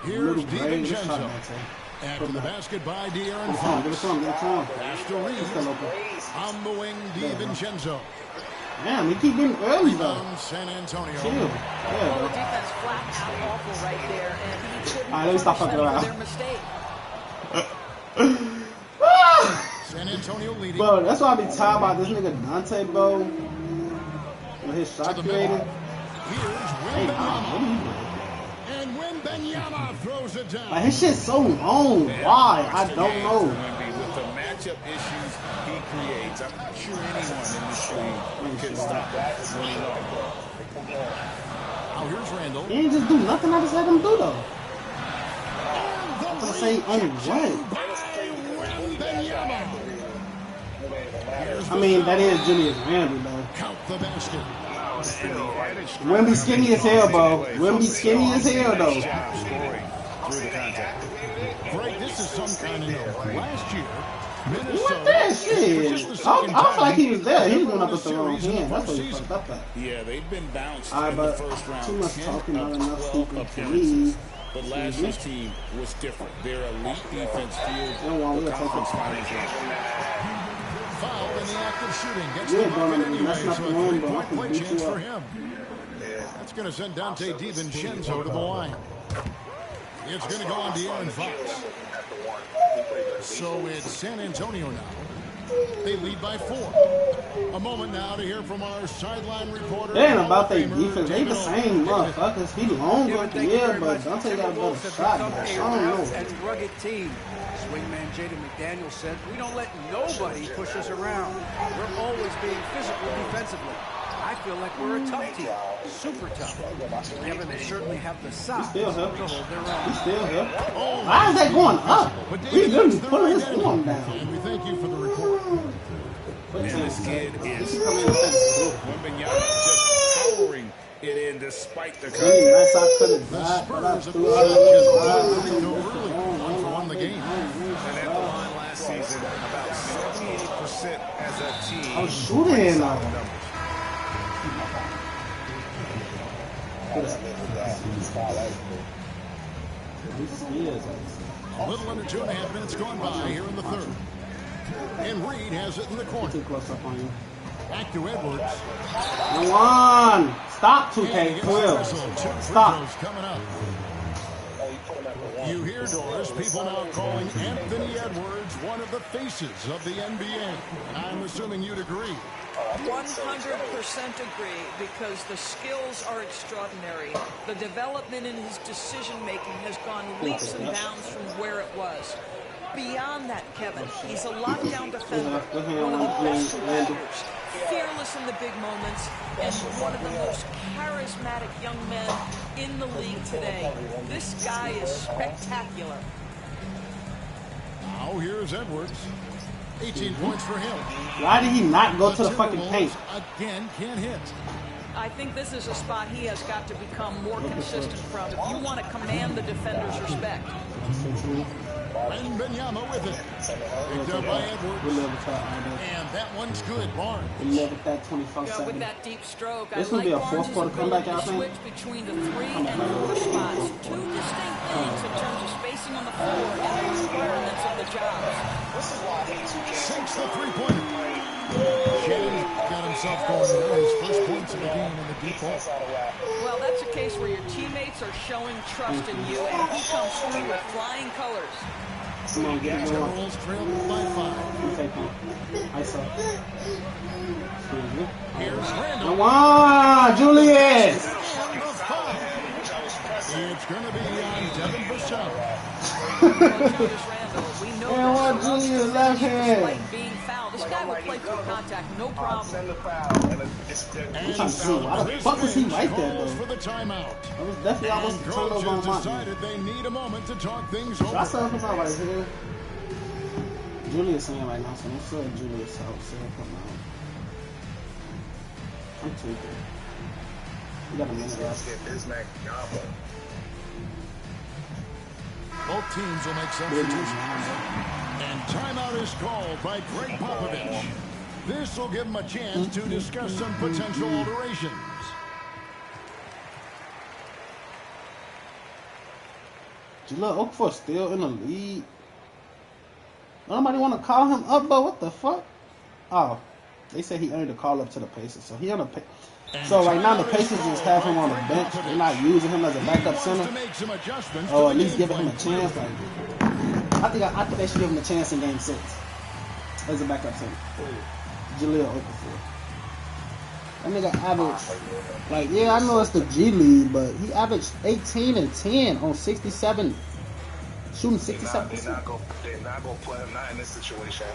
[SPEAKER 2] Here's DiVincenzo. After the basket by De'Aaron Fox. Pass to Reeves. On the wing, DiVincenzo.
[SPEAKER 1] Damn, we keep getting early though.
[SPEAKER 2] San Antonio.
[SPEAKER 1] Chill.
[SPEAKER 8] Well, the defense flat out awful right there, and he couldn't
[SPEAKER 1] let me stop fucking around.
[SPEAKER 8] their mistake.
[SPEAKER 2] San Antonio leading.
[SPEAKER 1] Bro, that's why I be tired about this nigga Dante, bro. With his shot creating.
[SPEAKER 2] Here's Wembanyama. And Wembanyama throws it down.
[SPEAKER 1] Like, his shit's so long. Why? I don't know.
[SPEAKER 6] With the matchup issues he creates, I'm not sure anyone in this league can stop that.
[SPEAKER 2] Now here's Randall.
[SPEAKER 1] He ain't just do nothing. I just let him do though. I'm gonna say on what? I mean, that is Julius Randle though.
[SPEAKER 2] Count the basket.
[SPEAKER 1] Wemby skinny as hell, bro. Wemby skinny as hell though.
[SPEAKER 2] Greg, this is some kind of number. Last year,
[SPEAKER 1] What that shit? I feel like he was there. He was going up with the wrong hand. That's what he fucked up at.
[SPEAKER 6] Yeah, they've been bounced
[SPEAKER 1] Right,
[SPEAKER 6] in the first round.
[SPEAKER 1] too much
[SPEAKER 6] 10
[SPEAKER 1] talking, not
[SPEAKER 6] of
[SPEAKER 1] enough
[SPEAKER 6] 12
[SPEAKER 1] speaking.
[SPEAKER 6] appearances. But last year's team was different. Their elite defense fueled the conference finals run.
[SPEAKER 2] Foul in the act of shooting. Gets the bucket anyway, so a three-point play chance for him. That's going to send Dante DiVincenzo to the line. It's going to go on to Aaron Fox. So it's San Antonio now. They lead by 4. A moment now to hear from our sideline reporter.
[SPEAKER 1] They ain't about their defense. They the same motherfuckers. He longer, yeah, but Dante got a better shot. I don't know.
[SPEAKER 5] And rugged team. Swingman Jaden McDaniel said, "We don't let nobody push us around. We're always being physical defensively. I feel like we're a tough team, super tough. However, they certainly have the size to hold their own."
[SPEAKER 1] He's still here. Why is that going up? We literally putting his form down.
[SPEAKER 2] And we thank you for the report.
[SPEAKER 6] And this kid is Wembanyama just powering it in despite the
[SPEAKER 1] The Spurs
[SPEAKER 2] won the game.
[SPEAKER 6] And at the line last season, about 78% as a team.
[SPEAKER 1] I was shooting
[SPEAKER 2] A little under 2.5 minutes gone by here in the third. And Reed has it in the corner.
[SPEAKER 1] Too close up on you.
[SPEAKER 2] Back to Edwards.
[SPEAKER 1] Come on! Stop, 2K12. Stop.
[SPEAKER 2] Coming up. You hear, Doris, people now calling Anthony Edwards one of the faces of the NBA. I'm assuming you'd agree.
[SPEAKER 8] 100% agree, because the skills are extraordinary. The development in his decision-making has gone leaps and bounds from where it was. Beyond that, Kevin, he's a lockdown defender, one of the best defenders, fearless in the big moments, and one of the most charismatic young men in the league today. This guy is spectacular.
[SPEAKER 2] Now here's Edwards. 18 points for him.
[SPEAKER 1] Why did he not go to the fucking paint?
[SPEAKER 2] Again, can't hit.
[SPEAKER 8] I think this is a spot he has got to become more consistent from. If you want to command the defender's respect.
[SPEAKER 2] And Wembanyama with it. Picked up by Edwards. And that one's good. Barnes.
[SPEAKER 8] With that deep stroke,
[SPEAKER 1] this would be a fourth quarter comeback, I think.
[SPEAKER 8] Switch between the 3 and 4 spots. 2 distinct things in terms of spacing on the floor and the requirements of the job.
[SPEAKER 2] Sinks the three-pointer. Shannon got himself going there. His first points of the game in the deep hole.
[SPEAKER 8] Well, that's a case where your teammates are showing trust in you, and he comes through with flying colors.
[SPEAKER 1] Come on, get it going.
[SPEAKER 2] Timberwolves trailed by 5. Here's Randall.
[SPEAKER 1] Come on, Julius!
[SPEAKER 2] It's going to be on Devin Bouchard.
[SPEAKER 1] Man, what Julius left hand?
[SPEAKER 8] This guy will play through contact, no problem.
[SPEAKER 1] I'm trying to see why the fuck was he right there, though?
[SPEAKER 2] For the timeout.
[SPEAKER 1] That was definitely almost a turnover on my
[SPEAKER 2] decided they need a moment to talk things over.
[SPEAKER 1] I saw him out right here. Julius saying right now, so I'm sure Julius out. So come out. I'm tweaking. We got a minute left.
[SPEAKER 2] Both teams will make substitutions. And timeout is called by Greg Popovich. This will give him a chance to discuss some potential alterations.
[SPEAKER 1] Jahlil Okafor still in the lead. Nobody want to call him up, but what the fuck? Oh, they said he earned a call up to the Pacers, so he on the So right now the Pacers just have him on the bench. They're not using him as a backup center, or at least giving him a chance. Like, I think they should give him a chance in Game 6 as a backup center. Jahlil Okafor. That nigga averaged, like, yeah, I know it's the G League, but he averaged 18 and 10 on 67, shooting 67%.
[SPEAKER 12] They're not gonna put him not in this situation.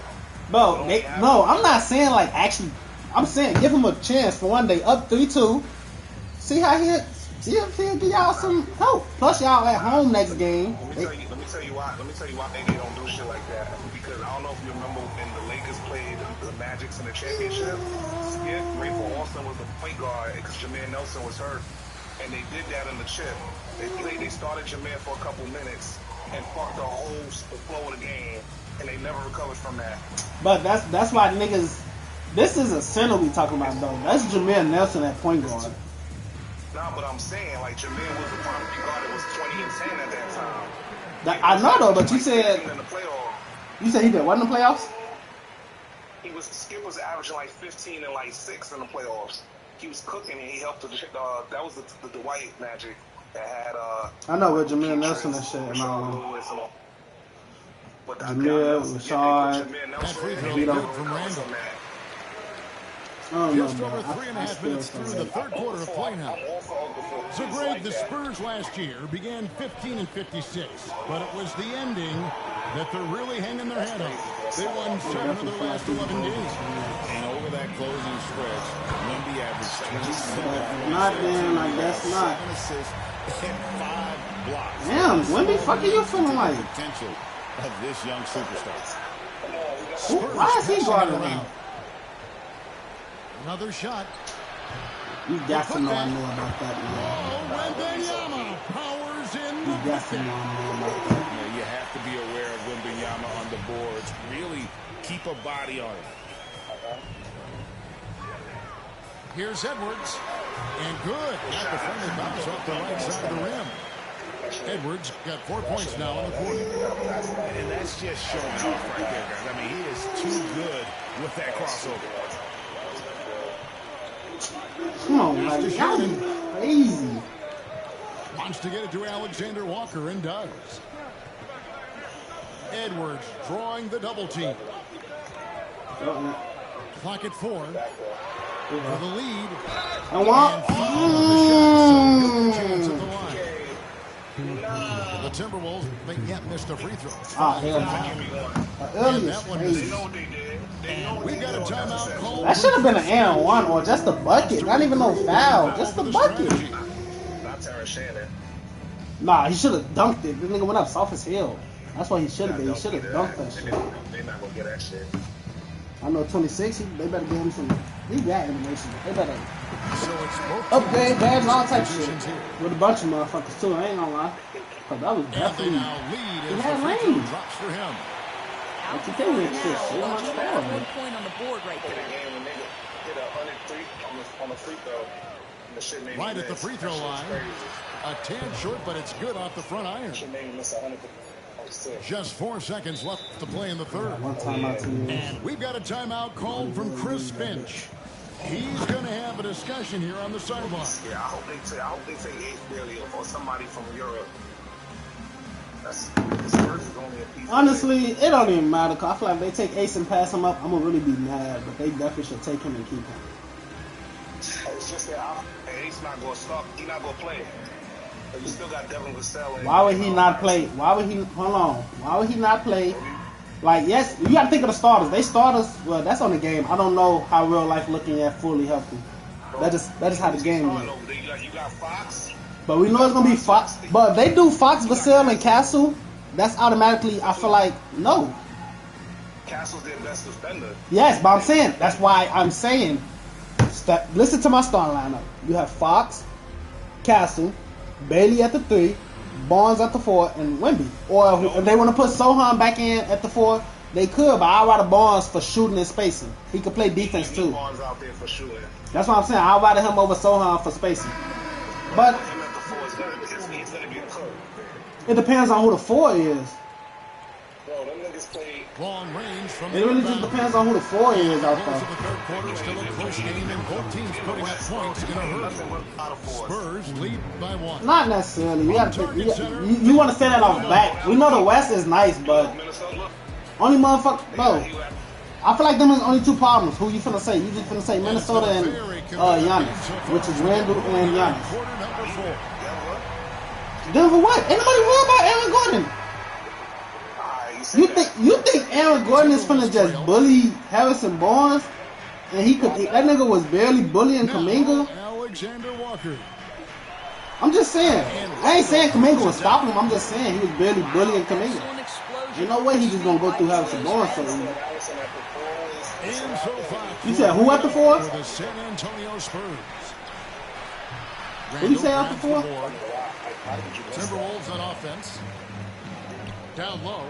[SPEAKER 1] Bro, no, I'm not saying like actually. I'm saying give him a chance for one day. Up 3-2. See how see if he'll give y'all some help. Plus y'all at home next game.
[SPEAKER 12] Let me tell you why they don't do shit like that. Because I don't know if you remember when the Lakers played the Magics in the championship. Yeah, Rayford Austin was the point guard because Jameer Nelson was hurt, and they did that in the chip. They started Jameer for a couple minutes and fucked the whole flow of the game. and they never recovered from that.
[SPEAKER 1] But that's why niggas. This is a center we talking about though. That's Jameer Nelson at point guard.
[SPEAKER 12] Nah, but I'm saying like Jameer was the primary guard that was 20 and 10 at that time.
[SPEAKER 1] I know though, but you said he did what in the playoffs?
[SPEAKER 12] Skip was averaging like 15 and like 6 in the playoffs. He was cooking and he helped that was the Dwight Magic that had
[SPEAKER 1] I know with Jameer Nelson and shit. Jameer, Rashad,
[SPEAKER 2] Vito from Randall. Just over 3.5 minutes through the third quarter of play now. So, Greg, the Spurs last year began 15 and 56, but it was the ending that they're really hanging their head on. They won 7 of their last 11 games.
[SPEAKER 4] And over that closing stretch, Wemby averaged 27.
[SPEAKER 1] Not then, I guess not.
[SPEAKER 4] 7 assists and 5 blocks.
[SPEAKER 1] Damn, Wemby, fuck you feeling like?
[SPEAKER 4] Potential of this young superstar.
[SPEAKER 1] Why is he guarding him?
[SPEAKER 2] Another shot.
[SPEAKER 1] You got to know I know about that, man.
[SPEAKER 2] Wembanyama powers in.
[SPEAKER 1] You got to know I know about that.
[SPEAKER 4] Yeah, you have to be aware of Wembanyama on the boards. Really keep a body on it.
[SPEAKER 2] Here's Edwards. And good. Got the friendly bounce off the right side of the rim. Edwards got 4 points now in the quarter.
[SPEAKER 4] And that's just showing off right there, guys. I mean, he is too good with that crossover.
[SPEAKER 1] Come on, man. That was crazy.
[SPEAKER 2] Wants to get it to Alexander Walker and does. Edwards drawing the double team. Clock at 4. For the lead.
[SPEAKER 1] I want.
[SPEAKER 2] The Timberwolves, they yet missed a free throw.
[SPEAKER 1] Ah, hell no. That one is
[SPEAKER 2] we got a timeout call.
[SPEAKER 1] That should have been an and one or just a bucket. Not even no foul. Just a bucket.
[SPEAKER 12] Not Terrence Shannon.
[SPEAKER 1] Nah, he should have dunked it. This nigga went up soft as hell. That's what he should have been. He should have dunked that shit.
[SPEAKER 12] They're not gonna get that shit.
[SPEAKER 1] I know 26. They better give him some. He got animation. They better upgrade badge and all types of shit with a bunch of motherfuckers too. I ain't gonna lie. Cause that was definitely. He had range. What you think of this shit?
[SPEAKER 8] One point on the board right there.
[SPEAKER 2] Right at the free throw line. A tad short, but it's good off the front iron. Just 4 seconds left to play in the third. And we've got a timeout called from Chris Finch. He's going to have a discussion here on the sideline.
[SPEAKER 12] Yeah, I hope they take Ace Bailey or somebody from Europe.
[SPEAKER 1] Honestly, it don't even matter. Cause I feel like if they take Ace and pass him up, I'm gonna really be mad. But they definitely should take him and keep him.
[SPEAKER 12] It's just that Ace not gonna stop. He not gonna play. But you still got Devin Vassell.
[SPEAKER 1] Why would he not play? Why would he? Hold on. Why would he not play? Like, yes, you gotta think of the starters. They starters. Well, that's on the game. I don't know how real life looking at fully healthy. That is how the game is.
[SPEAKER 12] You got Fox.
[SPEAKER 1] But we know it's gonna be Fox. But if they do Fox, Vassell, and Castle, that's automatically. I feel like no.
[SPEAKER 12] Castle's their best defender.
[SPEAKER 1] Yes, but I'm saying that's why I'm saying. Listen to my starting lineup. You have Fox, Castle, Bailey at the 3, Barnes at the 4, and Wemby. Or if they want to put Sohan back in at the 4, they could. But I'd rather Barnes for shooting and spacing. He could play defense too.
[SPEAKER 12] Barnes out there for shooting.
[SPEAKER 1] That's what I'm saying. I'd rather him over Sohan for spacing. But it depends on who the 4 is.
[SPEAKER 12] Bro, them niggas play
[SPEAKER 2] long range from
[SPEAKER 1] it really just depends on who the 4 is out there.
[SPEAKER 2] The third quarter still a close game, and both teams putting up points in a hurry. Spurs lead by 1.
[SPEAKER 1] Not necessarily. You want to say that off back. We know the West is nice, but only motherfucker, bro. I feel like them is only 2 problems. Who you finna say? You just finna say Minnesota and Giannis, which is Randall and Giannis. Denver what? Ain't nobody worried about Aaron Gordon. You think Aaron Gordon is finna just bully Harrison Barnes? And that nigga was barely bullying Kuminga?
[SPEAKER 2] Alexander Walker.
[SPEAKER 1] I'm just saying. I ain't saying Kuminga was stopping him. I'm just saying he was barely bullying Kuminga. Ain't no way he just gonna go through Harrison Barnes so easy. You said who at the 4?
[SPEAKER 2] The San Antonio Spurs.
[SPEAKER 1] Who you say at the 4?
[SPEAKER 2] Timberwolves on offense. Down low.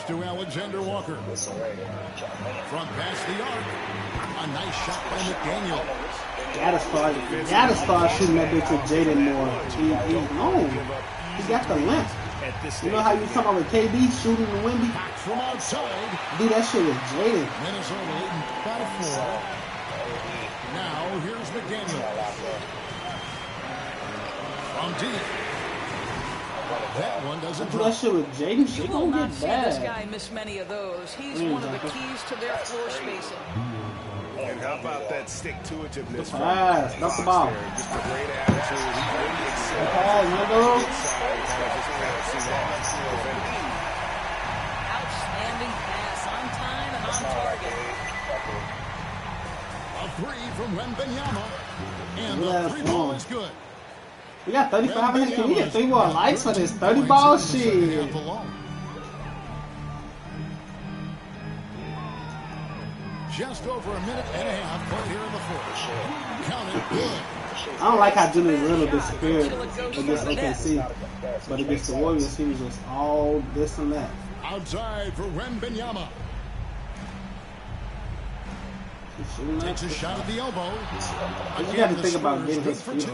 [SPEAKER 2] to Alexander Walker. From past the arc. A nice shot by McDaniel.
[SPEAKER 1] Gotta start shooting that bitch with Jaden more. He got the length. You know how you talking about with KD shooting the Wemby?
[SPEAKER 2] From outside.
[SPEAKER 1] Do that shit with Jaden.
[SPEAKER 2] Minnesota leading by 4. Now here's McDaniel. From deep. That one doesn't
[SPEAKER 1] do that shit with Jaden. Shit
[SPEAKER 8] You will
[SPEAKER 1] gonna
[SPEAKER 8] not
[SPEAKER 1] get
[SPEAKER 8] see
[SPEAKER 1] bad.
[SPEAKER 8] this guy miss many of those. He's one of the keys to their floor spacing.
[SPEAKER 6] And how about that stick-to-itiveness from
[SPEAKER 1] Pass, that's the ball.
[SPEAKER 6] Just a great attitude. He really excels.
[SPEAKER 8] Outstanding pass on time and on target.
[SPEAKER 2] A 3 from Wembanyama. And the 3 ball is good.
[SPEAKER 1] We got 35 minutes. Can we get 3 more likes for this 30 ball shit?
[SPEAKER 2] Just over a minute and a half played here in the fourth. Counted good.
[SPEAKER 1] I don't like how Julius Randle disappeared against OKC, but against the Warriors, he was just all this and that.
[SPEAKER 2] Outside for Wembanyama. Takes a shot at the elbow.
[SPEAKER 1] You got to think about getting his feet.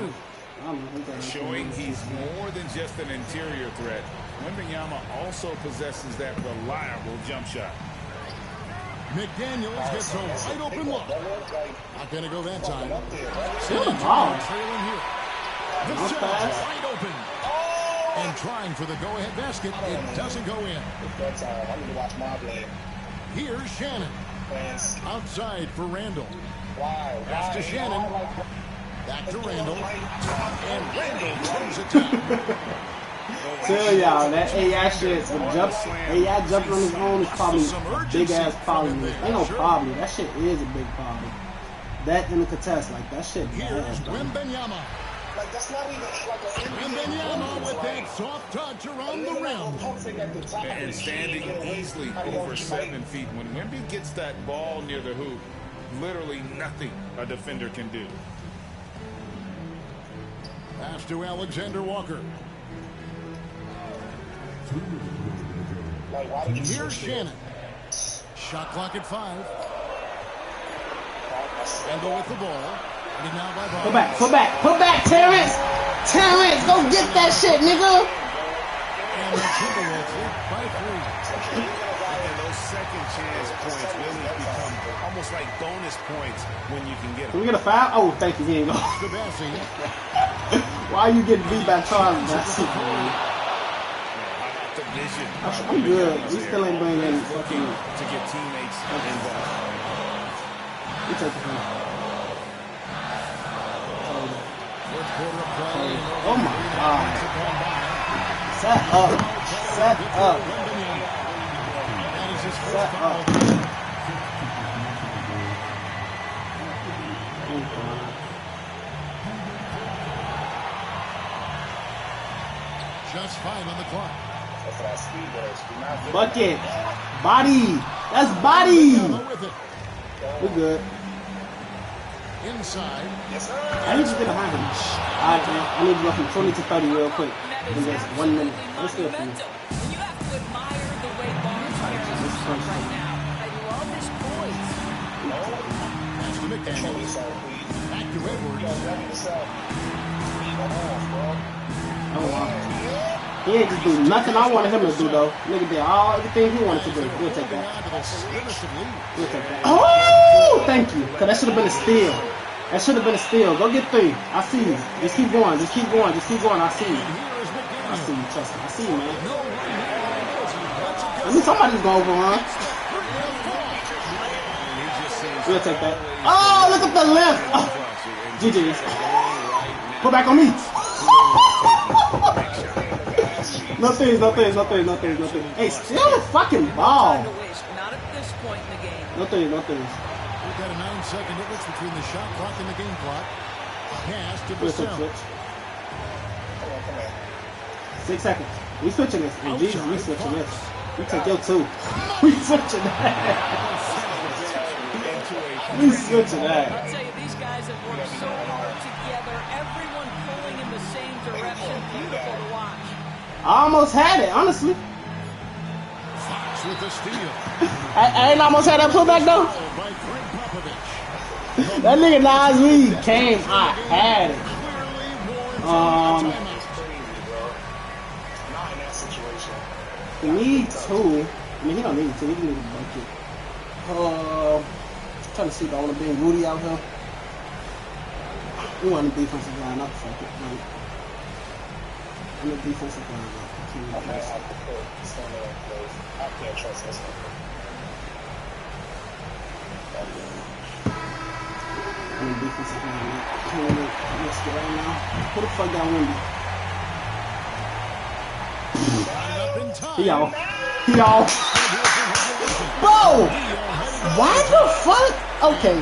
[SPEAKER 6] Showing he's more than just an interior threat. Wembanyama also possesses that reliable jump shot.
[SPEAKER 2] McDaniels gets a wide open look. Not going to go that time. Trailing here. The shot wide open. And trying for the go-ahead basket. It doesn't go in. Here's Shannon. Outside for Randall. Pass to Shannon. Back to Randall. And Randall turns it down.
[SPEAKER 1] Tell y'all, that AI shit, AI jumping on his own is probably a big ass problem. Ain't no problem. That shit is a big problem. That in the contest, like that shit bad.
[SPEAKER 2] Here's Wembanyama. Like that's not even like a Wembanyama with that soft touch around the rim.
[SPEAKER 6] And standing easily over 7 feet. When Wemby gets that ball near the hoop, literally nothing a defender can do.
[SPEAKER 2] Pass to Alexander Walker. Here's Shannon. Shot clock at 5. Randall with the ball. Now by
[SPEAKER 1] put back, Terrence! Terrence, go get that shit, nigga!
[SPEAKER 2] And the Timberwolves lead by 3.
[SPEAKER 6] And those second chance points really become almost like bonus points when you can get them.
[SPEAKER 1] Can we get a foul? Oh, thank you. Here you go. Why are you getting beat by Charles? I'm good. We still ain't bringing in
[SPEAKER 6] looking to get teammates involved.
[SPEAKER 1] We take the phone. Oh my God. Set up. Set up. Set up.
[SPEAKER 2] Just 5 on the clock.
[SPEAKER 1] Bucket. Body. That's body. We're good.
[SPEAKER 2] Inside.
[SPEAKER 1] I need to get behind him. Alright, man. I need to go from 20 to 30 real quick. In just 1 minute. Let's do it for me.
[SPEAKER 8] You have to admire the way Barnes carries himself right now. I love his poise.
[SPEAKER 2] That's to McDaniels. Back to Edwards.
[SPEAKER 1] He ain't just do nothing I wanted him to do, though. Nigga did everything he wanted to do. We'll take that. We'll take that. Oh! Thank you. Because that should have been a steal. That should have been a steal. Go get 3. I see you. Just keep going. Just keep going. Just keep going. I see you. I see you. Trust me. I see you, man. I mean, somebody's going to overrun. We'll take that. Oh, look at the left. Oh. GG's. Put back on me. Nothing. Hey, steal the fucking ball.
[SPEAKER 8] Not at this point in the game.
[SPEAKER 1] Nothing.
[SPEAKER 2] We've got a 9-second difference between the shot clock and the game clock. Pass to Vassell.
[SPEAKER 1] 6 seconds. We switching this. And Jesus, we switching this. We take your 2. We switching that. We switching that.
[SPEAKER 8] I'll tell you, these guys have worked so hard together. Everyone pulling in the same direction. Beautiful to watch.
[SPEAKER 1] I almost had it, honestly.
[SPEAKER 2] Fox with the steal.
[SPEAKER 1] I ain't almost had that putback though. That nigga Nas Reed came. I had it. Me too. I mean, he don't need to. He need a bucket. Trying to see if I want to bring Rudy out here. We want the defensive line up. Fuck it. I'm the defensive line up. I can't trust this. I'm the defensive line up. Let's get right now. Who the fuck got Wendy? He out. Bro! Why the fuck? Okay.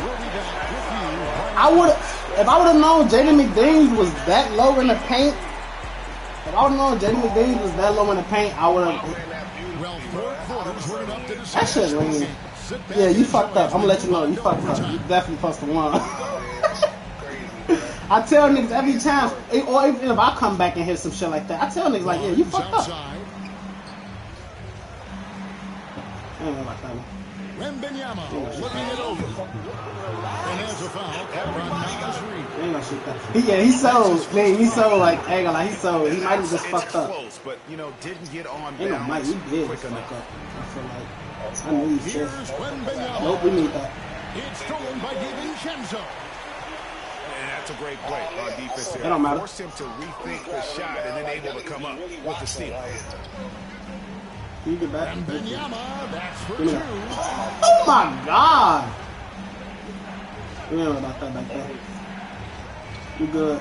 [SPEAKER 1] If I would have known Jaden McDaniels was that low in the paint, I would have. That shit lame. Yeah, you fucked up. I'm gonna let you know. You fucked up. You definitely supposed to win. I tell niggas every time, or even if I come back and hit some shit like that, I tell niggas like, yeah, you fucked up.
[SPEAKER 2] Wembanyama looking it over. And there's a foul.
[SPEAKER 1] Yeah, he's so like, hang on, like he might have just fucked up.
[SPEAKER 6] Close, but didn't get on.
[SPEAKER 1] Ain't no Mike, he did fuck up. I feel like I knew he should. Nope, we need that.
[SPEAKER 2] It's stolen by DiVincenzo.
[SPEAKER 6] And that's a great play on defense there.
[SPEAKER 1] It don't matter.
[SPEAKER 6] Forced him to rethink the shot and then able to come up with the steal.
[SPEAKER 1] You get back.
[SPEAKER 2] Wembanyama, that's for 2.
[SPEAKER 1] Oh my god! We don't know about that back there. You good.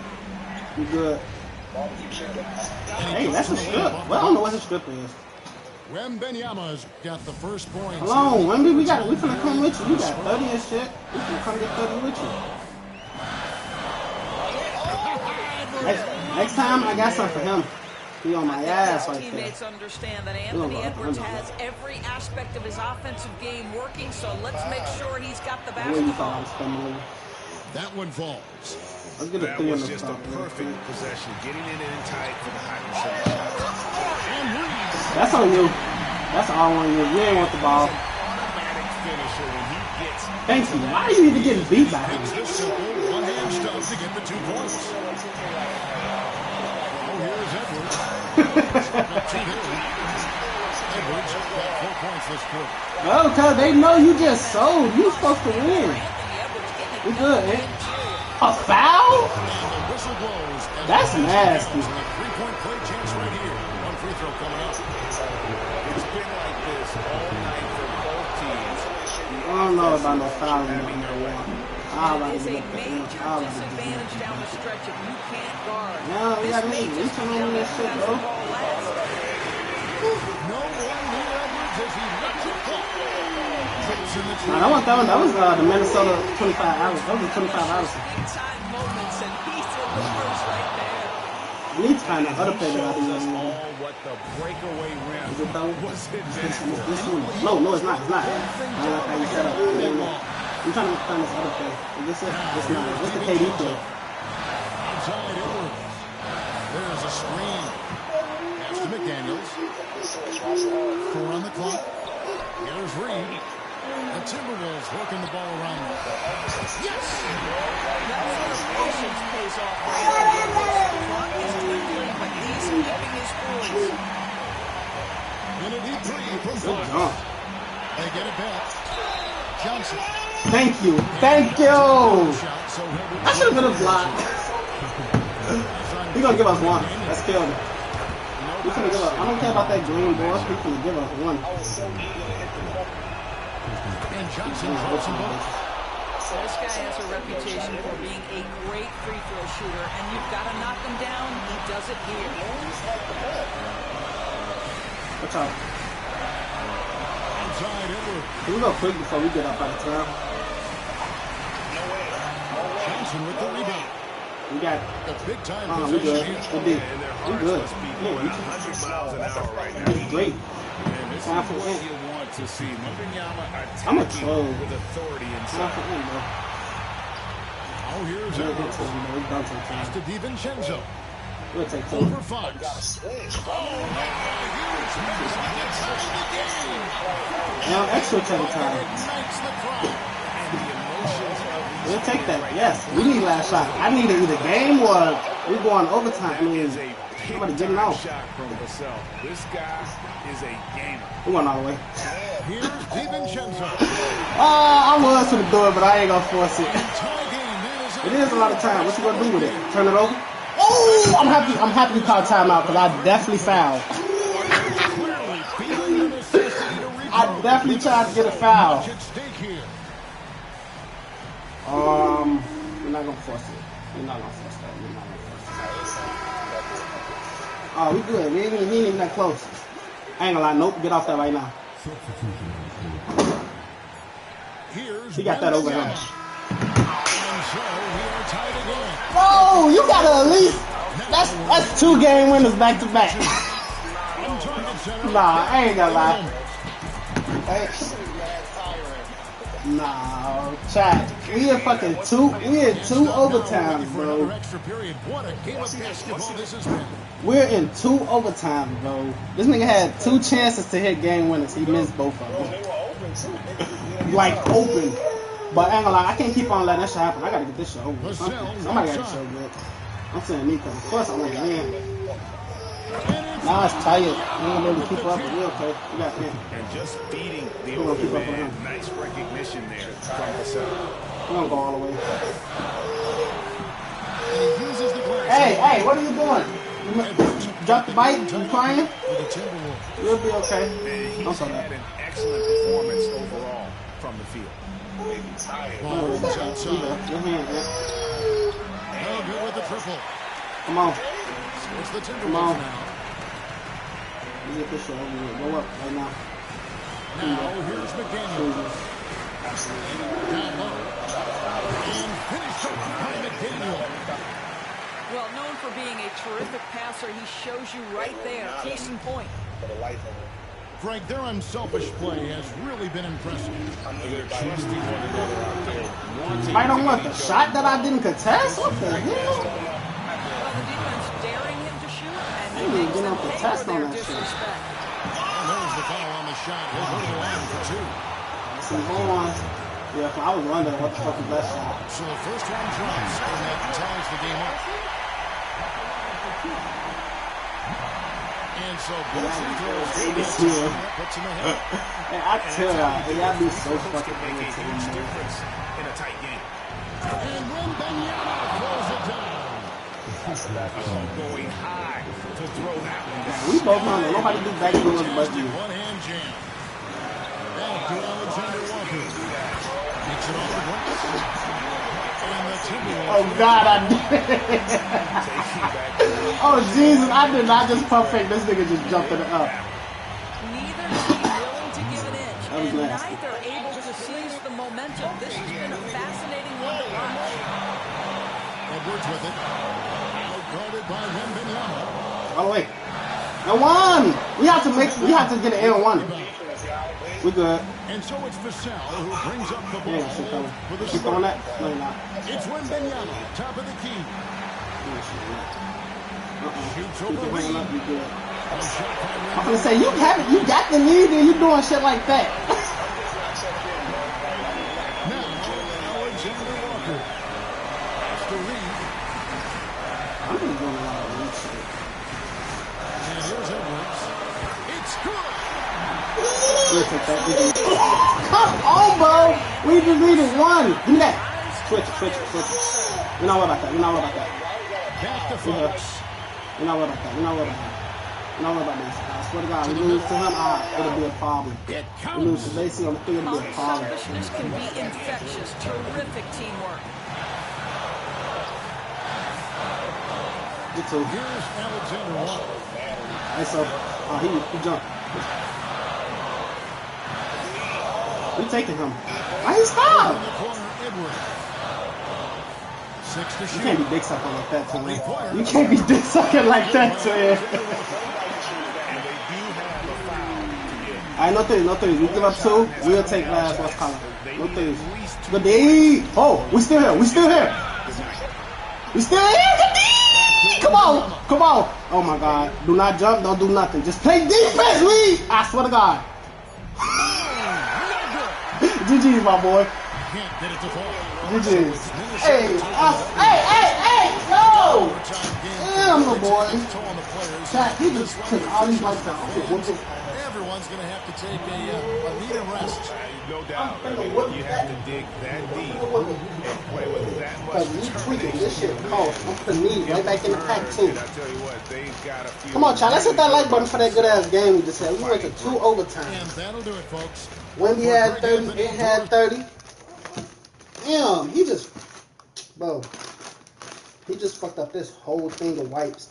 [SPEAKER 1] Hey, that's a strip. Well, I don't know what his strip is.
[SPEAKER 2] Wembanyama's got the first point.
[SPEAKER 1] Hold on, Wemby, we finna come with you. You got 30 and shit. We finna come get 30 with you. Next time, I got something for him. He on my ass right there.
[SPEAKER 8] Teammates understand that Anthony Edwards has every aspect of his offensive game working, so let's make sure he's got the basketball.
[SPEAKER 2] That one falls.
[SPEAKER 6] That was just a perfect possession, getting it in tight for the high percentage.
[SPEAKER 1] That's on you. That's all on you. You ain't want the ball. Thank you. Why are you even getting beat by him?
[SPEAKER 2] It's just simple. One-hand stuff to get the 2 points. Here's Edwards. Edwards got 4 points this quarter.
[SPEAKER 1] Oh, because they know you just sold. You supposed to win. We good, man. A foul? That's nasty.
[SPEAKER 2] 3-point play chance right here. One free throw coming up.
[SPEAKER 6] It's been like this all night for both teams.
[SPEAKER 1] I don't know about no foul.
[SPEAKER 8] It is a major disadvantage down the stretch if you can't guard.
[SPEAKER 1] No, we got me. We can on that shit, bro.
[SPEAKER 2] No one near Edwards as he lets it fall.
[SPEAKER 1] Nah, that was the Minnesota 25 hours. That was the 25 hours.
[SPEAKER 8] Inside moments, and he delivers right there.
[SPEAKER 1] We need to find that other player that I think is
[SPEAKER 6] what the breakaway rim
[SPEAKER 1] it though?
[SPEAKER 6] was it
[SPEAKER 1] this one. No, it's not. I don't like how you set up. I'm trying to find this other player. Is this it? It's not. What's the KD player?
[SPEAKER 2] Outside Edwards. There's a screen. Pass to McDaniels. 4 on the clock. Here's Reed. The Timberwolves working the ball around. Yes!
[SPEAKER 8] That's where patience pays off. The clock is dwindling, but he's keeping his poise.
[SPEAKER 2] Gonna need 3 from 5. They get it back. Johnson.
[SPEAKER 1] Thank you. I should have been a block. He's gonna give us 1. Let's kill him. He's gonna give us. I don't care about that green ball. He's gonna give us 1.
[SPEAKER 2] And Johnson drops him both.
[SPEAKER 8] This guy has a reputation for being a great free throw shooter, and you've got to knock him down. He does it here.
[SPEAKER 1] What's up?
[SPEAKER 2] Inside Edwards.
[SPEAKER 1] Can we go quick before we get up out of town?
[SPEAKER 2] Johnson with the rebound.
[SPEAKER 1] We got
[SPEAKER 2] the big time
[SPEAKER 1] we good.
[SPEAKER 2] possession.
[SPEAKER 1] We good. It's great. Time for win.
[SPEAKER 6] To see Wembanyama
[SPEAKER 1] I'm a troll.
[SPEAKER 6] With authority inside.
[SPEAKER 2] Oh, here's Edwards. Pass to DiVincenzo.
[SPEAKER 1] We'll take two.
[SPEAKER 2] Over Fox.
[SPEAKER 1] Now, extra every time. We'll take that. Yes, we need last shot. I need either game or we going overtime. I mean, somebody getting out.
[SPEAKER 6] This guy is a gamer.
[SPEAKER 1] We went all the way.
[SPEAKER 2] Here's DiVincenzo.
[SPEAKER 1] I was to do it, but I ain't gonna force it. It is a lot of time. What you gonna do with it? Turn it over? Oh, I'm happy you called timeout because I definitely fouled. I definitely tried to get a foul. We're not gonna force it. We're not gonna force that. Oh, we good. We ain't even that close. I ain't gonna lie. Nope. Get off that right now. He got that over him. Oh, you gotta at least. That's 2 game winners back to back. Nah, I ain't gonna lie. Nah, chat. We in fucking 2 overtimes, bro. We're in 2 overtimes, bro. This nigga had 2 chances to hit game winners. He missed both of them. Like open. But I ain't gonna lie, I can't keep on letting that shit happen. I gotta get this shit over. Somebody gotta show good. I'm saying me, because of course I'm like, man. Nah, it's tired. We ain't gonna be able to keep up, but we're okay. We got him.
[SPEAKER 6] And just beating the open man. Nice recognition there from the center.
[SPEAKER 1] We're gonna go all the way. Hey, what are you doing? Drop the bite? You crying? You'll be okay.
[SPEAKER 6] He's had an excellent performance overall from the field.
[SPEAKER 2] Your hand, yeah. No good with the triple.
[SPEAKER 1] Come on.
[SPEAKER 2] It's the
[SPEAKER 1] Come on. Get this shit over here. Go up right now.
[SPEAKER 2] Now here's McDaniel. Down low. And finished up by McDaniel.
[SPEAKER 8] Well, known for being a terrific passer, he shows you right there. Case in point.
[SPEAKER 2] Greg, their unselfish play has really been impressive.
[SPEAKER 6] They're trusting one another out there.
[SPEAKER 1] I don't want the shot that I didn't contest? What the hell?
[SPEAKER 8] Well, the defense daring him to shoot, and he
[SPEAKER 1] didn't
[SPEAKER 8] makes
[SPEAKER 1] get
[SPEAKER 8] them
[SPEAKER 1] no
[SPEAKER 8] pay
[SPEAKER 1] contest
[SPEAKER 8] for
[SPEAKER 1] on
[SPEAKER 8] their
[SPEAKER 1] that shit.
[SPEAKER 8] disrespect.
[SPEAKER 2] And there's the foul on the shot. He'll go to the line for 2.
[SPEAKER 1] See, hold on. Yeah, I was wondering what the fuck was that shot.
[SPEAKER 2] So the first one drops, and that ties the game up. And so both free throws puts him ahead.
[SPEAKER 1] Hey, I tell y'all be so fucking
[SPEAKER 6] make a huge difference in a tight game.
[SPEAKER 2] And Wembanyama throws it down.
[SPEAKER 6] Going high to throw that one down.
[SPEAKER 1] We both know nobody do back doors but you.
[SPEAKER 2] One-hand jam. Back to Alexander Walker. Gets it off the glass. And the Timberwolves.
[SPEAKER 1] Oh God, I did. Oh Jesus, I did not just perfect. This nigga just jumped it up.
[SPEAKER 8] Neither team willing to give an inch, and neither able to seize the momentum. This has been a fascinating one to watch.
[SPEAKER 2] Edwards with it. Outguarded by Wembanyama.
[SPEAKER 1] Oh wait, N1. We have to get an N1. We good.
[SPEAKER 2] And so it's Vassell who brings up the ball for the
[SPEAKER 1] Keep throwing that? No, you're not.
[SPEAKER 2] It's Wembanyama, top of the key. Shoots over Reed.
[SPEAKER 1] I'm gonna say you got the lead and you doing shit like that.
[SPEAKER 2] Now Alexander Walker. After Reed.
[SPEAKER 1] I'm just doing a lot of lead shit.
[SPEAKER 2] And here's Edwards. It's good.
[SPEAKER 1] Come on, bro. We just needed 1. Give me that. Switch it. We're not worried about that.
[SPEAKER 2] Back to Fox.
[SPEAKER 1] We're not worried about that. We're not worried about this. I swear to God, we lose to him, it'll be a problem. We lose to Lacey on the field, it'll be a problem.
[SPEAKER 8] Selfishness can be infectious. Terrific teamwork.
[SPEAKER 1] You too.
[SPEAKER 2] Here's Alexander Walker.
[SPEAKER 1] Hey, so, he jumped. We taking him. Why he stopped? You can't be dick sucking like that, Twin. You can't be dick sucking like that, Twin. Alright, no threes. We give up 2. We'll take last. What's calling? No threes. Good D. Oh, we still here. Good D. Come Come on. Come on. Oh, my God. Do not jump. Don't do nothing. Just play defense, Lee. I swear to God. GG's, my boy. GG's. Hey, yo! Damn, my boy. Chat, he just took all these lights out.
[SPEAKER 2] Everyone's going to have to take a need and rest.
[SPEAKER 6] No doubt. I mean, you have to dig that deep and play with that much determination.
[SPEAKER 1] This shit cold. I'm putting these right back in the pack, too.
[SPEAKER 6] And I tell you what, they've got a few.
[SPEAKER 1] Come on, chat. Let's hit that like button for that good-ass game we just had. We went to 2 overtimes.
[SPEAKER 2] And that'll do it, folks.
[SPEAKER 1] Wendy had 30. It had 30. Damn, he just fucked up this whole thing of wipes.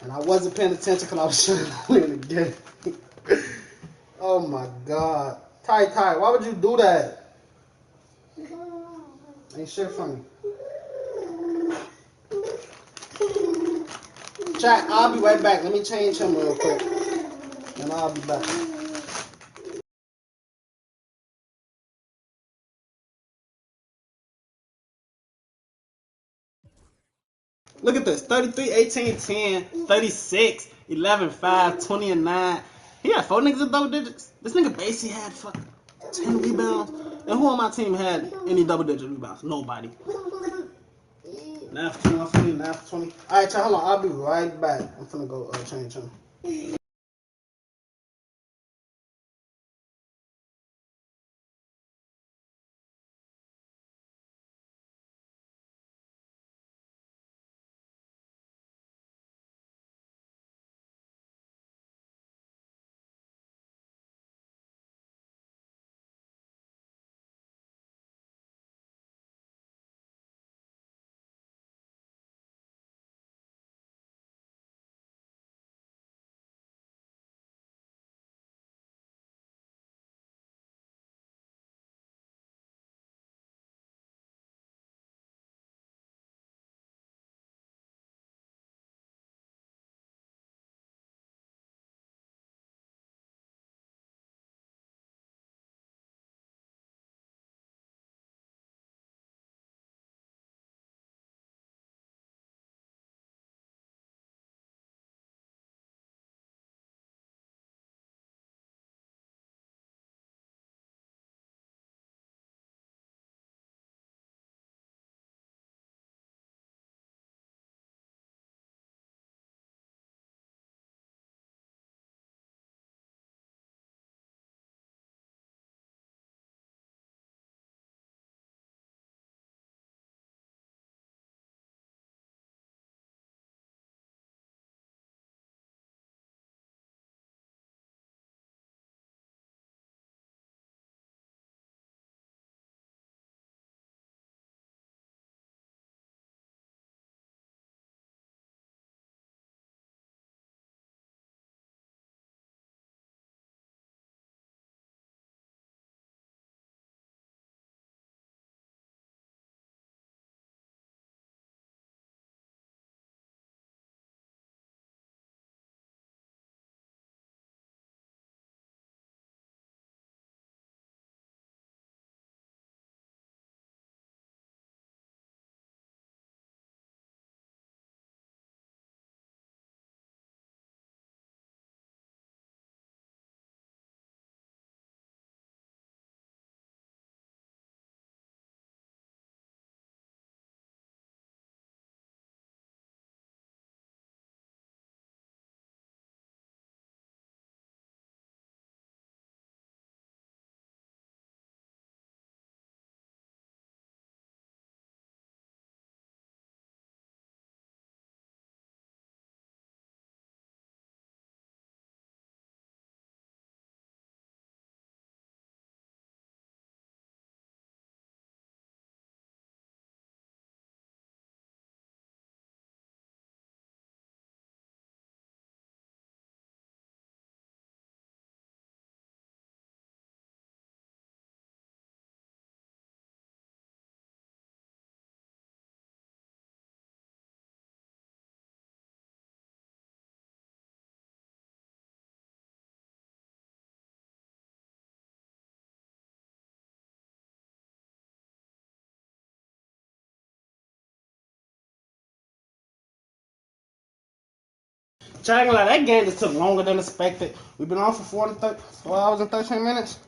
[SPEAKER 1] And I wasn't paying attention because I was trying to win the game. Oh my God. Ty, why would you do that? Ain't shit funny. Chat, I'll be right back. Let me change him real quick. And I'll be back. Look at this. 33, 18, 10, 36, 11, 5, 20, and 9. He had 4 niggas in double digits. This nigga basically had fucking 10 rebounds. And who on my team had any double digit rebounds? Nobody. 9 for 20, 9 for 20. Alright, hold on. I'll be right back. I'm finna go change him. That game just took longer than expected. We've been on for 4 hours and 13 minutes.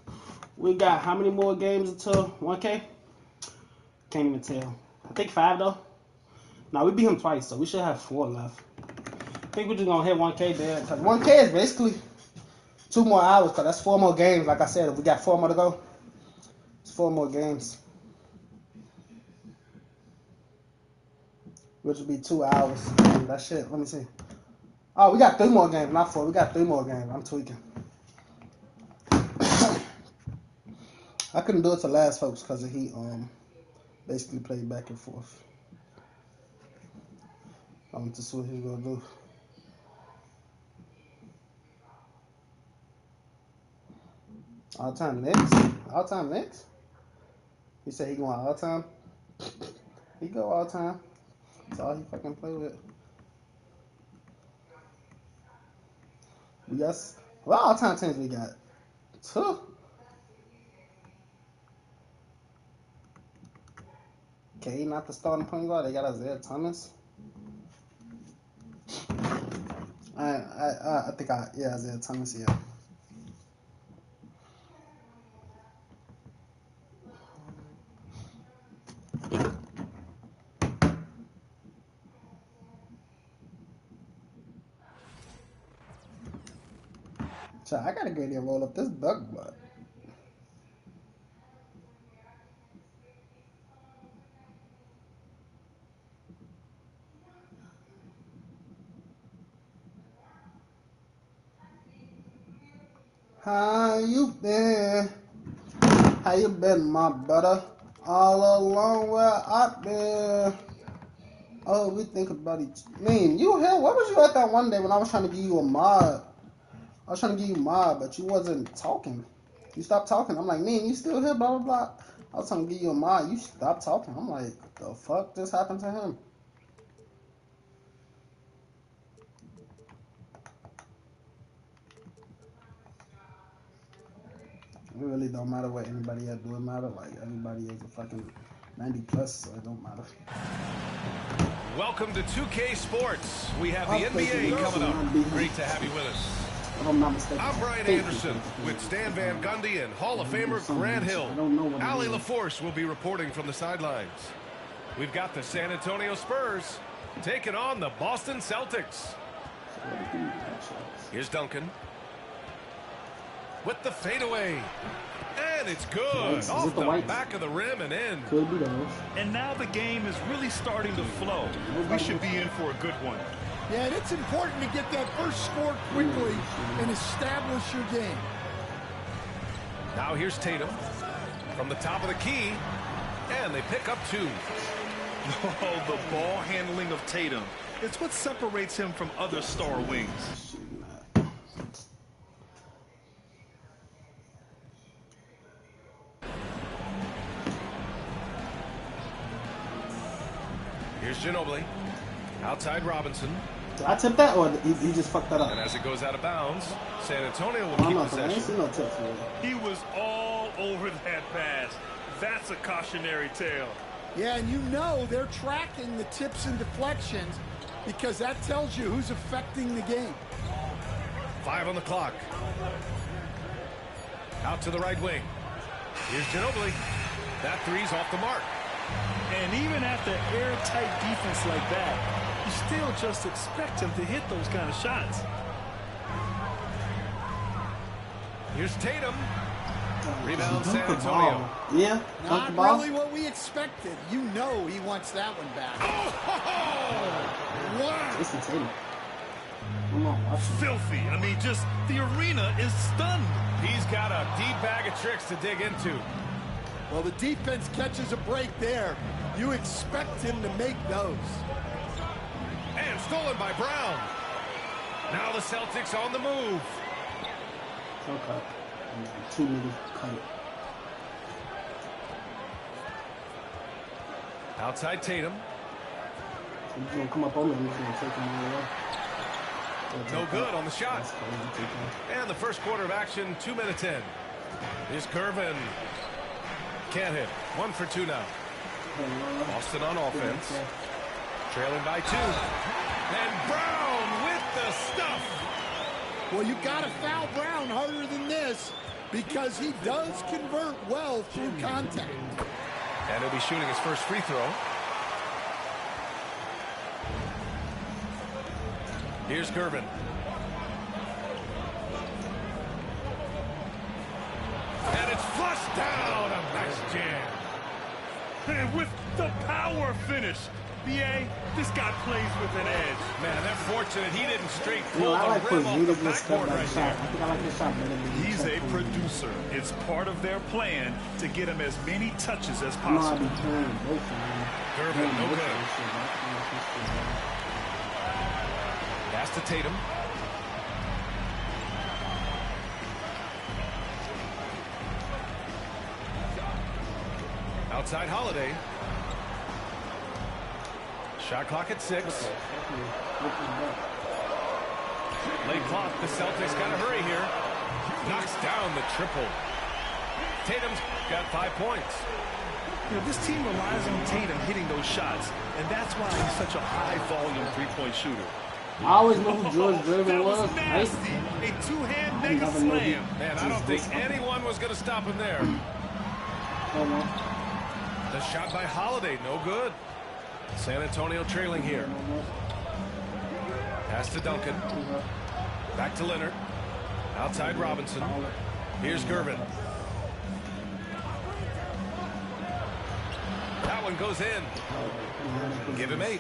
[SPEAKER 1] We got how many more games until 1K? Can't even tell. I think 5 though. Now we beat him twice, so we should have 4 left. I think we're just gonna hit 1K there. Cause 1K is basically 2 more hours, cause that's 4 more games. Like I said, if we got 4 more to go, it's 4 more games, which would be 2 hours. And that shit. Let me see. Oh, we got 3 more games, not 4. We got 3 more games. I'm tweaking. I couldn't do it to last, folks, because he basically played back and forth. I want to see what he's gonna do. All time next. All time next. He said he going all time. He go all time. That's all he fucking play with. We got all time teams. We got 2. Okay, not the starting point guard. They got Isaiah Thomas. I think Isaiah Thomas, yeah. So I gotta get there, roll up this duck butt. How you been? How you been, my brother? All along where I've been. Oh, we think about each. Man, you here? Where was you at that one day when I was trying to give you a mod? I was trying to give you a mod, but you wasn't talking. You stopped talking. I'm like, man, you still here? Blah blah blah. I was trying to give you a mod. You stopped talking. I'm like, what the fuck just happened to him? It really don't matter what anybody else do. It matter like everybody is a fucking 90 plus, so it don't matter.
[SPEAKER 14] Welcome to 2K Sports. We have the NBA coming up. Great to have you with us.
[SPEAKER 1] If I'm not mistaken.
[SPEAKER 14] I'm Brian Anderson with Stan Van Gundy and Hall of Famer Grant Hill. Ali LaForce will be reporting from the sidelines. We've got the San Antonio Spurs taking on the Boston Celtics. Here's Duncan with the fadeaway. And it's good. Off the back of the rim and in.
[SPEAKER 15] And now the game is really starting to flow. We should be in for a good one.
[SPEAKER 10] Yeah, and it's important to get that first score quickly and establish your game.
[SPEAKER 14] Now here's Tatum from the top of the key. And they pick up 2.
[SPEAKER 15] Oh, the ball handling of Tatum. It's what separates him from other star wings.
[SPEAKER 14] Here's Ginobili. Outside Robinson.
[SPEAKER 1] Did I tip that, or he just fucked that up?
[SPEAKER 14] And as it goes out of bounds, San Antonio will keep possession.
[SPEAKER 1] No tips,
[SPEAKER 15] he was all over that pass. That's a cautionary tale.
[SPEAKER 10] Yeah, and you know they're tracking the tips and deflections because that tells you who's affecting the game.
[SPEAKER 14] 5 on the clock. Out to the right wing. Here's Ginobili. That 3's off the mark.
[SPEAKER 15] And even after airtight defense like that, you still just expect him to hit those kind of shots.
[SPEAKER 14] Here's Tatum. Rebound San Antonio.
[SPEAKER 1] Yeah.
[SPEAKER 10] Not really what we expected. You know he wants that one back.
[SPEAKER 14] Oh!
[SPEAKER 10] Wow.
[SPEAKER 1] Listen, Tatum.
[SPEAKER 15] Filthy. I mean, just the arena is stunned.
[SPEAKER 14] He's got a deep bag of tricks to dig into.
[SPEAKER 10] Well, the defense catches a break there. You expect him to make those.
[SPEAKER 14] And stolen by Brown. Now the Celtics on the move.
[SPEAKER 1] Okay. 2 minutes cut it.
[SPEAKER 14] Outside Tatum.
[SPEAKER 1] He's going to come up on him. He's going to take him away.
[SPEAKER 14] No good on the shot. And the first quarter of action, 2 minutes in. Here's Curvin. Can't hit. 1 for 2 now. Boston on offense. Trailing by 2. And Brown with the stuff.
[SPEAKER 10] Well, you got to foul Brown harder than this because he does convert well through contact.
[SPEAKER 14] And he'll be shooting his first free throw. Here's Gervin. And it's flushed down. A nice jam.
[SPEAKER 15] And with the power finish. B.A., this guy plays with an edge.
[SPEAKER 14] Man, they're fortunate he didn't straight pull
[SPEAKER 1] I like
[SPEAKER 14] the rim off the
[SPEAKER 1] stuff
[SPEAKER 14] backboard
[SPEAKER 1] like
[SPEAKER 14] right
[SPEAKER 1] shot.
[SPEAKER 14] there.
[SPEAKER 1] I think I like this shot better than
[SPEAKER 15] He's a producer. It's part of their plan to get him as many touches as
[SPEAKER 1] I know I
[SPEAKER 15] possible.
[SPEAKER 1] be turning both of them.
[SPEAKER 14] Gervin, no good. Pass to Tatum. Outside Holiday. Shot clock at 6. Late clock. The Celtics got to hurry here. Knocks down the triple. Tatum's got 5 points.
[SPEAKER 15] You know, this team relies on Tatum hitting those shots, and that's why he's such a high-volume three-point shooter.
[SPEAKER 1] I always know who George Gervin was.
[SPEAKER 15] Nasty. A two-hand mega slam.
[SPEAKER 14] Man, I don't think anyone was going to stop him there. The shot by Holiday, no good. San Antonio trailing here. Pass to Duncan. Back to Leonard. Outside Robinson. Here's Gervin. That one goes in. Give him 8.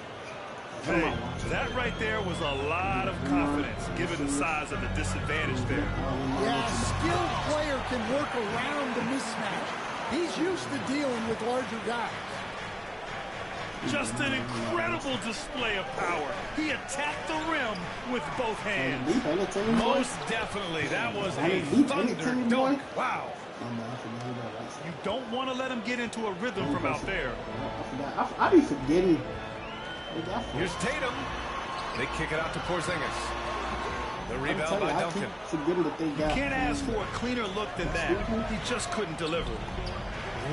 [SPEAKER 15] Hey, that right there was a lot of confidence, given the size of the disadvantage there.
[SPEAKER 10] Yeah, a skilled player can work around the mismatch. He's used to dealing with larger guys.
[SPEAKER 15] Just an incredible display of power. He attacked the rim with both hands.
[SPEAKER 14] Most definitely. That was a thunder dunk. Wow.
[SPEAKER 15] You don't want to let him get into a rhythm from out there.
[SPEAKER 1] I be forgetting.
[SPEAKER 14] Here's Tatum. They kick it out to Porzingis. The rebound by Duncan.
[SPEAKER 15] You can't ask for a cleaner look than that. He just couldn't deliver.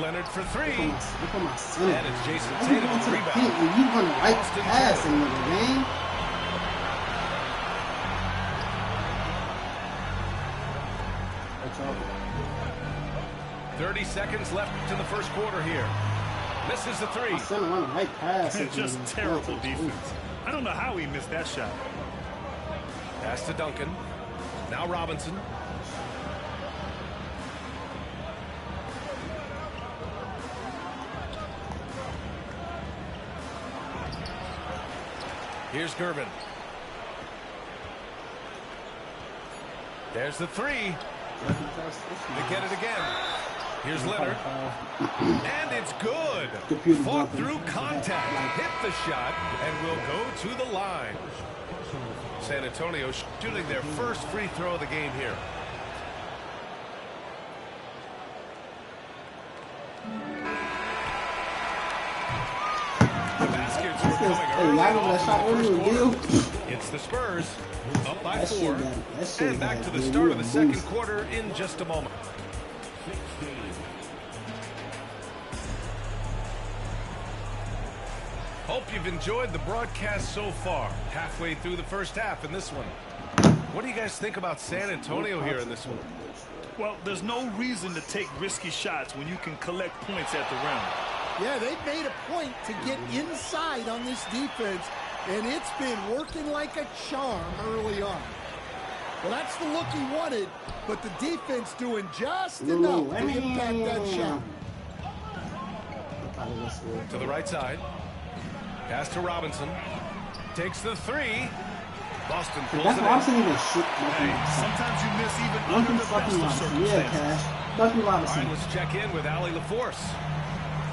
[SPEAKER 14] Leonard for 3.
[SPEAKER 1] Look at my center.
[SPEAKER 14] And it's Jason
[SPEAKER 1] How you
[SPEAKER 14] Tatum
[SPEAKER 1] going
[SPEAKER 14] with
[SPEAKER 1] to
[SPEAKER 14] the
[SPEAKER 1] the
[SPEAKER 14] rebound.
[SPEAKER 1] paint when you run the right pass in the game? That's all.
[SPEAKER 14] 30 seconds left in the first quarter here. Misses the 3.
[SPEAKER 1] My center run the right pass.
[SPEAKER 15] It's just terrible defense. I don't know how he missed that shot.
[SPEAKER 14] Pass to Duncan. Now Robinson. Here's Gervin. There's the 3. They get it again. Here's Leonard. And it's good. Fought through contact. Hit the shot and will go to the line. San Antonio shooting their first free throw of the game here. The baskets were coming early in the first quarter. It's the Spurs up by 4. And back to the start of the second quarter in just a moment. Hope you've enjoyed the broadcast so far. Halfway through the first half in this one. What do you guys think about San Antonio here in this one?
[SPEAKER 15] Well, there's no reason to take risky shots when you can collect points at the rim.
[SPEAKER 10] Yeah, they've made a point to get inside on this defense, and it's been working like a charm early on. Well, that's the look he wanted, but the defense doing just enough to impact that shot.
[SPEAKER 14] To the right side. Pass to Robinson. Takes the 3. Boston pulls it in.
[SPEAKER 15] Hey, sometimes you miss even under the best of circumstances.
[SPEAKER 14] All right, let's check in with Allie LaForce.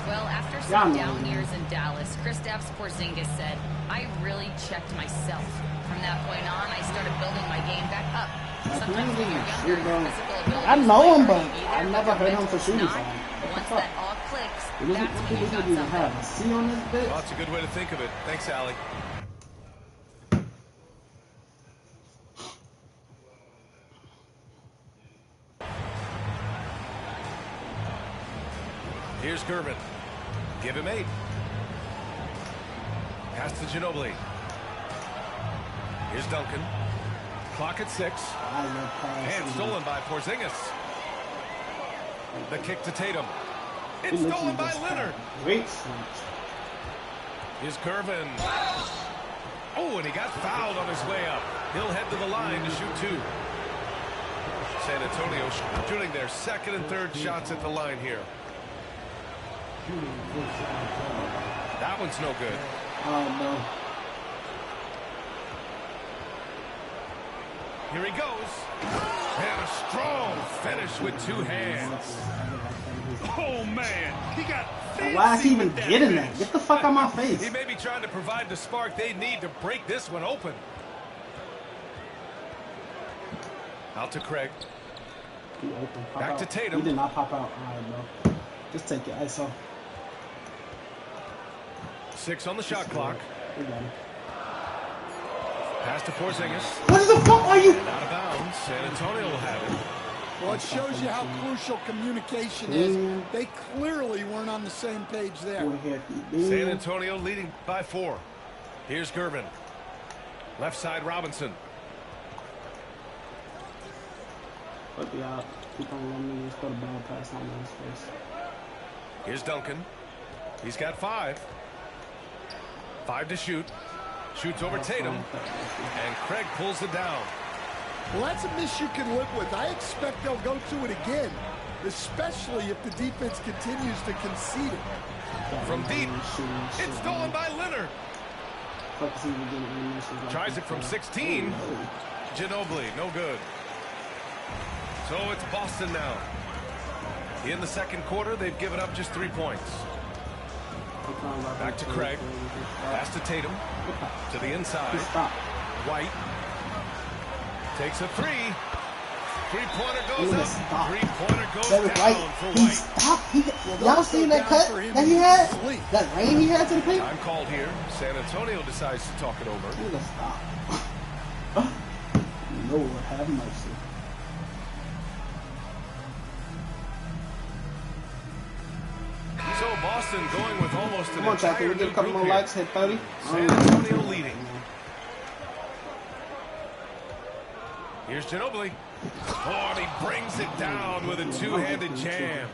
[SPEAKER 13] Well, after some down years in Dallas, Kristaps Porzingis said, I really checked myself. From that point on, I started building my game back up. Sometimes when you're younger, your physical ability
[SPEAKER 1] I know him, but I never heard him for shooting.
[SPEAKER 13] Once that all clicks, that's when you got something.
[SPEAKER 14] Well, that's a good way to think of it. Thanks, Allie. Here's Gervin. Give him 8. Pass to Ginobili. Here's Duncan. Clock at 6. And stolen by Porzingis. The kick to Tatum. It's stolen by Leonard.
[SPEAKER 1] Great.
[SPEAKER 14] Here's Gervin. Oh, and he got fouled on his way up. He'll head to the line to shoot 2. San Antonio shooting their second and third shots at the line here. That one's no good.
[SPEAKER 1] Oh, no.
[SPEAKER 14] Here he goes. And a strong finish with 2 hands.
[SPEAKER 15] Oh, man. He got
[SPEAKER 1] why is he even getting that? Get the fuck out of my face.
[SPEAKER 14] He may be trying to provide the spark they need to break this one open. Out to Craig. Back to Tatum.
[SPEAKER 1] He did not pop out. All right, bro. Just take it. ISO.
[SPEAKER 14] 6 on the shot clock. Pass to Porzingis.
[SPEAKER 1] What the fuck are you?
[SPEAKER 14] And out of bounds. San Antonio will have it.
[SPEAKER 10] Well, it shows you how crucial communication is. They clearly weren't on the same page there.
[SPEAKER 14] San Antonio leading by 4. Here's Gervin. Left side Robinson. Here's Duncan. He's got 5. 5 to shoot. Shoots over Tatum. And Craig pulls it down.
[SPEAKER 10] Well, that's a miss you can live with. I expect they'll go to it again, especially if the defense continues to concede it.
[SPEAKER 14] From deep, it's stolen by Leonard. Tries it from 16. Ginobili, no good. So it's Boston now. In the second quarter, they've given up just 3 points. Back to Craig. Pass to Tatum. To the inside. White. Takes a 3. 3-pointer goes up. 3-pointer goes down for White.
[SPEAKER 1] Y'all seen that cut that he had? That rain he had to the paint?
[SPEAKER 14] Time called here. San Antonio decides to talk it over.
[SPEAKER 1] Stop. Lord have mercy.
[SPEAKER 14] So Boston going with almost an
[SPEAKER 1] Come on, Jack, can we get a couple more likes? Hit 30.
[SPEAKER 14] San Antonio leading. Here's Ginobili. Oh, and he brings it down with a 2-handed jam.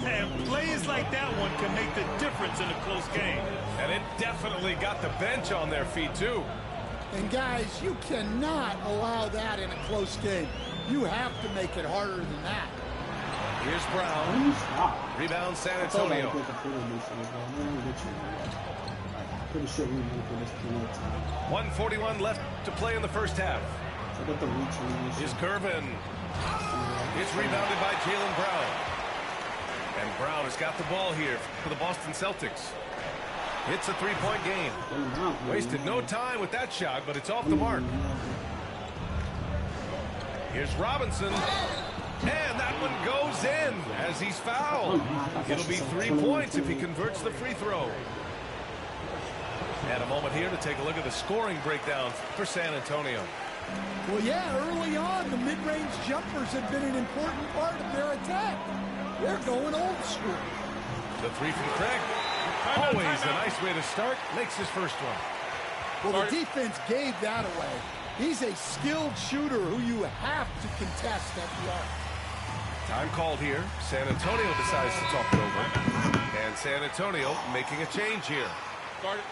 [SPEAKER 15] And plays like that one can make the difference in a close game.
[SPEAKER 14] And it definitely got the bench on their feet, too.
[SPEAKER 10] And, guys, you cannot allow that in a close game. You have to make it harder than that.
[SPEAKER 14] Here's Brown. Rebound San Antonio. 1:41 left to play in the first half. Here's Gervin. It's rebounded by Jaylen Brown. And Brown has got the ball here for the Boston Celtics. It's a 3-point game. Wasted no time with that shot, but it's off the mark. Here's Robinson. And that one goes in as he's fouled. It'll be 3 points if he converts the free throw. And a moment here to take a look at the scoring breakdown for San Antonio.
[SPEAKER 10] Well, yeah, early on, the mid-range jumpers have been an important part of their attack. They're going old school.
[SPEAKER 14] The 3 from Craig. Always a nice way to start. Makes his first one.
[SPEAKER 10] Well, the defense gave that away. He's a skilled shooter who you have to contest at the arc.
[SPEAKER 14] Time called here. San Antonio decides to talk it over. And San Antonio making a change here. Start it.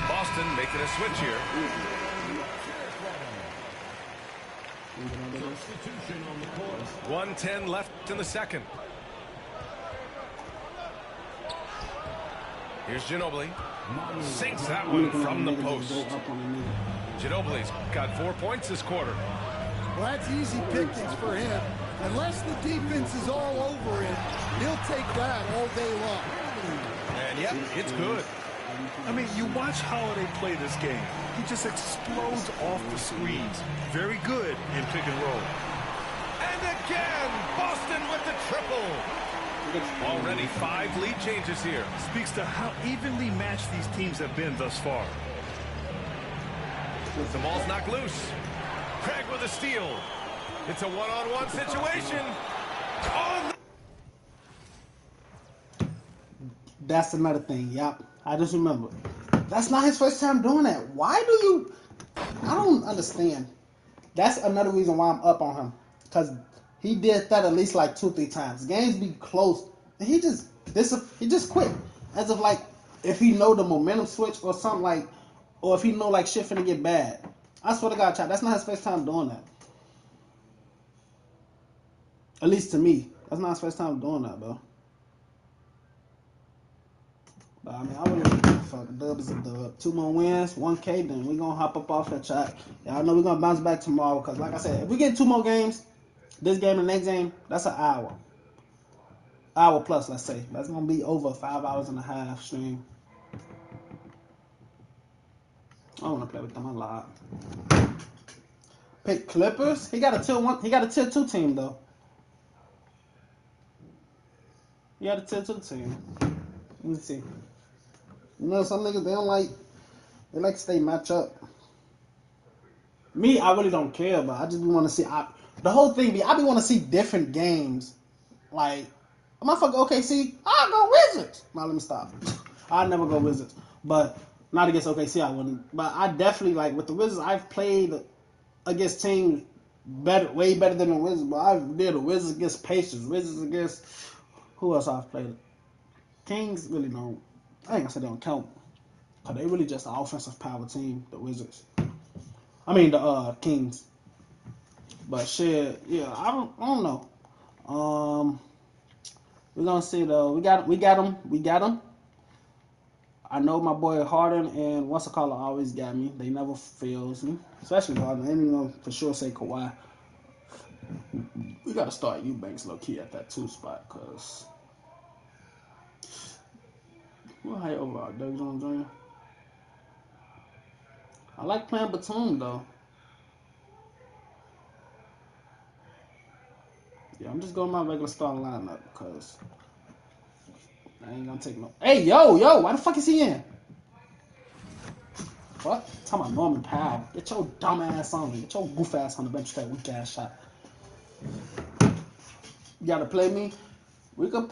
[SPEAKER 14] Boston making a switch here. 1:10 left in the second. Here's Ginobili. Sinks that one from the post. Ginobili's got 4 points this quarter.
[SPEAKER 10] Well, that's easy pickings for him. Unless the defense is all over him, he'll take that all day long.
[SPEAKER 14] And yep, it's good.
[SPEAKER 15] I mean, you watch Holiday play this game. He just explodes off the screens. Very good in pick and roll.
[SPEAKER 14] And again, Boston with the triple. Already 5 lead changes here.
[SPEAKER 15] Speaks to how evenly matched these teams have been thus far.
[SPEAKER 14] The ball's knocked loose. Craig with a steal. It's a one-on-one situation. Oh,
[SPEAKER 1] that's another thing. Yep, I just remember. That's not his first time doing that. Why do you? I don't understand. That's another reason why I'm up on him, because he did that at least like 2-3 times. Games be close, and he just quit, as if he know the momentum switch or something like, or if he know like shit finna get bad. I swear to God, child, that's not his first time doing that. At least to me, that's not his first time doing that, bro. But I mean, I wouldn't fuck. A dub is a dub. 2 more wins, 1K, then we gonna hop up off that chat. Y'all know we're gonna bounce back tomorrow, because like I said, if we get 2 more games, this game and next game, that's an hour. Hour plus, let's say. That's gonna be over 5 hours and a half stream. I don't wanna play with them a lot. Pick Clippers. He got a tier 1. He got a tier 2 team though. He got a tier 2 team. Let me see. You know, some niggas they like to stay match up. Me, I really don't care, but I just want to see. The whole thing be I be want to see different games. Like, motherfucker, OKC, I'll go Wizards. Now let me stop. I'd never go Wizards, but not against OKC I wouldn't. But I definitely with the Wizards. I've played against teams way better than the Wizards. But I did the Wizards against Pacers, Wizards against who else I've played. Kings really don't. I ain't gonna say they don't count, cause they really just an offensive power team. The Wizards. I mean the Kings. But shit, yeah, I don't know. We're gonna see though. We got them. I know my boy Harden and what's the caller always got me. They never fails me, especially Harden. I didn't know for sure say Kawhi. We gotta start Eubanks low key at that 2 spot, cause what high overall Doug Jones Jr. I like playing Batum though. Yeah, I'm just going my regular starting lineup because I ain't gonna take no. Hey, yo, why the fuck is he in? What? Talking about Norman Powell. Get your dumb ass on. Get your goof ass on the bench with that weak ass shot. You gotta play me. We could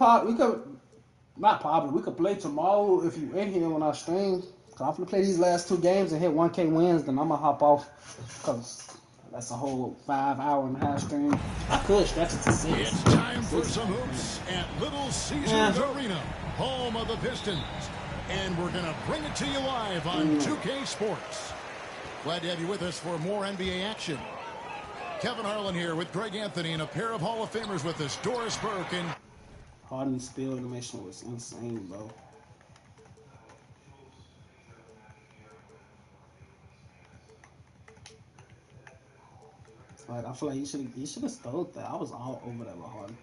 [SPEAKER 1] play tomorrow if you in here on our stream. Cause I'm gonna play these last 2 games and hit 1K wins, then I'm gonna hop off. Cause that's a whole 5 hour and a half stream. I could stretch it to 6.
[SPEAKER 2] It's time for some hoops at Little Caesars Arena, home of the Pistons. And we're going to bring it to you live on 2K Sports. Glad to have you with us for more NBA action. Kevin Harlan here with Greg Anthony and a pair of Hall of Famers with us, Doris Burke and
[SPEAKER 1] Harden's steal animation was insane, bro. I feel like he should have stole that. I was all over that with Harden.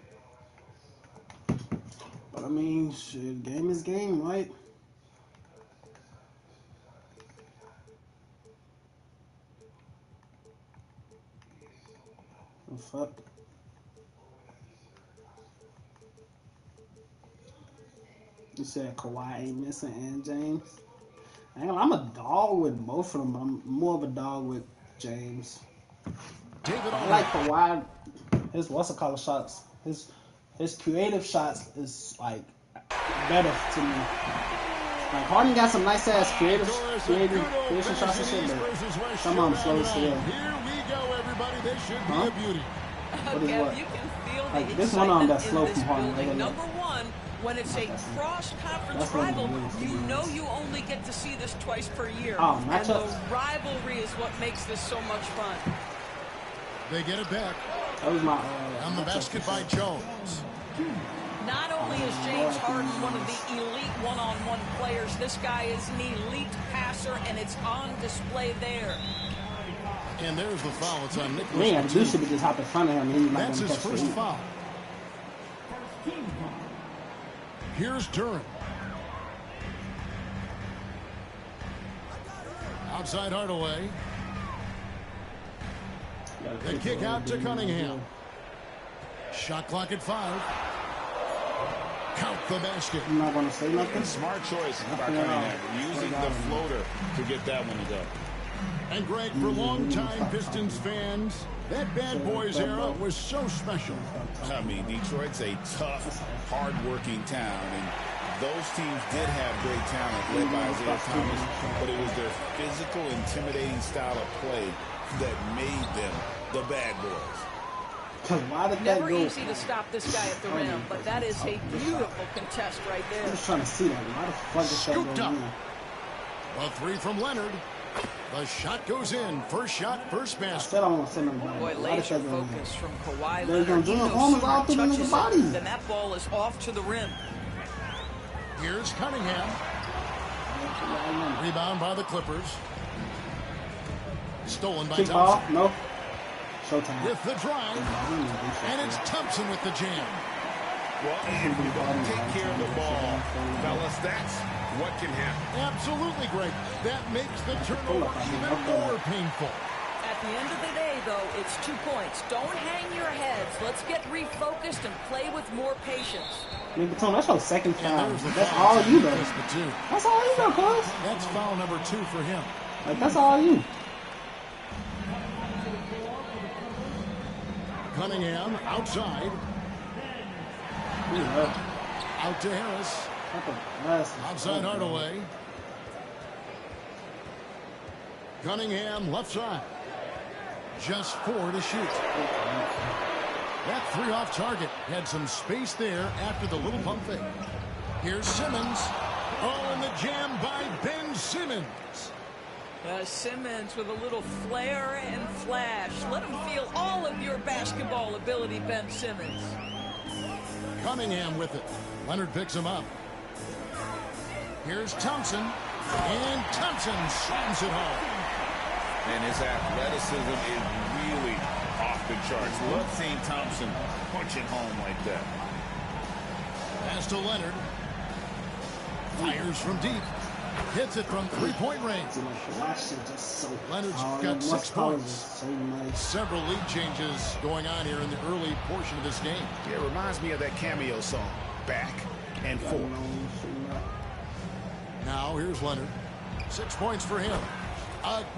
[SPEAKER 1] But I mean, shit, game is game, right? Oh, fuck. You said Kawhi ain't missing and James. I'm a dog with both of them, but I'm more of a dog with James. I like Kawhi. His shots. His creative shots is like better to me. Like Harden got some nice ass creative shots and shit, but some of them slow as hell.
[SPEAKER 2] Here we go, everybody. They should be a beauty.
[SPEAKER 1] What is what?
[SPEAKER 8] You can feel
[SPEAKER 1] like
[SPEAKER 8] the
[SPEAKER 1] this one on that's slow
[SPEAKER 8] in this
[SPEAKER 1] from Harden.
[SPEAKER 8] building. Number one, when it's a cross-conference rival, you know you only get to see this twice per year. And the rivalry is what makes this so much fun.
[SPEAKER 2] They get it back.
[SPEAKER 1] That was my
[SPEAKER 2] on the basket by Jones.
[SPEAKER 8] Not only is James Harden one of the elite one-on-one players, this guy is an elite passer, and it's on display there.
[SPEAKER 2] And there's the foul. It's on Nicholas.
[SPEAKER 1] Man, this should be just hop in front of him.
[SPEAKER 2] That's his first foul. Here's Duran. Outside Hardaway. The kick out to Cunningham. Shot clock at 5. Count the basket.
[SPEAKER 1] I'm not going to say nothing.
[SPEAKER 4] Smart choice by Cunningham, using the floater to get that one to go.
[SPEAKER 2] And Greg, for longtime Pistons fans, that bad boys era was so special.
[SPEAKER 4] I mean, Detroit's a tough, hard-working town, and those teams did have great talent led by Isaiah Thomas, but it was their physical, intimidating style of play that made them the bad boys.
[SPEAKER 8] Never easy to stop this guy at the rim, but that is a beautiful contest right there.
[SPEAKER 1] I'm just trying to see that. Why the fuck is that
[SPEAKER 2] Scooped up.
[SPEAKER 1] going
[SPEAKER 2] A three from Leonard. The shot goes in. First shot, first
[SPEAKER 1] I
[SPEAKER 2] basket.
[SPEAKER 1] said I want to send them
[SPEAKER 8] Boy, laser focus from Kawhi
[SPEAKER 1] They're
[SPEAKER 8] Leonard.
[SPEAKER 1] going to do it almost all through the body.
[SPEAKER 8] Then that ball is off to the rim.
[SPEAKER 2] Here's Cunningham. Rebound by the Clippers. Stolen by
[SPEAKER 1] Kick ball.
[SPEAKER 2] Thompson.
[SPEAKER 1] No. Showtime.
[SPEAKER 2] With the drive. And it's Thompson with the jam.
[SPEAKER 4] Well, if you don't take care of the ball, fellas, that's what can happen.
[SPEAKER 2] Absolutely great. That makes the turnover even more painful.
[SPEAKER 8] At the end of the day, though, it's 2 points. Don't hang your heads. Let's get refocused and play with more patience.
[SPEAKER 1] Baton, that's your second foul. That's all you know. That's all you know, cuz.
[SPEAKER 2] That's foul number 2 for him.
[SPEAKER 1] Like, that's all you.
[SPEAKER 2] Cunningham outside. Out to Harris. Outside Hardaway. Cunningham left side. Just 4 to shoot. That 3 off target. Had some space there after the little pump fake. Here's Simmons. Oh, and the jam by Ben Simmons.
[SPEAKER 8] Simmons with a little flair and flash. Let him feel all of your basketball ability, Ben Simmons.
[SPEAKER 2] Cunningham with it. Leonard picks him up. Here's Thompson. And Thompson slams it home.
[SPEAKER 4] And his athleticism is really off the charts. Love seeing Thompson punch it home like that.
[SPEAKER 2] Pass to Leonard. Fires from deep. Hits it from three-point range. Leonard's got 6 points. Several lead changes going on here in the early portion of this game.
[SPEAKER 6] Yeah, it reminds me of that cameo song, Back and Forth.
[SPEAKER 2] Now here's Leonard. 6 points for him.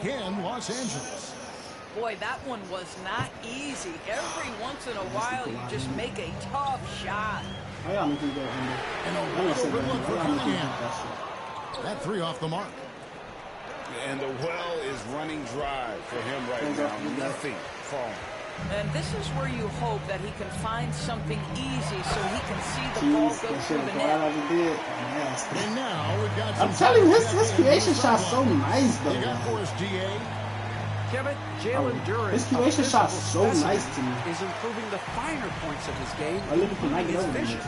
[SPEAKER 2] Again, Los Angeles.
[SPEAKER 8] Boy, that one was not easy. Every once in a while, you just make a tough shot.
[SPEAKER 2] And a wide open look for Cunningham. That 3 off the mark.
[SPEAKER 4] And the well is running dry for him right now. Nothing falling.
[SPEAKER 8] And this is where you hope that he can find something easy so he can see the ball go through the net.
[SPEAKER 2] And now we've got
[SPEAKER 1] I'm telling you, his creation shot's so nice, though.
[SPEAKER 2] You got for us, DA.
[SPEAKER 5] Kevin, Jalen Duren,
[SPEAKER 1] his creation shot's so nice to me.
[SPEAKER 5] Is improving the finer points of his game,
[SPEAKER 1] including
[SPEAKER 5] his vision.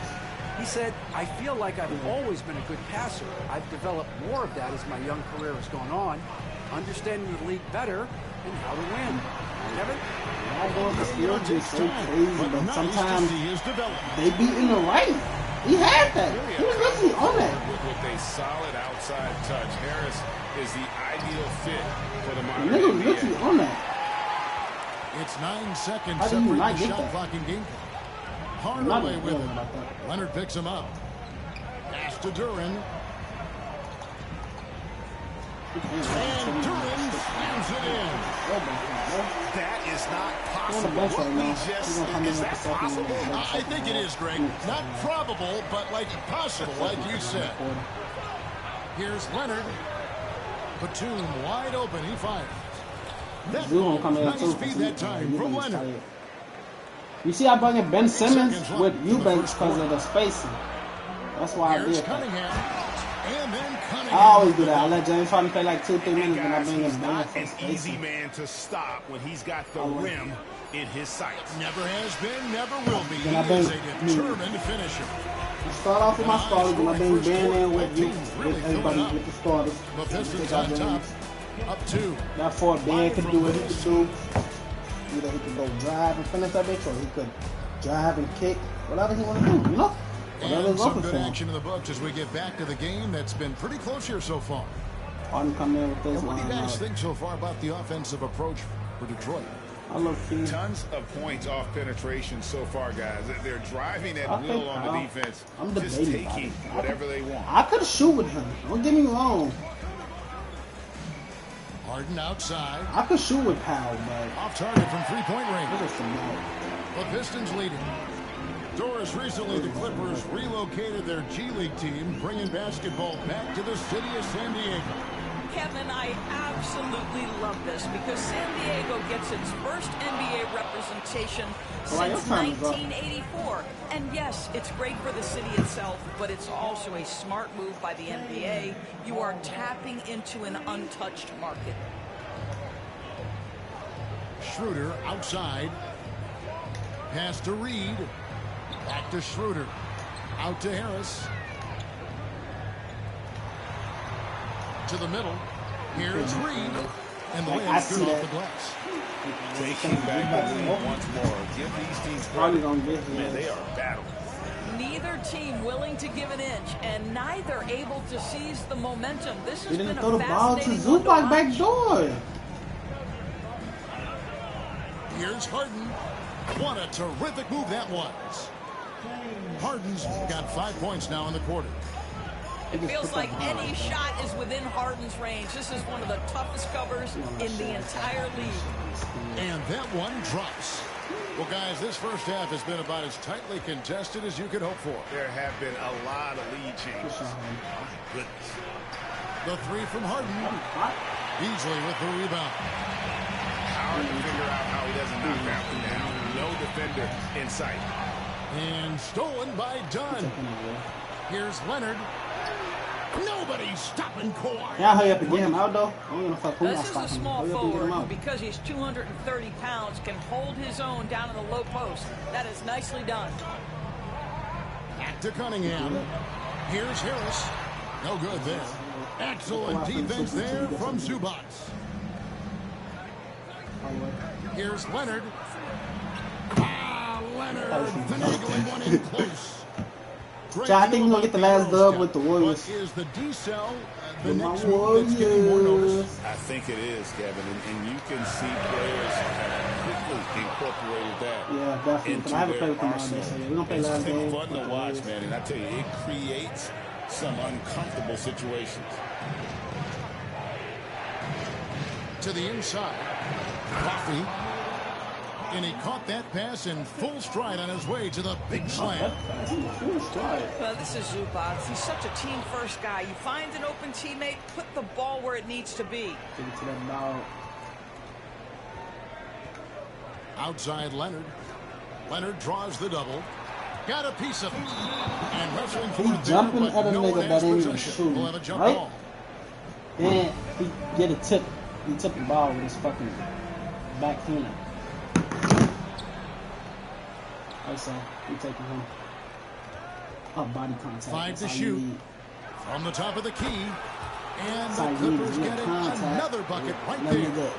[SPEAKER 5] He said, I feel like I've always been a good passer. I've developed more of that as my young career has gone on, understanding the league better and how to win. Kevin?
[SPEAKER 1] The field is so crazy, but sometimes they be in the right. He had that. He was literally on that.
[SPEAKER 4] With a solid outside touch, Harris is the ideal fit for the modern
[SPEAKER 1] NBA.
[SPEAKER 4] NBA.
[SPEAKER 1] Literally on that.
[SPEAKER 2] It's 9 seconds
[SPEAKER 1] How do you
[SPEAKER 2] separate
[SPEAKER 1] not
[SPEAKER 2] the
[SPEAKER 1] get
[SPEAKER 2] shot
[SPEAKER 1] that?
[SPEAKER 2] clock and game clock. Hardaway with it. Leonard picks him up. Pass to Duren. And Duren slams it in.
[SPEAKER 6] That is not possible. What we just think, is that possible?
[SPEAKER 2] I think it is, Greg. Not probable, but like possible, like you said. Here's Leonard. Batum wide open. He fires. That nice feed that time from Leonard.
[SPEAKER 1] You see, I bring in Ben Simmons with Eubanks because of the spacing. That's why I did that. I always do that. I let James Harden play like 2-3 minutes, and I bring him down for
[SPEAKER 6] An easy
[SPEAKER 1] spacing.
[SPEAKER 6] man to stop when he's got the rim in his sights.
[SPEAKER 2] Never has been, never will be.
[SPEAKER 1] Then I
[SPEAKER 2] He is
[SPEAKER 1] bring-
[SPEAKER 2] a determined finisher.
[SPEAKER 1] I start off with my starters, and I bring Ben in with you, with everybody, with the starters.
[SPEAKER 2] The Pistons on top, up 2.
[SPEAKER 1] That for Ben could do what he could do. Either he could go drive and finish that bitch, or he could drive and kick, whatever he want to do, you know? Whatever
[SPEAKER 2] And
[SPEAKER 1] is
[SPEAKER 2] some
[SPEAKER 1] open
[SPEAKER 2] good
[SPEAKER 1] for him.
[SPEAKER 2] action in the books as we get back to the game that's been pretty close here so far.
[SPEAKER 1] Harden come in with this
[SPEAKER 2] And what do you
[SPEAKER 1] line
[SPEAKER 2] guys
[SPEAKER 1] out.
[SPEAKER 2] think so far about the offensive approach for Detroit?
[SPEAKER 6] Tons of points off penetration so far, guys. They're driving at will on the defense, just taking whatever they want.
[SPEAKER 1] I could shoot with him. Don't get me wrong.
[SPEAKER 2] Harden outside.
[SPEAKER 1] I could shoot with Powell, but
[SPEAKER 2] off target from three-point range. The Pistons leading. Doris, recently the Clippers relocated their G League team, bringing basketball back to the city of San Diego.
[SPEAKER 8] Kevin, I absolutely love this because San Diego gets its first NBA representation since 1984. And yes, it's great for the city itself, but it's also a smart move by the NBA. You are tapping into an untouched market.
[SPEAKER 2] Schroeder outside. Pass to Reed. Back to Schroeder. Out to Harris. To the middle. Here's Reed. And the layup's good off the glass.
[SPEAKER 6] Taking back the lead once more. Give these teams credit. Man, they are battling.
[SPEAKER 8] Neither team willing to give an inch, and neither able to seize the momentum. This has been a
[SPEAKER 1] throw the ball to
[SPEAKER 8] fascinating
[SPEAKER 1] Zubac back door.
[SPEAKER 2] Here's Harden. What a terrific move that was. Harden's got 5 points now in the quarter.
[SPEAKER 8] It feels like any shot is within Harden's range. This is one of the toughest covers in the entire league.
[SPEAKER 2] And that one drops. Well, guys, this first half has been about as tightly contested as you could hope for.
[SPEAKER 6] There have been a lot of lead changes.
[SPEAKER 2] Goodness. The three from Harden. Easily with the rebound.
[SPEAKER 6] Hard to figure out how he doesn't knock that one down. No defender in sight.
[SPEAKER 2] And stolen by Dunn. Here's Leonard. Nobody's stopping Kawhi.
[SPEAKER 1] Yeah, hurry up and get him out, though.
[SPEAKER 8] This is a small forward who, because he's 230 pounds, can hold his own down in the low post. That is nicely done.
[SPEAKER 2] Back to Cunningham. Here's Harris. No good there. Excellent defense there from Zubac. Here's Leonard. Leonard finagling one in close.
[SPEAKER 1] I think we're going to get the last dub with the Warriors.
[SPEAKER 2] Is the D-cell the next move that's getting more notice?
[SPEAKER 6] I think it is, Kevin, and you can see players have quickly incorporated that.
[SPEAKER 1] Yeah, definitely.
[SPEAKER 6] Into
[SPEAKER 1] I haven't played with them all
[SPEAKER 6] arsenal.
[SPEAKER 1] day, so yeah, we're going to play last game.
[SPEAKER 6] It's fun to watch, man, and I tell you, it creates some uncomfortable situations.
[SPEAKER 2] To the inside. Coffee. And he caught that pass in full stride on his way to the big slam.
[SPEAKER 8] Well, this is Zubac. He's such a team-first guy. You find an open teammate, put the ball where it needs to be.
[SPEAKER 2] Outside Leonard. Leonard draws the double. Got a piece of it. And wrestling for it there, but no one has possession. We'll have a jump ball.
[SPEAKER 1] And he get a tip. He tipped the ball with his fucking back hand. So we taking him up body contact.
[SPEAKER 2] 5 to shoot from the top of the key, and the Clippers getting another bucket right there.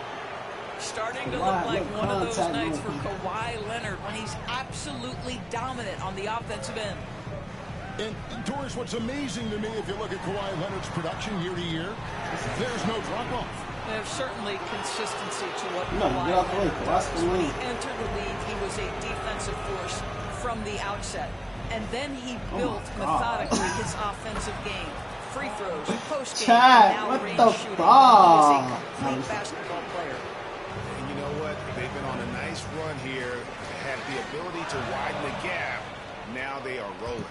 [SPEAKER 8] Starting to look like one of those nights for Kawhi Leonard when he's absolutely dominant on the offensive end.
[SPEAKER 2] And Doris, what's amazing to me, if you look at Kawhi Leonard's production year to year, there's no drop-off.
[SPEAKER 8] There's certainly consistency to what Kawhi does. When he entered the league, he was a defensive force from the outset. And then he built methodically his offensive game. Free throws, post game, and now range shooting. He is a complete basketball player.
[SPEAKER 6] And you know what? They've been on a nice run here, had the ability to widen the gap. Now they are rolling.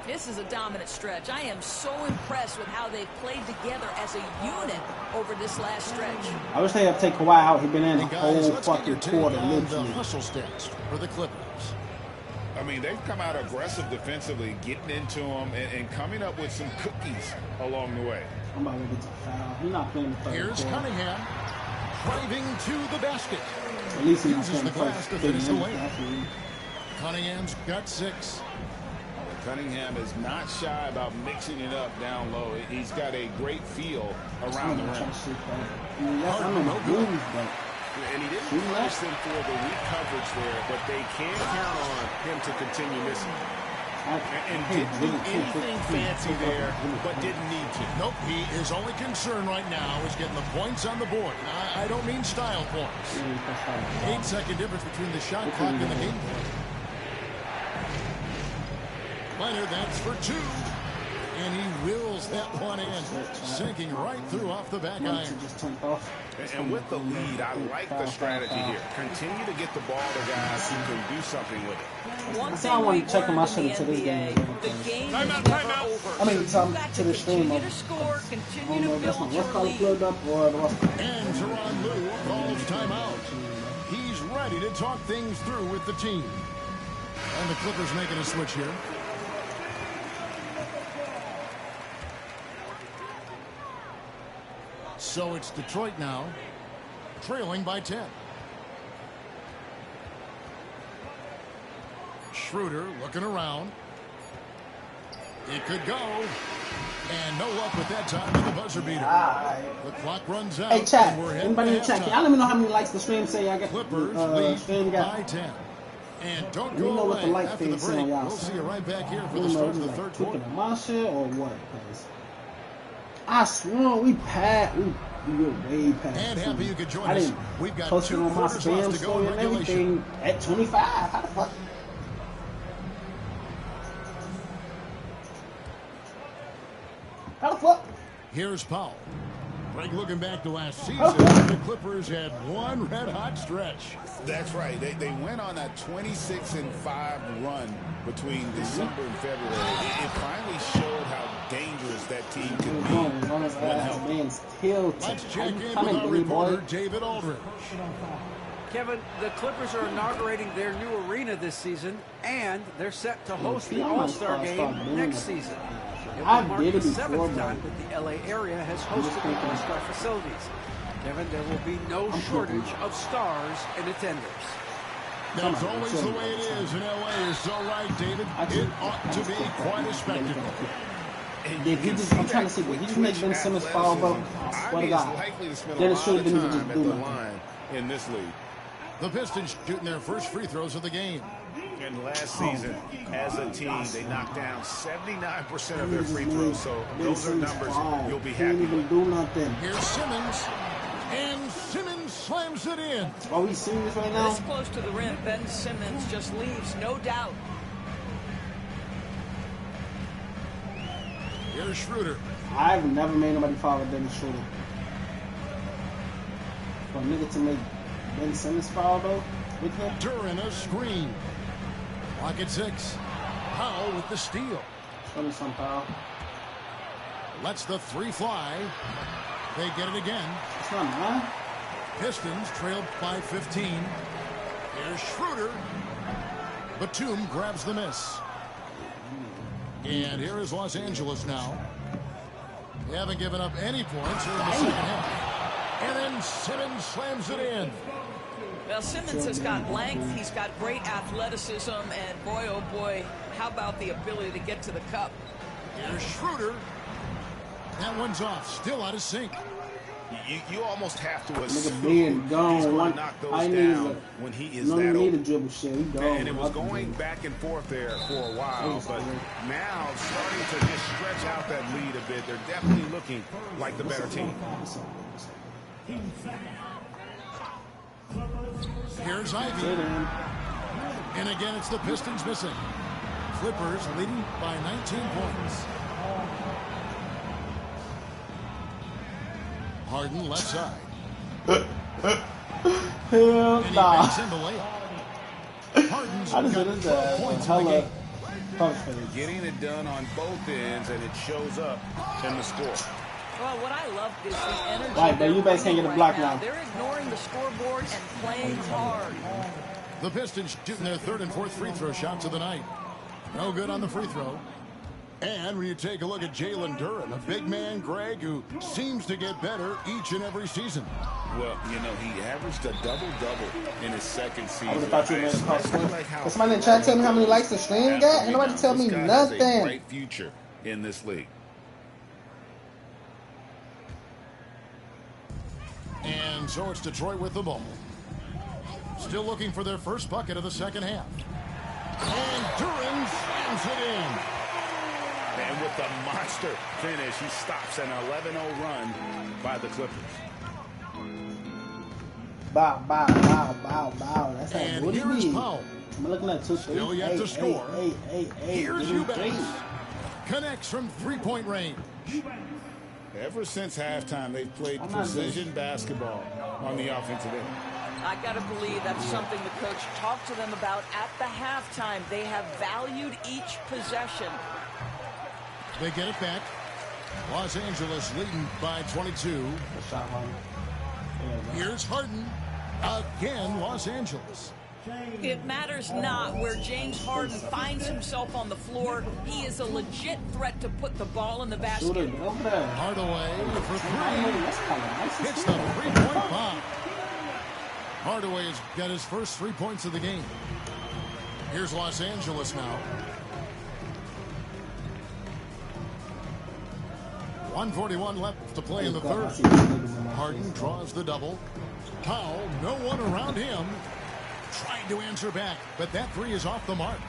[SPEAKER 8] This is a dominant stretch. I am so impressed with how they've played together as a unit over this last stretch.
[SPEAKER 1] I wish they had to take Kawhi out. He's been in the whole fucking quarter.
[SPEAKER 2] The hustle stats for the Clippers.
[SPEAKER 6] I mean, they've come out aggressive defensively, getting into them and coming up with some cookies along the way.
[SPEAKER 1] I'm about to get to foul. He's not playing the third
[SPEAKER 2] Here's
[SPEAKER 1] quarter.
[SPEAKER 2] Cunningham driving to the basket.
[SPEAKER 1] At least he's
[SPEAKER 2] uses the glass to finish the lane.
[SPEAKER 1] Definitely.
[SPEAKER 2] Cunningham's got 6.
[SPEAKER 6] Cunningham is not shy about mixing it up down low. He's got a great feel around the rim. And he didn't punish them for the weak coverage there, but they can count on him to continue missing. And didn't do anything fancy there, but didn't need to.
[SPEAKER 2] Nope, his only concern right now is getting the points on the board. I don't mean style points. 8-second difference between the shot clock and the game clock. Leonard, that's for 2. And he wills that one in, sinking right through off the back iron.
[SPEAKER 6] And with the lead, I like the strategy here. Continue to get the ball to guys who can do something with it.
[SPEAKER 1] I think I want to check my shit to this game.
[SPEAKER 8] Timeout.
[SPEAKER 1] I mean, to the stream. I don't know if that's my what's called plugged up or the what's called.
[SPEAKER 2] And Teron Lou calls timeout. He's ready to talk things through with the team. And the Clippers making a switch here. So it's Detroit now, trailing by 10. Schroeder looking around. It could go. And no luck with that time with the buzzer beater. The clock runs out.
[SPEAKER 1] Hey, chat. Anybody in the chat? Y'all let me know how many likes the stream say I got.
[SPEAKER 2] Clippers lead
[SPEAKER 1] stream got.
[SPEAKER 2] by 10. And don't
[SPEAKER 1] Let me know
[SPEAKER 2] go
[SPEAKER 1] what the
[SPEAKER 2] away
[SPEAKER 1] like
[SPEAKER 2] after the
[SPEAKER 1] thing
[SPEAKER 2] break.
[SPEAKER 1] y'all.
[SPEAKER 2] We'll see you right back here for
[SPEAKER 1] I
[SPEAKER 2] the
[SPEAKER 1] don't know,
[SPEAKER 2] start of the
[SPEAKER 1] like
[SPEAKER 2] third
[SPEAKER 1] tweaking
[SPEAKER 2] quarter.
[SPEAKER 1] at my shit or what? Cause I swear we were way past.
[SPEAKER 2] And happy you could join
[SPEAKER 1] I
[SPEAKER 2] us.
[SPEAKER 1] didn't
[SPEAKER 2] We've got
[SPEAKER 1] post it
[SPEAKER 2] 2
[SPEAKER 1] on my
[SPEAKER 2] quarters left
[SPEAKER 1] spam
[SPEAKER 2] to go
[SPEAKER 1] story
[SPEAKER 2] in
[SPEAKER 1] and
[SPEAKER 2] regulation.
[SPEAKER 1] everything at 25. How the fuck? How the fuck?
[SPEAKER 2] Here's Powell. Greg, looking back to last season, the Clippers had one red-hot stretch.
[SPEAKER 6] That's right. They went on a 26-5 run between December and February. It finally showed how dangerous that team can be when healthy.
[SPEAKER 2] Let's check in with our reporter, David Aldridge.
[SPEAKER 5] Kevin, the Clippers are inaugurating their new arena this season, and they're set to host the All-Star game next season. It will mark the 7th time that the LA area has hosted the All-Star facilities. Kevin, there will be no shortage of stars in attendance.
[SPEAKER 2] That's always the way it is in LA. You're so right, David. It ought to be quite a spectacle.
[SPEAKER 1] I'm trying to see, did he just make Ben Simmons foul, bro? I swear to God. Then it should have been just do nothing.
[SPEAKER 6] In this league.
[SPEAKER 2] The Pistons shooting their first free throws of the game.
[SPEAKER 6] And last season, as a team, they knocked down 79% of their free throws, so those are numbers you'll be happy with.
[SPEAKER 1] Do nothing.
[SPEAKER 2] Here's Simmons, and Simmons slams it in.
[SPEAKER 1] Are we seeing this right now?
[SPEAKER 8] This close to the rim, Ben Simmons just leaves, no doubt.
[SPEAKER 2] Here's Schroeder.
[SPEAKER 1] I've never made nobody foul with Dennis Schroeder. For a nigga to make Ben Simmons foul, though, with him?
[SPEAKER 2] During a screen. Lock at 6. Powell with the steal.
[SPEAKER 1] 20-some foul.
[SPEAKER 2] Lets the 3 fly. They get it again.
[SPEAKER 1] It's not mine.
[SPEAKER 2] Pistons trailed by 15. Here's Schroeder. Batum grabs the miss. And here is Los Angeles now. They haven't given up any points here in the second half. And then Simmons slams it in.
[SPEAKER 8] Well, Simmons has got length, he's got great athleticism, and boy, oh boy, how about the ability to get to the cup?
[SPEAKER 2] Here's Schroeder. That one's off, still out of sync.
[SPEAKER 6] You almost have to assume
[SPEAKER 1] he's going to
[SPEAKER 6] knock those down when he is that
[SPEAKER 1] open.
[SPEAKER 6] open.
[SPEAKER 1] Dribble shit. He gone.
[SPEAKER 6] And it was going back and forth there for a while, but now starting to just stretch out that lead a bit. They're definitely looking like the better team.
[SPEAKER 2] Here's Ivy. And again, it's the Pistons missing. Clippers leading by 19 points. Harden left side.
[SPEAKER 1] Hell nah.
[SPEAKER 2] Harden's
[SPEAKER 1] I just
[SPEAKER 2] got
[SPEAKER 1] did
[SPEAKER 2] 12 points in the game.
[SPEAKER 6] Getting it done on both ends, and it shows up in the score.
[SPEAKER 8] Well, what I love is the energy.
[SPEAKER 1] Right, but you guys can't get a block now.
[SPEAKER 8] They're ignoring the scoreboard and playing hard.
[SPEAKER 2] The Pistons shooting their 3rd and 4th free throw shots of the night. No good on the free throw. And when you take a look at Jalen Duren, a big man, Greg, who seems to get better each and every season.
[SPEAKER 6] Well, you know, he averaged a double-double in his second season.
[SPEAKER 1] I would have thought you were going to call Swift. Can somebody in the chat tell me how many likes the stream got? Ain't nobody tell me nothing.
[SPEAKER 6] Has a great future in this league.
[SPEAKER 2] And so it's Detroit with the ball. Still looking for their first bucket of the second half. And Duren slams it in.
[SPEAKER 6] And with the monster finish, he stops an 11-0 run by the Clippers.
[SPEAKER 1] Bow, bow, bow, bow, bow. That's how
[SPEAKER 2] and
[SPEAKER 1] booty
[SPEAKER 2] here's
[SPEAKER 1] be.
[SPEAKER 2] Powell.
[SPEAKER 1] I'm looking at 2-3.
[SPEAKER 2] Still yet to score. Here's
[SPEAKER 1] Eubanks.
[SPEAKER 2] Eubanks. Connects from three-point range.
[SPEAKER 6] Ever since halftime, they've played precision basketball on the offensive end.
[SPEAKER 8] I got to believe that's something the coach talked to them about at the halftime. They have valued each possession.
[SPEAKER 2] They get it back. Los Angeles leading by 22. Here's Harden. Again, Los Angeles.
[SPEAKER 8] It matters not where James Harden finds himself on the floor. He is a legit threat to put the ball in the basket.
[SPEAKER 2] Hardaway for three. Hits the three-point bomb. Hardaway has got his first 3 points of the game. Here's Los Angeles now. 1:41 left to play in the third. Harden draws the double. Powell, no one around him. Trying to answer back, but that three is off the mark.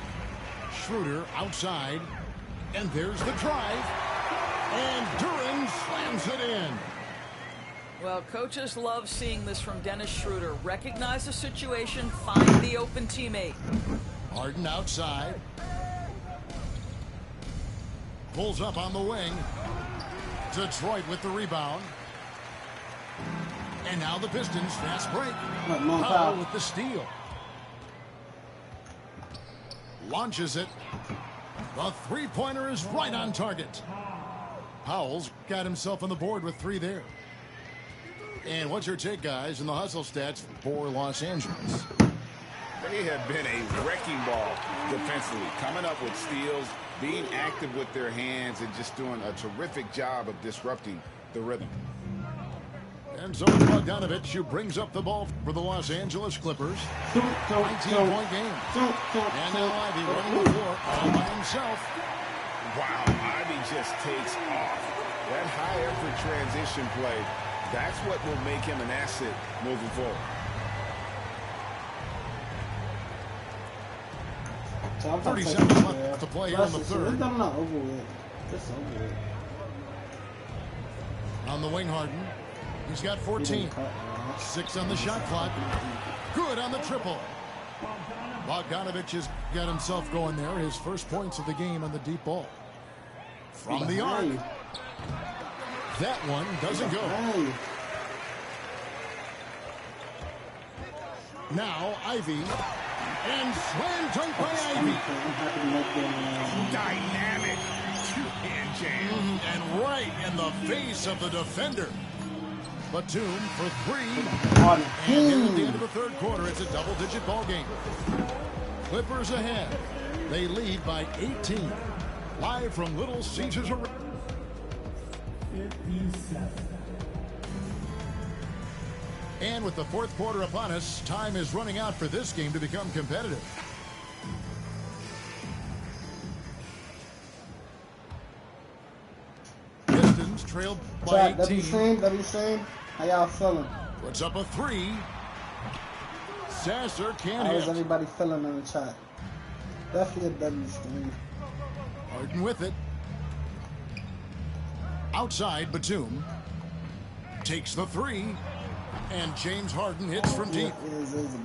[SPEAKER 2] Schroeder outside, and there's the drive. And Duran slams it in.
[SPEAKER 8] Well, coaches love seeing this from Dennis Schroeder. Recognize the situation, find the open teammate.
[SPEAKER 2] Harden outside. Pulls up on the wing. Detroit with the rebound. And now the Pistons fast break. Powell with the steal. Launches it. The three-pointer is right on target. Powell's got himself on the board with three there. And what's your take, guys, in the hustle stats for Los Angeles?
[SPEAKER 6] They have been a wrecking ball defensively, coming up with steals, being active with their hands, and just doing a terrific job of disrupting the rhythm.
[SPEAKER 2] And so Bogdanovich, who brings up the ball for the Los Angeles Clippers. 19-point game. And now Ivy running the floor all by himself.
[SPEAKER 6] Wow, Ivy just takes off. That high-effort transition play, that's what will make him an asset moving forward.
[SPEAKER 1] So
[SPEAKER 2] 30 seconds left to play here in the third. On the wing, Harden. He's got 14. 6 on the shot clock. Good on the triple. Bogdanovich has got himself going there. His first points of the game on the deep ball. From the arc. That one doesn't go. Now Ivy. And slam dunk by Ivy.
[SPEAKER 6] Dynamic two-hand jam.
[SPEAKER 2] And right in the face of the defender. Batum for three. And here at the end of the third quarter, it's a double-digit ball game. Clippers ahead. They lead by 18. Live from Little Caesars Arena. And with the fourth quarter upon us, time is running out for this game to become competitive. Pistons trailed by 18.
[SPEAKER 1] W-Same. How y'all feeling?
[SPEAKER 2] Puts up a three. Sasser can't
[SPEAKER 1] hit. How is everybody feeling in the chat? Definitely a W-Same.
[SPEAKER 2] Harden with it. Outside, Batum. Takes the three. And James Harden hits from deep.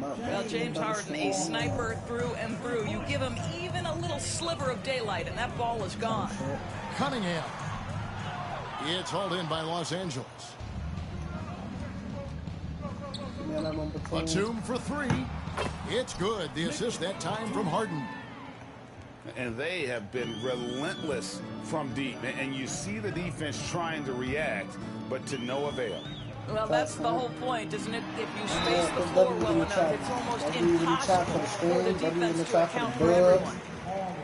[SPEAKER 8] Well, James Harden, a sniper through and through. You give him even a little sliver of daylight, and that ball is gone.
[SPEAKER 2] Cunningham. It's hauled in by Los Angeles. Batum for three. It's good. The assist that time from Harden.
[SPEAKER 6] And they have been relentless from deep. And you see the defense trying to react, but to no avail.
[SPEAKER 8] Well, that's the whole point, isn't it? If you space the floor well enough, it's almost impossible for the defense to account for everyone.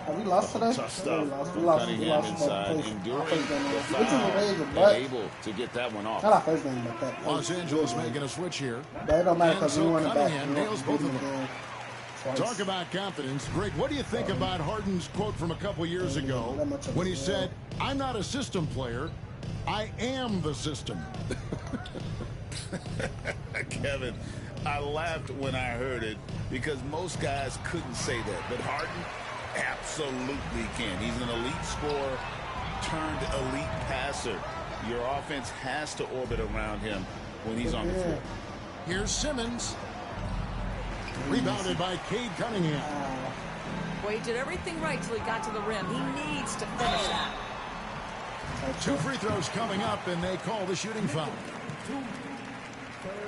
[SPEAKER 1] Have we lost today?
[SPEAKER 6] Tough stuff.
[SPEAKER 1] We lost
[SPEAKER 6] inside, enduring the foul, able to get that one off.
[SPEAKER 1] Not our first game, but that.
[SPEAKER 2] Los Angeles making a switch here.
[SPEAKER 1] But it don't matter because we won it back.
[SPEAKER 2] Cunningham nails both of them. Talk about confidence. Greg, what do you think about Harden's quote from a couple years ago when he said, "I'm not a system player, I am the system"?
[SPEAKER 6] Kevin, I laughed when I heard it because most guys couldn't say that. But Harden,
[SPEAKER 4] absolutely can. He's an elite scorer turned elite passer. Your offense has to orbit around him when he's on the field.
[SPEAKER 2] Here's Simmons. Rebounded by Cade Cunningham.
[SPEAKER 8] Well, he did everything right till he got to the rim. He needs to finish that.
[SPEAKER 2] 2 free throws coming up, and they call the shooting foul.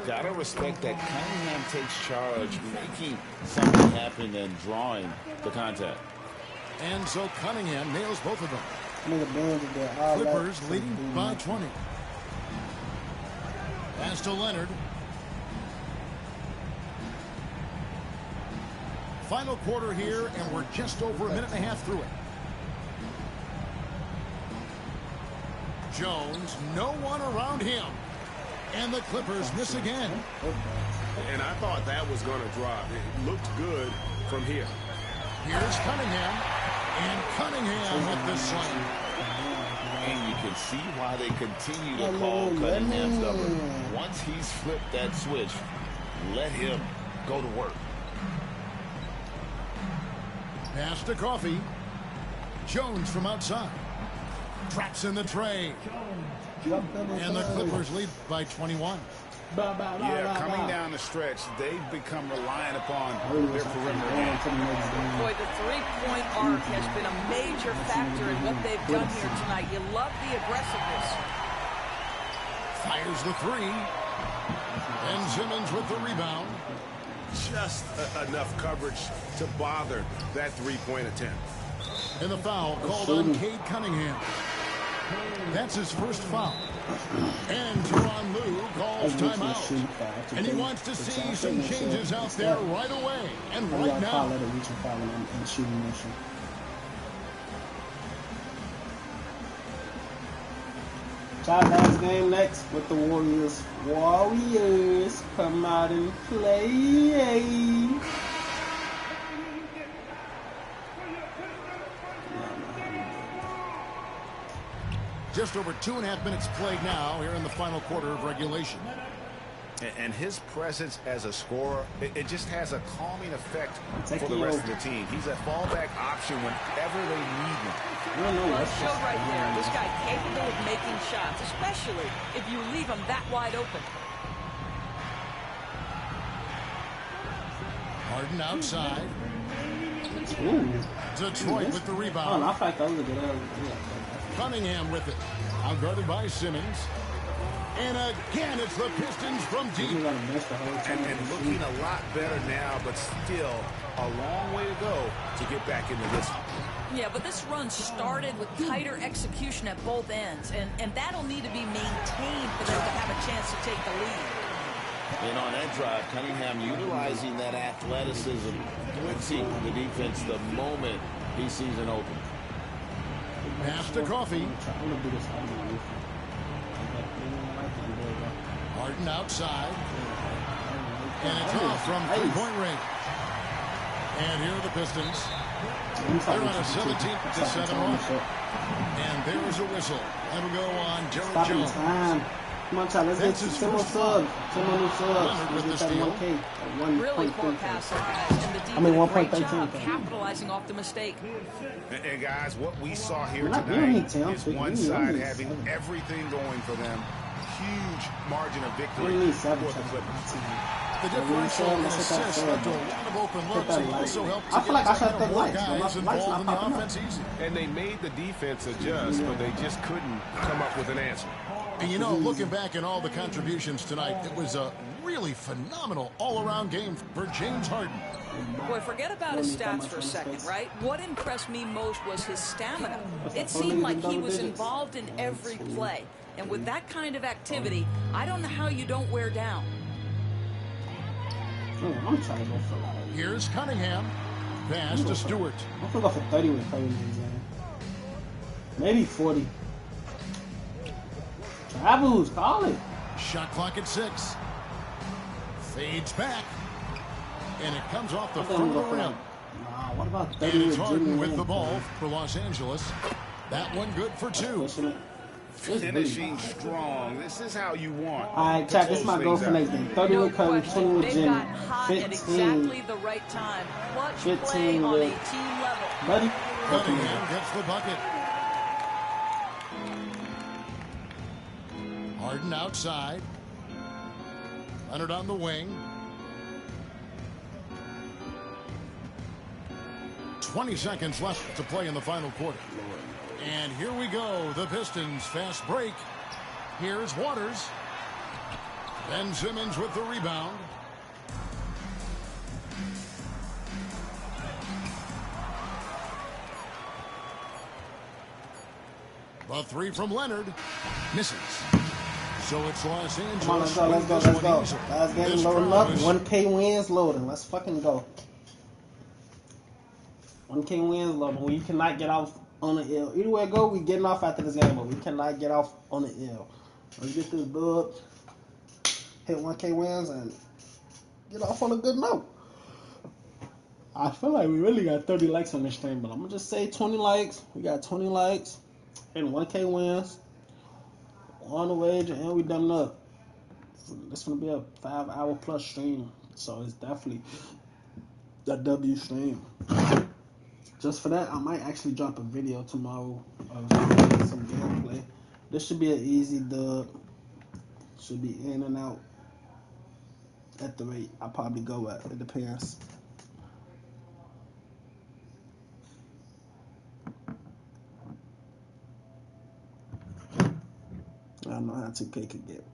[SPEAKER 4] Gotta respect that Cunningham takes charge, making something happen and drawing the contact.
[SPEAKER 2] And so Cunningham nails both of them. Clippers leading by 20. Pass to Leonard. Final quarter here, and we're just over a minute and a half through it. Jones, no one around him. And the Clippers miss again.
[SPEAKER 11] And I thought that was going to drop. It looked good from here.
[SPEAKER 2] Here's Cunningham. And Cunningham with the slam.
[SPEAKER 4] And you can see why they continue to call Cunningham's number. Once he's flipped that switch, let him go to work.
[SPEAKER 2] Pass to Coffee. Jones from outside. Traps in the tray. And the Clippers lead by 21.
[SPEAKER 6] Yeah, coming down the stretch, they've become reliant upon their perimeter game.
[SPEAKER 8] Boy, the three-point arc has been a major factor in what they've done here tonight. You love the aggressiveness.
[SPEAKER 2] Fires the 3. And Simmons with the rebound.
[SPEAKER 11] Just enough coverage to bother that three-point attempt.
[SPEAKER 2] And the foul called on Cade Cunningham. That's his first foul. And Tyronn Lue calls timeout. And he wants to see some changes out there right away and right now.
[SPEAKER 1] Last game next with the Warriors. Warriors come out and play.
[SPEAKER 2] Just over 2.5 minutes played now here in the final quarter of regulation.
[SPEAKER 6] And his presence as a scorer, it just has a calming effect for the rest of the team. He's a fallback option whenever they need him.
[SPEAKER 8] Well, it showed right there. This guy capable of making shots, especially if you leave him that wide open.
[SPEAKER 2] Harden outside.
[SPEAKER 1] Ooh.
[SPEAKER 2] Detroit with the rebound.
[SPEAKER 1] Oh, I thought that was a good
[SPEAKER 2] Cunningham with it. Outguarded by Simmons. And again, it's the Pistons from deep.
[SPEAKER 6] And looking a lot better now, but still a long way to go to get back into this.
[SPEAKER 8] Yeah, but this run started with tighter execution at both ends, and that'll need to be maintained for them to have a chance to take the lead.
[SPEAKER 4] And on that drive, Cunningham utilizing that athleticism, blitzing the defense the moment he sees an open.
[SPEAKER 2] Pass to Coffee. Harden outside. And it's off from three-point range. And here are the Pistons. They're on a 17-7 run. And there is a whistle. That'll go on Gerald Jones.
[SPEAKER 1] Come on, child, let's get some more subs. Some more new subs.
[SPEAKER 2] Let's get that
[SPEAKER 1] 1K.
[SPEAKER 8] Really poor pass, and the defense did a great job capitalizing off the mistake.
[SPEAKER 6] And guys, what we saw here tonight is one side having everything going for them. Huge margin of victory for the Clippers.
[SPEAKER 2] The differential in assists led to a lot of open looks and also helped to
[SPEAKER 1] I feel like I shot the
[SPEAKER 2] more
[SPEAKER 1] lights.
[SPEAKER 2] guys involved in the offense easy.
[SPEAKER 11] And they made the defense adjust, but they just couldn't come up with an answer.
[SPEAKER 2] And you know, looking back at all the contributions tonight, it was a really phenomenal all-around game for James Harden.
[SPEAKER 8] Boy, forget about his stats for a second, right? What impressed me most was his stamina. It seemed like he was involved in every play. And with that kind of activity, I don't know how you don't wear down.
[SPEAKER 1] I'm trying to go for that.
[SPEAKER 2] Here's Cunningham. Pass to Stewart.
[SPEAKER 1] I'm going to go for 30 with Curry in the game. Maybe 40. Travels, call it.
[SPEAKER 2] Shot clock at 6. Fades back. And it comes off the front of the rim.
[SPEAKER 1] Nah, what about 30
[SPEAKER 2] And it's
[SPEAKER 1] with
[SPEAKER 2] Harden
[SPEAKER 1] Jimmy
[SPEAKER 2] with the
[SPEAKER 1] Lin?
[SPEAKER 2] ball for Los Angeles. That one good for 2.
[SPEAKER 6] Finishing strong. This is how you want.
[SPEAKER 1] All right, chat. This is my goal for next game. 30 with Curry, 20 with
[SPEAKER 8] They've
[SPEAKER 1] Jimmy,
[SPEAKER 8] got hot at
[SPEAKER 1] 15.
[SPEAKER 8] exactly the right time. Clutch play on a team level.
[SPEAKER 1] Buddy.
[SPEAKER 2] Cunningham gets the bucket. Harden outside. Leonard on the wing. 20 seconds left to play in the final quarter. And here we go. The Pistons fast break. Here's Waters. Ben Simmons with the rebound. The three from Leonard. Misses. So it's Los Angeles.
[SPEAKER 1] Come on, let's go. Last game loading up. 1K wins loading. Let's fucking go. 1K wins loading. We cannot get off on the L. Either way it go, we getting off after this game, but we cannot get off on the L. Let's get this dub. Hit 1K wins and get off on a good note. I feel like we really got 30 likes on this stream, but I'm going to just say 20 likes. We got 20 likes and 1K wins on the wager, and we done up. It's going to be a 5-hour plus stream, so it's definitely a W stream. Just for that, I might actually drop a video tomorrow of some gameplay. This should be an easy dub. Should be in and out at the rate I probably go at. It depends. I don't know how 2K could get.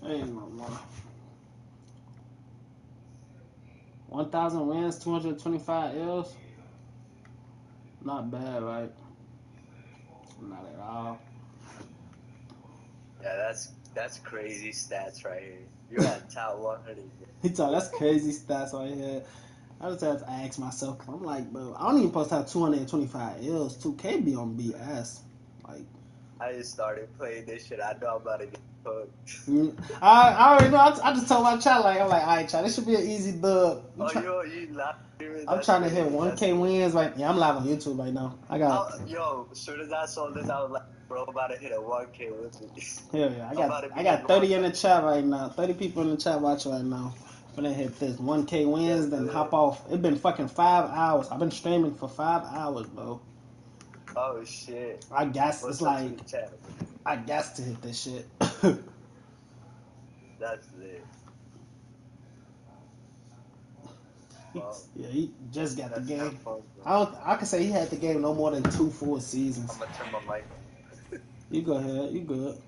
[SPEAKER 1] Ain't no more. 1,000 wins, 225 L's. Not bad, right? Not at all.
[SPEAKER 16] Yeah, that's crazy stats right here. You're at top 100.
[SPEAKER 1] He told that's crazy stats right here. I just have to ask myself, cause I'm like, bro, I don't even supposed to have 225 L's. 2K be on BS. Like,
[SPEAKER 16] I just started playing this shit. I know I'm about to get cooked.
[SPEAKER 1] I already know. I just told my child, like, I'm like, all right, child, this should be an easy dub. I'm trying to hit 1K wins right. Yeah, I'm live on YouTube right now. I got.
[SPEAKER 16] As soon as I saw this, I was like, bro, I'm about to hit a 1K with me.
[SPEAKER 1] Hell yeah, I got 30 in the chat right now. 30 people in the chat watching right now. When I hit this 1K wins, then hop off. It's been fucking 5 hours. I've been streaming for 5 hours, bro.
[SPEAKER 16] Oh shit.
[SPEAKER 1] I guess it's like I guess to hit this shit.
[SPEAKER 16] That's it.
[SPEAKER 1] Yeah, he just got the game. I can say he had the game no more than 2 full seasons.
[SPEAKER 16] I'm gonna turn my mic.
[SPEAKER 1] You go ahead. You good.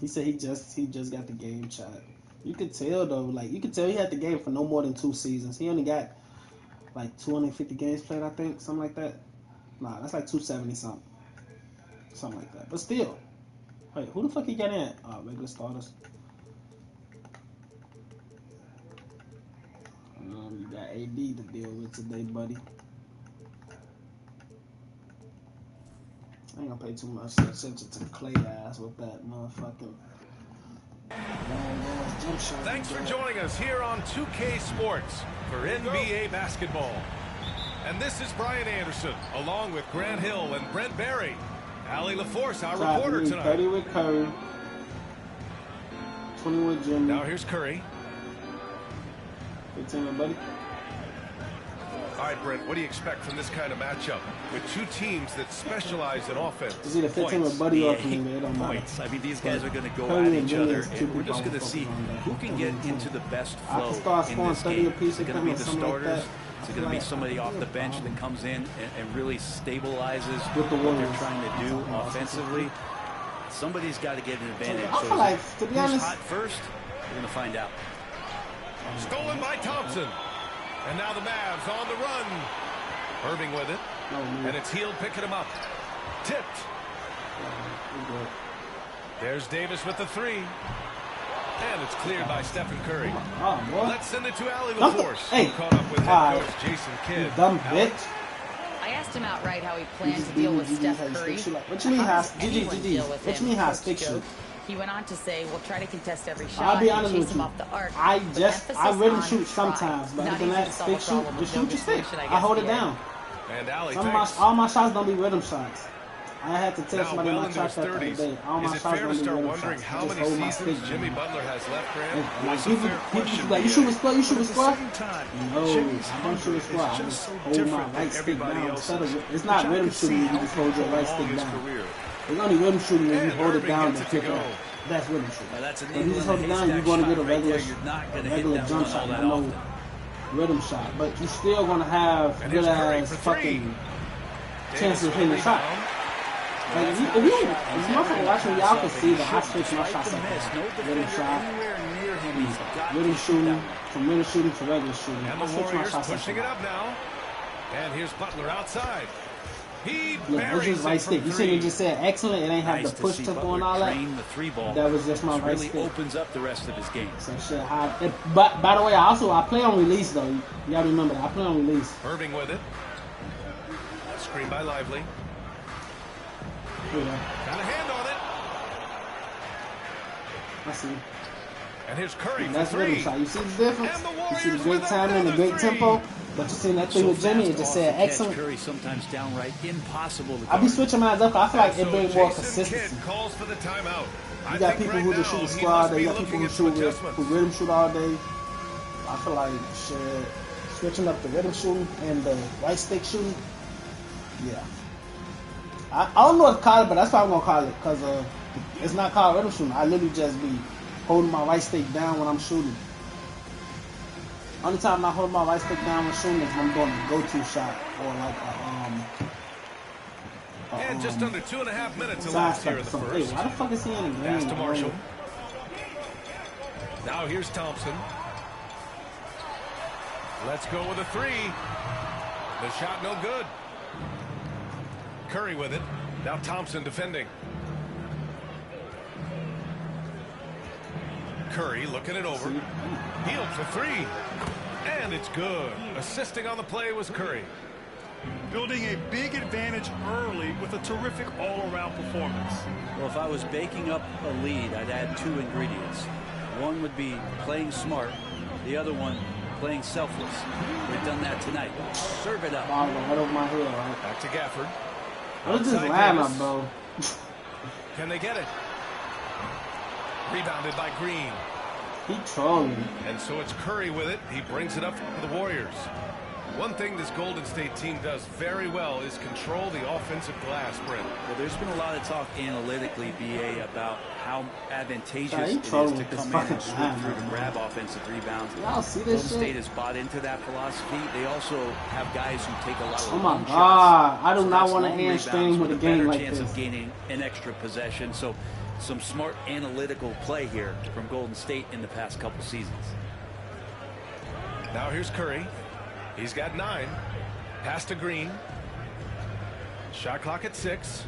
[SPEAKER 1] He said he just got the game, chat. You could tell though, like you could tell he had the game for no more than 2 seasons. He only got like 250 games played, I think, something like that. Nah, that's like 270 something like that. But still, wait, who the fuck he got in? Regular starters. You got AD to deal with today, buddy. I ain't gonna pay too much attention to the Clay ass with that motherfucking.
[SPEAKER 14] Thanks for joining us here on 2K Sports for NBA basketball. And this is Brian Anderson, along with Grant Hill and Brent Berry. Allie LaForce, our reporter tonight.
[SPEAKER 1] 30 with Curry. 20 with Jimmy.
[SPEAKER 14] Now here's Curry.
[SPEAKER 1] 15 with Buddy.
[SPEAKER 14] All right, Brent, what do you expect from this kind of matchup with 2 teams that specialize in offense?
[SPEAKER 1] Is either 15 with Buddy or me? It don't matter.
[SPEAKER 9] Points. I mean, these guys are going to go at each other, and we're just going to see who can get into the best flow in this game. Is it going to be the starters? Is it going to be somebody off the bench that comes in and really stabilizes what they're trying to do offensively? Somebody's got to get an advantage.
[SPEAKER 1] I feel like, to be honest,
[SPEAKER 9] who's hot first? We're going to find out.
[SPEAKER 14] Stolen by Thompson. And now the Mavs on the run. Irving with it. And it's Hield picking him up. Tipped. There's Davis with the 3. And it's cleared by Stephen Curry. Let's send it to Allie LaForce.
[SPEAKER 1] Hey.
[SPEAKER 14] Caught up with head coach Jason Kidd.
[SPEAKER 1] Dumb bitch.
[SPEAKER 13] I asked him outright how he planned to deal with Steph Curry.
[SPEAKER 1] What you mean how stick shit?
[SPEAKER 13] He went on to say, we'll try to contest every shot.
[SPEAKER 1] I'll be honest with you.
[SPEAKER 13] Off the arc,
[SPEAKER 1] I rhythm shoot sometimes, but other than that, stick shoot, just shoot your stick. I hold it down.
[SPEAKER 14] And
[SPEAKER 1] all my shots don't be rhythm shots. I had to tell somebody in my track that the other day. All my
[SPEAKER 14] is it
[SPEAKER 1] shots
[SPEAKER 14] fair
[SPEAKER 1] don't
[SPEAKER 14] to
[SPEAKER 1] be
[SPEAKER 14] start
[SPEAKER 1] rhythm
[SPEAKER 14] wondering
[SPEAKER 1] shots.
[SPEAKER 14] how
[SPEAKER 1] I just
[SPEAKER 14] many
[SPEAKER 1] hold my
[SPEAKER 14] seasons
[SPEAKER 1] stick
[SPEAKER 14] Jimmy
[SPEAKER 1] down.
[SPEAKER 14] Butler has left, Grant?
[SPEAKER 1] Like
[SPEAKER 14] It's a fair question,
[SPEAKER 1] like, you shoot a square, you shoot a square?
[SPEAKER 15] Time,
[SPEAKER 1] No, I don't shoot a square. I just hold my right stick down. Instead of, it's not rhythm shooting when you just hold your right stick down. It's only rhythm shooting when you hold it down and pick it up. That's rhythm shooting. When you just hold it down, you're going to get a regular jump shot. I know rhythm shot, but you're still going to have good ass fucking chances of hitting the shot. Like if you motherfucker watching, y'all can see that I switch my shots like that. Rhythm shot, rhythm shooting, from rhythm shooting to regular shooting.
[SPEAKER 14] And
[SPEAKER 1] I
[SPEAKER 14] the
[SPEAKER 1] switch my
[SPEAKER 14] Warriors
[SPEAKER 1] shots
[SPEAKER 14] pushing it
[SPEAKER 1] like
[SPEAKER 14] up now. And here's Butler outside. He
[SPEAKER 1] yeah, it's just right stick. You see me just said excellent. It ain't have the push tempo and all that. That was just my right stick.
[SPEAKER 9] Opens up the rest of his game.
[SPEAKER 1] So shit. But by the way, I play on release though. You gotta remember that I play on release.
[SPEAKER 14] Irving with it. Screen by Lively.
[SPEAKER 1] Yeah.
[SPEAKER 14] Got a hand on it.
[SPEAKER 1] I see.
[SPEAKER 14] And here's Curry.
[SPEAKER 1] That's rhythm shot. You see the difference? You see the great
[SPEAKER 14] with
[SPEAKER 1] timing and the great tempo? But you see that thing with Jimmy, it just said excellent.
[SPEAKER 9] Curry sometimes downright impossible to
[SPEAKER 1] I be switching mine up. I feel like it brings more consistency.
[SPEAKER 14] Calls for the timeout.
[SPEAKER 1] You got people who just shoot the squad all day. You got people who rhythm shoot all day. I feel like shit, switching up the rhythm shooting and the right stick shooting. Yeah. I don't know what to call it, but that's what I'm gonna call it, because it's not called rhythm shooting. I literally just be holding my right stick down when I'm shooting. Only time I hold my right stick down when shooting is when I'm doing a go-to shot or like
[SPEAKER 14] and just under 2.5 minutes elapsed here in the first.
[SPEAKER 1] Hey, why the fuck is he in the game?
[SPEAKER 14] Pass to Marshall. Now here's Thompson. Let's go with a three. The shot no good. Curry with it. Now Thompson defending. Curry looking it over. Healed for three. And it's good. Assisting on the play was Curry.
[SPEAKER 15] Building a big advantage early with a terrific all-around performance.
[SPEAKER 9] Well, if I was baking up a lead, I'd add two ingredients. One would be playing smart. The other one, playing selfless. We've done that tonight. Serve it up.
[SPEAKER 1] Right over my head, right?
[SPEAKER 14] Back to Gafford.
[SPEAKER 1] What is this lineup, bro?
[SPEAKER 14] Can they get it? Rebounded by Green.
[SPEAKER 1] He trolling.
[SPEAKER 14] And so it's Curry with it. He brings it up for the Warriors. One thing this Golden State team does very well is control the offensive glass, Brent.
[SPEAKER 9] Well, there's been a lot of talk analytically, BA, about how advantageous it is to come in and swoop through to grab offensive rebounds.
[SPEAKER 1] Y'all see this
[SPEAKER 9] Golden State has bought into that philosophy. They also have guys who take a lot of
[SPEAKER 1] long
[SPEAKER 9] shots.
[SPEAKER 1] I do not want to end stream with a game like
[SPEAKER 9] chance
[SPEAKER 1] this.
[SPEAKER 9] of gaining an extra possession. So some smart analytical play here from Golden State in the past couple seasons.
[SPEAKER 14] Now here's Curry. He's got 9. Pass to Green. Shot clock at 6.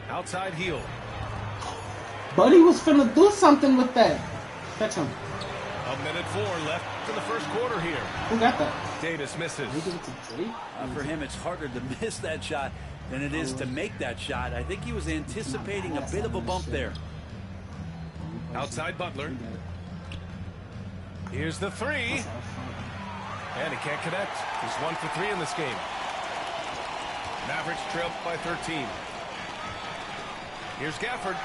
[SPEAKER 14] Outside heel.
[SPEAKER 1] Buddy was finna do something with that. Catch him.
[SPEAKER 14] 1:04 left in the first quarter here.
[SPEAKER 1] Who got that?
[SPEAKER 14] Davis misses.
[SPEAKER 9] For him, it's harder to miss that shot than it is to make that shot. I think he was anticipating a bit of a bump there.
[SPEAKER 14] Outside Butler. Here's the three. And he can't connect. He's 1 for 3 in this game. Mavericks trail by 13. Here's Gafford.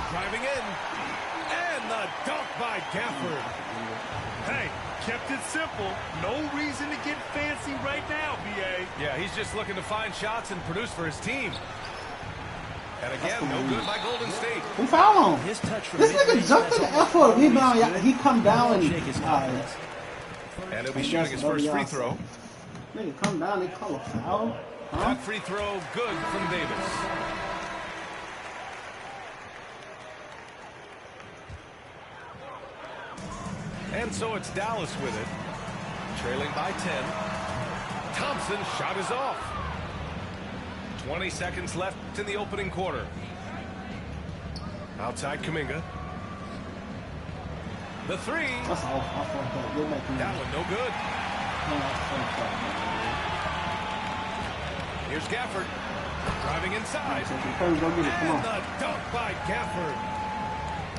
[SPEAKER 14] Driving in. And the dunk by Gafford.
[SPEAKER 15] Hey, kept it simple. No reason to get fancy right now, BA.
[SPEAKER 14] Yeah, he's just looking to find shots and produce for his team. And again, no good by Golden State.
[SPEAKER 1] Who fouled him?
[SPEAKER 9] His touch from
[SPEAKER 1] this nigga jumped to the F for a rebound. He come down and
[SPEAKER 14] and he'll be shooting his first free throw.
[SPEAKER 1] Nigga come down, they call a foul.
[SPEAKER 14] That free throw good from Davis. And so it's Dallas with it. Trailing by 10. Thompson's shot is off. 20 seconds left in the opening quarter. Outside Kuminga. The three.
[SPEAKER 1] That's all.
[SPEAKER 14] That one no good. Here's Gafford. Driving inside.
[SPEAKER 1] Go get it. Come on.
[SPEAKER 14] And the dunk by Gafford.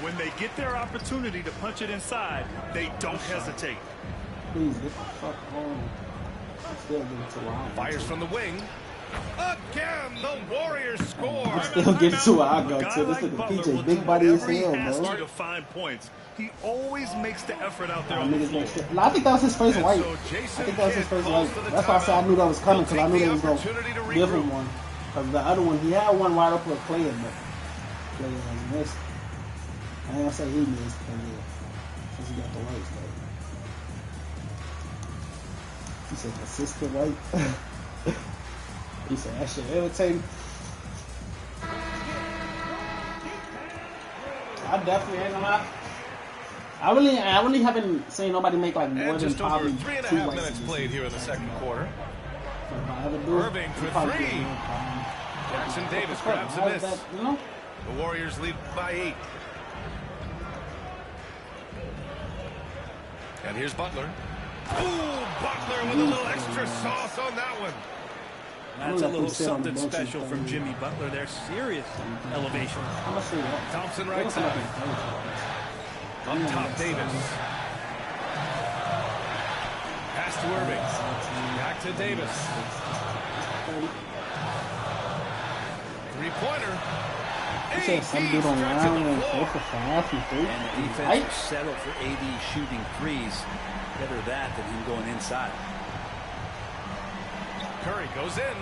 [SPEAKER 15] When they get their opportunity to punch it inside, they don't hesitate.
[SPEAKER 1] Please get the fuck on. Still get to where
[SPEAKER 14] Fires from the wing. Again, the Warriors score.
[SPEAKER 1] Still get to where I go to. This nigga PJ, big body as hell, bro.
[SPEAKER 15] To find points. He always makes the effort out there on the floor.
[SPEAKER 1] I think that was his first white. I think that was his first white. That's why I said I knew that was coming, because I knew they was going to different one. Because the other one, he had one right up with Clay, but Clay missed. I ain't gonna say he missed, but yeah, since he got the whites, though. He said consistent white. He said that shit irritating. I definitely ain't gonna lie. I really haven't seen nobody make like more than
[SPEAKER 14] just
[SPEAKER 1] probably
[SPEAKER 14] over 3.5 minutes played here in the second quarter.
[SPEAKER 1] Irving
[SPEAKER 14] for three. Jackson Davis grabs a miss.
[SPEAKER 1] That, you know?
[SPEAKER 14] The Warriors lead by 8. And here's Butler. Ooh, Butler with a little extra sauce on that one.
[SPEAKER 9] That's a little something special from Jimmy Butler there. Serious elevation.
[SPEAKER 14] Thompson right side. On top, Davis. Pass to Irving. Back to Davis. Three-pointer.
[SPEAKER 1] He said some dude online and go for 5 from 3.
[SPEAKER 9] And the defense will settle for AD shooting threes. Better that than him going inside.
[SPEAKER 14] Curry goes in.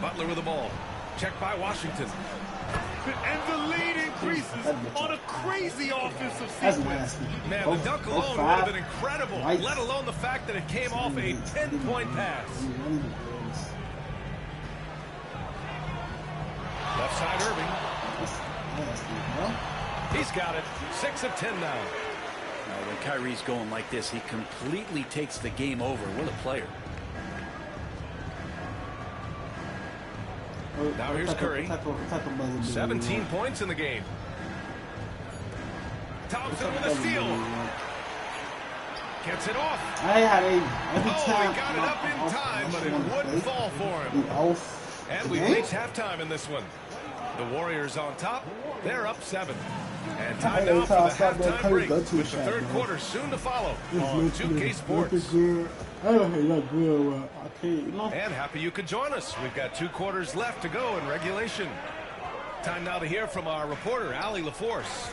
[SPEAKER 14] Butler with the ball. Checked by Washington.
[SPEAKER 15] And the lead increases on a crazy offensive sequence.
[SPEAKER 14] Man, the dunk alone would have been incredible, let alone the fact that it came off a 10-point pass. Left side, Irving. He's got it. 6 of 10 now.
[SPEAKER 9] When Kyrie's going like this, he completely takes the game over. What a player.
[SPEAKER 14] Now here's Curry. 17 points in the game. Thompson with a steal. Gets it off.
[SPEAKER 1] He got it
[SPEAKER 14] up in time, but it wouldn't fall for him. And we reach halftime in this one. The Warriors on top. They're up 7. And time now for the halftime break, with the third quarter soon to follow on 2K Sports. And happy you could join us. We've got 2 quarters left to go in regulation. Time now to hear from our reporter, Allie LaForce.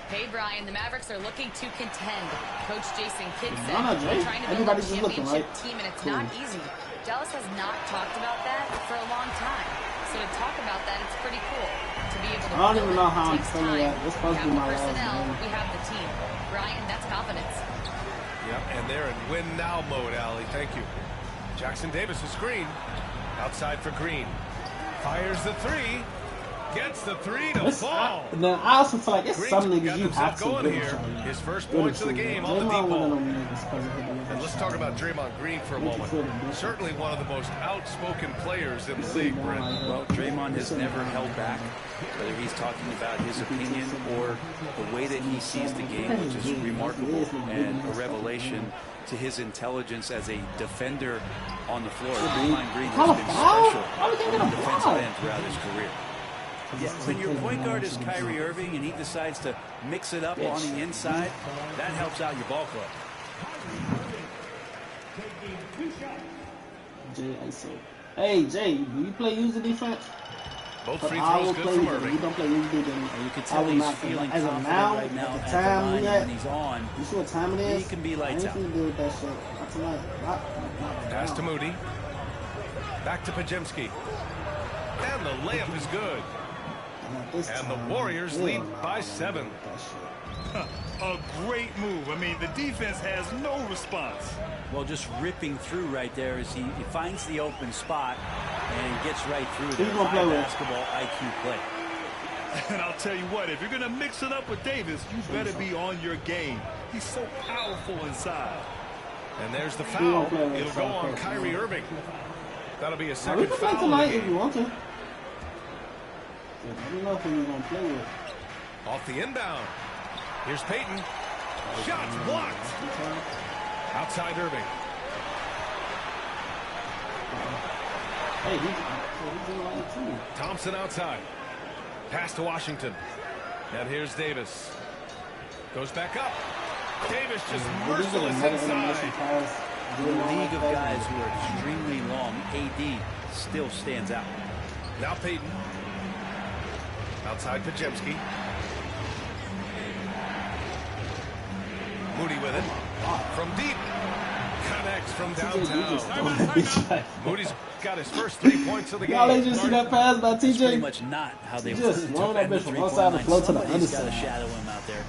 [SPEAKER 13] Hey, Brian, the Mavericks are looking to contend. Coach Jason Kidd said
[SPEAKER 1] they're
[SPEAKER 13] trying to build a championship team, and it's not easy. Dallas has not talked about that for a long time. So to talk about that, it's pretty cool. To be able to
[SPEAKER 1] I don't even know how I'm feeling that. This supposed to be my last
[SPEAKER 13] personnel,
[SPEAKER 1] game.
[SPEAKER 13] we have the team. Brian, that's confidence.
[SPEAKER 14] Yep, and they're in win now mode, Allie. Thank you. Jackson Davis a screen. Outside for Green. Fires the 3. Gets the 3 to fall.
[SPEAKER 1] Then I also feel like it's
[SPEAKER 14] Green's
[SPEAKER 1] some niggas
[SPEAKER 14] got
[SPEAKER 1] you have to
[SPEAKER 14] going
[SPEAKER 1] do.
[SPEAKER 14] here. His first points of the game on the deep ball. And let's talk about Draymond Green for a moment. Certainly one of the most outspoken players in the league, Brent.
[SPEAKER 9] Well, Draymond has never held back, whether he's talking about his opinion or the way that he sees the game, which is remarkable and a revelation to his intelligence as a defender on the floor. Draymond Green has been special on the defensive end throughout his career. Yeah, when your point guard is Kyrie Irving and he decides to mix it up on the inside, that helps out your ball club.
[SPEAKER 1] Hey, Jay, do you play user defense?
[SPEAKER 14] Both free throws good from Irving.
[SPEAKER 1] You don't play user defense.
[SPEAKER 9] You can tell he's feeling confident right now at the line when he's on.
[SPEAKER 1] You see what time it is?
[SPEAKER 9] He can be lights out.
[SPEAKER 1] I ain't finna deal with that shit. Not tonight.
[SPEAKER 14] Pass to Moody. Back to Pajemski. And the layup is good. And the Warriors lead by 7.
[SPEAKER 15] A great move. I mean, the defense has no response.
[SPEAKER 9] Well, just ripping through right there as he finds the open spot and gets right through there. High basketball IQ play.
[SPEAKER 15] And I'll tell you what, if you're going to mix it up with Davis, you better be on your game. He's so powerful inside.
[SPEAKER 14] And there's the foul. It'll go on Kyrie Irving. That'll be a second foul.
[SPEAKER 1] Tonight if you want to. I don't know who you're going to play with.
[SPEAKER 14] Off the inbound. Here's Payton. Shots blocked. Outside Irving.
[SPEAKER 1] Hey, he's doing like too.
[SPEAKER 14] Thompson outside. Pass to Washington. And here's Davis. Goes back up. Davis just merciless inside.
[SPEAKER 9] In a league of guys who are extremely long, AD still stands out.
[SPEAKER 14] Now Peyton. Outside Pajemski. Moody with it. From deep. Connects from downtown. Moody's got his first 3 points of the game.
[SPEAKER 1] Y'all just see that pass by TJ?
[SPEAKER 9] That's pretty much not how they
[SPEAKER 1] just throw that bitch from one side of the floor to the other side.
[SPEAKER 9] Got to shadow him out there.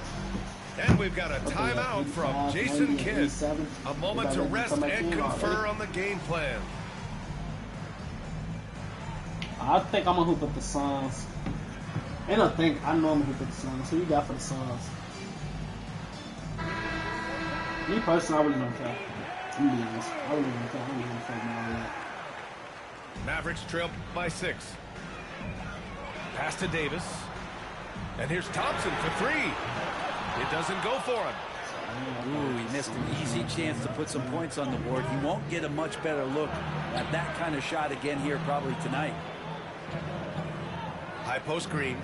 [SPEAKER 14] And we've got a timeout from Jason Kidd. A moment to rest and confer on the game plan.
[SPEAKER 1] I think I'm going to hoop with the Suns. I know I'm going to hoop with the Suns. Who you got for the Suns? Me personally, I really don't care. I'm being honest. I really don't care. I really don't care about all that.
[SPEAKER 14] Mavericks trail by 6. Pass to Davis. And here's Thompson for 3. It doesn't go for him.
[SPEAKER 9] Ooh, he missed an easy chance to put some points on the board. He won't get a much better look at that kind of shot again here probably tonight.
[SPEAKER 14] High post Green.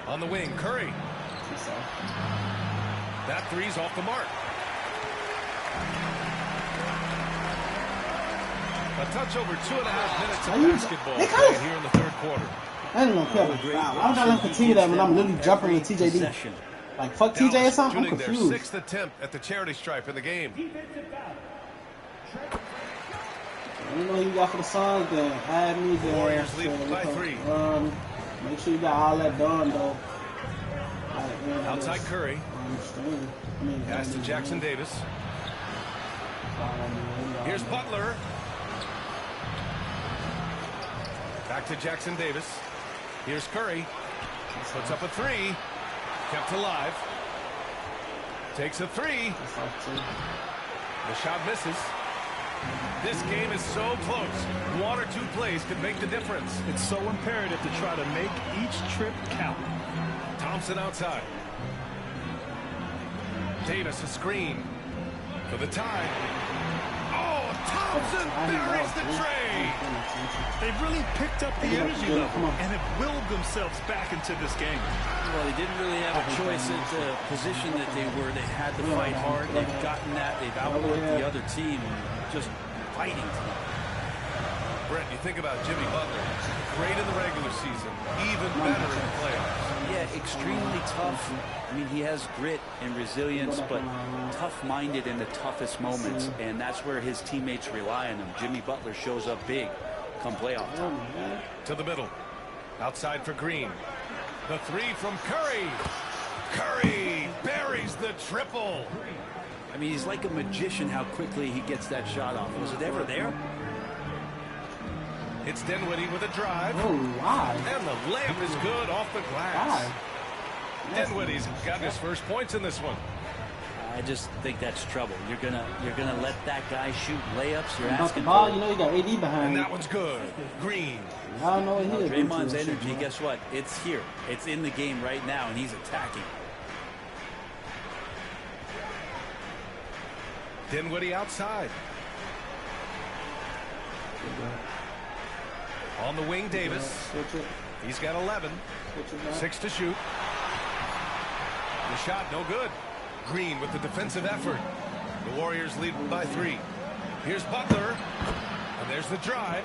[SPEAKER 14] On the wing, Curry. That three's off the mark. A touch over 2.5 minutes of basketball played here in the third quarter.
[SPEAKER 1] I don't know if I'm foul. Why would I let him continue that when I'm literally jumping with TJD? Like, fuck TJ or something? I'm confused.
[SPEAKER 14] Their 6th attempt at the charity stripe in the game.
[SPEAKER 1] You know who you got for the Suns, then add me there.
[SPEAKER 14] Warriors lead by 3.
[SPEAKER 1] Make sure you got all that done, though.
[SPEAKER 14] Outside Curry. Pass to Jackson Davis. Here's Butler. Back to Jackson Davis. Here's Curry. Puts up a 3. Kept alive. Takes a 3. The shot misses. This game is so close. 1 or 2 plays could make the difference.
[SPEAKER 15] It's so imperative to try to make each trip count.
[SPEAKER 14] Thompson outside. Davis a screen for the tie. Oh, Thompson buries the tray.
[SPEAKER 15] They've really picked up the energy level and have willed themselves back into this game.
[SPEAKER 9] Well, they didn't really have a choice at the position that they were. They had to fight hard. They've gotten that. They've outworked the other team. Just fighting tonight.
[SPEAKER 14] Brett, you think about Jimmy Butler. Great in the regular season. Even better in the playoffs.
[SPEAKER 9] Yeah, extremely tough. I mean, he has grit and resilience, but tough-minded in the toughest moments, and that's where his teammates rely on him. Jimmy Butler shows up big come playoff time.
[SPEAKER 14] To the middle. Outside for Green. The 3 from Curry. Curry buries the triple.
[SPEAKER 9] I mean, he's like a magician how quickly he gets that shot off. Was it ever there?
[SPEAKER 14] It's Dinwiddie with a drive.
[SPEAKER 1] Oh, wow.
[SPEAKER 14] And the layup is good off the glass. Dinwiddie's got his first points in this one.
[SPEAKER 9] I just think that's trouble. You're gonna let that guy shoot layups. You're asking
[SPEAKER 1] the ball,
[SPEAKER 9] for
[SPEAKER 1] you know you got AD behind.
[SPEAKER 14] And that one's good. Green.
[SPEAKER 1] I don't know what he is.
[SPEAKER 9] Draymond's energy, guess what? It's here. It's in the game right now, and he's attacking.
[SPEAKER 14] Dinwiddie outside. On the wing, Davis. He's got 11. 6 to shoot. The shot, no good. Green with the defensive effort. The Warriors lead by 3. Here's Butler. And there's the drive.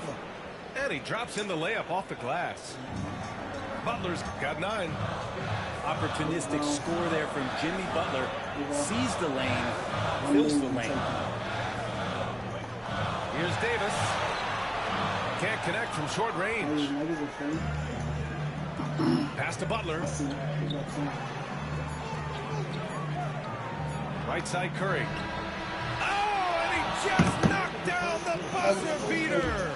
[SPEAKER 14] And he drops in the layup off the glass. Butler's got 9.
[SPEAKER 9] Opportunistic score there from Jimmy Butler. Sees the lane, fills the lane.
[SPEAKER 14] Here's Davis. Can't connect from short range. Pass to Butler. Right side Curry. Oh, and he just knocked down the buzzer beater.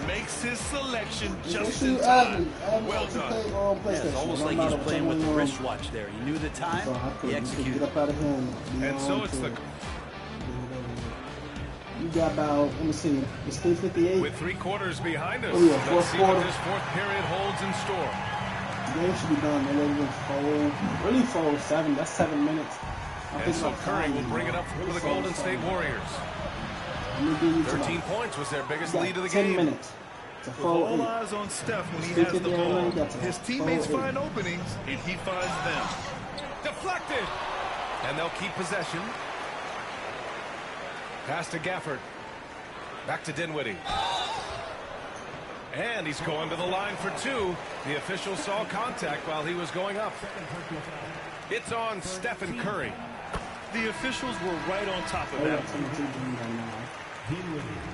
[SPEAKER 15] Makes his selection just in time. Well done.
[SPEAKER 9] Yeah, it's almost like he's playing with the wristwatch there. He knew the time, he executed.
[SPEAKER 14] And so it's the...
[SPEAKER 1] You got about, let me see, it's 3:58.
[SPEAKER 14] With 3 quarters behind us,
[SPEAKER 1] let's
[SPEAKER 14] see what this 4th period holds in store.
[SPEAKER 1] The game should be done. Really fold 7. That's 7 minutes.
[SPEAKER 14] And so Curry will bring it up for the Golden State Warriors. 13 points was their biggest lead of the game.
[SPEAKER 1] 10 minutes.
[SPEAKER 15] With all eyes on Steph when he has the ball, his teammates find openings, and he finds them.
[SPEAKER 14] Deflected. And they'll keep possession. Pass to Gafford. Back to Dinwiddie. And he's going to the line for two. The official saw contact while he was going up. It's on Stephen Curry.
[SPEAKER 15] The officials were right on top of that.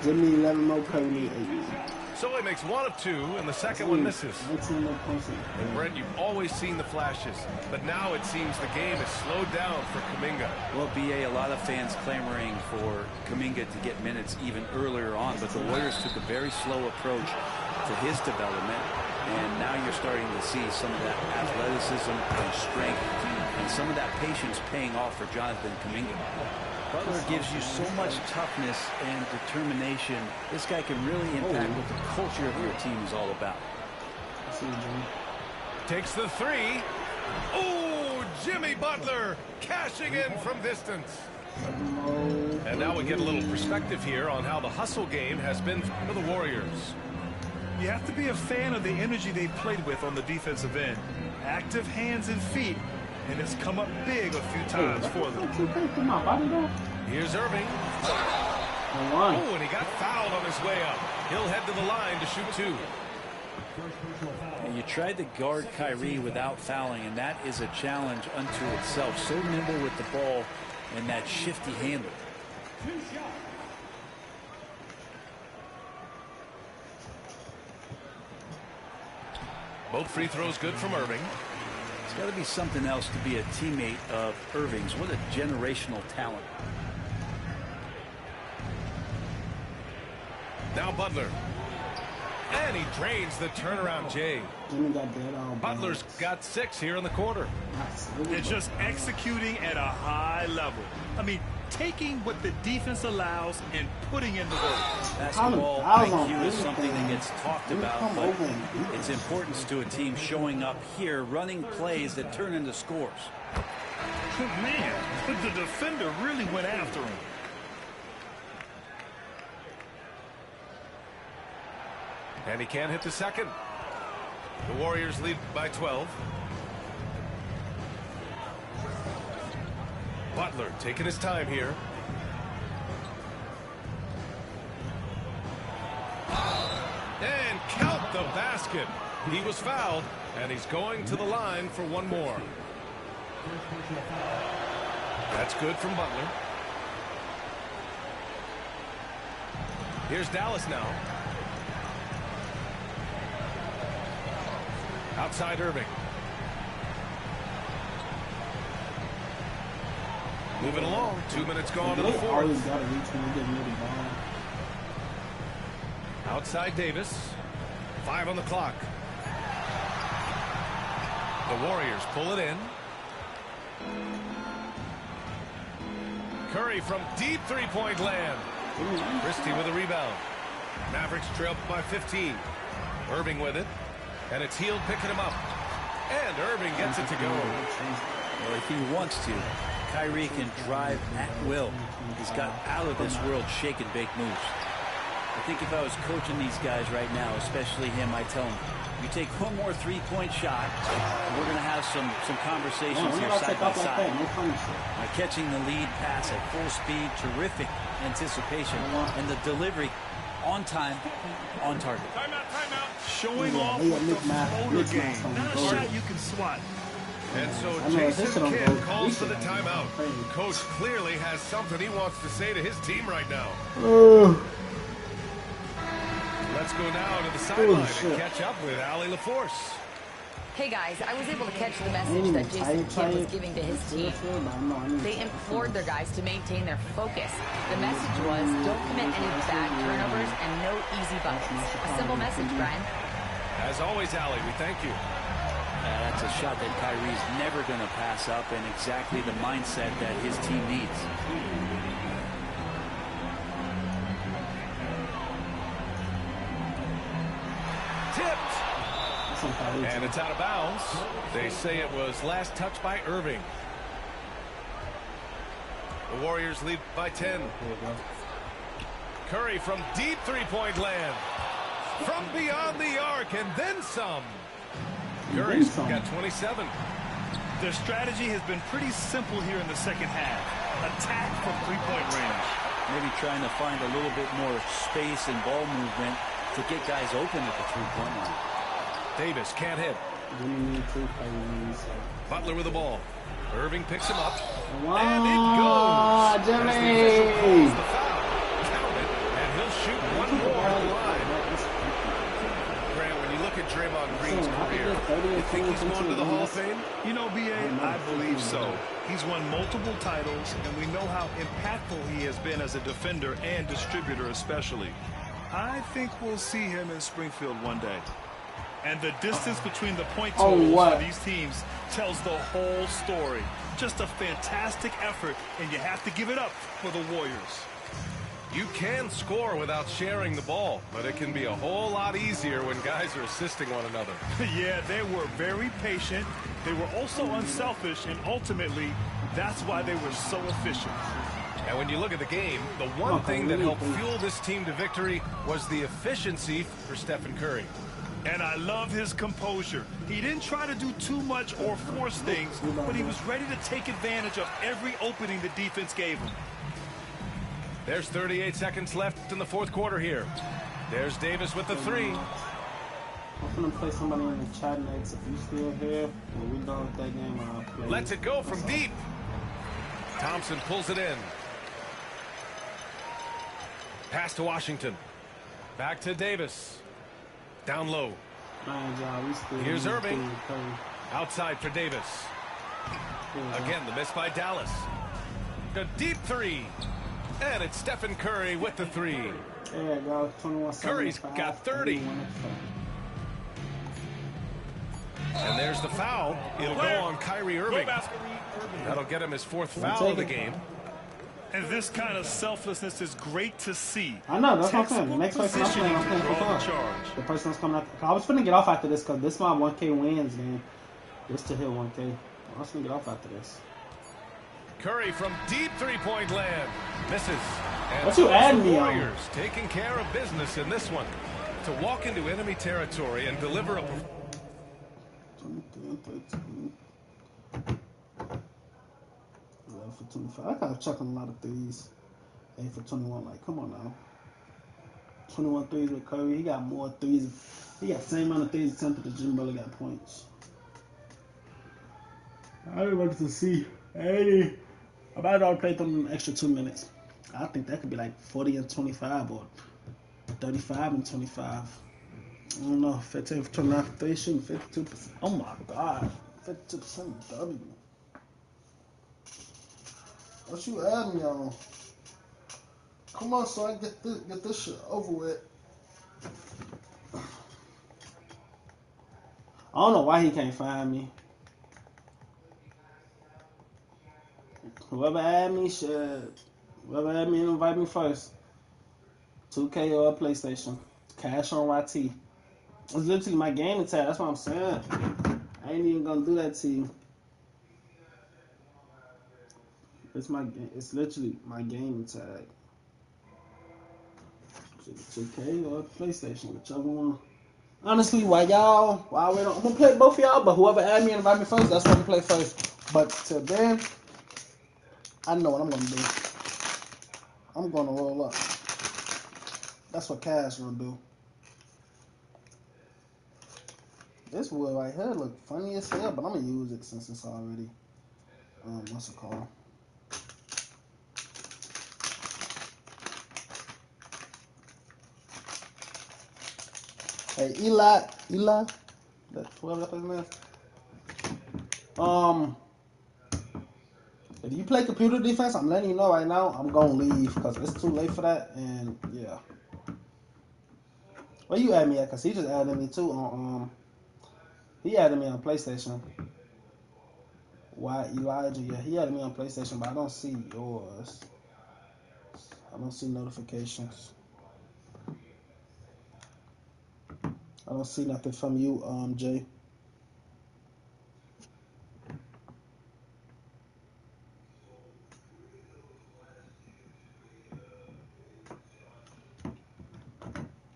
[SPEAKER 1] Give me 11 more, Curry me 8.
[SPEAKER 14] So he makes one of two, and the second one misses. And Brent, you've always seen the flashes, but now it seems the game is slowed down for Kuminga.
[SPEAKER 9] Well, BA, a lot of fans clamoring for Kuminga to get minutes even earlier on, but the Warriors took a very slow approach to his development, and now you're starting to see some of that athleticism and strength and some of that patience paying off for Jonathan Kuminga. Butler gives you so much toughness and determination. This guy can really impact what the culture of your team is all about.
[SPEAKER 14] Takes the three. Oh, Jimmy Butler cashing in from distance. And now we get a little perspective here on how the hustle game has been for the Warriors.
[SPEAKER 15] You have to be a fan of the energy they played with on the defensive end. Active hands and feet. And it's come up big a few times for them.
[SPEAKER 14] Here's Irving. Oh, and he got fouled on his way up. He'll head to the line to shoot two.
[SPEAKER 9] And you tried to guard Kyrie without fouling, and that is a challenge unto itself. So nimble with the ball and that shifty handle.
[SPEAKER 14] Both free throws good from Irving.
[SPEAKER 9] It's got to be something else to be a teammate of Irving's. What a generational talent.
[SPEAKER 14] Now Butler. And he drains the turnaround J. Butler's got 6 here in the quarter.
[SPEAKER 15] They're just executing at a high level. I mean, taking what the defense allows and putting in the work.
[SPEAKER 9] Basketball IQ is something that gets talked about, but its importance to a team showing up here, running plays that turn into scores.
[SPEAKER 15] Man, the defender really went after him.
[SPEAKER 14] And he can't hit the second. The Warriors lead by 12. Butler taking his time here. And count the basket. He was fouled, and he's going to the line for one more. That's good from Butler. Here's Dallas now. Outside Irving. Moving along. 2 minutes gone to the fourth. Outside Davis. 5 on the clock. The Warriors pull it in. Curry from deep three-point land. Christie with a rebound. Mavericks trail by 15. Irving with it. And it's Hield picking him up. And Irving gets it to go.
[SPEAKER 9] Well, if he wants to, Kyrie can drive at will. He's got out of this world shake and bake moves. I think if I was coaching these guys right now, especially him, I'd tell him, you take one more three-point shot, and we're going to have some conversations here side by side. By catching the lead pass at full speed, terrific anticipation, and the delivery on time, on target.
[SPEAKER 15] Timeout, timeout. Showing off with the floater game, not a shot you can swat.
[SPEAKER 14] And so Jason Kidd calls for the timeout. Coach clearly has something he wants to say to his team right now. Let's go now to the sideline and catch up with Allie LaForce.
[SPEAKER 13] Hey guys, I was able to catch the message that Jason Kidd was giving to his team. They implored their guys to maintain their focus. The message was, don't commit any bad turnovers and no easy buckets. A simple message, Brian.
[SPEAKER 14] As always, Allie, we thank you.
[SPEAKER 9] That's a shot that Kyrie's never going to pass up, and exactly the mindset that his team needs.
[SPEAKER 14] Tipped. And it's out of bounds. They say it was last touched by Irving. The Warriors lead by 10. Curry from deep three-point land. from beyond the arc and then some. Curry's got 27.
[SPEAKER 15] Their strategy has been pretty simple here in the second half. Attack from three-point range.
[SPEAKER 9] Maybe trying to find a little bit more space and ball movement to get guys open at the three-point line.
[SPEAKER 14] Davis can't hit. Butler with the ball. Irving picks him up. And it goes.
[SPEAKER 1] Jimmy!
[SPEAKER 14] As the official calls the foul. Count it, and he'll shoot one more at the line.
[SPEAKER 11] Grant, when you look at Draymond Green's career, you think he's going to the Hall of Fame?
[SPEAKER 15] You know, B.A., I believe so. He's won multiple titles, and we know how impactful he has been as a defender and distributor especially. I think we'll see him in Springfield one day. And the distance between the point totals for these teams tells the whole story. Just a fantastic effort, and you have to give it up for the Warriors.
[SPEAKER 14] You can score without sharing the ball, but it can be a whole lot easier when guys are assisting one another.
[SPEAKER 15] Yeah, they were very patient. They were also unselfish, and ultimately, that's why they were so efficient.
[SPEAKER 14] And when you look at the game, the one thing that helped fuel this team to victory was the efficiency for Stephen Curry.
[SPEAKER 15] And I love his composure. He didn't try to do too much or force things, but he was ready to take advantage of every opening the defense gave him.
[SPEAKER 14] There's 38 seconds left in the fourth quarter here. There's Davis with the three.
[SPEAKER 1] I'm going to play somebody in the chat next. If you still here, when we're done with that game, I'll play.
[SPEAKER 14] Lets it go from deep. Thompson pulls it in. Pass to Washington. Back to Davis. Down low. Here's Irving. Outside for Davis. Again, the miss by Dallas. A deep three. And it's Stephen Curry with the three.
[SPEAKER 1] There you go. 21.
[SPEAKER 14] Curry's got 30. And there's the foul. It'll go on Kyrie Irving. That'll get him his fourth foul of the game.
[SPEAKER 15] And this kind of selflessness is great to see.
[SPEAKER 1] I know, that's what I'm saying. The next person I'm playing for the person that's coming out. I was finna get off after this because this is my 1K wins, man. Just to hit 1K. I was finna get off after this.
[SPEAKER 14] Curry from deep three-point land. Misses. And
[SPEAKER 1] what you adding me on?
[SPEAKER 14] Warriors taking care of business in this one. To walk into enemy territory and deliver a...
[SPEAKER 1] 11 for 25. I got chucking a lot of threes. 8 for 21. Like, come on now. 21 threes with Curry. He got more threes. He got the same amount of threes attempted as Jim Butler got points. I wanted to see 80. I might have played them an extra 2 minutes. I think that could be like 40 and 25 or 35 and 25. I don't know. 15 for 29 for 3, shooting 52%. Oh my God. 52% W. What you adding me on? Come on, so I can get this shit over with. I don't know why he can't find me. Whoever add me should. Whoever add me, invite me first. 2K or PlayStation. Cash on YT. It's literally my gaming tag. That's what I'm saying. I ain't even gonna do that to you. It's literally my gaming tag. 2K or PlayStation, whichever one. Honestly, I'm gonna play both of y'all, but whoever add me and invite me first, that's what I'm gonna play first. But till then, I know what I'm gonna do. I'm gonna roll up. That's what Cash gonna do. This wood right here look funny as hell, but I'm gonna use it since it's already what's it called? Hey, Eli, that's whoever that person is. If you play computer defense, I'm letting you know right now, I'm gonna leave because it's too late for that, and yeah. Well, you add me at, cause he just added me too on he added me on PlayStation. Why Elijah? Yeah, he added me on PlayStation, but I don't see yours. I don't see notifications. I don't see nothing from you, Jay.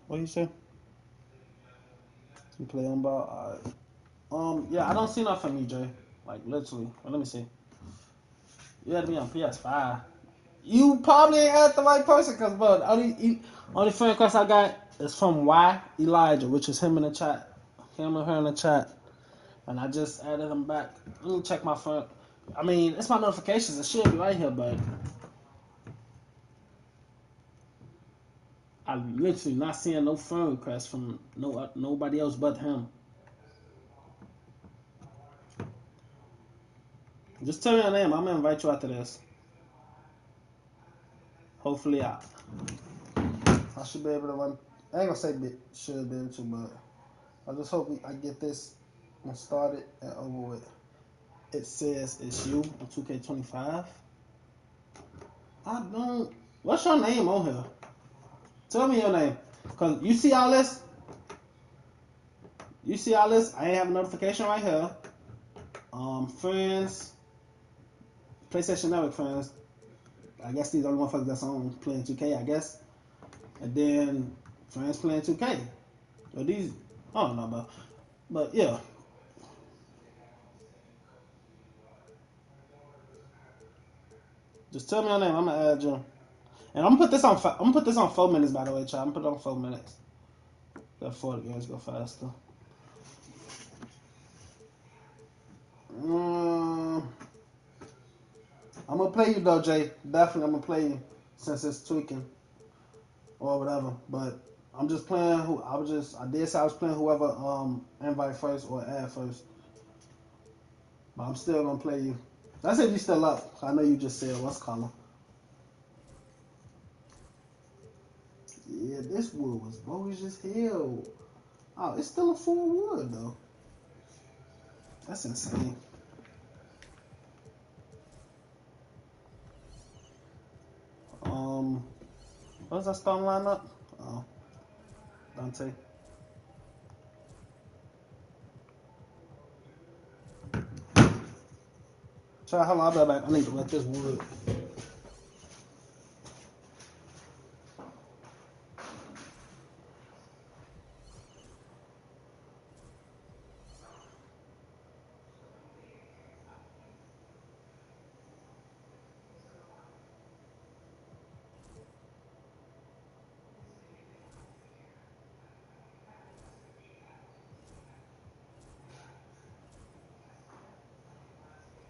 [SPEAKER 1] What you say? play him ball. Yeah, I don't see nothing from you, Jay. Like literally. Well, let me see. You had to be on PS5. You probably ain't at the right person, cause bro, only friend request I got is from Y Elijah, which is him in the chat, him and her in the chat, and I just added him back. Let me check my phone. I mean, it's my notifications. It should be right here, but I'm literally not seeing no friend requests from nobody else but him. Just tell me your name. I'm gonna invite you after this. Hopefully, I should be able to run. I ain't gonna say should be able to, but I just hope I get this and started and over with. It says it's you on 2K25. I don't. What's your name on here? Tell me your name. Cause you see all this. You see all this. I ain't have a notification right here. Friends, PlayStation Network friends. I guess these are the motherfuckers that's on playing 2K. I guess, and then friends playing 2K. Or these. I don't know, but yeah. Just tell me your name. I'm gonna add you. And I'm gonna put this on. I'm gonna put this on 4 minutes. By the way, child. I'm gonna put it on 4 minutes. Therefore, the games go faster. I'm gonna play you though, Jay. Definitely, I'm gonna play you since it's tweaking or whatever. But I'm just playing. I did say I was playing whoever invite first or add first. But I'm still gonna play you. That's if you still up. I know you just said what's calling. Yeah, this wood was bogus as hell. Oh, it's still a full wood though. That's insane. What's that starting lineup? Oh, Dante. Try, hold on, I'll be back. I need to let this wood.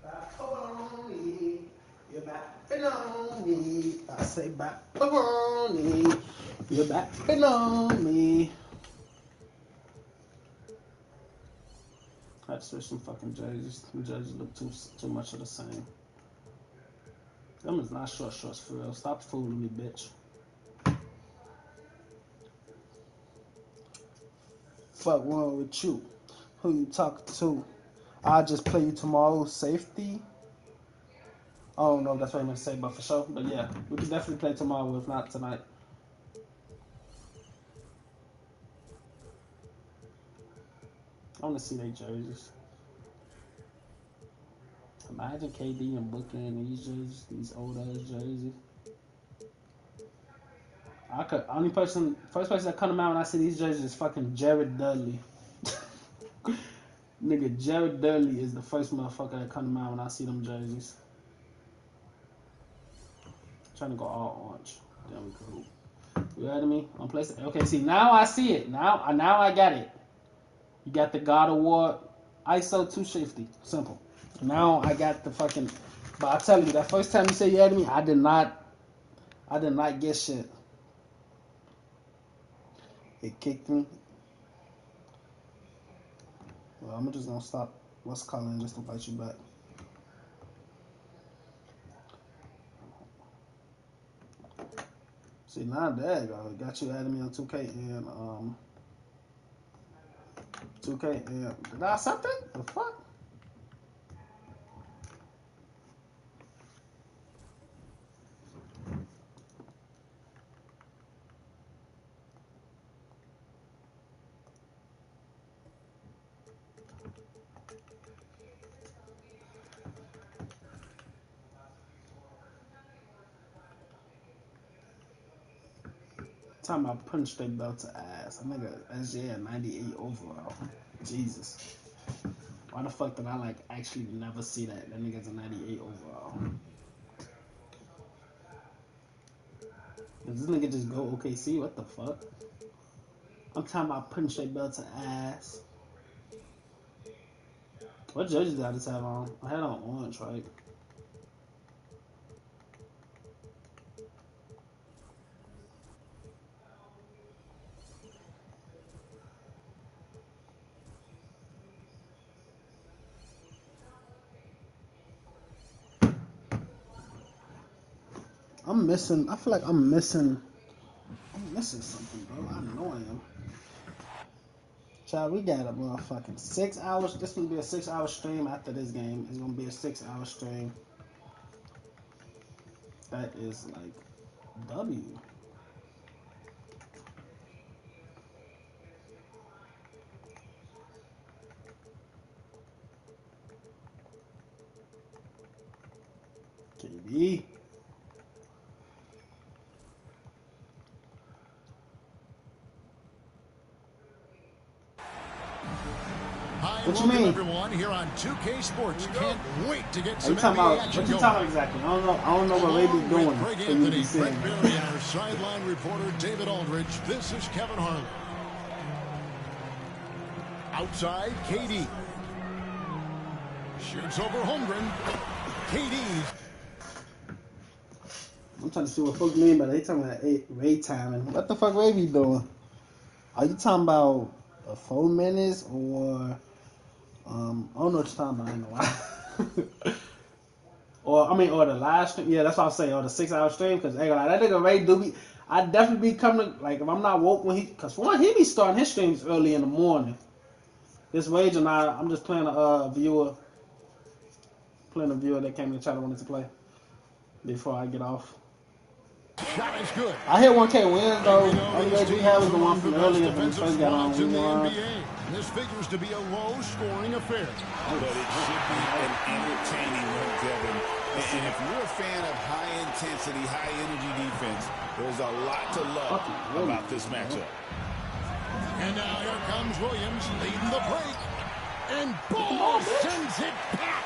[SPEAKER 1] Back on me. You're back on me. I say back on me. You're back on me. I had to switch some fucking jerseys. The jerseys look too much of the same. Them is not shorts for real. Stop fooling me, bitch. Fuck wrong with you? Who you talking to? I'll just play you tomorrow. Safety. I don't know if that's what I'm gonna say, but for sure. But yeah, we can definitely play tomorrow, if not tonight. I want to see their jerseys. Imagine KD and Booker in these jerseys, these old ass jerseys. First person that come to mind when I see these jerseys is fucking Jared Dudley. Nigga, Jared Dudley is the first motherfucker that come to mind when I see them jerseys. I'm trying to go all orange. Damn, we cool. You heard me? On PlayStation. Okay, see, now I see it. Now I got it. You got the God of War ISO 250. Simple. Now I got the fucking. But I tell you, that first time you said you had me, I did not get shit. It kicked me. Well, I'm just gonna stop. What's calling just to invite you back. See, now there you go. Got you adding me on 2K and 2K and did I something? The fuck? Time I punched that belt to add. ass. That nigga SJ 98 overall. Jesus. Why the fuck did I like actually never see that? That nigga's a 98 overall. Does this nigga just go OKC? What the fuck? I'm talking about putting straight belt to ass. What jerseys did I just have on? I had on orange, right? I'm missing. I feel like I'm missing something, bro. I know I am. Child, we got a motherfucking 6 hours. This will be a 6 hour stream after this game. It's gonna be a 6 hour stream. That is like W. KD.
[SPEAKER 2] Hi,
[SPEAKER 1] What you mean?
[SPEAKER 2] Everyone here on 2K Sports. Can't wait to get some
[SPEAKER 1] NBA action
[SPEAKER 2] going.
[SPEAKER 1] what you talking about exactly? I don't know what Ray be doing.
[SPEAKER 2] Greg Anthony, Brett Berry, and our sideline reporter David Aldridge. This is Kevin Harlan. Outside, KD. Shoots over Holmgren. KD.
[SPEAKER 1] I'm trying to see what folks mean by they talking about Ray timing. What the fuck Ray be doing? Are you talking about 4 minutes or I don't know what you're talking about. I know why. or the live stream. Yeah, that's what I was saying. Or the 6 hour stream. Because like, that nigga Ray do be. I definitely be coming. Like if I'm not woke when he. Because for one, he be starting his streams early in the morning. This Rage and I'm just playing a viewer. Playing a viewer that came in the chat I wanted to play before I get off.
[SPEAKER 2] Shot is good.
[SPEAKER 1] I hit 1K wins though. Only Rage we had was the one from earlier when we first got on. We won.
[SPEAKER 2] This figures to be a low-scoring affair.
[SPEAKER 6] But it should be an entertaining one, Kevin. And if you're a fan of high-intensity, high-energy defense, there's a lot to love about this matchup.
[SPEAKER 2] And now here comes Williams leading the break. And Ball sends it back.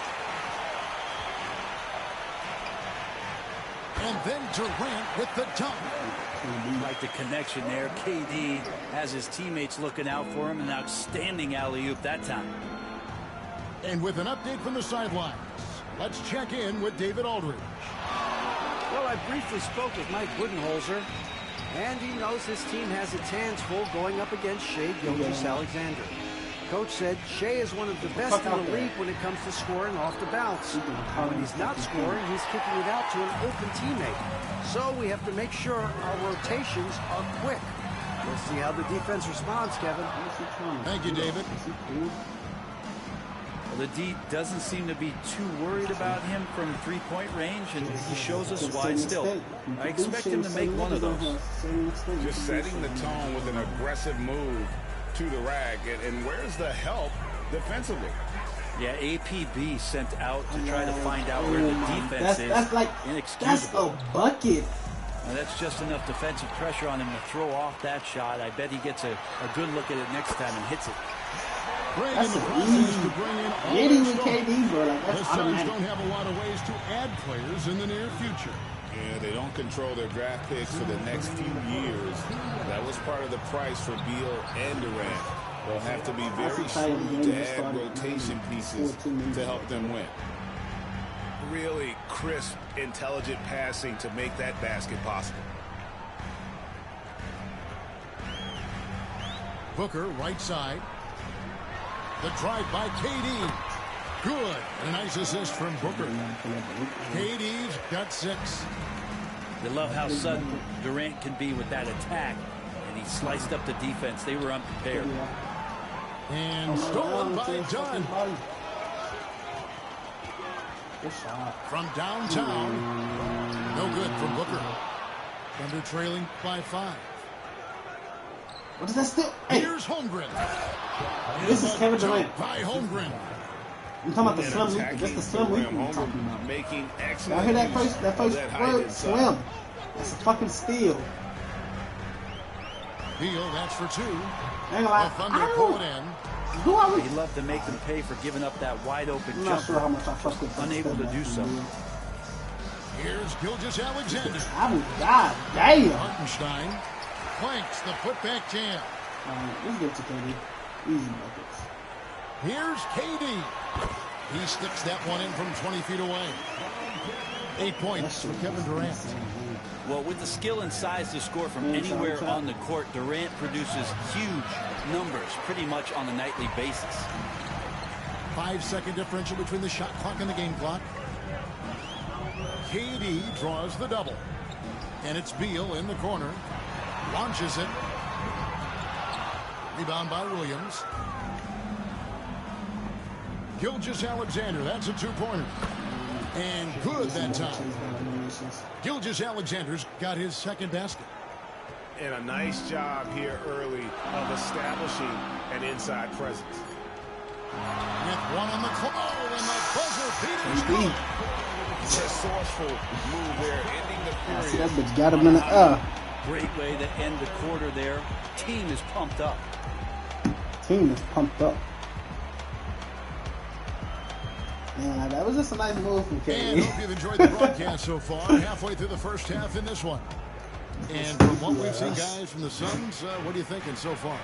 [SPEAKER 2] And then Durant with the dunk.
[SPEAKER 9] Like the connection there. KD has his teammates looking out for him. An outstanding alley-oop that time.
[SPEAKER 2] And with an update from the sidelines, let's check in with David Aldridge.
[SPEAKER 5] Well, I briefly spoke with Mike Budenholzer, and he knows his team has its hands full going up against Shai Gilgeous-Alexander. Coach said Shai is one of the best in the league when it comes to scoring off the bounce. And when he's not scoring, he's kicking it out to an open teammate. So we have to make sure our rotations are quick. We'll see how the defense responds, Kevin.
[SPEAKER 2] Thank you, David.
[SPEAKER 9] Well, the D doesn't seem to be too worried about him from three-point range, and he shows us why still. I expect him to make one of those.
[SPEAKER 6] Just setting the tone with an aggressive move to the rack, and where's the help defensively?
[SPEAKER 9] Yeah, APB sent out to try to find out where the defense is.
[SPEAKER 1] That's like
[SPEAKER 9] inexcusable.
[SPEAKER 1] That's a bucket.
[SPEAKER 9] Now, that's just enough defensive pressure on him to throw off that shot. I bet he gets a good look at it next time and hits it.
[SPEAKER 1] That's easy. With KD, bro. Like,
[SPEAKER 2] the Suns don't have a lot of ways to add players in the near future.
[SPEAKER 6] Yeah, they don't control their draft picks for the next few years. That was part of the price for Beal and Durant. They'll have to be very shrewd to add rotation pieces to help them win. Really crisp, intelligent passing to make that basket possible.
[SPEAKER 2] Booker, right side. The drive by KD. Good. And a nice assist from Booker. KD's got 6.
[SPEAKER 9] You love how sudden Durant can be with that attack. And he sliced up the defense. They were unprepared.
[SPEAKER 2] And stolen by Dunn. From downtown. No good from Booker. Thunder trailing by 5.
[SPEAKER 1] What is that still? Hey.
[SPEAKER 2] Here's Holmgren.
[SPEAKER 1] This is Kevin Durant.
[SPEAKER 2] By Holmgren.
[SPEAKER 1] I'm talking about the slim league. That's the slim league I'm talking about.
[SPEAKER 6] Making
[SPEAKER 1] Y'all hear that first word? Slim. That's a fucking steal.
[SPEAKER 2] Beal, that's for 2.
[SPEAKER 1] The
[SPEAKER 2] Thunder pull it in.
[SPEAKER 9] He'd love to make them pay for giving up that wide open jumper.
[SPEAKER 1] Not sure how much I fuck with
[SPEAKER 9] unable to do so.
[SPEAKER 2] Here's Gilgeous-Alexander.
[SPEAKER 1] God damn.
[SPEAKER 2] Hartenstein clanks the putback jam.
[SPEAKER 1] Let's get to KD. Easy buckets.
[SPEAKER 2] Here's KD. He sticks that one in from 20 feet away. 8 points for Kevin Durant.
[SPEAKER 9] Well, with the skill and size to score from anywhere on the court, Durant produces huge numbers pretty much on a nightly basis.
[SPEAKER 2] 5-second differential between the shot clock and the game clock. KD draws the double. And it's Beal in the corner. Launches it. Rebound by Williams. Gilgeous-Alexander, that's a 2-pointer. And good that time. Gilgeous-Alexander's got his second basket.
[SPEAKER 6] And a nice job here early of establishing an inside presence.
[SPEAKER 2] With one on the clock, and the buzzer beater's good.
[SPEAKER 6] Resourceful move there, ending the period.
[SPEAKER 1] See, that bitch got him in the
[SPEAKER 9] Great way to end the quarter there. Team is pumped up.
[SPEAKER 1] Team is pumped up. Yeah, that was just a nice move from KD.
[SPEAKER 2] And hope you've enjoyed the broadcast so far. Halfway through the first half in this one. And from what we've seen, guys, from the Suns, what are you thinking so far?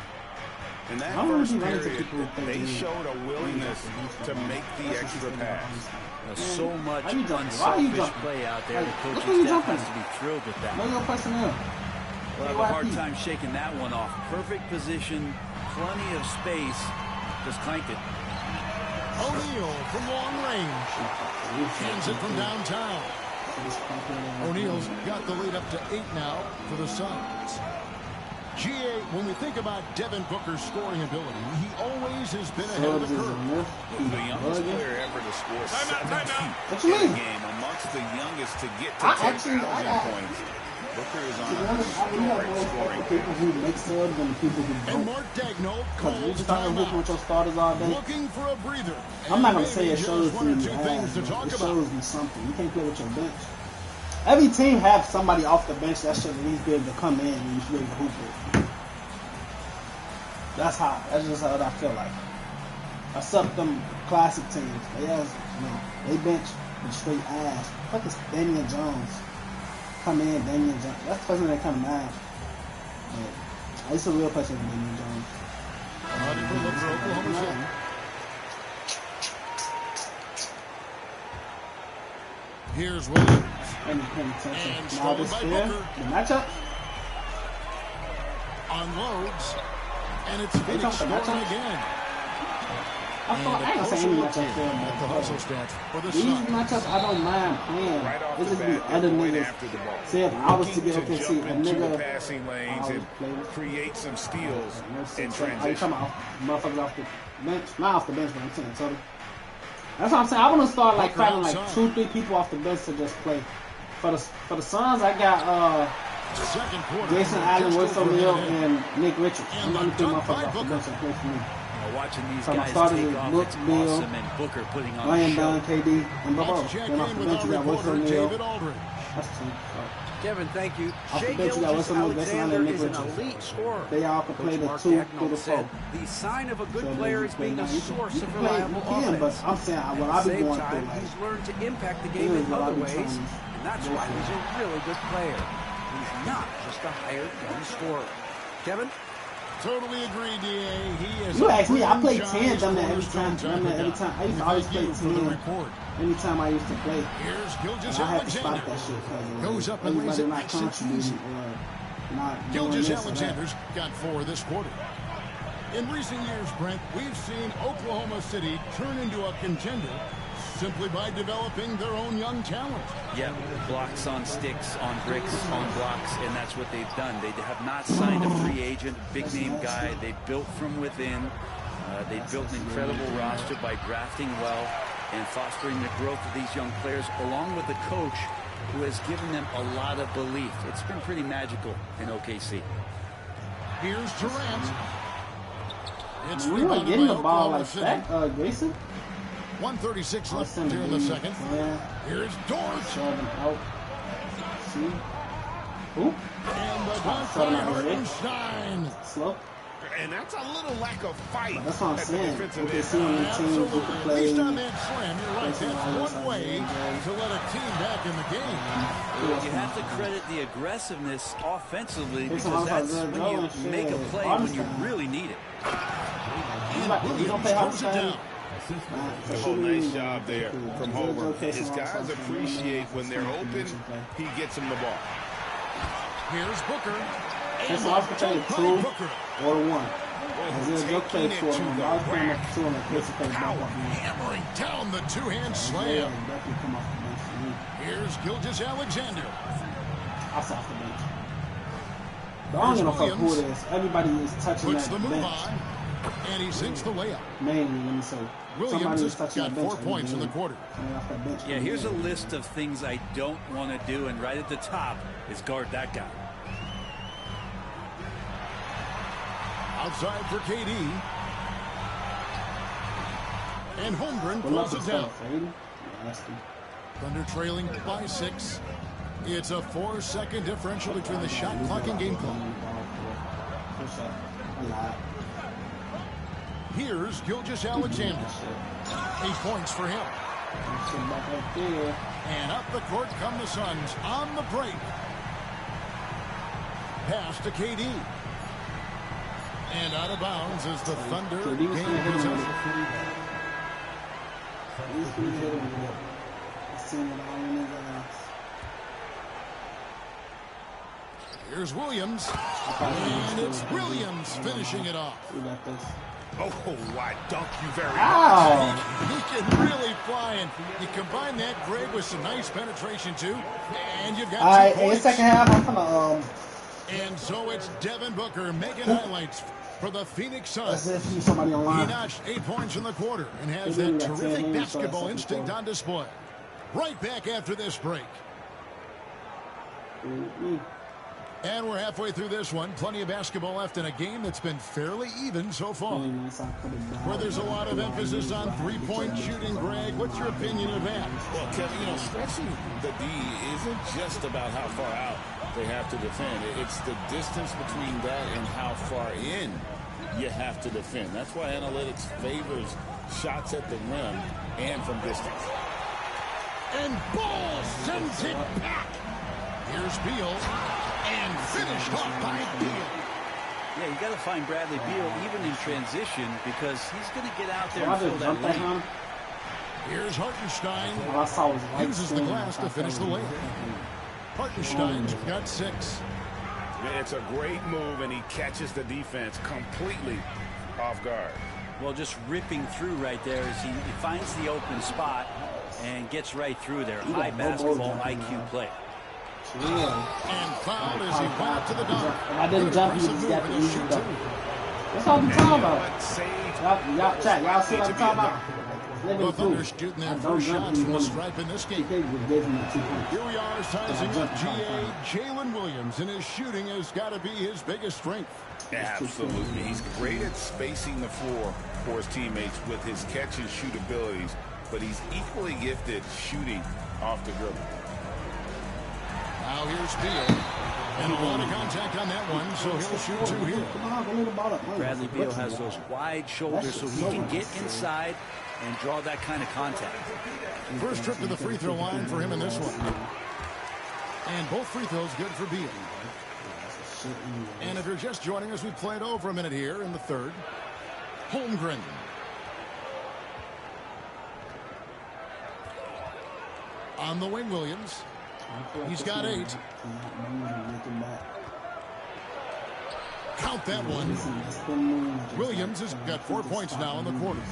[SPEAKER 6] In that first period, they showed a willingness to make the extra pass.
[SPEAKER 9] So much unselfish play out there. The coaching staff has to be thrilled with that.
[SPEAKER 1] No personnel.
[SPEAKER 9] We'll have a hard time shaking that one off. Perfect position, plenty of space. Just clanked it.
[SPEAKER 2] O'Neal from long range. Hands it from downtown. O'Neal's got the lead up to 8 now for the Suns. GA, when we think about Devin Booker's scoring ability, he always has been ahead of the curve.
[SPEAKER 4] The youngest player ever to score 70 in a game, amongst the youngest to get to 10,000 points. Booker is on a historic scoring
[SPEAKER 1] people who make subs and people who don't.
[SPEAKER 2] And Mark Daigneault calls
[SPEAKER 1] timeout.
[SPEAKER 2] Looking for a breather.
[SPEAKER 1] I'm not going to say it shows me it shows me something. You can't play with your bench. Every team have somebody off the bench that should at least be able to come in and you should be able to hoop it. That's just how I feel like. Except them classic teams. They bench with straight ass. Fuck is Damian Jones. Come in, Damian Jones. That's the person that kind of mad. I used to real person with Damian Jones.
[SPEAKER 2] Here's Williams.
[SPEAKER 1] And
[SPEAKER 2] stolen by Booker.
[SPEAKER 1] The matchup
[SPEAKER 2] unloads, and it's Phoenix scoring again.
[SPEAKER 1] I thought I ain't saying any matchup there,
[SPEAKER 2] at the hustle stats for the
[SPEAKER 1] these
[SPEAKER 2] Suns.
[SPEAKER 1] matchups I don't mind playing.
[SPEAKER 6] Right off
[SPEAKER 1] This
[SPEAKER 6] the
[SPEAKER 1] is
[SPEAKER 6] bat,
[SPEAKER 1] the other
[SPEAKER 6] going
[SPEAKER 1] niggas.
[SPEAKER 6] after the ball.
[SPEAKER 1] Say if I was to get
[SPEAKER 6] Looking
[SPEAKER 1] see a
[SPEAKER 6] jump into the
[SPEAKER 1] nigga
[SPEAKER 6] passing lanes and create some steals in
[SPEAKER 1] Are you
[SPEAKER 6] transition.
[SPEAKER 1] talking about motherfuckers off the bench? Not off the bench, but I'm saying total. That's what I'm saying. I want to start like finding like 2-3 people off the bench to just play. For the Suns, I got Jason Allen, Wilson O'Neal, and Nick Richards. I'm going to put motherfuckers off the bench and play for me.
[SPEAKER 9] Watching these
[SPEAKER 1] So
[SPEAKER 9] guys
[SPEAKER 1] I started
[SPEAKER 9] take
[SPEAKER 1] with
[SPEAKER 9] off,
[SPEAKER 1] Brooks,
[SPEAKER 9] it's
[SPEAKER 1] Bill,
[SPEAKER 9] awesome, and Booker putting on a
[SPEAKER 1] Ryan
[SPEAKER 9] show.
[SPEAKER 1] Dunn, KD, and Bobo. Then off the bench, you got Wilson O'Neal. That's the team.
[SPEAKER 5] Kevin, thank you.
[SPEAKER 1] Off the
[SPEAKER 5] Shai
[SPEAKER 1] bench, you got Wilson O'Neal, Jason Allen, and Nick
[SPEAKER 5] Gilgeous-Alexander is an
[SPEAKER 1] Richards.
[SPEAKER 5] elite scorer.
[SPEAKER 1] They all can play the
[SPEAKER 5] Mark
[SPEAKER 1] 2 through
[SPEAKER 5] Daigneault
[SPEAKER 1] the 4.
[SPEAKER 5] said, the sign of a good
[SPEAKER 1] So
[SPEAKER 5] player
[SPEAKER 1] you
[SPEAKER 5] is
[SPEAKER 1] play
[SPEAKER 5] being a
[SPEAKER 1] now. You
[SPEAKER 5] source of
[SPEAKER 1] play,
[SPEAKER 5] reliable
[SPEAKER 1] you can,
[SPEAKER 5] offense.
[SPEAKER 1] but I'm saying what I
[SPEAKER 5] At the
[SPEAKER 1] be
[SPEAKER 5] same
[SPEAKER 1] going
[SPEAKER 5] time,
[SPEAKER 1] through, like,
[SPEAKER 5] he's learned to impact the game
[SPEAKER 1] here's
[SPEAKER 5] in
[SPEAKER 1] what I
[SPEAKER 5] other
[SPEAKER 1] be
[SPEAKER 5] ways,
[SPEAKER 1] trying to
[SPEAKER 5] and that's why he's a really good player. He's not just a hired gun scorer. Kevin?
[SPEAKER 2] Totally agree, DA. He is.
[SPEAKER 1] You ask me, I play 10 done that every time. I used to always play 10 anytime I used to play.
[SPEAKER 2] Here's
[SPEAKER 1] And I had to stop that shit because
[SPEAKER 2] goes up and lays
[SPEAKER 1] everybody
[SPEAKER 2] it
[SPEAKER 1] not
[SPEAKER 2] nice and
[SPEAKER 1] contributing
[SPEAKER 2] easy.
[SPEAKER 1] or not doing this or
[SPEAKER 2] Gilgeous-Alexander's got 4 this quarter. In recent years, Brent, we've seen Oklahoma City turn into a contender simply by developing their own young talent.
[SPEAKER 9] Yeah, blocks on sticks, on bricks, on blocks, and that's what they've done. They have not signed a free agent, big-name guy. They built from within. They built an incredible roster by drafting well and fostering the growth of these young players, along with a coach who has given them a lot of belief. It's been pretty magical in OKC.
[SPEAKER 2] Here's Durant. It's
[SPEAKER 1] We weren't getting the ball like that, Grayson.
[SPEAKER 2] 1:36 left here in the second.
[SPEAKER 1] Yeah.
[SPEAKER 2] Here's Dort.
[SPEAKER 1] Out. See? Who?
[SPEAKER 2] And the dunk
[SPEAKER 1] by
[SPEAKER 2] Hartenstein.
[SPEAKER 1] Slow.
[SPEAKER 6] And that's a little lack of fight.
[SPEAKER 1] That's what I'm saying.
[SPEAKER 6] Defensive
[SPEAKER 1] Okay, see when the teams you can
[SPEAKER 2] At
[SPEAKER 1] play.
[SPEAKER 2] least on that slam, you're right. That's one way to let a team back in the game.
[SPEAKER 9] You have to credit the aggressiveness offensively because that's when you make a play when you really need it.
[SPEAKER 2] Williams throws it down.
[SPEAKER 6] Oh, nice job there from Homer. His guys appreciate when they're open, he gets them the ball.
[SPEAKER 2] Here's Booker.
[SPEAKER 1] It's off the table, 2 or 1.
[SPEAKER 6] Taking it to the rack.
[SPEAKER 2] Hammering down the two-hand slam. Here's Gilgeous-Alexander.
[SPEAKER 1] That's off the bench. I don't give a fuck who it is. Everybody is touching
[SPEAKER 2] Puts
[SPEAKER 1] that
[SPEAKER 2] the move
[SPEAKER 1] bench.
[SPEAKER 2] on, and he sinks the layup.
[SPEAKER 1] Mainly, let me say.
[SPEAKER 2] Williams has got 4 points in the quarter.
[SPEAKER 9] Yeah, here's a list of things I don't want to do, and right at the top is guard that guy.
[SPEAKER 2] Outside for KD. And Holmgren pulls it down. Thunder trailing by 6. It's a 4-second differential between the shot clock and game clock. Here's Gilgeous-Alexander. 8 points for him. And up the court come the Suns on the break. Pass to KD. And out of bounds is the Thunder gain possession. Here's Williams. And it's Williams finishing it off.
[SPEAKER 6] Oh, I dunk you very
[SPEAKER 1] much.
[SPEAKER 2] He can really fly, and you combine that, Greg, with some nice penetration, too. And you've got 2 points.
[SPEAKER 1] Second half, I'm gonna,
[SPEAKER 2] And so it's Devin Booker making highlights for the Phoenix Suns.
[SPEAKER 1] Somebody online.
[SPEAKER 2] He notched 8 points in the quarter and has that terrific basketball instinct on display. Right back after this break. And we're halfway through this one. Plenty of basketball left in a game that's been fairly even so far. Where there's a lot of emphasis on three-point shooting, Greg. What's your opinion of that?
[SPEAKER 4] Well, Kevin, stretching the D isn't just about how far out they have to defend. It's the distance between that and how far in you have to defend. That's why analytics favors shots at the rim and from distance.
[SPEAKER 2] And Ball sends it back. Here's Beal. And finished off by Beal.
[SPEAKER 9] Yeah, you got to find Bradley Beal even in transition because he's going to get out there and fill that lane.
[SPEAKER 2] Here's Hartenstein. Uses the glass to finish the layup. Hartenstein's got 6.
[SPEAKER 6] It's a great move, and he catches the defense completely off guard.
[SPEAKER 9] Well, just ripping through right there as he finds the open spot and gets right through there. High basketball IQ play.
[SPEAKER 2] And fouled as he went up to the dunk.
[SPEAKER 1] If I didn't jump, he just got the easy dunk. That's what I'm talking about. Y'all chat. Y'all see what I'm talking about?
[SPEAKER 2] The Thunder shooting their first shots from the stripe in this game. Here we are sizing up GA. Jalen Williams, and his shooting has got to be his biggest strength.
[SPEAKER 6] Absolutely. He's great at spacing the floor for his teammates with his catch and shoot abilities, but he's equally gifted shooting off the dribble.
[SPEAKER 2] Now here's Beal. And a lot of contact on that one, so he'll shoot 2 here.
[SPEAKER 9] Bradley Beal has those wide shoulders, so he can get inside and draw that kind of contact.
[SPEAKER 2] First trip to the free throw line for him in this one. And both free throws good for Beal. And if you're just joining us, we've played over a minute here in the third. Holmgren. On the wing, Williams. He's got 8. Count that one. Williams has got 4 points now in the quarter.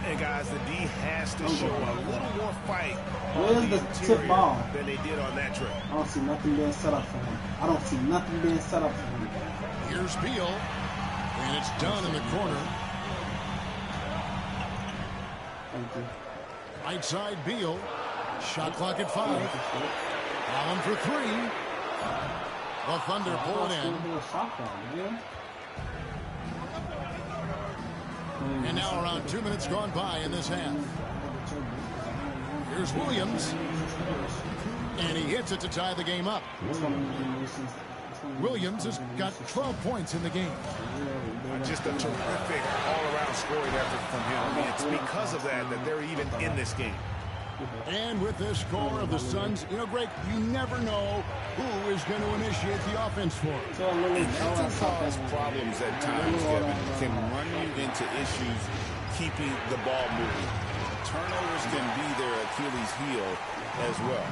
[SPEAKER 6] And guys, the D has to show a little more fight
[SPEAKER 1] Where's the tip ball
[SPEAKER 6] than they did on that trip.
[SPEAKER 1] I don't see nothing being set up for him. I don't see nothing being set up for him.
[SPEAKER 2] Here's Beal. And it's done in the corner.
[SPEAKER 1] Thank you.
[SPEAKER 2] Right side Beal. Shot clock at 5. Allen for 3. The Thunder pull it in. And now around 2 minutes gone by in this half. Here's Williams. And he hits it to tie the game up. Williams has got 12 points in the game.
[SPEAKER 6] Just a terrific all-around scoring effort from him. I mean, it's because of that they're even in this game.
[SPEAKER 2] And with this score of the Suns, you know, Greg, you never know who is going to initiate the offense for them.
[SPEAKER 6] And that can cause problems at times, Kevin. It can run you into issues keeping the ball moving. Turnovers can be their Achilles heel as well.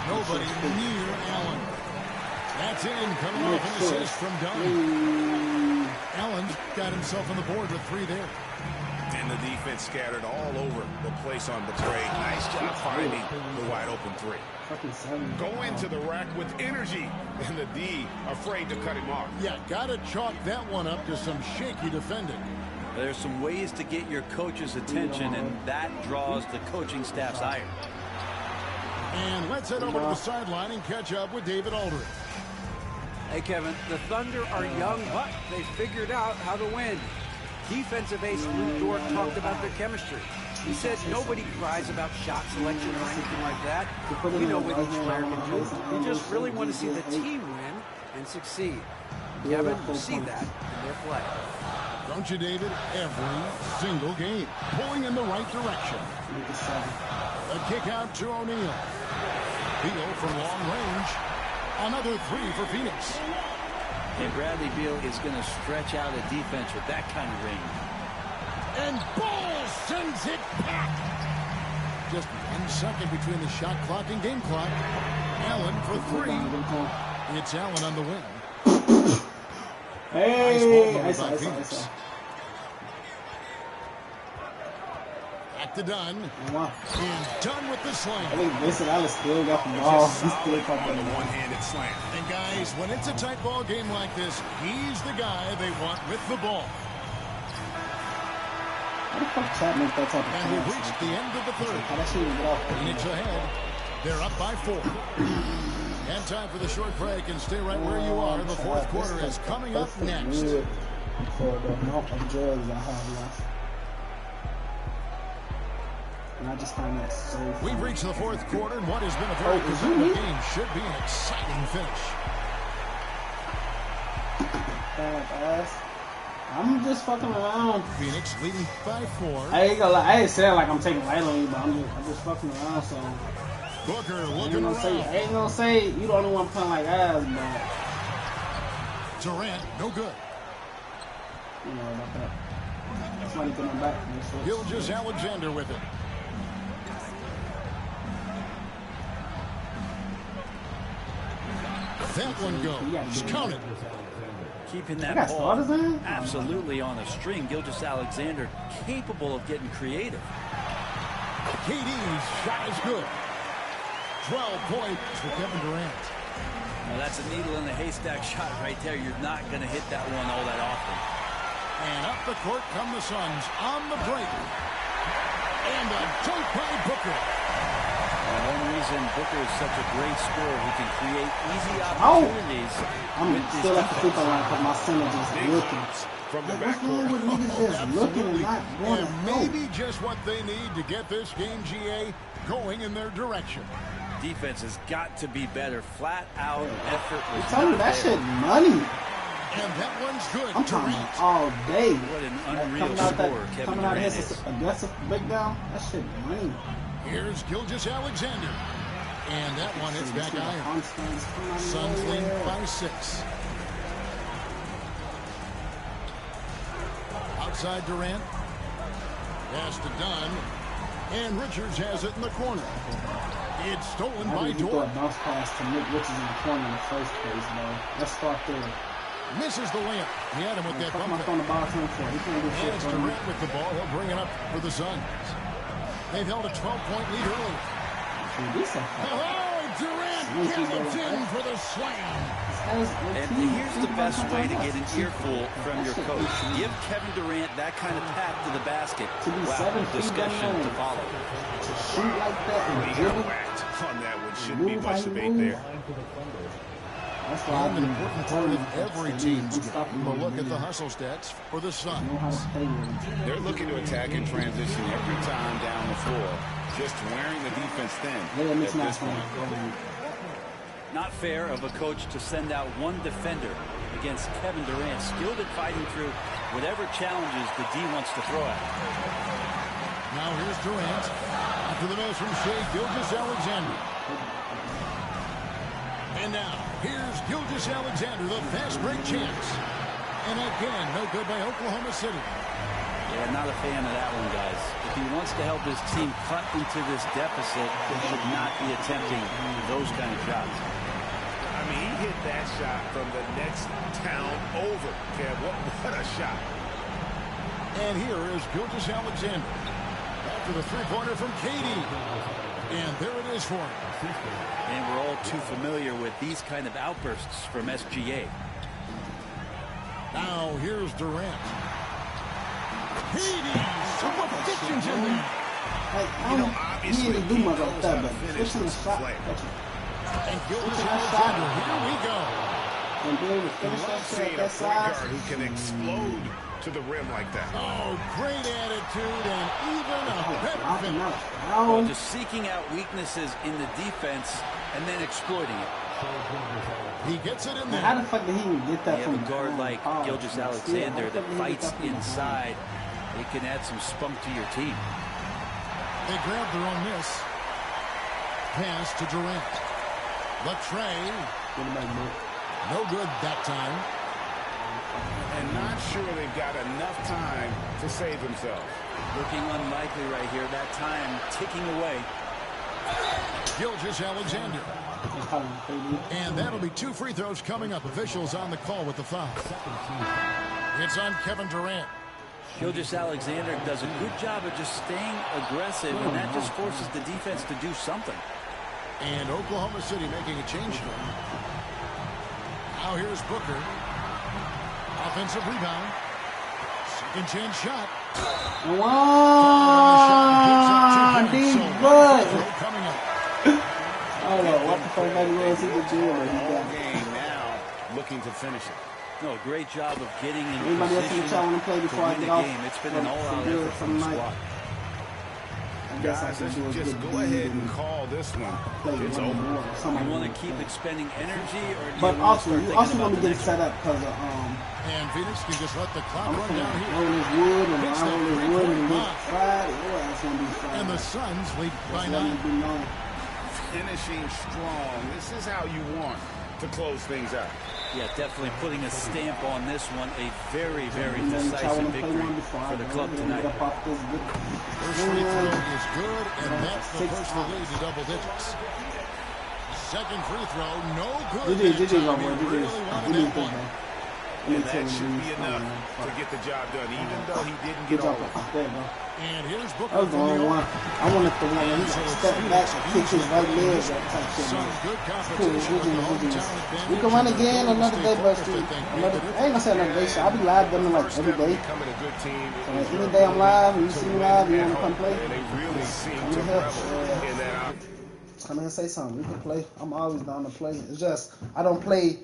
[SPEAKER 2] Nobody near Allen. That's in, coming off an assist from Dunn. Allen's got himself on the board with 3 there.
[SPEAKER 6] And the defense scattered all over the place on the play. Nice job finding the wide open 3. Go into the rack with energy, and the D afraid to cut him off.
[SPEAKER 2] Yeah, got to chalk that one up to some shaky defending.
[SPEAKER 9] There's some ways to get your coach's attention, and that draws the coaching staff's ire.
[SPEAKER 2] And let's head over to the sideline and catch up with David Aldridge.
[SPEAKER 5] Hey, Kevin, the Thunder are young, but they figured out how to win. Defensive ace Lou Dort talked about their chemistry. He said nobody cries about shot selection or anything like that. We know what each player can do. We just really want to see the team win and succeed. Kevin, you see that in their play.
[SPEAKER 2] Don't you, David? Every single game pulling in the right direction. A kick out to O'Neal. Beal from long range. Another 3 for Phoenix.
[SPEAKER 9] And Bradley Beal is going to stretch out a defense with that kind of range.
[SPEAKER 2] And Ball sends it back. Just 1 second between the shot clock and game clock. Allen for 3. It's Allen on the wing.
[SPEAKER 1] Hey,
[SPEAKER 2] nice ball by Phoenix. Back to Dunn. And Dunn with the slam.
[SPEAKER 1] I think Mason Allen still got the ball. He's still
[SPEAKER 6] on the one-handed slam.
[SPEAKER 2] And guys, when it's a tight ball game like this, he's the guy they want with the ball.
[SPEAKER 1] How the fuck Chapman that type of
[SPEAKER 2] And we've reached the end of the third. Phoenix ahead. They're up by 4. And time for the short break, and stay right where you are. The fourth quarter is coming up next.
[SPEAKER 1] For the amount of drugs I have left. And I just find that so funny.
[SPEAKER 2] We've reached the fourth quarter, and what has been a very competitive game should be an exciting finish.
[SPEAKER 1] I'm just fucking around.
[SPEAKER 2] Phoenix leading by 4.
[SPEAKER 1] I ain't gonna lie, I ain't saying like I'm taking light on you, but I'm just fucking around, so.
[SPEAKER 2] Booker looking around.
[SPEAKER 1] I ain't gonna say you the only one playing like ass, but.
[SPEAKER 2] Durant, no good.
[SPEAKER 1] You know about that. That's why he coming back.
[SPEAKER 2] Gilgeous Alexander with it. That one goes. Count it.
[SPEAKER 9] Keeping that ball absolutely on a string. Gilgeous Alexander capable of getting creative.
[SPEAKER 2] KD's shot is good. 12 points for Kevin Durant.
[SPEAKER 9] Now that's a needle in the haystack shot right there. You're not going to hit that one all that often.
[SPEAKER 2] And up the court come the Suns on the break. And a dunk by Booker.
[SPEAKER 9] One reason Booker is such a great scorer, he can create easy opportunities.
[SPEAKER 1] I'm still at the free throw line because my center just looking.
[SPEAKER 6] From the
[SPEAKER 1] what's wrong with niggas just looking and not going to
[SPEAKER 2] maybe just what they need to get this game, GA, going in their direction.
[SPEAKER 9] Defense has got to be better. Flat out effort.
[SPEAKER 1] I'm telling you, that shit money.
[SPEAKER 2] And that one's good.
[SPEAKER 1] I'm talking all day.
[SPEAKER 9] What an unreal score Kevin Durant is.
[SPEAKER 1] Aggressive breakdown, that shit money.
[SPEAKER 2] Here's Gilgeous Alexander. And that one hits back iron. Suns lead by 6. Outside Durant. Pass to Dunn. And Richards has it in the corner. It's stolen by Dort.
[SPEAKER 1] A bounce pass to Nick Richards in the corner in the first place, bro. Let's start there.
[SPEAKER 2] Misses the layup. He had him with that bump. It's Durant with the ball. He'll bring it up for the Suns. They've held a 12-point lead early. Oh, Durant gets in for the slam.
[SPEAKER 9] And here's the best way to get an earful from your coach. Give Kevin Durant that kind of tap to the basket. Wow, discussion to follow.
[SPEAKER 1] To shoot like that and dribble.
[SPEAKER 6] On that one shouldn't be much debate there.
[SPEAKER 1] That's why
[SPEAKER 2] an important part of every team's game. But look at the hustle stats for the Suns.
[SPEAKER 6] They're looking to attack in transition every time down the floor. Just wearing the defense thin at this point.
[SPEAKER 9] Not fair of a coach to send out one defender against Kevin Durant, skilled at fighting through whatever challenges the D wants to throw at him.
[SPEAKER 2] Now here's Durant. After the miss from Shea Gilgeous-Alexander. And now, here's Gilgeous-Alexander, the fast break chance. And again, no good by Oklahoma City.
[SPEAKER 9] Yeah, not a fan of that one, guys. If he wants to help his team cut into this deficit, he should not be attempting those kind of shots.
[SPEAKER 6] I mean, he hit that shot from the next town over. Kev, what a shot.
[SPEAKER 2] And here is Gilgeous-Alexander. After the three-pointer from Katie. And there it is for him.
[SPEAKER 9] And we're all too familiar with these kind of outbursts from SGA.
[SPEAKER 2] Now here's Durant. Katie, somewhat distance in there.
[SPEAKER 6] Obviously, he knows how to finish this play.
[SPEAKER 2] And Gilgeous-Alexander, here we go.
[SPEAKER 6] Love seeing a point guard who can explode to the rim like that.
[SPEAKER 2] Oh, great attitude and even a better finish.
[SPEAKER 9] Well, just seeking out weaknesses in the defense and then exploiting it.
[SPEAKER 2] He gets it in there.
[SPEAKER 1] How the fuck did he even get that from
[SPEAKER 9] a guard like Gilgeous-Alexander that fights inside? It can add some spunk to your team.
[SPEAKER 2] They grabbed their own miss. Pass to Durant. Latrey. No good that time.
[SPEAKER 6] And not sure they've got enough time to save themselves.
[SPEAKER 9] Looking unlikely right here. That time ticking away.
[SPEAKER 2] Gilgeous-Alexander. And that'll be 2 free throws coming up. Officials on the call with the foul. It's on Kevin Durant.
[SPEAKER 9] Gilgeous-Alexander does a good job of just staying aggressive, and that just forces the defense to do something.
[SPEAKER 2] And Oklahoma City making a change here. Now here's Booker. Offensive rebound. Second chance shot.
[SPEAKER 1] Wow, these buds. Hold on, what the fuck that was he the deal?
[SPEAKER 6] All game now, looking to finish it.
[SPEAKER 9] No, great job of getting in
[SPEAKER 1] anybody else in the chat want to play before I get off?
[SPEAKER 9] Game. It's been an all-out effort from the squad.
[SPEAKER 6] Guys, let's just go ahead and call this one. It's over.
[SPEAKER 9] You want to keep expending energy, or do
[SPEAKER 1] but
[SPEAKER 9] you
[SPEAKER 1] also,
[SPEAKER 9] want to
[SPEAKER 1] you
[SPEAKER 9] start
[SPEAKER 1] also want to get it set up because
[SPEAKER 2] and Phoenix can just let the clock run down here.
[SPEAKER 1] Rolling this wood and rolling this wood and this Friday. It's gonna be Friday.
[SPEAKER 2] And the Suns lead by 9.
[SPEAKER 6] Finishing strong. This is how you want to close things out.
[SPEAKER 9] Yeah, definitely putting a stamp on this one. A very, very decisive victory for the club tonight.
[SPEAKER 2] First free throw is good, and that's the first to lead to double digits. Second free throw, no good. He really wanted that one.
[SPEAKER 6] And that should be enough to get the job done, even though he didn't get all of it.
[SPEAKER 2] And here's Booker.
[SPEAKER 1] That was the only one. I wanted the one where he stepped back and kicked his right leg. That type shit. Cool. We can run again another day, but I ain't gonna say another day. I'll be live them like every day. So like, any day I'm live, and you see me live, you wanna come play? Come here and say something. We can play. I'm always down to play. It's just I don't play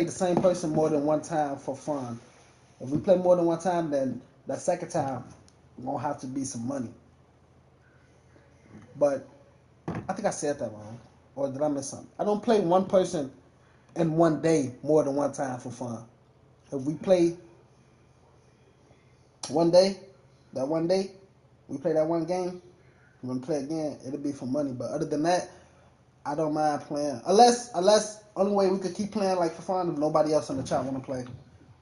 [SPEAKER 1] the same person more than one time for fun. If we play more than one time, then that second time won't have to be some money. But I think I said that wrong. Or did I miss something? I don't play one person in one day more than one time for fun. If we play one day, we play that one game, we're going to play again, it'll be for money. But other than that, I don't mind playing. Unless only way we could keep playing like for fun if nobody else in the chat want to play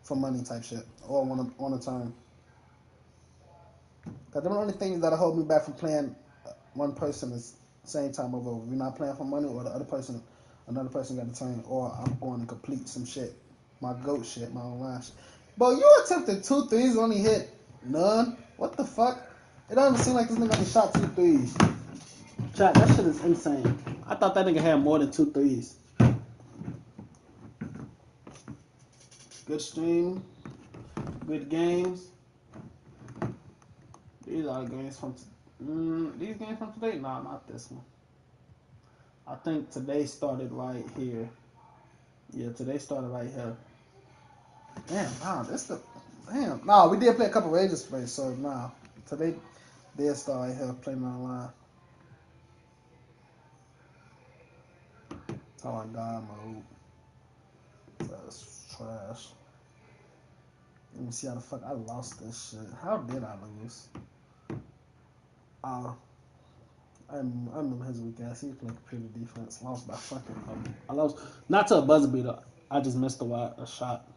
[SPEAKER 1] for money type shit or on a turn. Because the only things that'll hold me back from playing one person is same time over. We're not playing for money, or another person got a turn, or I'm going to complete some shit. My GOAT shit, my online shit. But you attempted 2 threes, only hit none? What the fuck? It doesn't seem like this nigga shot 2 threes. Chat, that shit is insane. I thought that nigga had more than 2 threes. Good stream. Good games. These are games from these games from today? Nah, not this one. I think today started right here. Yeah, today started right here. Damn, nah, we did play a couple Raiders plays, so nah. Today did start right here playing online. how I God mode. That's trash. Let me see how the fuck I lost this shit. How did I lose? I remember his weak ass. He was playing computer defense. Lost by fucking. I lost not to a buzzer beater. I just missed a shot.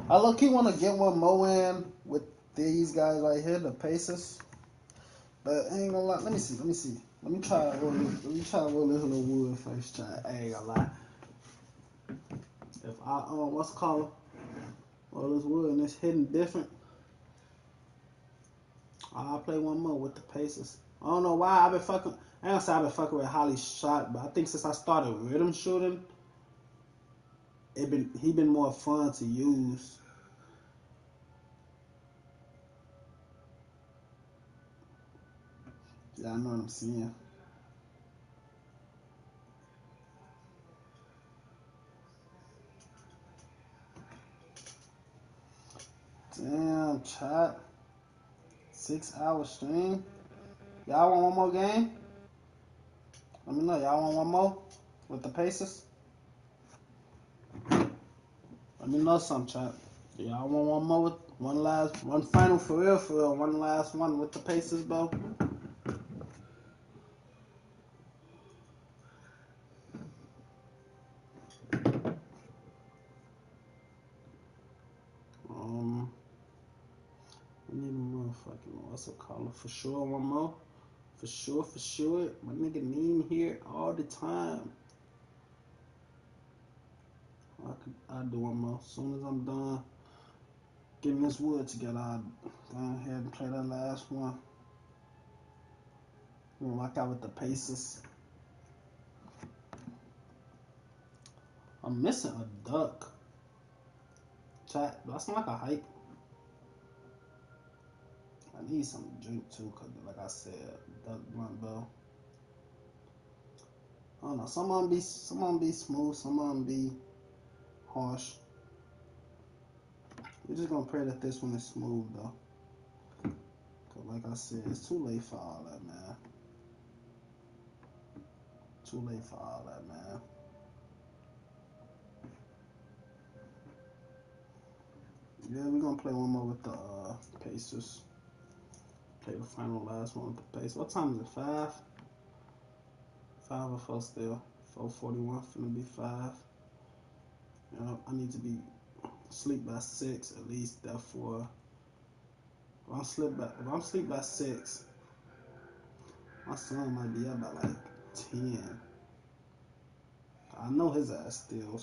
[SPEAKER 1] I look. He want to get one more in with these guys right here, the Pacers. But I ain't gonna lie. Let me see. Let me try to roll this little wood first. Try. I ain't gonna lie. If I what's it called? All this wood and it's hitting different. I'll play one more with the Pacers. I don't know why I've been fucking. I ain't gonna say I've been fucking with Holly's shot, but I think since I started rhythm shooting, he been more fun to use. Yeah, I know what I'm saying. Damn, chat. 6-hour stream. Y'all want one more game? Let me know. Y'all want one more with the Pacers? Let me know some, chat. Y'all want one more with one final for real, one last one with the Pacers, bro? We need a motherfucking, what's it called? For sure, one more. For sure. My nigga Neem here all the time. I'll do one more. As soon as I'm done getting this wood together, I'll go ahead and play that last one. We'll rock out with the Pacers. I'm missing a duck. Chat, do I sound like a hype? I need some drink too, cause like I said, duck blunt though. I don't know. Some of them be smooth, some of them be harsh. We're just gonna pray that this one is smooth though. Cause like I said, it's too late for all that, man. Too late for all that, man. Yeah, we're gonna play one more with the Pacers. Play the final last one with the Pacers. What time is it? 5? 5 or 4 still. 4:41. Finna be 5. You know, I need to be asleep by 6 at least. Therefore, if I'm asleep by 6, my son might be up by like 10. I know his ass still.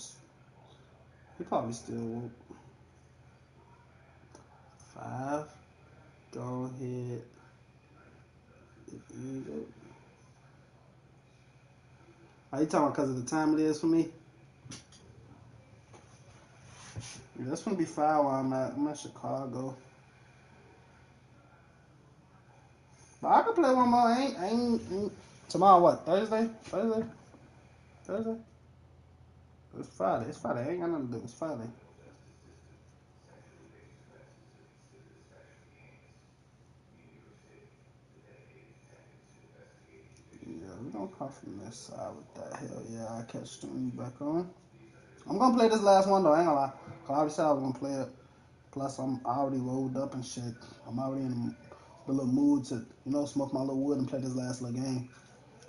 [SPEAKER 1] He probably still woke. 5. Go ahead. Are you talking about because of the time it is for me? Yeah, that's gonna be 5 where I'm at. I'm at Chicago. But I can play one more. I ain't. Tomorrow what? Thursday? It's Friday. I ain't got nothing to do. It's Friday. Yeah, we're gonna come from this side with that. Hell yeah, I catch stream back on. I'm gonna play this last one though, I ain't gonna lie. Cause obviously I was gonna play it. Plus I'm already rolled up and shit. I'm already in the little mood to, smoke my little wood and play this last little game.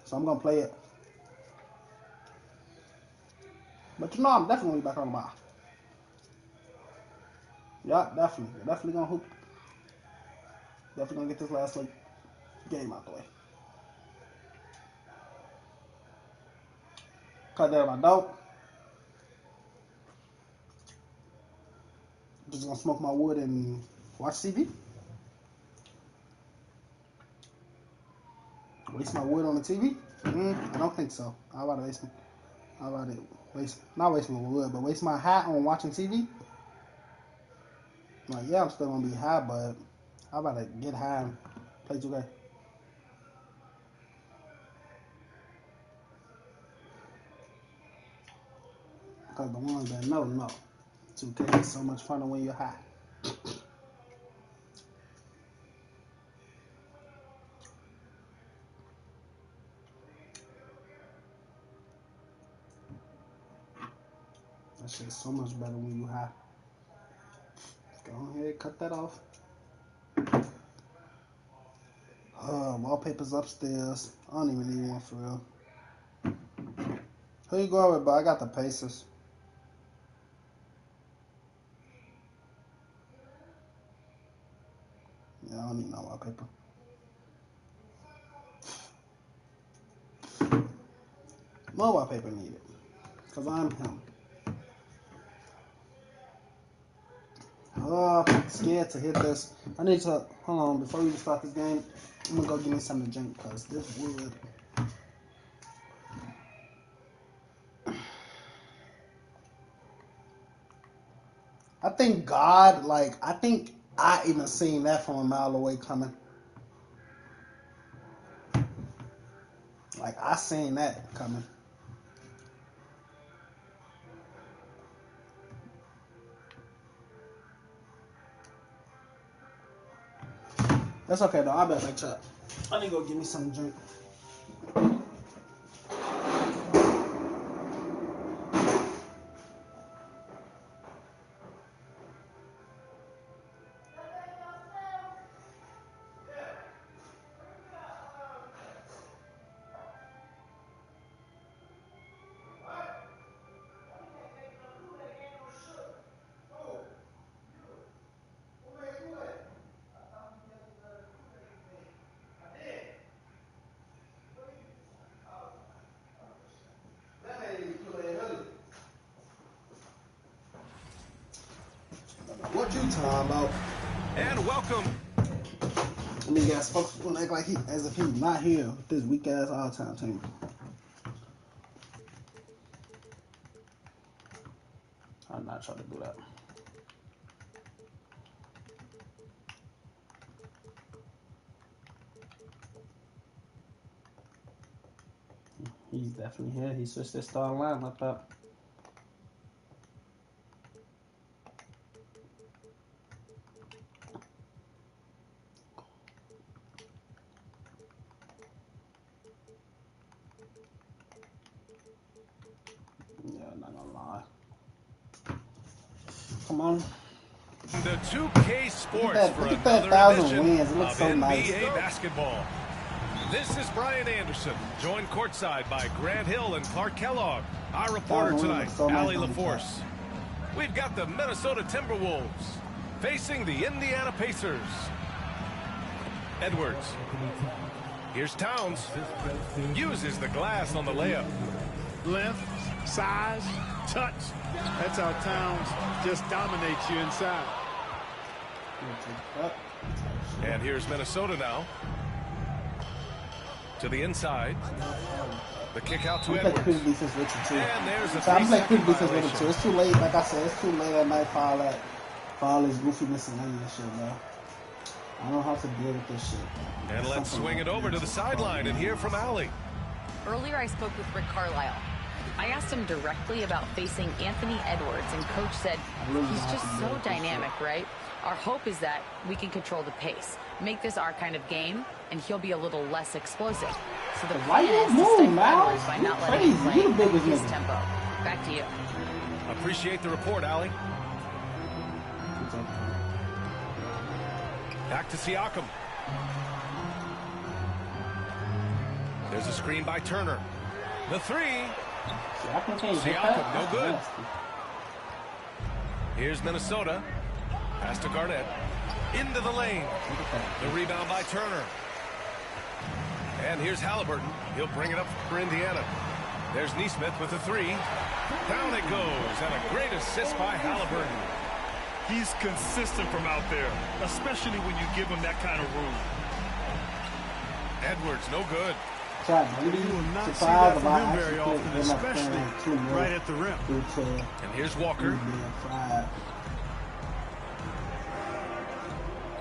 [SPEAKER 1] So I'm gonna play it. But I'm definitely back on the bar. Yeah, definitely. Definitely gonna hoop. Definitely gonna get this last like game out the way. Cut that my dog. Just gonna smoke my wood and watch TV. Waste my wood on the TV? I don't think so. Not waste my wood, but waste my hat on watching TV? Like, yeah, I'm still gonna be high, but how about to get high and play 2K? Because the ones that know. 2K is so much fun when you're high. That shit's so much better when you high. Go ahead, cut that off. Wallpaper's upstairs. I don't even need one for real. Who you going with, bro? I got the Pacers. Yeah, I don't need no wallpaper. No wallpaper needed. Because I'm him. Scared to hit this. I need to, hold on, before we start this game, I'm going to go get me something to drink because this wood. I think God, I think I even seen that from a mile away coming. I seen that coming. That's okay, though. I'll be back, chat. I need to go get me something to drink. What you talking about?
[SPEAKER 14] And welcome.
[SPEAKER 1] I mean, guys, folks gonna act like as if he's not here with this weak ass all-time team. I'm not trying to do that. He's definitely here. He switched his starting lineup up. Yeah, not gonna lie. Come on.
[SPEAKER 14] The 2K Sports for another edition
[SPEAKER 1] wins. It looks
[SPEAKER 14] of
[SPEAKER 1] so
[SPEAKER 14] NBA
[SPEAKER 1] nice.
[SPEAKER 14] basketball. This is Brian Anderson, joined courtside by Grant Hill and Clark Kellogg. Our reporter tonight, Allie LaForce. We've got the Minnesota Timberwolves facing the Indiana Pacers. Edwards. Here's Towns. Uses the glass on the layup.
[SPEAKER 17] Length, size, touch. That's how Towns just dominates you inside.
[SPEAKER 14] And here's Minnesota now. To the inside. The kick out to Edwards. And there's a
[SPEAKER 1] I'm playing quick defense with him too. It's too late. Like I said, it's too late at night for all this goofiness and any of this shit, bro. I don't know how to deal with this shit.
[SPEAKER 14] And let's swing it over to the sideline and hear from Allie.
[SPEAKER 13] Earlier I spoke with Rick Carlisle. I asked him directly about facing Anthony Edwards, and Coach said, he's just so dynamic, right? Our hope is that we can control the pace, make this our kind of game, and he'll be a little less explosive. So the plan is to stifle Edwards by not letting him play at his tempo. Back to you.
[SPEAKER 14] Appreciate the report, Allie. Back to Siakam. There's a screen by Turner. The three. Siakam, no good. Here's Minnesota. Pass to Garnett. Into the lane. The rebound by Turner. And here's Halliburton. He'll bring it up for Indiana. There's Nesmith with the three. Down it goes. And a great assist by Halliburton.
[SPEAKER 15] He's consistent from out there, especially when you give him that kind of room.
[SPEAKER 14] Edwards, no good.
[SPEAKER 17] You will not see that from him very often, especially right at the rim.
[SPEAKER 14] And here's Walker.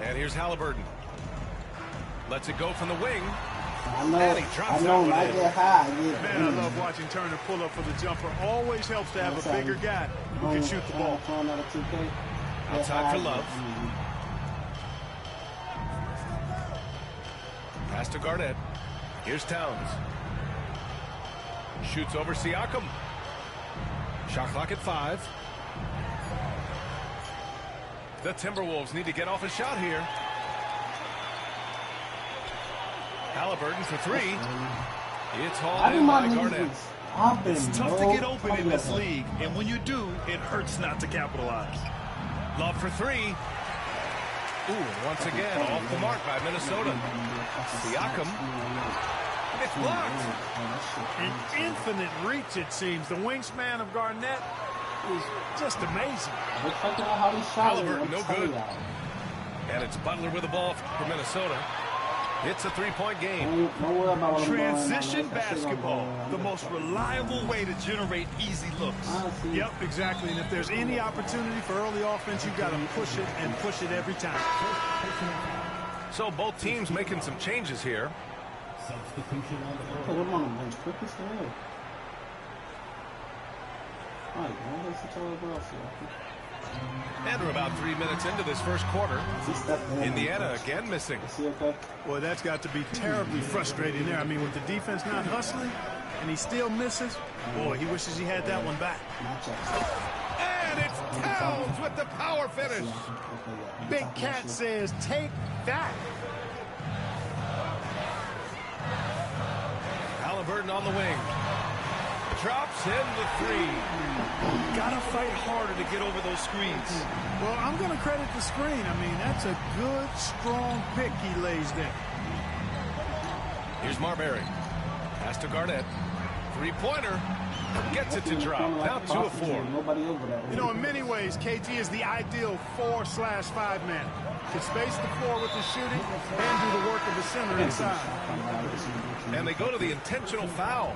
[SPEAKER 14] And here's Halliburton. Lets it go from the wing. And he drops that one in.
[SPEAKER 17] Man, I love watching Turner pull up for the jumper. Always helps to have a bigger guy who can shoot the ball.
[SPEAKER 14] Outside for Love. Pass to Garnett. Here's Towns. Shoots over Siakam. Shot clock at 5. The Timberwolves need to get off a shot here. Halliburton for 3. It's hauled in by Garnett.
[SPEAKER 17] It's tough to get open in this league, and when you do, it hurts not to capitalize.
[SPEAKER 14] Love for 3. Ooh, once again, off the mark by Minnesota. Siakam. It's blocked.
[SPEAKER 17] An infinite reach, it seems. The wingspan of Garnett is just amazing.
[SPEAKER 14] Halliburton, no good. And it's Butler with the ball for Minnesota. It's a 3-point game.
[SPEAKER 17] Transition basketball, the most reliable way to generate easy looks. Yep, exactly. And if there's any opportunity for early offense, you've got to push it and push it every time.
[SPEAKER 14] So both teams making some changes here. And we're about 3 minutes into this first quarter. Indiana again missing.
[SPEAKER 17] Boy, that's got to be terribly frustrating there. I mean, with the defense not hustling and he still misses, boy, he wishes he had that one back.
[SPEAKER 14] And it's Towns with the power finish.
[SPEAKER 17] Big Cat says, take that.
[SPEAKER 14] Halliburton on the wing. Drops in the 3.
[SPEAKER 17] Gotta fight harder to get over those screens. Well, I'm going to credit the screen. I mean, that's a good, strong pick he lays there.
[SPEAKER 14] Here's Marbury. Pass to Garnett. 3-pointer. Gets it to drop. Now 2 of 4.
[SPEAKER 17] You know, in many ways, KG is the ideal 4/5 man. Can space the floor with the shooting and do the work of the center inside.
[SPEAKER 14] And they go to the intentional foul.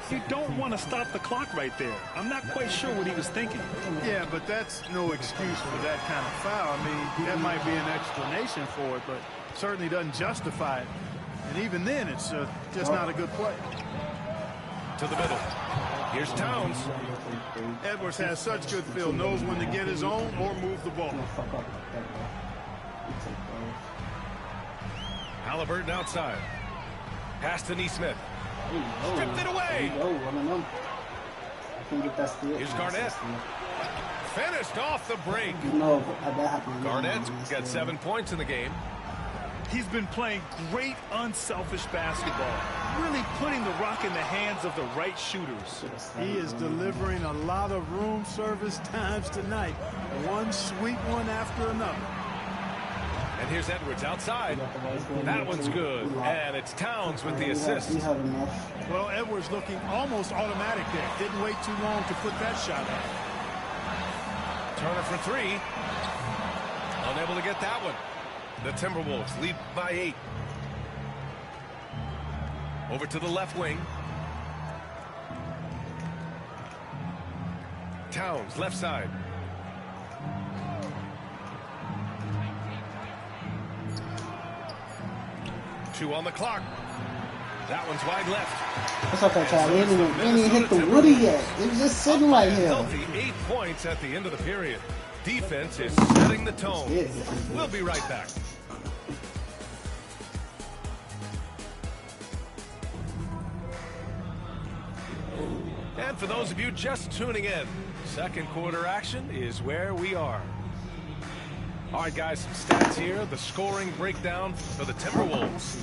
[SPEAKER 17] You don't want to stop the clock right there. I'm not quite sure what he was thinking. Yeah, but that's no excuse for that kind of foul. I mean, that might be an explanation for it, but certainly doesn't justify it. And even then, it's just not a good play.
[SPEAKER 14] To the middle. Here's Towns.
[SPEAKER 17] Edwards has such good feel, knows when to get his own or move the ball.
[SPEAKER 14] Halliburton outside. Pass to Nesmith. Stripped it away. Here's Garnett. Finished off the break. Garnett's got 7 points in the game.
[SPEAKER 17] He's been playing great, unselfish basketball. Really putting the rock in the hands of the right shooters. He is delivering a lot of room service times tonight. One sweet one after another.
[SPEAKER 14] And here's Edwards outside. That one's good. And it's Towns with the assist.
[SPEAKER 17] Well, Edwards looking almost automatic there. Didn't wait too long to put that shot up.
[SPEAKER 14] Turner for 3. Unable to get that one. The Timberwolves lead by 8. Over to the left wing. Towns, left side. Two on the clock. That one's wide left.
[SPEAKER 1] That's okay, Charlie. We didn't even hit the woody yet. It was just sitting right here.
[SPEAKER 14] Healthy 8 points at the end of the period. Defense is setting the tone. We'll be right back. And for those of you just tuning in, second quarter action is where we are. All right, guys, some stats here. The scoring breakdown for the Timberwolves.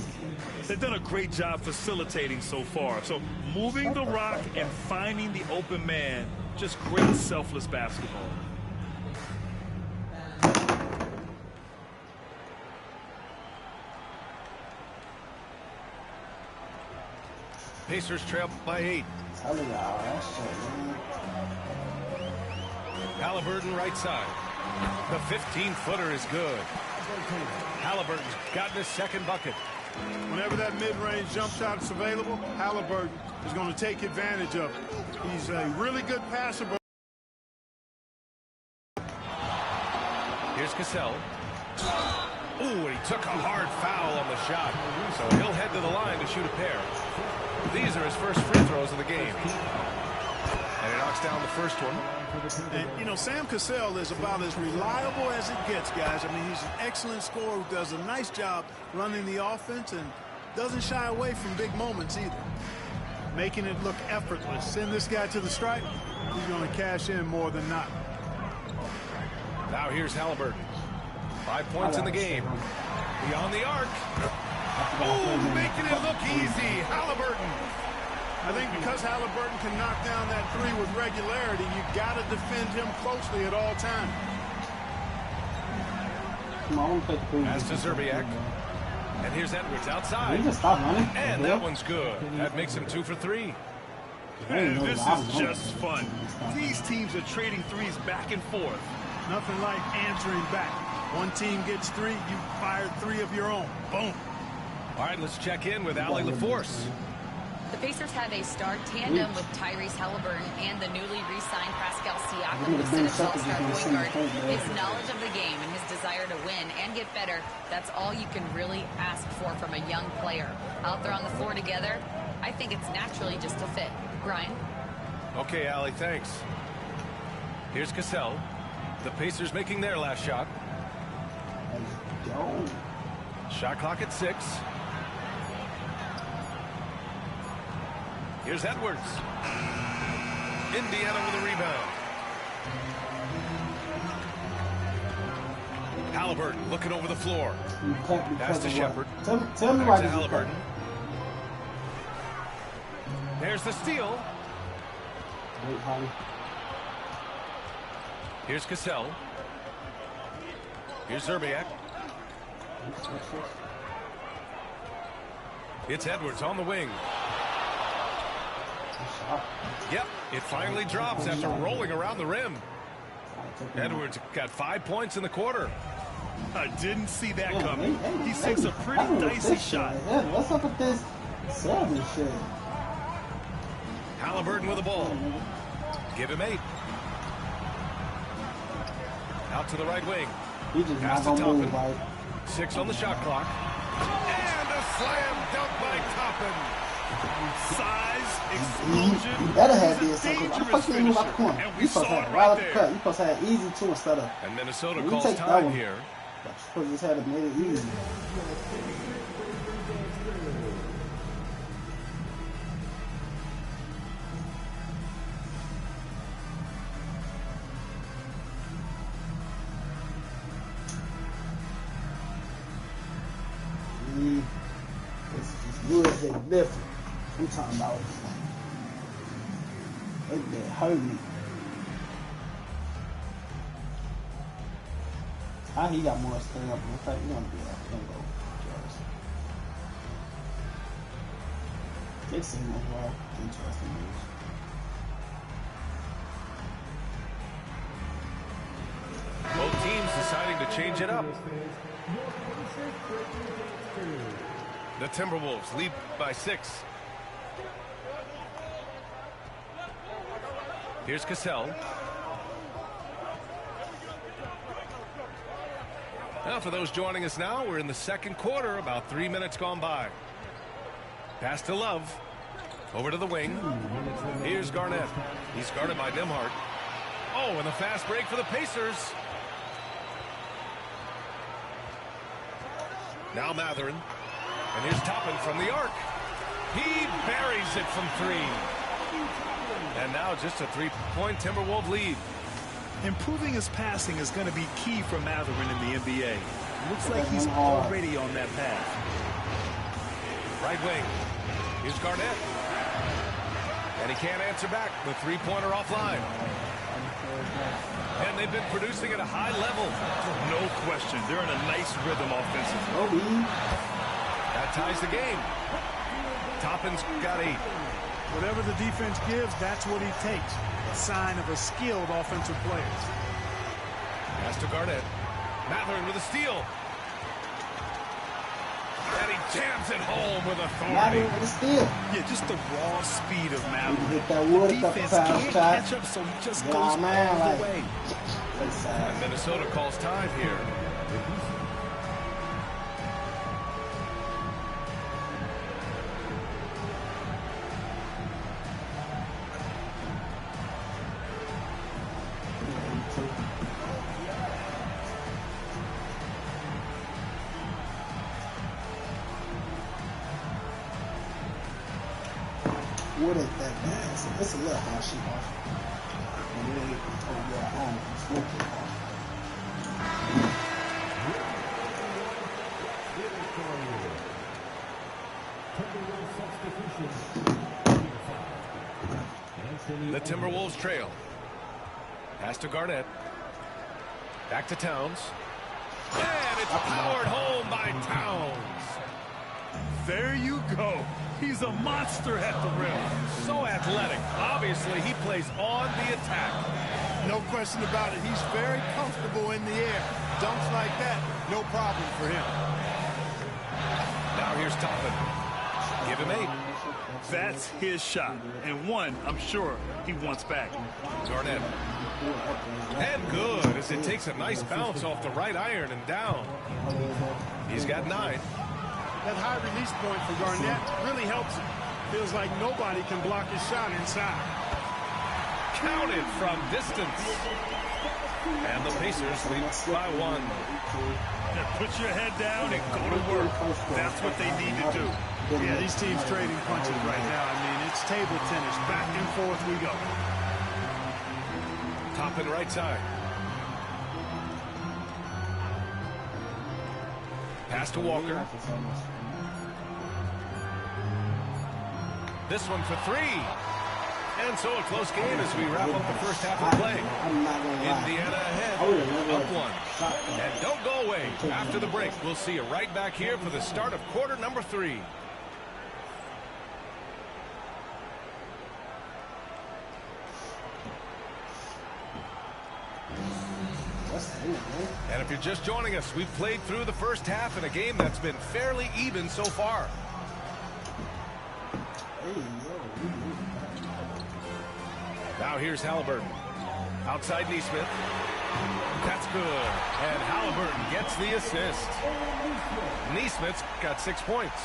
[SPEAKER 17] They've done a great job facilitating so far. So moving the rock and finding the open man, just great selfless basketball.
[SPEAKER 14] Pacers trail by 8. Halliburton right side. The 15-footer is good. Halliburton's gotten his second bucket.
[SPEAKER 17] Whenever that mid-range jump shot is available, Halliburton is going to take advantage of it. He's a really good passer.
[SPEAKER 14] Here's Cassell. Ooh, and he took a hard foul on the shot. So he'll head to the line to shoot a pair. These are his first free throws of the game. And he knocks down the first one.
[SPEAKER 17] And, you know, Sam Cassell is about as reliable as it gets, guys. I mean, he's an excellent scorer who does a nice job running the offense and doesn't shy away from big moments either. making it look effortless. Send this guy to the stripe, he's going to cash in more than not.
[SPEAKER 14] Now here's Halliburton. 5 points in the game. Beyond the arc. Oh, making it look easy. Halliburton.
[SPEAKER 17] I think because Halliburton can knock down that three with regularity, you got to defend him closely at all times.
[SPEAKER 14] Pass to Zerbiak. And here's Edwards outside. And that one's good. That makes him 2 for 3.
[SPEAKER 17] Man, this is just fun. These teams are trading threes back and forth. Nothing like answering back. One team gets 3, you fired 3 of your own. Boom.
[SPEAKER 14] All right, let's check in with Allie LaForce.
[SPEAKER 13] The Pacers have a star tandem with Tyrese Halliburton and the newly re-signed Pascal Siakam, who set his all-star point guard. His knowledge of the game and his desire to win and get better, that's all you can really ask for from a young player. Out there on the floor together, I think it's naturally just a fit. Brian?
[SPEAKER 14] Okay, Allie, thanks. Here's Cassell. The Pacers making their last shot. Shot clock at 6. Here's Edwards. Indiana with a rebound. Halliburton looking over the floor. Pass to Shepherd.
[SPEAKER 1] Tell me why
[SPEAKER 14] to Halliburton. There's the steal.
[SPEAKER 1] Wait, Holly.
[SPEAKER 14] Here's Cassell. Here's Zerbiak. It's Edwards on the wing. Yep, it finally drops after rolling around the rim. Edwards got 5 points in the quarter.
[SPEAKER 17] I didn't see that coming. He takes a pretty dicey shot.
[SPEAKER 1] What's up with this serving shit?
[SPEAKER 14] Halliburton with the ball. Give him 8. Out to the right wing. Pass to Toppin. 6 on the shot clock. And a slam dunk by Toppin.
[SPEAKER 17] Size, explosion.
[SPEAKER 1] You better have this. I'm fucking move out the corner. You supposed to have right there. Cut. You supposed to have easy 2 instead of.
[SPEAKER 14] And Minnesota calls time here.
[SPEAKER 1] You supposed to just have made it easy. You is different. I'm talking about it hurt me. He got more stay up. In fact, you don't do that. Don't go. They seem as well. Interesting news.
[SPEAKER 14] Both teams deciding to change it up. The Timberwolves lead by 6. Here's Cassell. Now, for those joining us now, we're in the second quarter, about 3 minutes gone by. Pass to Love. Over to the wing. Here's Garnett. He's guarded by Nembhard. Oh, and the fast break for the Pacers. Now Mathurin. And here's Toppin from the arc. He buries it from 3. And now just a 3-point Timberwolves lead.
[SPEAKER 17] Improving his passing is going to be key for Mathurin in the NBA. Looks like he's already on that path.
[SPEAKER 14] Right wing. Here's Garnett. And he can't answer back. The 3-pointer offline. And they've been producing at a high level.
[SPEAKER 17] No question. They're in a nice rhythm offensively.
[SPEAKER 14] That ties the game. Toppin's got 8.
[SPEAKER 17] Whatever the defense gives, that's what he takes. A sign of a skilled offensive player.
[SPEAKER 14] Pass to Garnett. Mathurin with a steal. And he jams it home with authority.
[SPEAKER 1] Mathurin with a steal.
[SPEAKER 17] Yeah, just the raw speed of Mathurin.
[SPEAKER 1] Hit that wood
[SPEAKER 17] the defense can't catch up, so he just goes all the way.
[SPEAKER 14] And Minnesota calls time here.
[SPEAKER 1] What is that bad? So it's a little how she off. And then, oh yeah, on smoking off.
[SPEAKER 14] The Timberwolves trail. Pass to Garnett. Back to Towns. And it's powered home by Towns.
[SPEAKER 17] There you go. He's a monster at the rim.
[SPEAKER 14] So athletic. Obviously, he plays on the attack.
[SPEAKER 10] No question about it. He's very comfortable in the air. Dunks like that, no problem for him.
[SPEAKER 14] Now here's Toppin. Give him 8.
[SPEAKER 17] That's his shot. And one, I'm sure, he wants back.
[SPEAKER 14] Garnett. And good, as it takes a nice bounce off the right iron and down. He's got 9.
[SPEAKER 17] That high release point for Garnett really helps him. Feels like nobody can block his shot inside.
[SPEAKER 14] Counted from distance. And the Pacers lead by 1.
[SPEAKER 17] Put your head down and go to work. That's what they need to do. Yeah, these teams trading punches right now. I mean, it's table tennis. Back and forth we go.
[SPEAKER 14] Toppin right side. Pass to Walker. This one for 3. And so a close game as we wrap up the first half of play. Indiana ahead, up 1. And don't go away. After the break, we'll see you right back here for the start of quarter number 3. And if you're just joining us, we've played through the first half in a game that's been fairly even so far. Now here's Halliburton. Outside Nesmith. That's good. And Halliburton gets the assist. Nesmith's got 6 points.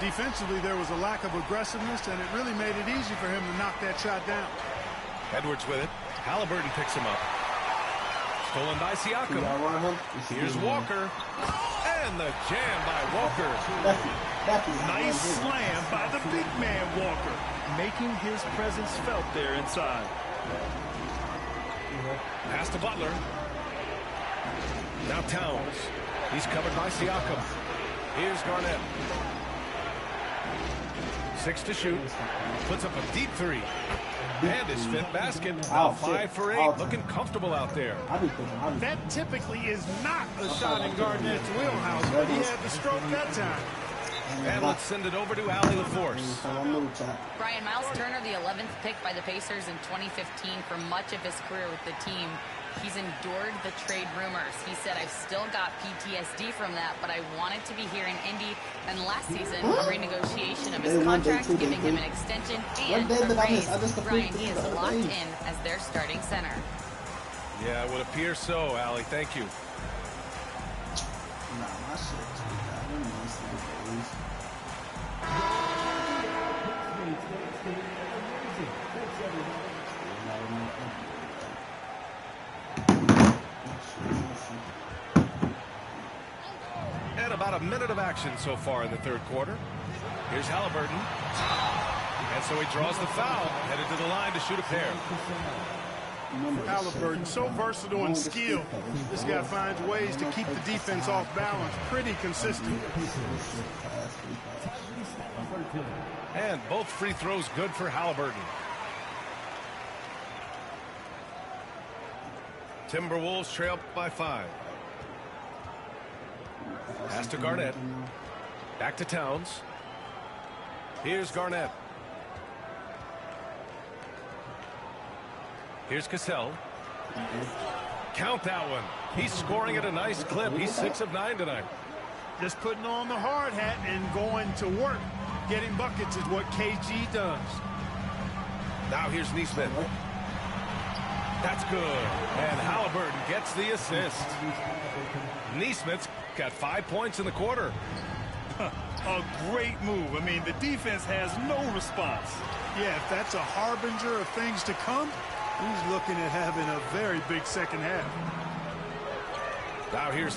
[SPEAKER 17] Defensively, there was a lack of aggressiveness, and it really made it easy for him to knock that shot down.
[SPEAKER 14] Edwards with it. Halliburton picks him up. Stolen by Siakam. Here's Walker. And the jam by Walker.
[SPEAKER 17] Nice slam by the big man Walker, making his presence felt there inside.
[SPEAKER 14] Pass to Butler. Now Towns. He's covered by Siakam. Here's Garnett. 6 to shoot. Puts up a deep 3. And his 5th basket. Now 5 for 8. Looking comfortable out there.
[SPEAKER 17] That typically is not a shot in Garnett's wheelhouse, but he had the stroke that time.
[SPEAKER 14] And let's send it over to Allie LaForce.
[SPEAKER 13] Brian, Miles Turner, the 11th pick by the Pacers in 2015 for much of his career with the team. He's endured the trade rumors. He said, I've still got PTSD from that, but I wanted to be here in Indy. And last season, a renegotiation of his contract, giving him an extension and a raise. Brian, he is locked in as their starting center.
[SPEAKER 14] Yeah, it would appear so, Allie. Thank you. And about a minute of action so far in the third quarter. Here's Halliburton. And so he draws the foul, headed to the line to shoot a pair.
[SPEAKER 17] Halliburton, so versatile and skilled. This guy finds ways to keep the defense off balance. Pretty consistent.
[SPEAKER 14] And both free throws good for Halliburton. Timberwolves trail by 5. Pass to Garnett. Back to Towns. Here's Garnett. Here's Cassell. Count that one. He's scoring at a nice clip. He's 6 of 9 tonight.
[SPEAKER 17] Just putting on the hard hat and going to work. Getting buckets is what KG does.
[SPEAKER 14] Now here's Nesmith. That's good. And Halliburton gets the assist. Nesmith's got 5 points in the quarter.
[SPEAKER 17] A great move. I mean, the defense has no response. Yeah, if that's a harbinger of things to come, he's looking at having a very big second half.
[SPEAKER 14] Now here's